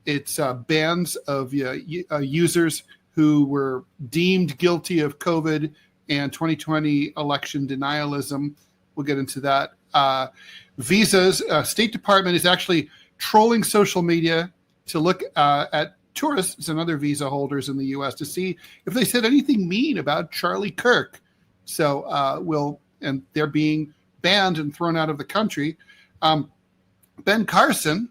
its bans of users who were deemed guilty of COVID and 2020 election denialism. We'll get into that. Visas, State Department is actually trolling social media to look at tourists and other visa holders in the U.S. to see if they said anything mean about Charlie Kirk. So and they're being banned and thrown out of the country. Ben Carson,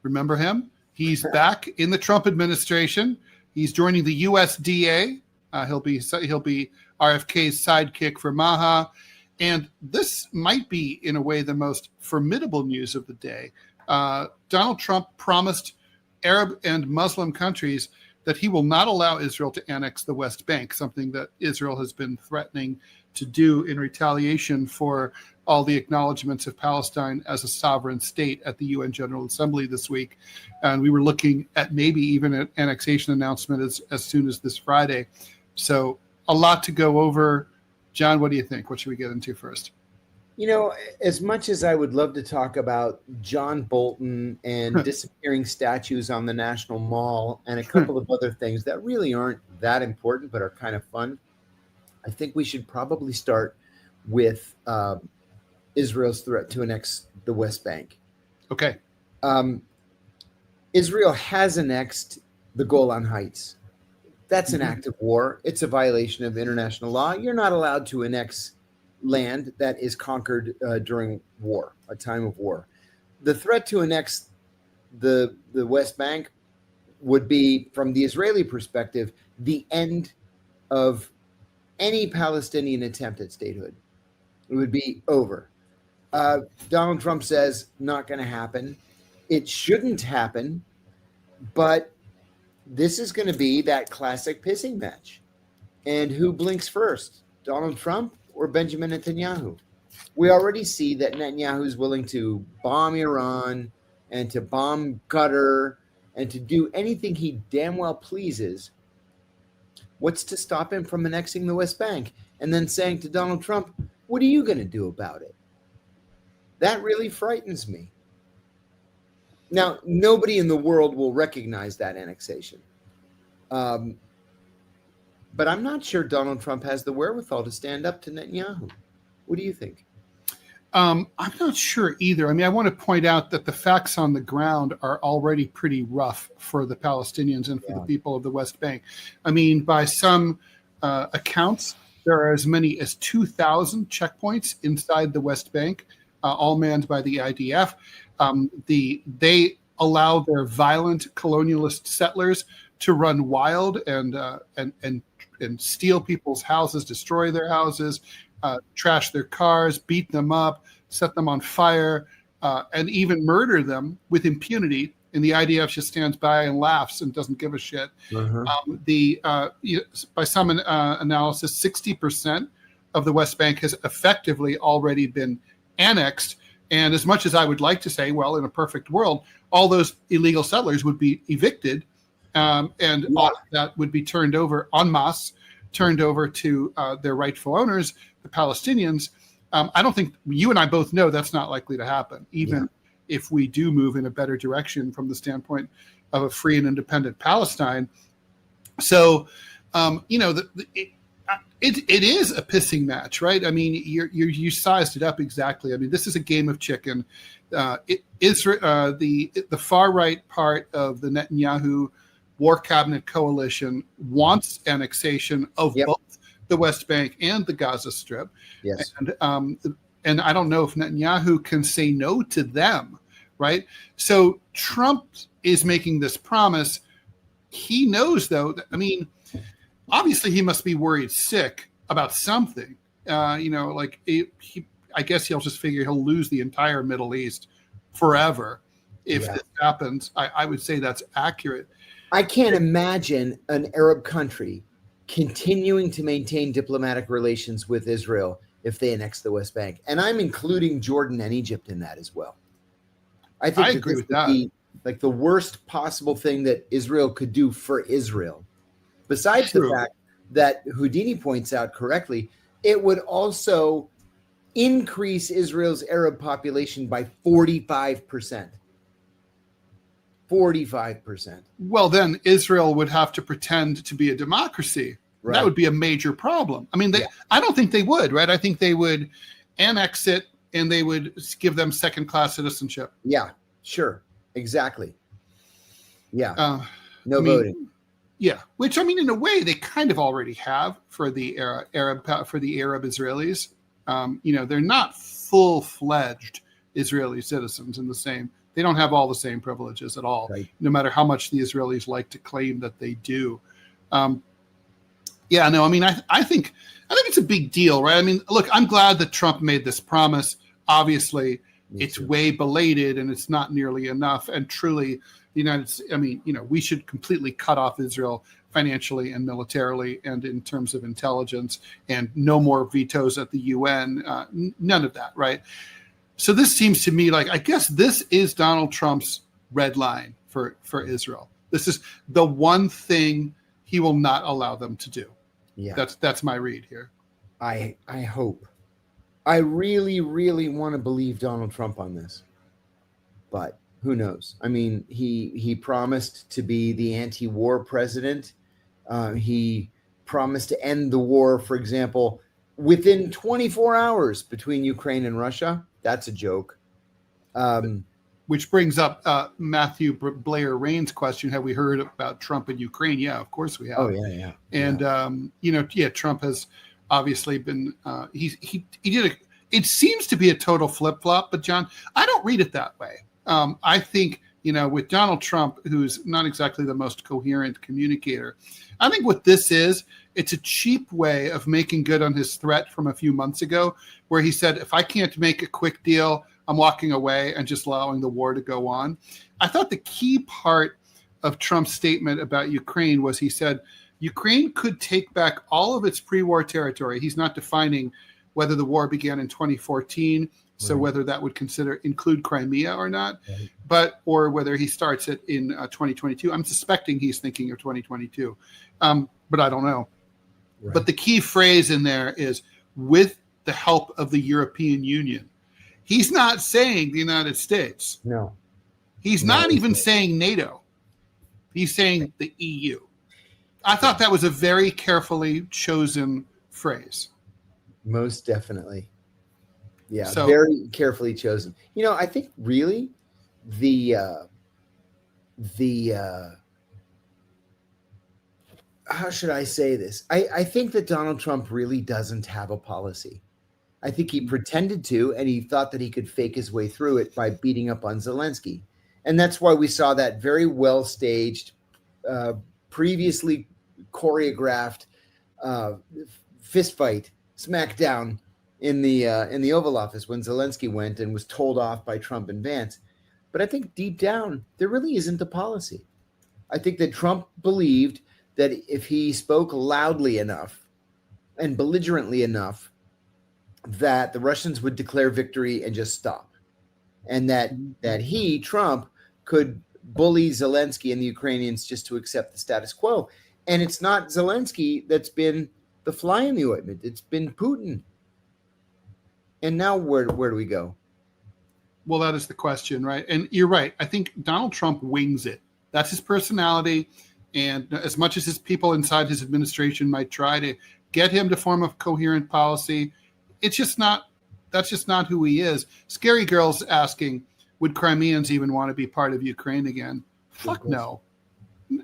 remember him? He's back in the Trump administration. He's joining the USDA. He'll be RFK's sidekick for Maha. And this might be, in a way, the most formidable news of the day. Donald Trump promised Arab and Muslim countries that he will not allow Israel to annex the West Bank, something that Israel has been threatening to do in retaliation for all the acknowledgments of Palestine as a sovereign state at the UN General Assembly this week. And we were looking at maybe even an annexation announcement as soon as this Friday. So a lot to go over. John, what do you think? What should we get into first? You know, as much as I would love to talk about John Bolton and disappearing statues on the National Mall and a couple of other things that really aren't that important but are kind of fun, I think we should probably start with Israel's threat to annex the West Bank. Okay. Israel has annexed the Golan Heights. That's an act of war. It's a violation of international law. You're not allowed to annex land that is conquered during war, a time of war. The threat to annex the West Bank would be, from the Israeli perspective, the end of any Palestinian attempt at statehood. It would be over. Donald Trump says not going to happen. It shouldn't happen, but this is going to be that classic pissing match. And who blinks first, Donald Trump or Benjamin Netanyahu? We already see that Netanyahu is willing to bomb Iran and to bomb Qatar and to do anything he damn well pleases. What's to stop him from annexing the West Bank and then saying to Donald Trump, what are you going to do about it? That really frightens me. Now, nobody in the world will recognize that annexation. But I'm not sure Donald Trump has the wherewithal to stand up to Netanyahu. What do you think? I'm not sure either. I mean, I want to point out that the facts on the ground are already pretty rough for the Palestinians and for the people of the West Bank. I mean, by some accounts, there are as many as 2,000 checkpoints inside the West Bank, all manned by the IDF. They allow their violent colonialist settlers to run wild and steal people's houses, destroy their houses, trash their cars, beat them up, set them on fire, and even murder them with impunity. And the IDF just stands by and laughs and doesn't give a shit. By some analysis, 60% of the West Bank has effectively already been annexed. And as much as I would like to say, well, in a perfect world, all those illegal settlers would be evicted, and all of that would be turned over en masse, turned over to their rightful owners, the Palestinians. I don't think, you and I both know that's not likely to happen, even if we do move in a better direction from the standpoint of a free and independent Palestine. So, it is a pissing match, right? I mean, you sized it up exactly. I mean, this is a game of chicken. Israel, the far right part of the Netanyahu war cabinet coalition wants annexation of both the West Bank and the Gaza Strip. Yes. And I don't know if Netanyahu can say no to them, right? So Trump is making this promise. He knows, though, that, I mean, obviously he must be worried sick about something. I guess he'll just figure he'll lose the entire Middle East forever if this happens. I would say that's accurate. I can't imagine an Arab country continuing to maintain diplomatic relations with Israel if they annex the West Bank. And I'm including Jordan and Egypt in that as well. I think I agree with that. Be like the worst possible thing that Israel could do for Israel. Besides the fact that Houdini points out correctly, it would also increase Israel's Arab population by 45%. 45%. Well, then Israel would have to pretend to be a democracy. Right. That would be a major problem. I mean, I don't think they would, right? I think they would annex it and they would give them second-class citizenship. Yeah, sure. Exactly. Yeah. No voting. Yeah, which, I mean, in a way, they kind of already have for the Arab Israelis. They're not full-fledged Israeli citizens in the same. They don't have all the same privileges at all, right. No matter how much the Israelis like to claim that they do. I think it's a big deal, right? I mean, look, I'm glad that Trump made this promise. Obviously, it's way belated and it's not nearly enough. And truly, we should completely cut off Israel financially and militarily and in terms of intelligence, and no more vetoes at the UN. None of that, right? So this seems to me like, I guess this is Donald Trump's red line for Israel. This is the one thing he will not allow them to do. Yeah, that's my read here. I hope. I really, really want to believe Donald Trump on this, but who knows? I mean, he promised to be the anti-war president. He promised to end the war, for example, within 24 hours between Ukraine and Russia. That's a joke. Which brings up Matthew Blair Rain's question: have we heard about Trump in Ukraine? Yeah, of course we have. Oh yeah. And Trump has obviously been. He did it seems to be a total flip flop, but John, I don't read it that way. I think with Donald Trump, who's not exactly the most coherent communicator, I think what this is, it's a cheap way of making good on his threat from a few months ago, where he said, if I can't make a quick deal, I'm walking away and just allowing the war to go on. I thought the key part of Trump's statement about Ukraine was he said Ukraine could take back all of its pre-war territory. He's not defining whether the war began in 2014, so whether that would include Crimea or not, or whether he starts it in 2022. I'm suspecting he's thinking of 2022, but I don't know. Right. But the key phrase in there is with the help of the European Union. He's not saying the United States. No. He's not even saying NATO. He's saying the EU. I thought that was a very carefully chosen phrase. Most definitely. Yeah, very carefully chosen. I think really the how should I say this? I think that Donald Trump really doesn't have a policy. I think he pretended to, and he thought that he could fake his way through it by beating up on Zelensky. And that's why we saw that very well staged, previously choreographed fist fight, smackdown in the Oval Office when Zelensky went and was told off by Trump and Vance. But I think deep down, there really isn't a policy. I think that Trump believed that if he spoke loudly enough and belligerently enough, that the Russians would declare victory and just stop. And that he, Trump, could bully Zelensky and the Ukrainians just to accept the status quo. And it's not Zelensky that's been the fly in the ointment. It's been Putin. And now where do we go? Well, that is the question, right? And you're right. I think Donald Trump wings it. That's his personality. And as much as his people inside his administration might try to get him to form a coherent policy, that's just not who he is. Scary Girl's asking, would Crimeans even want to be part of Ukraine again? Fuck no.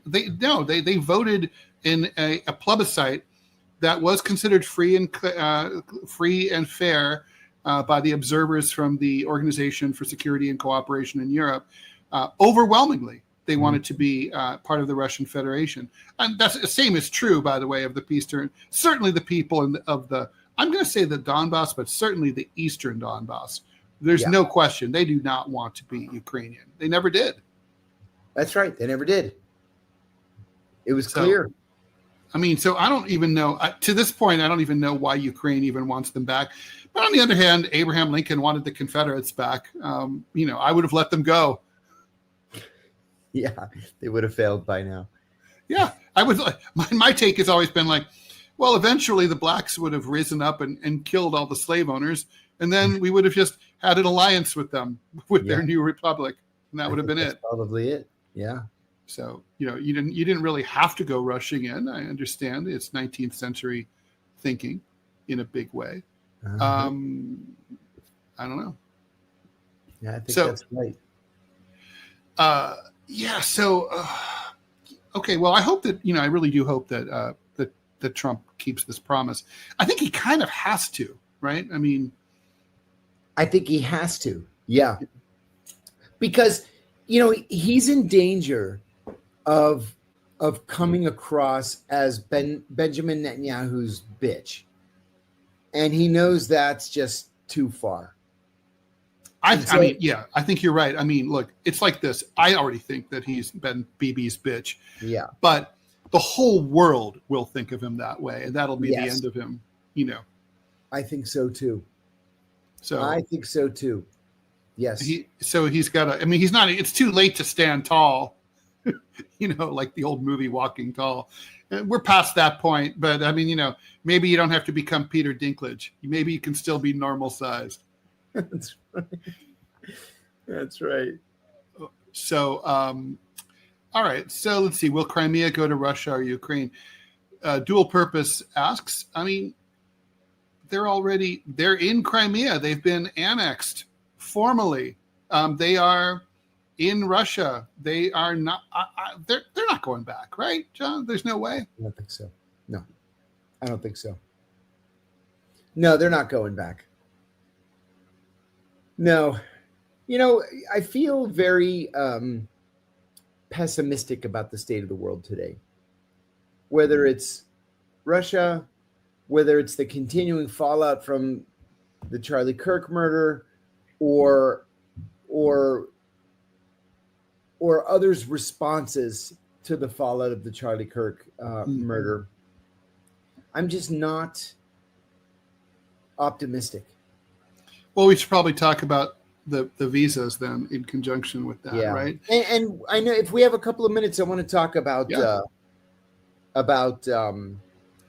They voted in a plebiscite that was considered free and fair by the observers from the Organization for Security and Cooperation in Europe. Overwhelmingly, they wanted to be part of the Russian Federation. And that's the same is true, by the way, of the Eastern, certainly the people of the, I'm going to say the Donbass, but certainly the Eastern Donbass. There's no question. They do not want to be Ukrainian. They never did. That's right. They never did. It was clear. I mean, so I don't even know, to this point, I don't even know why Ukraine even wants them back. But on the other hand, Abraham Lincoln wanted the Confederates back. I would have let them go. Yeah, they would have failed by now. Yeah, I would. My take has always been like, well, eventually the blacks would have risen up and killed all the slave owners, and then we would have just had an alliance with them, with their new republic, and that would have been it. Probably it. Yeah. So you didn't really have to go rushing in. I understand it's 19th century thinking in a big way. I don't know. Yeah, I think that's right. Yeah. So. Okay, well, I hope that I really do hope that that Trump keeps this promise. I think he kind of has to, right? I mean, I think he has to, yeah, because he's in danger of coming across as Benjamin Netanyahu's bitch, and he knows that's just too far. I mean, yeah, I think you're right. I mean, look, it's like this. I already think that he's been BB's bitch. Yeah. But the whole world will think of him that way, and that'll be the end of him, I think so too. So I think so too. Yes. He's got to, I mean, he's not, it's too late to stand tall, like the old movie Walking Tall. We're past that point, but I mean, maybe you don't have to become Peter Dinklage. Maybe you can still be normal sized. That's right. That's right. So, all right. So let's see. Will Crimea go to Russia or Ukraine? Dual Purpose asks. I mean, they're in Crimea. They've been annexed formally. They are in Russia. They are not. They're not going back, right, John? There's no way. I don't think so. No, I don't think so. No, they're not going back. No, I feel very pessimistic about the state of the world today. Whether it's Russia, whether it's the continuing fallout from the Charlie Kirk murder, or others' responses to the fallout of the Charlie Kirk murder, I'm just not optimistic. Well, we should probably talk about the visas then in conjunction with that, right? And I know if we have a couple of minutes, I want to talk about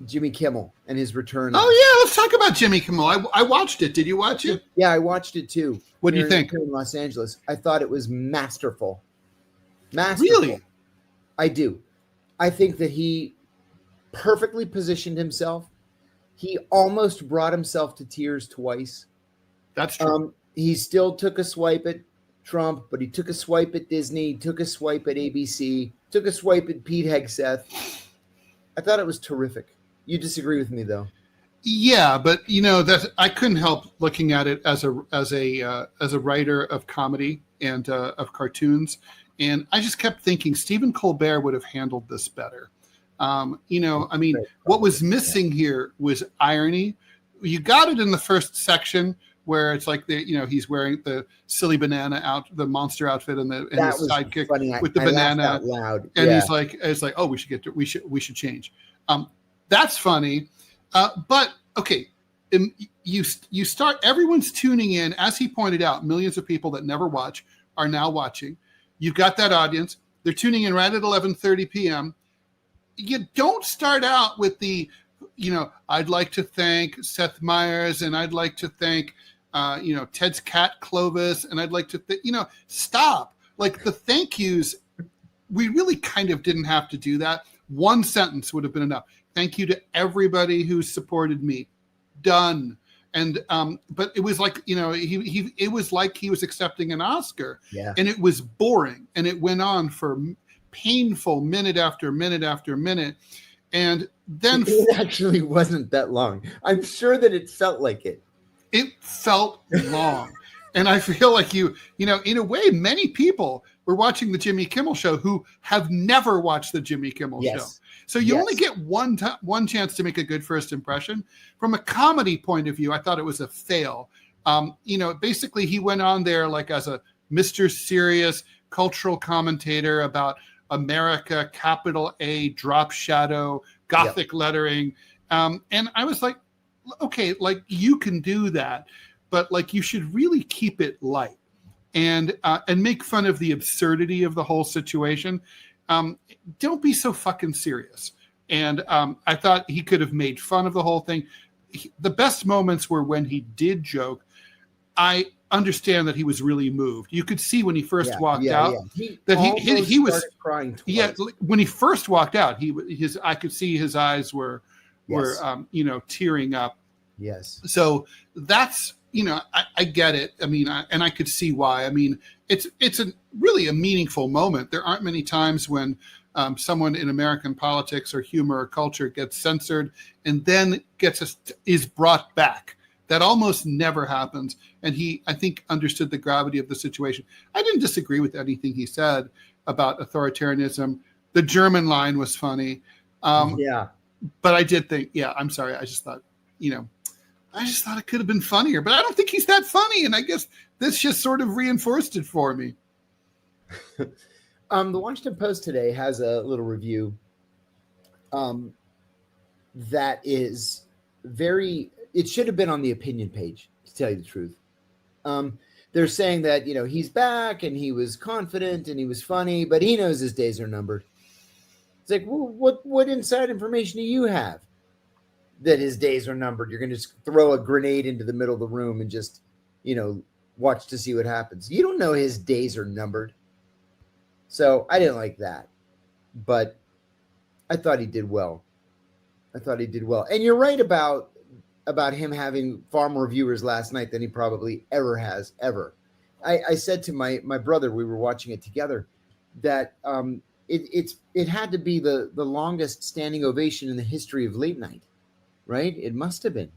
Jimmy Kimmel and his return. Oh yeah, let's talk about Jimmy Kimmel. I watched it. Did you watch it? Yeah, I watched it too. What do you think? Here in Los Angeles, I thought it was masterful. Really? I do. I think that he perfectly positioned himself. He almost brought himself to tears twice. That's true. He still took a swipe at Trump, but he took a swipe at Disney, took a swipe at ABC, took a swipe at Pete Hegseth. I thought it was terrific. You disagree with me, though? Yeah, but that I couldn't help looking at it as a writer of comedy and of cartoons, and I just kept thinking Stephen Colbert would have handled this better. I mean, what was missing here was irony. You got it in the first section, where it's like he's wearing the silly banana the monster outfit and his sidekick with the banana out loud. And it's like, oh, we should change. That's funny. But okay. You start, everyone's tuning in. As he pointed out, millions of people that never watch are now watching. You've got that audience. They're tuning in right at 11:30 PM. You don't start out with the, I'd like to thank Seth Meyers and I'd like to thank, Ted's cat Clovis, and I'd like to, stop. Like the thank yous, we really kind of didn't have to do that. One sentence would have been enough. Thank you to everybody who supported me. Done. And but it was like, it was like he was accepting an Oscar. Yeah. And it was boring, and it went on for painful minute after minute after minute. And then it actually wasn't that long. I'm sure that it felt like it. It felt long. And I feel like in a way, many people were watching the Jimmy Kimmel Show who have never watched the Jimmy Kimmel Show. So you only get one chance to make a good first impression. From a comedy point of view, I thought it was a fail. Basically he went on there like as a Mr. Serious cultural commentator about America, capital A, drop shadow, Gothic lettering. And I was like, okay, like you can do that, but like you should really keep it light. and make fun of the absurdity of the whole situation. Don't be so fucking serious. And I thought he could have made fun of the whole thing. The best moments were when he did joke. I understand that he was really moved. You could see when he first walked out that he was crying twice. Yeah, when he first walked out, I could see his eyes were tearing up. Yes. So that's, I get it. I mean, and I could see why. I mean, it's really a meaningful moment. There aren't many times when someone in American politics or humor or culture gets censored and then is brought back. That almost never happens. And he, I think, understood the gravity of the situation. I didn't disagree with anything he said about authoritarianism. The German line was funny. But I did think, I'm sorry. I just thought, it could have been funnier, but I don't think he's that funny. And I guess this just sort of reinforced it for me. The Washington Post today has a little review that is it should have been on the opinion page, to tell you the truth. They're saying that, he's back and he was confident and he was funny, but he knows his days are numbered. It's like, well, what inside information do you have that his days are numbered? You're going to just throw a grenade into the middle of the room and just, watch to see what happens. You don't know his days are numbered. So I didn't like that, but I thought he did well. And you're right about him having far more viewers last night than he probably ever has. I said to my brother, we were watching it together, that it had to be the longest standing ovation in the history of late night, right? It must have been.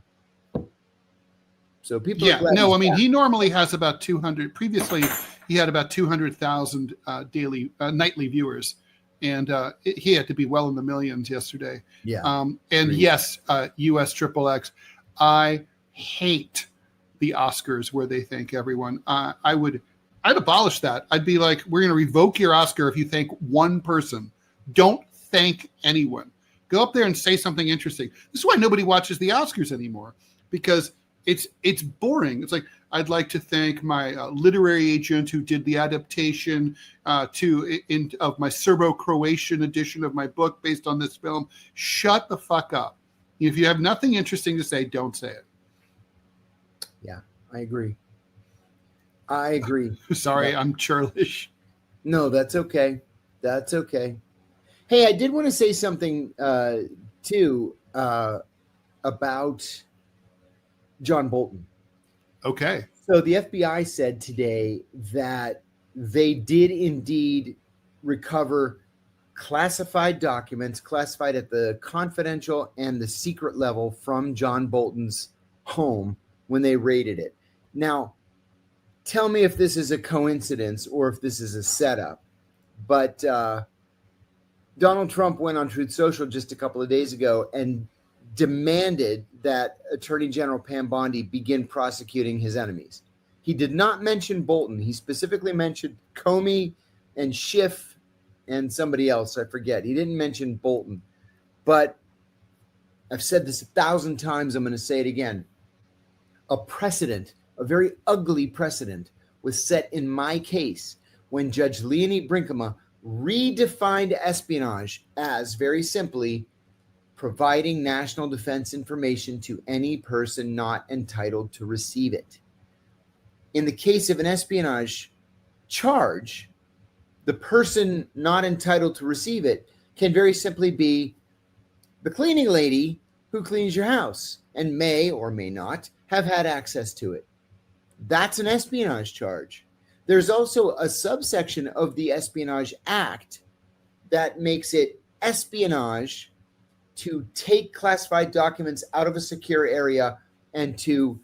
So people. Yeah, no, I mean, he normally has about 200. Previously, he had about 200,000 nightly viewers, and he had to be well in the millions yesterday. Yeah. Yes, US XXX. I hate the Oscars where they thank everyone. I'd abolish that. I'd be like, we're going to revoke your Oscar if you thank one person. Don't thank anyone. Go up there and say something interesting. This is why nobody watches the Oscars anymore, because it's boring. It's like, I'd like to thank my literary agent who did the adaptation of my Serbo-Croatian edition of my book based on this film. Shut the fuck up. If you have nothing interesting to say, don't say it. Yeah, I agree. Sorry, I'm churlish. No, that's okay. Hey, I did want to say something too about John Bolton. Okay. So the FBI said today that they did indeed recover classified documents, classified at the confidential and the secret level, from John Bolton's home when they raided it. Now, tell me if this is a coincidence or if this is a setup, but Donald Trump went on Truth Social just a couple of days ago and demanded that Attorney General Pam Bondi begin prosecuting his enemies. He did not mention Bolton. He specifically mentioned Comey and Schiff and somebody else, I forget. He didn't mention Bolton. But I've said this 1,000 times. I'm going to say it again. A precedent, a very ugly precedent, was set in my case when Judge Leonie Brinkema redefined espionage as, very simply, providing national defense information to any person not entitled to receive it. In the case of an espionage charge, the person not entitled to receive it can very simply be the cleaning lady who cleans your house and may or may not have had access to it. That's an espionage charge. There's also a subsection of the Espionage Act that makes it espionage to take classified documents out of a secure area and to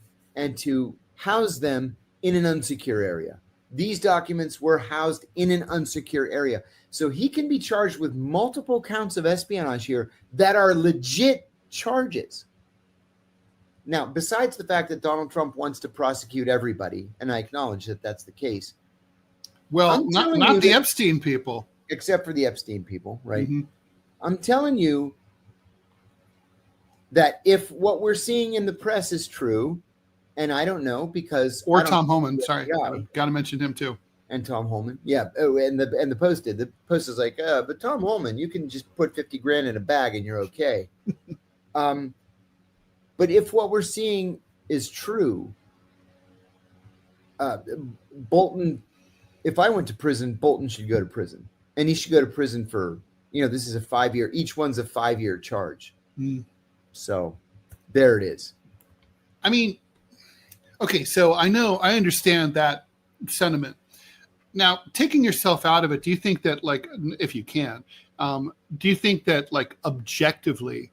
house them in an unsecure area. These documents were housed in an unsecure area. So he can be charged with multiple counts of espionage here that are legit charges. Now, besides the fact that Donald Trump wants to prosecute everybody, and I acknowledge that that's the case. Well, not the Epstein people. Except for the Epstein people, right? Mm-hmm. I'm telling you that if what we're seeing in the press is true, And I don't know because or Tom Homan. Sorry, FBI. got to mention him too. And Tom Homan, yeah. Oh, and the Post did. The Post is like, but Tom Homan, you can just put 50 grand in a bag and you're okay. But if what we're seeing is true, Bolton, if I went to prison, Bolton should go to prison, and he should go to prison for, this is a 5-year. Each one's a 5-year charge. So, there it is. I mean, okay, so I understand that sentiment. Now, taking yourself out of it, do you think that, like, if you can, do you think that, like, objectively,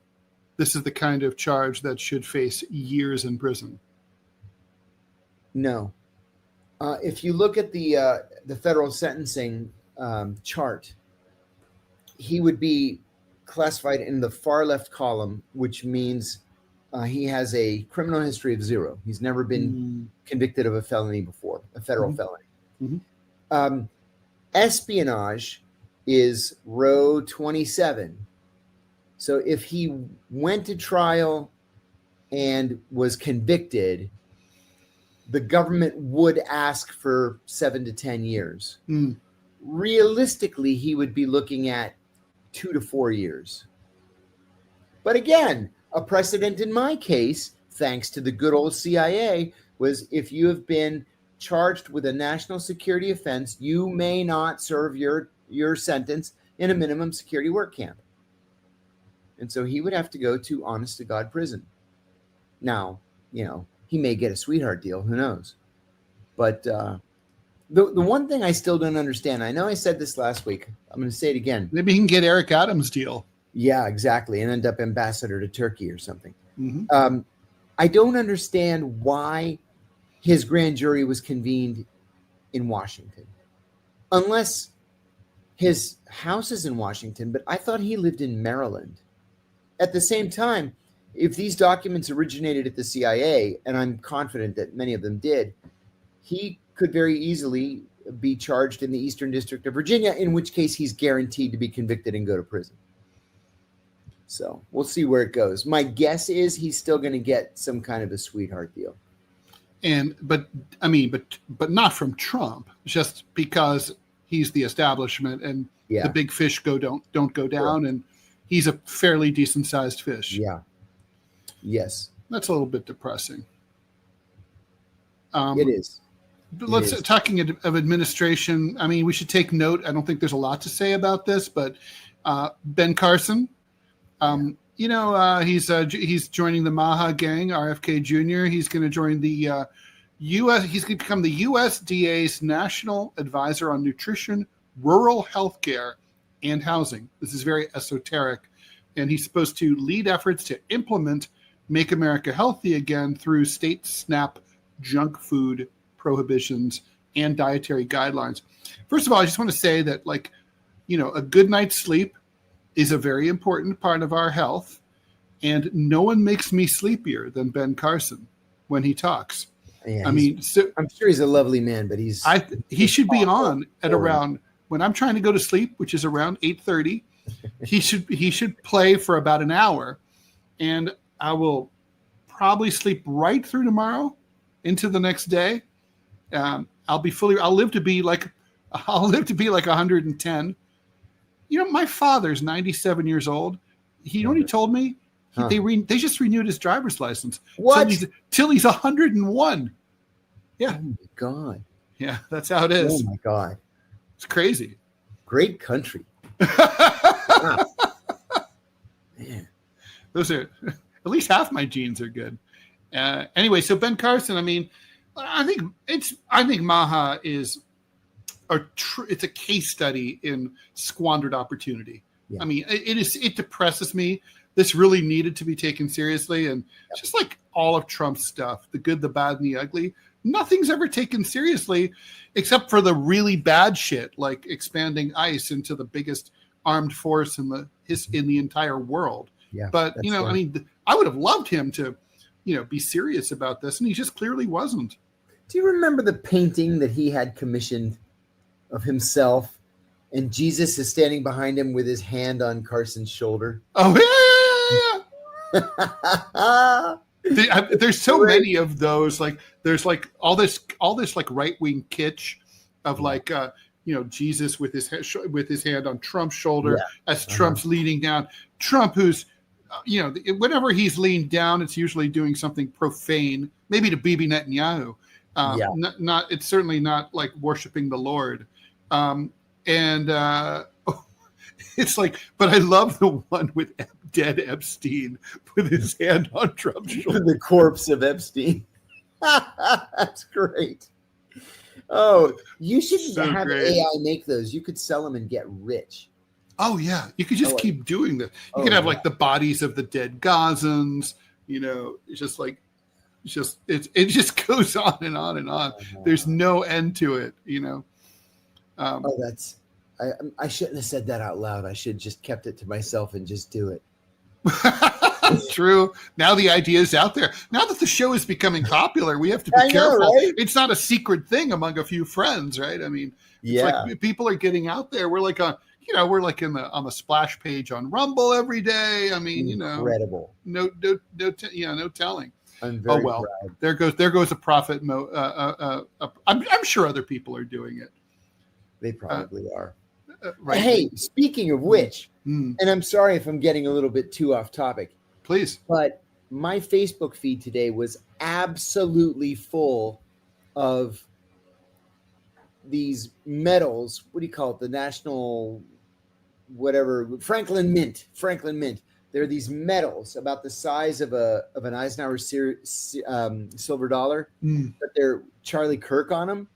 this is the kind of charge that should face years in prison? No. If you look at the federal sentencing chart, he would be classified in the far left column, which means he has a criminal history of 0. He's never been convicted of a felony before, a federal felony. Espionage is row 27. So if he went to trial and was convicted, the government would ask for 7 to 10 years. Realistically, he would be looking at 2 to 4 years. But again, a precedent in my case, thanks to the good old CIA, was if you have been charged with a national security offense, you may not serve your sentence in a minimum security work camp. And so he would have to go to honest to God prison. Now, he may get a sweetheart deal, who knows? But the one thing I still don't understand, I know I said this last week, I'm going to say it again. Maybe he can get Eric Adams' deal. Yeah, exactly, and end up ambassador to Turkey or something. I don't understand why his grand jury was convened in Washington. Unless his house is in Washington, but I thought he lived in Maryland. At the same time, if these documents originated at the CIA, and I'm confident that many of them did, he could very easily be charged in the Eastern District of Virginia, in which case he's guaranteed to be convicted and go to prison. So we'll see where it goes. My guess is he's still going to get some kind of a sweetheart deal. But not from Trump, just because he's the establishment and the big fish don't go down, and he's a fairly decent sized fish. Yeah. Yes. That's a little bit depressing. It is. But talking of administration, I mean, we should take note. I don't think there's a lot to say about this, but Ben Carson, he's joining the Maha gang, RFK Jr. He's going to join the U.S. He's going to become the USDA's National Advisor on Nutrition, Rural Healthcare, and Housing. This is very esoteric, and he's supposed to lead efforts to implement Make America Healthy Again through state SNAP junk food prohibitions and dietary guidelines. First of all, I just want to say that, a good night's sleep is a very important part of our health, and no one makes me sleepier than Ben Carson when he talks. Yeah, I'm sure he's a lovely man, but he should be on at around when I'm trying to go to sleep, which is around 8:30. he should play for about an hour, and I will probably sleep right through tomorrow into the next day. I'll live to be like 110. My father's 97 years old. He only told me they just renewed his driver's license. What? Till he's 101. Yeah. Oh my God. Yeah, that's how it is. Oh my God. It's crazy. Great country. Wow. Man. Those are at least half my genes are good. Anyway, so Ben Carson, I think Maha is it's a case study in squandered opportunity. Yeah. It depresses me. This really needed to be taken seriously, and just like all of Trump's stuff, the good, the bad, and the ugly, nothing's ever taken seriously except for the really bad shit, like expanding ICE into the biggest armed force in the entire world. Yeah, but I would have loved him to, be serious about this, and he just clearly wasn't. Do you remember the painting that he had commissioned of himself, and Jesus is standing behind him with his hand on Carson's shoulder? Oh, yeah. There's so many of those. Like there's like all this like right wing kitsch of like Jesus with his hand on Trump's shoulder as Trump's leaning down. Trump, who's whenever he's leaned down, it's usually doing something profane, maybe to Bibi Netanyahu. Not it's certainly not like worshiping the Lord. It's like, but I love the one with dead Epstein with his hand on Trump's shoulder. The corpse of Epstein. That's great. Oh, you should have AI make those. You could sell them and get rich. Oh yeah, you could just keep doing this. You could have like the bodies of the dead Gazans. It's just like, it just goes on and on and on. There's no end to it. I shouldn't have said that out loud. I should have just kept it to myself and just do it. True. Now the idea is out there. Now that the show is becoming popular, we have to be careful. Right? It's not a secret thing among a few friends, right? I mean, it's like people are getting out there. We're like we're like on the splash page on Rumble every day. I mean, incredible. No telling. I'm very proud. There goes a prophet. I'm sure other people are doing it. They probably are. Right. Hey, speaking of which, and I'm sorry if I'm getting a little bit too off topic. Please. But my Facebook feed today was absolutely full of these medals. What do you call it? The national, whatever, Franklin Mint. There are these medals about the size of an Eisenhower silver dollar, but they're Charlie Kirk on them.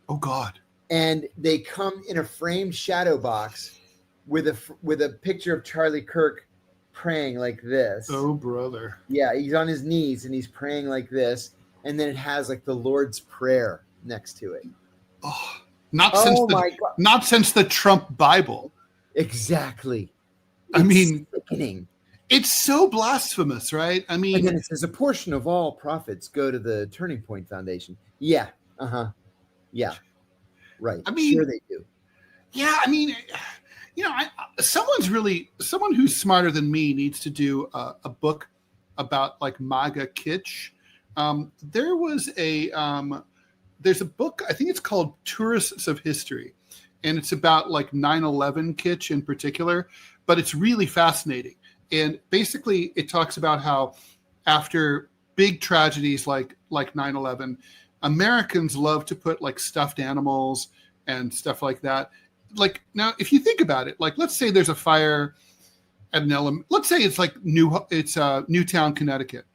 Oh God. And they come in a framed shadow box with a picture of Charlie Kirk praying like this. Oh, brother. Yeah, he's on his knees and he's praying like this. And then it has like the Lord's Prayer next to it. Oh, not since the Trump Bible. Exactly. It's sickening. It's so blasphemous, right? I mean, and then it says a portion of all profits go to the Turning Point Foundation. Yeah. Yeah. Right. I mean, sure they do. Yeah. I mean, someone who's smarter than me needs to do a book about like MAGA kitsch. There's a book, I think it's called Tourists of History, and it's about like 9/11 kitsch in particular, but it's really fascinating. And basically it talks about how after big tragedies like 9/11, Americans love to put like stuffed animals and stuff like that. Like now, if you think about it, like let's say there's a fire at let's say it's like Newtown, Connecticut.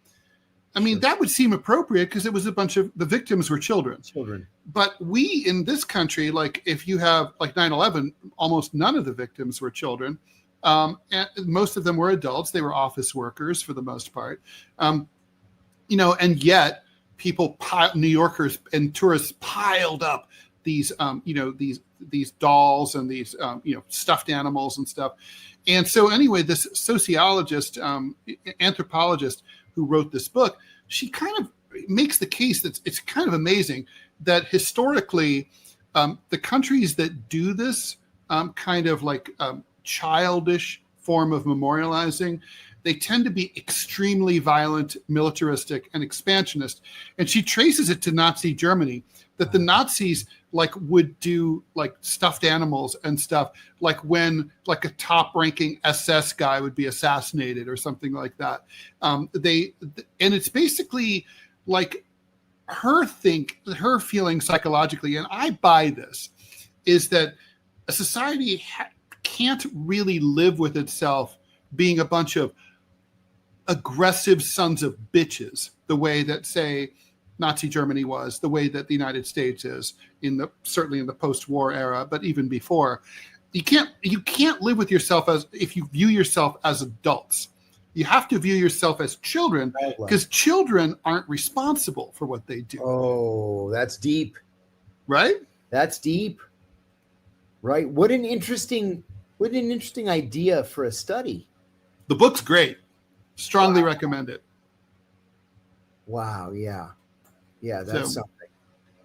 I mean, that would seem appropriate because it was the victims were children. But we in this country, like if you have like 9/11, almost none of the victims were children. And most of them were adults. They were office workers for the most part. And yet New Yorkers and tourists piled up these dolls and these stuffed animals and stuff. And so anyway, this sociologist, anthropologist who wrote this book, she kind of makes the case that it's kind of amazing that historically the countries that do this kind of like childish form of memorializing, they tend to be extremely violent, militaristic, and expansionist. And she traces it to Nazi Germany, that the Nazis like would do like stuffed animals and stuff, like when like a top-ranking SS guy would be assassinated or something like that. And it's basically like her feeling psychologically, and I buy this, is that a society can't really live with itself being a bunch of aggressive sons of bitches, the way that, say, Nazi Germany was, the way that the United States is certainly in the post-war era, but even before. You can't live with yourself if you view yourself as adults. You have to view yourself as children, because children aren't responsible for what they do. Oh, that's deep. Right? That's deep. Right. What an interesting idea for a study. The book's great. Strongly recommend it. Wow. Yeah. Yeah. That's something.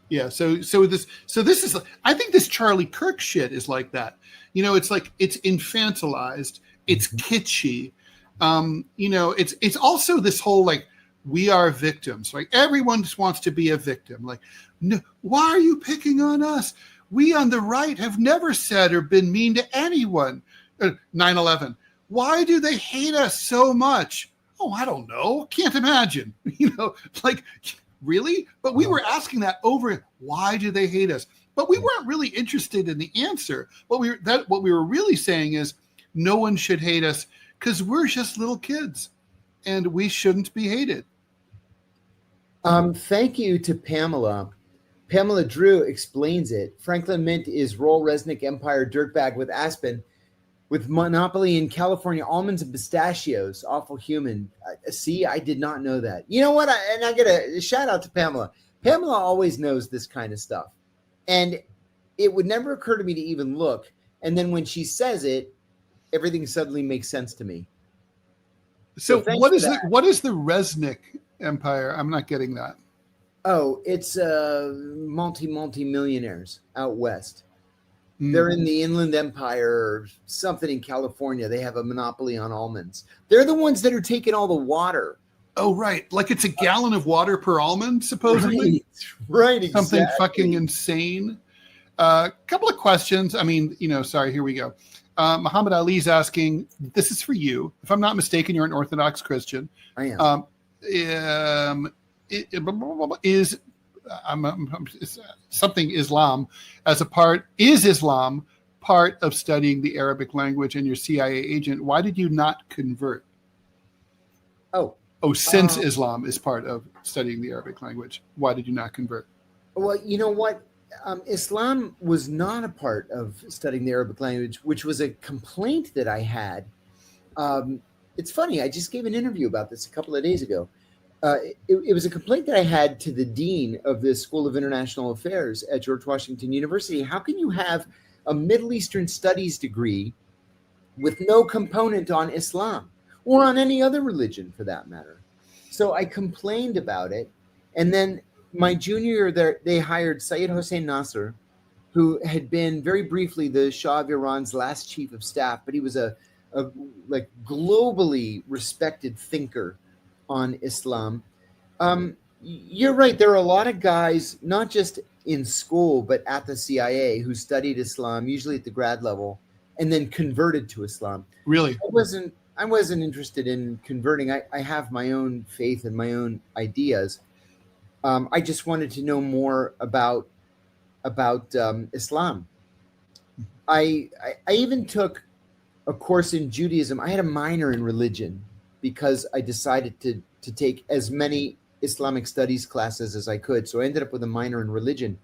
Yeah. So this is, I think this Charlie Kirk shit is like that. It's like, it's infantilized. It's kitschy. It's also this whole like we are victims. Like everyone just wants to be a victim. Like, no, why are you picking on us? We on the right have never said or been mean to anyone. 9/11. Why do they hate us so much? Oh, I don't know. Can't imagine. Like, really? But we were asking that over. Why do they hate us? But we weren't really interested in the answer. What we were really saying is no one should hate us because we're just little kids and we shouldn't be hated. Thank you to Pamela. Pamela Drew explains it. Franklin Mint is Roll Resnick Empire dirtbag with Aspen, with monopoly in California almonds and pistachios. Awful human. See, I did not know that. You know what? I get a shout out to Pamela. Pamela always knows this kind of stuff. And it would never occur to me to even look. And then when she says it, everything suddenly makes sense to me. So what is the Resnick Empire? I'm not getting that. Oh, it's multi-millionaires out west. They're in the Inland Empire or something in California. They have a monopoly on almonds. They're the ones that are taking all the water. Oh, right. Like it's a gallon of water per almond, supposedly. Right. Exactly. Something fucking insane. Couple of questions. I mean, sorry, here we go. Muhammad Ali's asking, this is for you. If I'm not mistaken, you're an Orthodox Christian. I am. Is something Islam as a part, is Islam part of studying the Arabic language and your CIA agent? Why did you not convert? Since Islam is part of studying the Arabic language, why did you not convert? Well, you know what? Islam was not a part of studying the Arabic language, which was a complaint that I had. It's funny. I just gave an interview about this a couple of days ago. It was a complaint that I had to the dean of the School of International Affairs at George Washington University. How can you have a Middle Eastern studies degree with no component on Islam or on any other religion for that matter? So I complained about it. And then my junior year there, they hired Syed Hossein Nasser, who had been very briefly the Shah of Iran's last chief of staff, but he was a like globally respected thinker on Islam. You're right. There are a lot of guys, not just in school, but at the CIA who studied Islam, usually at the grad level, and then converted to Islam. Really? I wasn't interested in converting. I have my own faith and my own ideas. I just wanted to know more about Islam. I even took a course in Judaism. I had a minor in religion because I decided to take as many Islamic studies classes as I could. So I ended up with a minor in religion.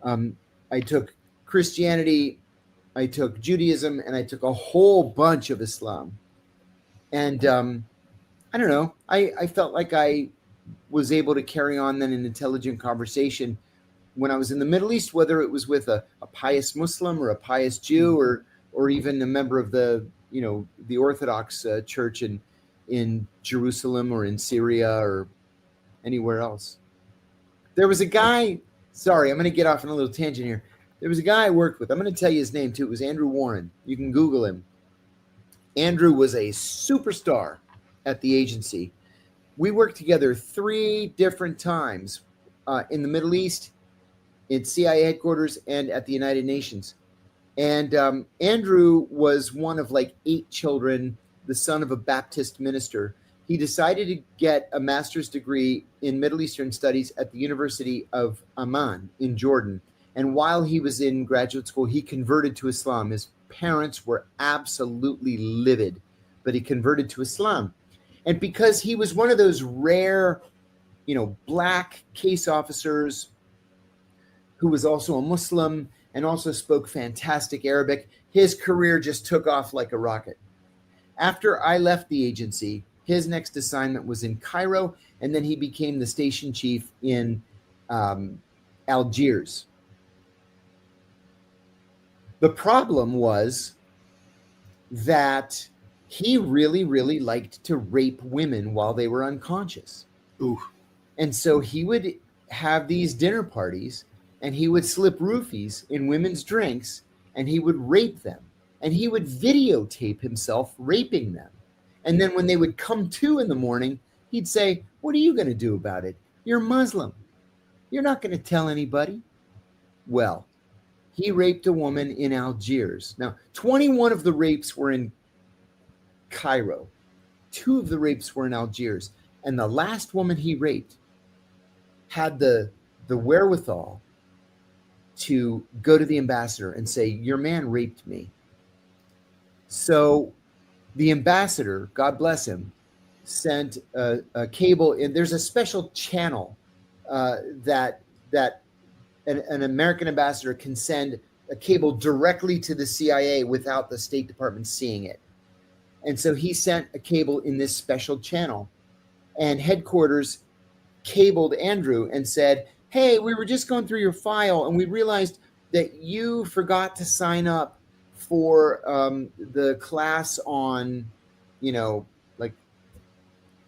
I took Christianity, I took Judaism, and I took a whole bunch of Islam. And I don't know, I felt like I was able to carry on then an intelligent conversation when I was in the Middle East, whether it was with a pious Muslim or a pious Jew or even a member of the Orthodox Church in Jerusalem or in Syria or anywhere else. There was a guy, sorry, I'm going to get off on a little tangent here. There was a guy I worked with. I'm going to tell you his name too. It was Andrew Warren. You can Google him. Andrew was a superstar at the agency. We worked together 3 different times in the Middle East, at CIA headquarters, and at the United Nations. And Andrew was one of like 8 children, the son of a Baptist minister. He decided to get a master's degree in Middle Eastern studies at the University of Amman in Jordan. And while he was in graduate school, he converted to Islam. His parents were absolutely livid, but he converted to Islam. And because he was one of those rare, black case officers who was also a Muslim and also spoke fantastic Arabic, his career just took off like a rocket. After I left the agency, his next assignment was in Cairo, and then he became the station chief in Algiers. The problem was that he really, really liked to rape women while they were unconscious. Ooh. And so he would have these dinner parties, and he would slip roofies in women's drinks, and he would rape them. And he would videotape himself raping them. And then when they would come to in the morning, he'd say, "What are you going to do about it? You're Muslim. You're not going to tell anybody." Well, he raped a woman in Algiers. Now, 21 of the rapes were in Cairo. 2 of the rapes were in Algiers. And the last woman he raped had the wherewithal to go to the ambassador and say, "Your man raped me." So the ambassador, God bless him, sent a cable in. There's a special channel that an American ambassador can send a cable directly to the CIA without the State Department seeing it. And so he sent a cable in this special channel, and headquarters cabled Andrew and said, "Hey, we were just going through your file and we realized that you forgot to sign up for the class on, like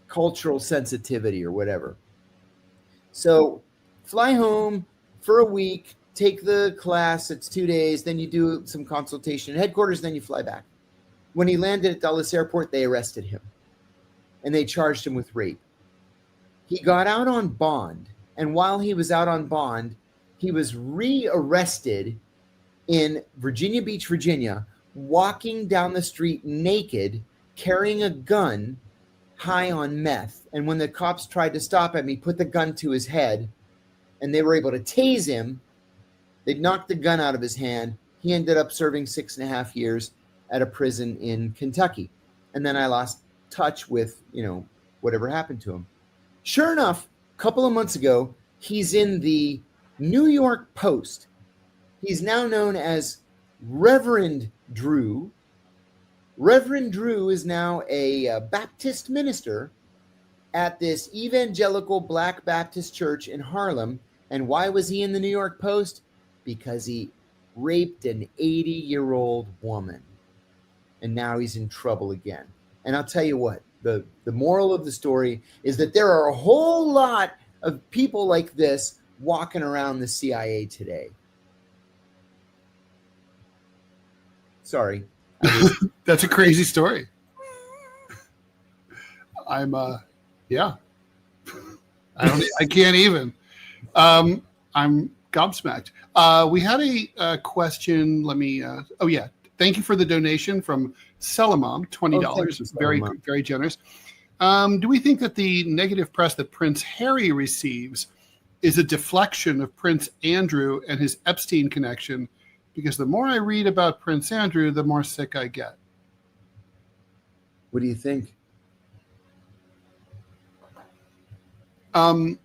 cultural sensitivity or whatever. So fly home for a week, take the class. It's 2 days. Then you do some consultation at headquarters. Then you fly back." When he landed at Dulles Airport, they arrested him and they charged him with rape. He got out on bond. And while he was out on bond, he was rearrested in Virginia Beach, Virginia, walking down the street naked, carrying a gun, high on meth. And when the cops tried to stop him, he put the gun to his head and they were able to tase him. They knocked the gun out of his hand. He ended up serving 6.5 years at a prison in Kentucky. And then I lost touch with, whatever happened to him. Sure enough, a couple of months ago, he's in the New York Post. He's now known as Reverend Drew. Reverend Drew is now a Baptist minister at this evangelical Black Baptist church in Harlem. And why was he in the New York Post? Because he raped an 80-year-old woman. And now he's in trouble again. And I'll tell you what, the moral of the story is that there are a whole lot of people like this walking around the CIA today. Sorry. That's a crazy story. Yeah. I can't even. I'm gobsmacked. We had a question. Let me, thank you for the donation from Selamam, $20. Very, very generous. Do we think that the negative press that Prince Harry receives is a deflection of Prince Andrew and his Epstein connection? Because the more I read about Prince Andrew, the more sick I get. What do you think? I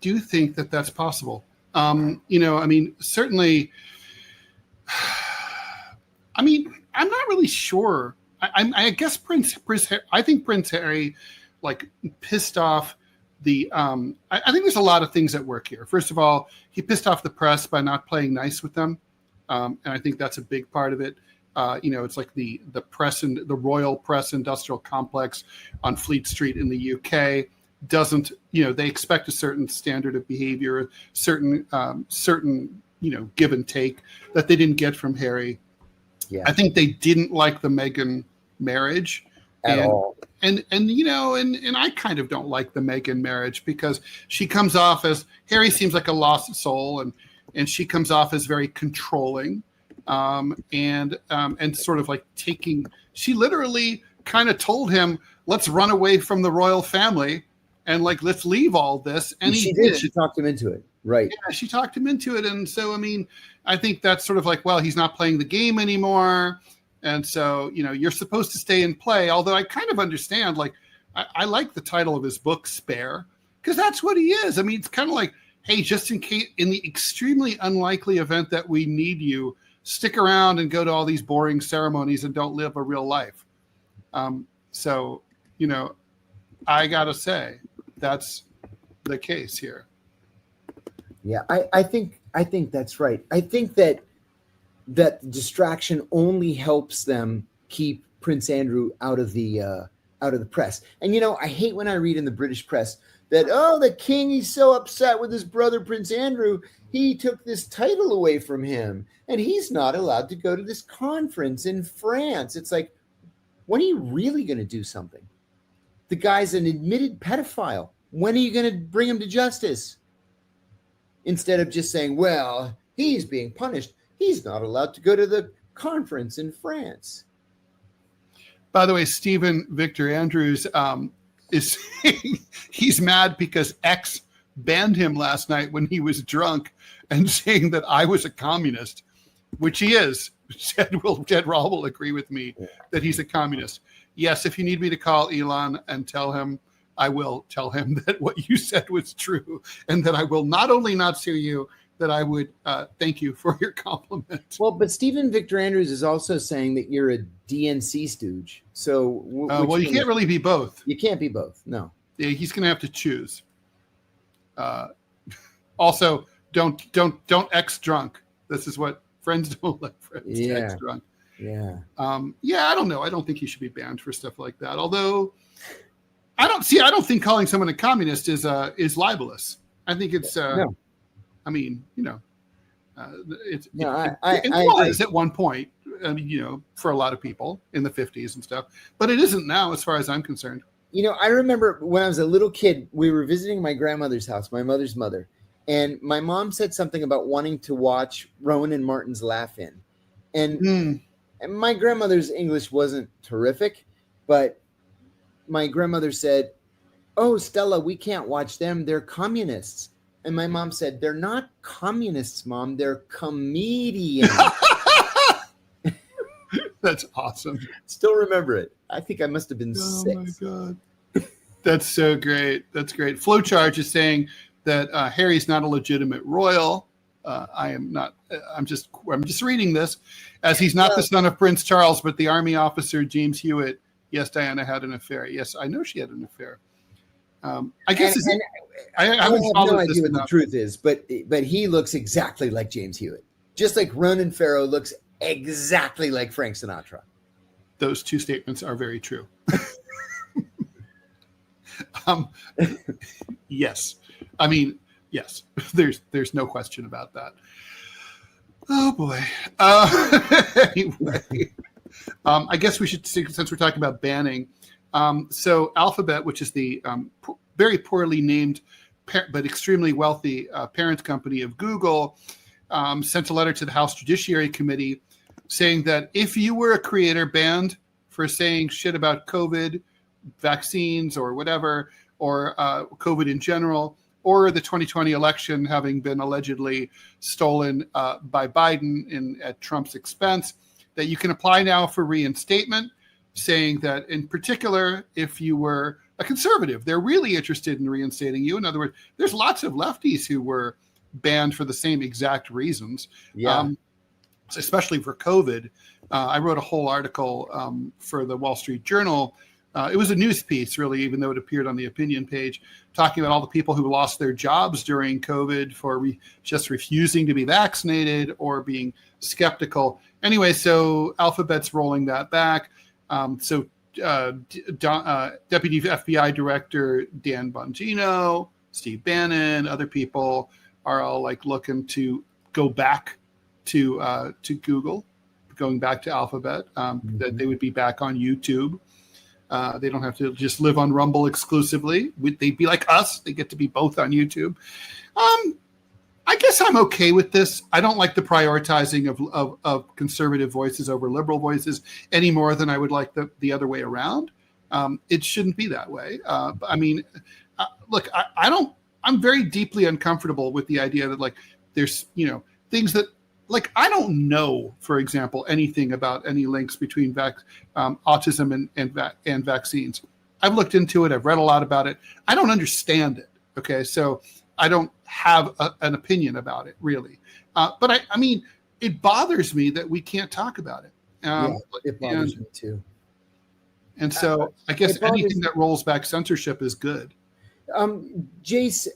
do think that that's possible. Certainly. I'm not really sure. I guess I think Prince Harry, pissed off the. I think there's a lot of things at work here. First of all, he pissed off the press by not playing nice with them, and I think that's a big part of it. It's like the press and the royal press industrial complex on Fleet Street in the UK doesn't. They expect a certain standard of behavior, certain give and take that they didn't get from Harry. Yeah. I think they didn't like the Meghan marriage at all. And I kind of don't like the Meghan marriage because she comes off as Harry seems like a lost soul and she comes off as very controlling and sort of like she literally kind of told him, let's run away from the royal family and let's leave all this. And she did. She talked him into it. Right. Yeah, she talked him into it. And so, I think that's sort of he's not playing the game anymore. And so, you're supposed to stay and play. Although I kind of understand, I like the title of his book, Spare, because that's what he is. It's kind of like, hey, just in case, in the extremely unlikely event that we need you, stick around and go to all these boring ceremonies and don't live a real life. So, I got to say, that's the case here. Yeah, I think that's right. I think that distraction only helps them keep Prince Andrew out of the press. And I hate when I read in the British press that the king, he's so upset with his brother Prince Andrew, he took this title away from him, and he's not allowed to go to this conference in France. It's like, when are you really going to do something? The guy's an admitted pedophile. When are you going to bring him to justice? Instead of just saying, well, he's being punished. He's not allowed to go to the conference in France. By the way, Stephen Victor Andrews is saying he's mad because X banned him last night when he was drunk and saying that I was a communist, which he is. Jed Rall will agree with me that he's a communist. Yes, if you need me to call Elon and tell him, I will tell him that what you said was true and that I will not only not sue you, that I would thank you for your compliment. Well, but Stephen Victor Andrews is also saying that you're a DNC stooge. So, well, you can't really be both. You can't be both. No. Yeah, he's going to have to choose. Also, don't X drunk. This is what friends don't let friends X drunk. Yeah. I don't know. I don't think he should be banned for stuff like that. Although, I don't think calling someone a communist is libelous. I think it's. No. I mean, it I was at one point. I mean, for a lot of people in the 50s and stuff, but it isn't now, as far as I'm concerned. I remember when I was a little kid, we were visiting my grandmother's house, my mother's mother, and my mom said something about wanting to watch Rowan and Martin's Laugh-In, and my grandmother's English wasn't terrific, but my grandmother said, "Oh, Stella, we can't watch them. They're communists." And my mom said, "They're not communists, Mom. They're comedians." That's awesome. Still remember it. I think I must have been 6. Oh my God. That's so great. That's great. Flowcharge is saying that Harry's not a legitimate royal. I am not. I'm just reading this, as he's not the son of Prince Charles, but the army officer James Hewitt. Yes, Diana had an affair. Yes, I know she had an affair. I guess I have no idea what the truth is, but he looks exactly like James Hewitt, just like Ronan Farrow looks exactly like Frank Sinatra. Those two statements are very true. Yes, I mean, yes. There's no question about that. Oh boy. Anyway, I guess we should, since we're talking about banning. So Alphabet, which is the very poorly named but extremely wealthy parent company of Google, sent a letter to the House Judiciary Committee saying that if you were a creator banned for saying shit about COVID, vaccines, or whatever, or COVID in general, or the 2020 election having been allegedly stolen by Biden at Trump's expense, that you can apply now for reinstatement, saying that in particular, if you were a conservative, they're really interested in reinstating you. In other words, there's lots of lefties who were banned for the same exact reasons, especially for COVID. I wrote a whole article for the Wall Street Journal. It was a news piece, really, even though it appeared on the opinion page, talking about all the people who lost their jobs during COVID for just refusing to be vaccinated or being skeptical. Anyway, so Alphabet's rolling that back. Deputy FBI Director Dan Bongino, Steve Bannon, other people are all like looking to go back to Google, going back to Alphabet, that they would be back on YouTube. They don't have to just live on Rumble exclusively. They'd be like us. They get to be both on YouTube. I guess I'm okay with this. I don't like the prioritizing of conservative voices over liberal voices any more than I would like the other way around. It shouldn't be that way. I mean, look, I'm very deeply uncomfortable with the idea that, like, there's, things that, like, I don't know, for example, anything about any links between autism and vaccines. I've looked into it. I've read a lot about it. I don't understand it. Okay, so I don't have an opinion about it, really. But I mean, it bothers me that we can't talk about it. It bothers me too. And so I guess anything that rolls back censorship is good. Jace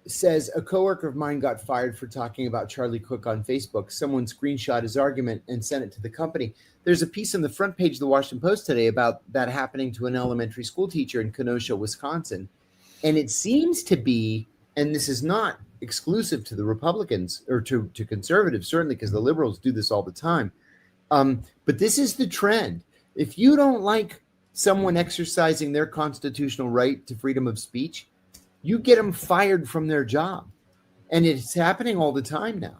says, a coworker of mine got fired for talking about Charlie Cook on Facebook. Someone screenshot his argument and sent it to the company. There's a piece on the front page of the Washington Post today about that happening to an elementary school teacher in Kenosha, Wisconsin. And it seems to be, and this is not exclusive to the Republicans or to conservatives, certainly, because the liberals do this all the time. But this is the trend. If you don't like someone exercising their constitutional right to freedom of speech, you get them fired from their job. And it's happening all the time now.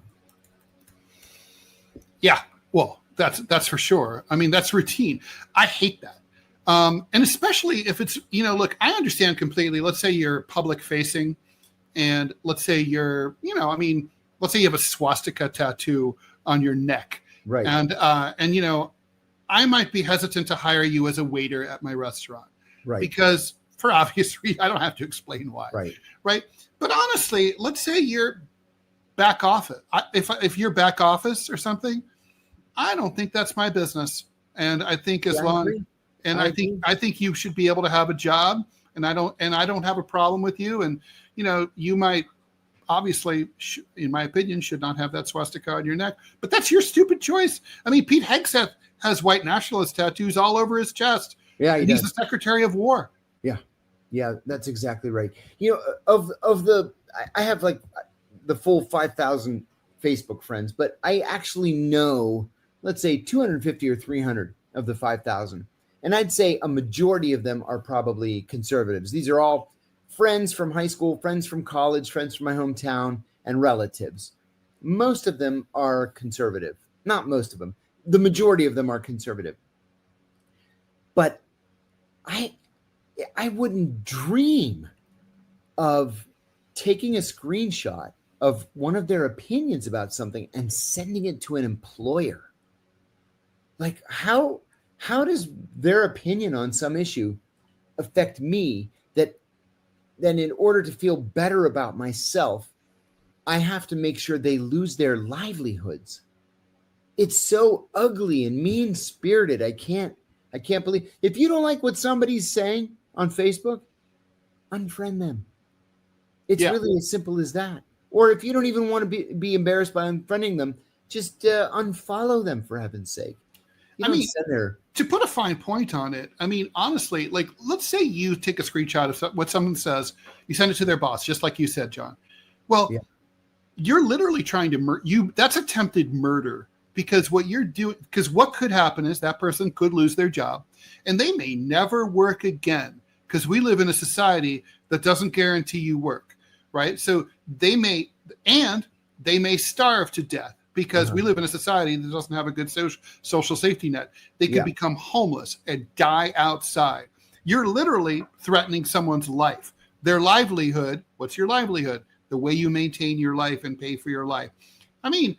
Yeah, well, that's for sure. I mean, that's routine. I hate that. And especially if it's, look, I understand completely. Let's say you're public facing and let's say you're, let's say you have a swastika tattoo on your neck. Right. And I might be hesitant to hire you as a waiter at my restaurant. Right. Because for obvious reasons, I don't have to explain why. Right. Right. But honestly, let's say you're back office. If you're back office or something, I don't think that's my business. And I think I think you should be able to have a job, and I don't have a problem with you. And you might obviously, in my opinion, should not have that swastika on your neck, but that's your stupid choice. I mean, Pete Hegseth has white nationalist tattoos all over his chest. Yeah, he's the Secretary of War. Yeah, that's exactly right. I have like the full 5,000 Facebook friends, but I actually know, let's say 250 or 300 of the 5,000. And I'd say a majority of them are probably conservatives. These are all friends from high school, friends from college, friends from my hometown, and relatives. Most of them are conservative. Not most of them. The majority of them are conservative. But I wouldn't dream of taking a screenshot of one of their opinions about something and sending it to an employer. Like, how does their opinion on some issue affect me that then in order to feel better about myself, I have to make sure they lose their livelihoods? It's so ugly and mean-spirited. I can't believe. If you don't like what somebody's saying on Facebook, unfriend them. It's really as simple as that. Or if you don't even want to be embarrassed by unfriending them, just unfollow them, for heaven's sake. To put a fine point on it, I mean, honestly, like, let's say you take a screenshot of what someone says, you send it to their boss, just like you said, John. Well, you're literally trying to that's attempted murder, because what you're doing, because what could happen is that person could lose their job and they may never work again, because we live in a society that doesn't guarantee you work, right? So they may starve to death, because we live in a society that doesn't have a good social safety net. They could become homeless and die outside. You're literally threatening someone's life. Their livelihood, what's your livelihood? The way you maintain your life and pay for your life. I mean,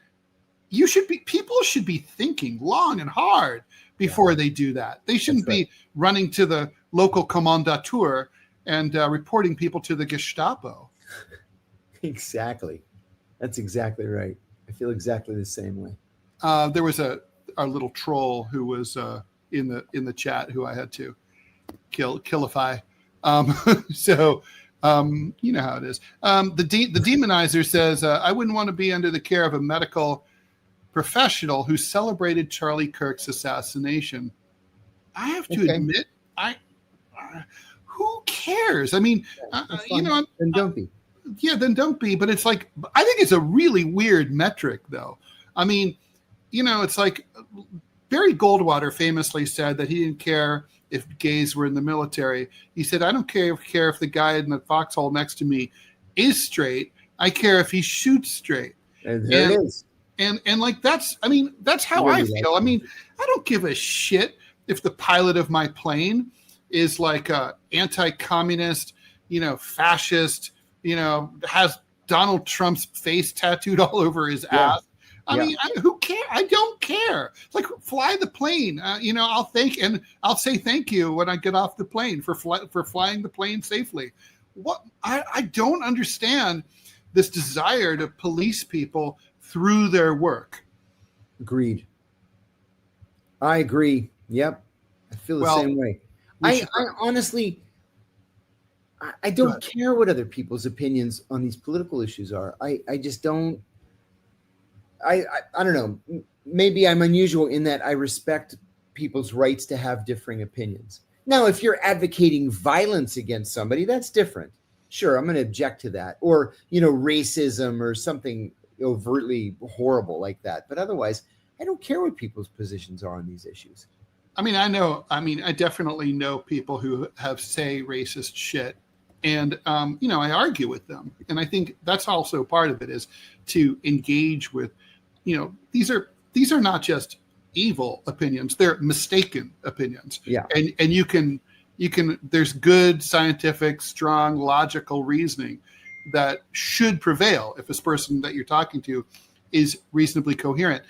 people should be thinking long and hard before they do that. They shouldn't be running to the local commandatur and reporting people to the Gestapo. Exactly. That's exactly right. I feel exactly the same way. There was our little troll who was in the chat who I had to killify. So you know how it is. The demonizer says, I wouldn't want to be under the care of a medical professional who celebrated Charlie Kirk's assassination. I have to admit, who cares? I mean, then don't be. Yeah, then don't be. But it's like, I think it's a really weird metric, though. I mean, it's like Barry Goldwater famously said that he didn't care if gays were in the military. He said, I don't care if the guy in the foxhole next to me is straight. I care if he shoots straight. And there it is. And like, that's how I feel. I mean, I don't give a shit if the pilot of my plane is like a anti-communist, fascist, has Donald Trump's face tattooed all over his ass. I mean, who cares? I don't care. It's like, fly the plane. I'll say thank you when I get off the plane for flying the plane safely. What I don't understand this desire to police people through their work. Agreed. I agree. Yep. I feel the same way. I honestly, I don't care what other people's opinions on these political issues are. I just don't. I don't know. Maybe I'm unusual in that I respect people's rights to have differing opinions. Now, if you're advocating violence against somebody, that's different. Sure, I'm going to object to that. Or, racism or something overtly horrible like that. But otherwise, I don't care what people's positions are on these issues. I mean, I definitely know people who have say racist shit, and I argue with them, and I think that's also part of it, is to engage with, these are not just evil opinions; they're mistaken opinions. Yeah, and you can there's good scientific, strong, logical reasoning that should prevail if this person that you're talking to is reasonably coherent.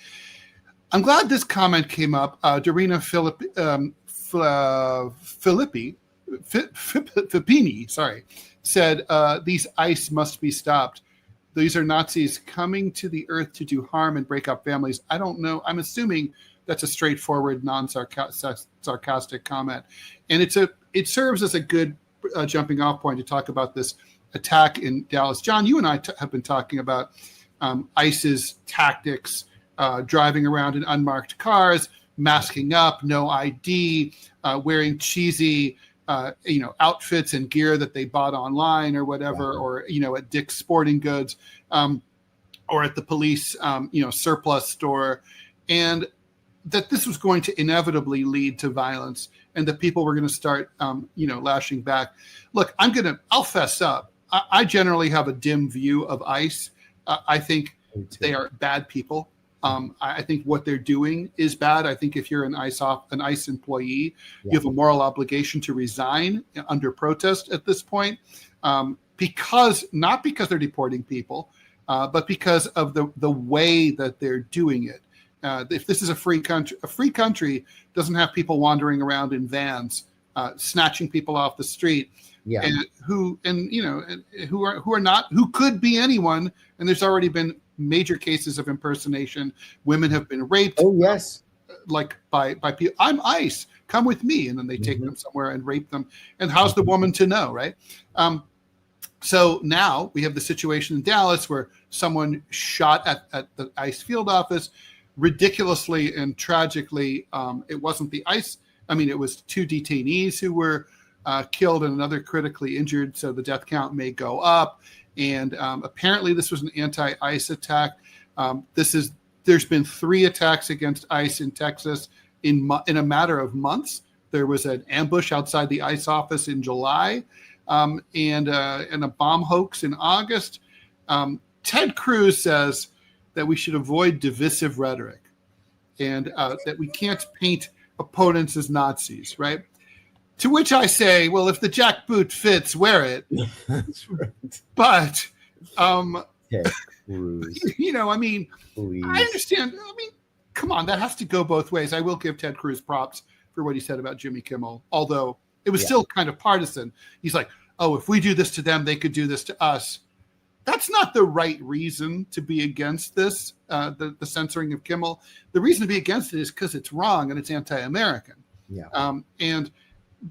I'm glad this comment came up. Dorina Filippini, said these ICE must be stopped. These are Nazis coming to the earth to do harm and break up families. I don't know. I'm assuming that's a straightforward, non-sarcastic comment, and it serves as a good jumping off point to talk about this attack in Dallas. John, you and I have been talking about ICE's tactics, driving around in unmarked cars, masking up, no ID, wearing cheesy, outfits and gear that they bought online or whatever, or at Dick's Sporting Goods, or at the police, surplus store, and that this was going to inevitably lead to violence, and that people were going to start, lashing back. Look, I'll fess up. I generally have a dim view of ICE. I think they are bad people. I think what they're doing is bad. I think if you're an ICE employee, you have a moral obligation to resign under protest at this point, not because they're deporting people, but because of the way that they're doing it. If this is a free country doesn't have people wandering around in vans, snatching people off the street. Yeah. And who could be anyone, and there's already been major cases of impersonation. Women have been raped. Oh yes, like by people. I'm ICE. Come with me, and then they take them somewhere and rape them. And how's the woman to know, right? So now we have the situation in Dallas where someone shot at the ICE field office. Ridiculously and tragically, it wasn't the ICE. I mean, it was 2 detainees who were killed and another critically injured, so the death count may go up. And apparently this was an anti-ICE attack. There's been 3 attacks against ICE in Texas in a matter of months. There was an ambush outside the ICE office in July, and a bomb hoax in August. Ted Cruz says that we should avoid divisive rhetoric, and that we can't paint opponents as Nazis, right? To which I say, well, if the jackboot fits, wear it. That's right. But, Cruz. I mean, Please. I understand. I mean, come on, that has to go both ways. I will give Ted Cruz props for what he said about Jimmy Kimmel, although it was still kind of partisan. He's like, oh, if we do this to them, they could do this to us. That's not the right reason to be against this, the censoring of Kimmel. The reason to be against it is because it's wrong and it's anti-American. Yeah.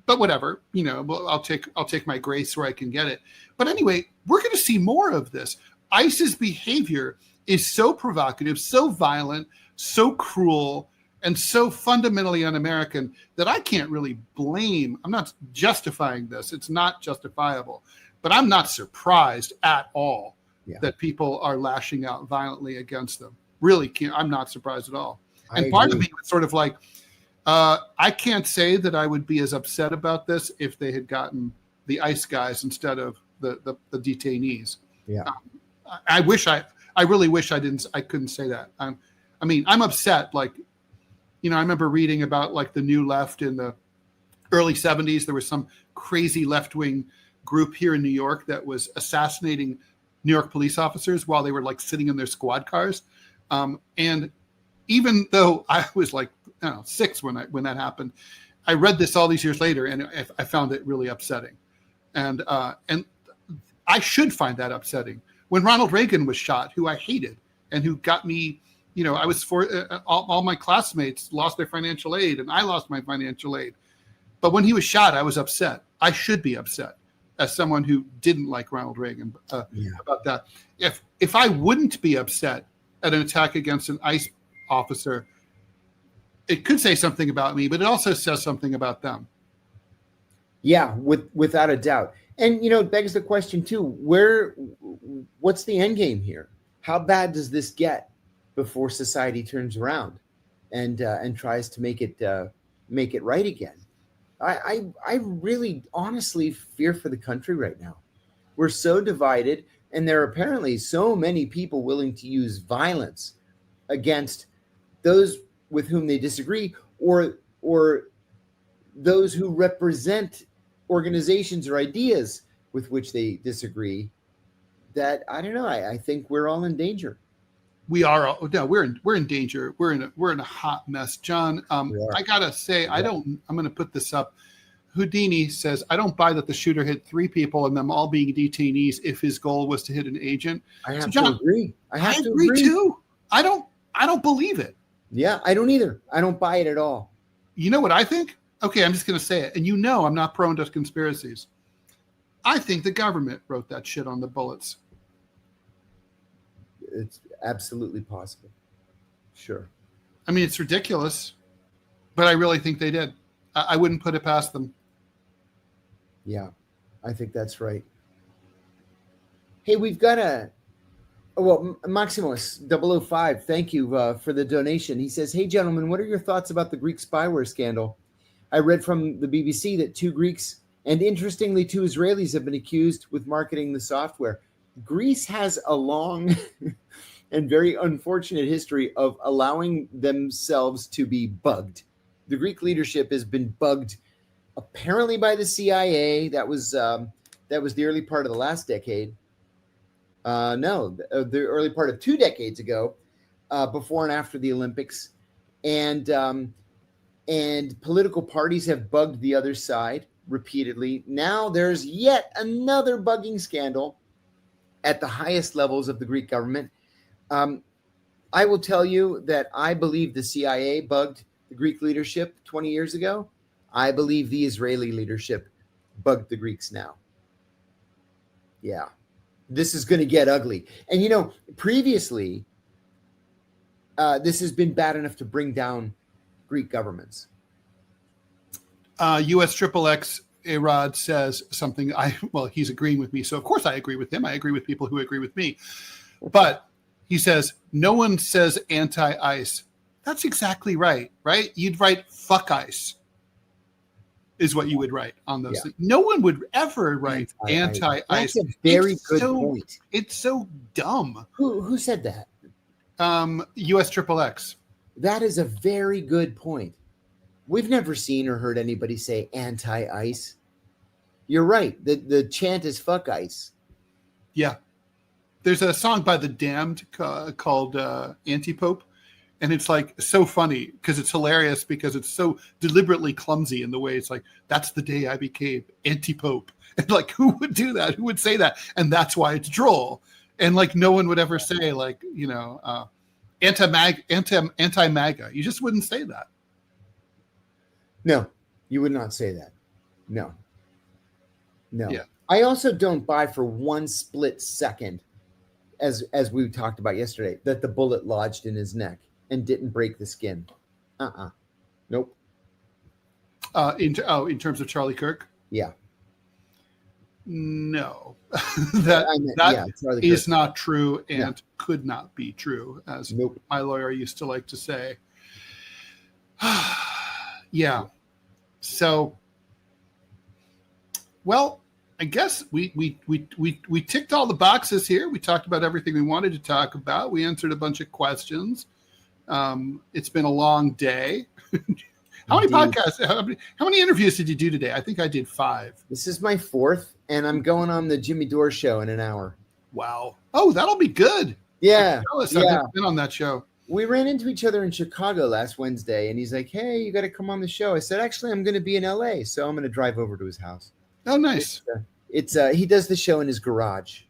But whatever, I'll take my grace where I can get it. But anyway, we're going to see more of this. ICE's behavior is so provocative, so violent, so cruel, and so fundamentally un-American that I can't really blame. I'm not justifying this. It's not justifiable. But I'm not surprised at all that people are lashing out violently against them. Really can't. I'm not surprised at all. And part of me was sort of like, I can't say that I would be as upset about this if they had gotten the ICE guys instead of the detainees. Yeah. I really wish I couldn't say that. I mean, I'm upset. Like, I remember reading about like the New Left in the early 70s. There was some crazy left-wing group here in New York that was assassinating New York police officers while they were like sitting in their squad cars. And even though I was like 6 when that happened, I read this all these years later, and I found it really upsetting. And I should find that upsetting. When Ronald Reagan was shot, who I hated and who got me, I was all my classmates lost their financial aid, and I lost my financial aid. But when he was shot, I was upset. I should be upset as someone who didn't like Ronald Reagan about that. If I wouldn't be upset at an attack against an ICE officer, it could say something about me, but it also says something about them. Yeah, without a doubt. And, it begs the question too, what's the end game here? How bad does this get before society turns around and tries to make it, make it right again. I really honestly fear for the country right now. We're so divided, and there are apparently so many people willing to use violence against those with whom they disagree, or those who represent organizations or ideas with which they disagree, that I don't know. I think we're all in danger. We are all, no, we're in danger. We're in a hot mess, John. I gotta say, I'm going to put this up. Houdini says, I don't buy that the shooter hit 3 people and them all being detainees if his goal was to hit an agent. I have to agree. I agree too. I don't believe it. Yeah, I don't either. I don't buy it at all. You know what I think? Okay, I'm just going to say it. And you know I'm not prone to conspiracies. I think the government wrote that shit on the bullets. It's absolutely possible. Sure. I mean, it's ridiculous, but I really think they did. I wouldn't put it past them. Yeah, I think that's right. Hey, we've got Maximus 005, thank you for the donation. He says, hey, gentlemen, what are your thoughts about the Greek spyware scandal? I read from the BBC that 2 Greeks and, interestingly, 2 Israelis have been accused with marketing the software. Greece has a long and very unfortunate history of allowing themselves to be bugged. The Greek leadership has been bugged, apparently by the CIA. That was the early part of the last decade. The early part of 2 decades ago, before and after the Olympics, and political parties have bugged the other side repeatedly. Now there's yet another bugging scandal at the highest levels of the Greek government. I will tell you that I believe the CIA bugged the Greek leadership 20 years ago. I believe the Israeli leadership bugged the Greeks now. Yeah, this is going to get ugly. And, previously, this has been bad enough to bring down Greek governments. US XXX Arad says something. He's agreeing with me. So, of course, I agree with him. I agree with people who agree with me. But he says, no one says anti-ICE. That's exactly right? You'd write fuck ICE is what you would write on those things. No one would ever write anti-ICE. That's a very good point. It's so dumb. Who said that? US XXX. That is a very good point. We've never seen or heard anybody say anti-ICE. You're right. The chant is fuck ICE. Yeah. There's a song by The Damned called Anti-Pope. And it's like so funny because it's hilarious because it's so deliberately clumsy in the way it's like, that's the day I became anti-Pope. And like, who would do that? Who would say that? And that's why it's droll. And like, no one would ever say like, anti-MAGA. You just wouldn't say that. No, you would not say that. No. Yeah. I also don't buy for one split second, as we talked about yesterday, that the bullet lodged in his neck and didn't break the skin. Nope. In terms of Charlie Kirk? Yeah. No. that is not true and could not be true, as my lawyer used to like to say. Yeah. So, well, I guess we ticked all the boxes here. We talked about everything we wanted to talk about. We answered a bunch of questions. It's been a long day. How many podcasts? How many interviews did you do today? I think I did 5. This is my 4th, and I'm going on the Jimmy Dore show in an hour. Wow. Oh, that'll be good. Yeah. I've never been on that show. We ran into each other in Chicago last Wednesday, and he's like, hey, you got to come on the show. I said, actually, I'm going to be in LA, so I'm going to drive over to his house. Oh, nice. It's he does the show in his garage.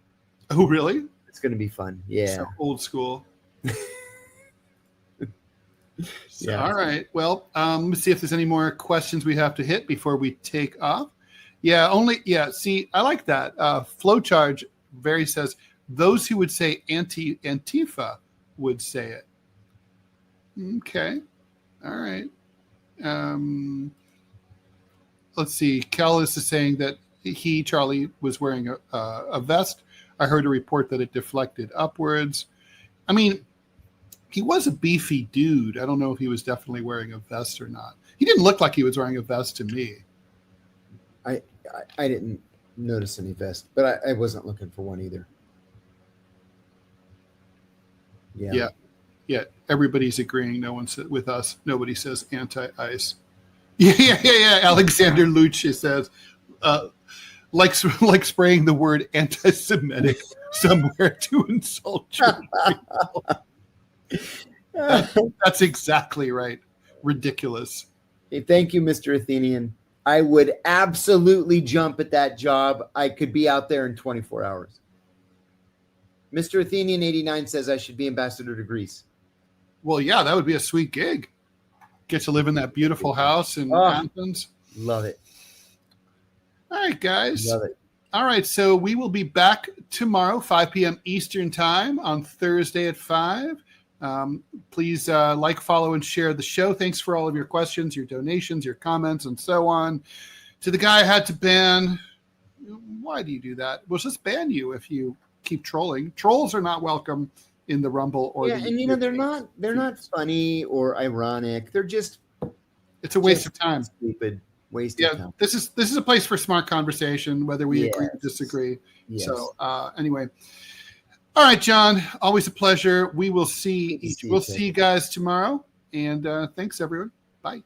Oh, really? It's going to be fun. Yeah. So old school. Yeah. All right. Well, let's see if there's any more questions we have to hit before we take off. See, I like that. Flowcharge Very says, those who would say Antifa would say it. Okay. All right. Let's see. Callis is saying that Charlie, was wearing a vest. I heard a report that it deflected upwards. I mean, He was a beefy dude. I don't know if he was definitely wearing a vest or not. He didn't look like he was wearing a vest to me. I didn't notice any vest, but I wasn't looking for one either. Yeah. Everybody's agreeing. No one said with us. Nobody says anti-ICE. Yeah. Alexander Lucia says, like spraying the word anti-Semitic somewhere to insult Jewish people. That's exactly right. Ridiculous. Hey, thank you, Mr. Athenian. I would absolutely jump at that job. I could be out there in 24 hours. Mr. Athenian 89 says I should be ambassador to Greece. Well, yeah, that would be a sweet gig. Get to live in that beautiful house in Athens. Love it. All right, guys. Love it. All right, so we will be back tomorrow, 5 p.m. Eastern time, on Thursday at 5. Please like, follow, and share the show. Thanks for all of your questions, your donations, your comments, and so on. To the guy I had to ban, why do you do that? We'll just ban you if you keep trolling. Trolls are not welcome in the Rumble or the and they're not funny or ironic. They're just it's a waste of time. Stupid waste of time. This is a place for smart conversation, whether we agree or disagree. Yes. So anyway. All right, John. Always a pleasure. We'll see you guys tomorrow. And thanks, everyone. Bye.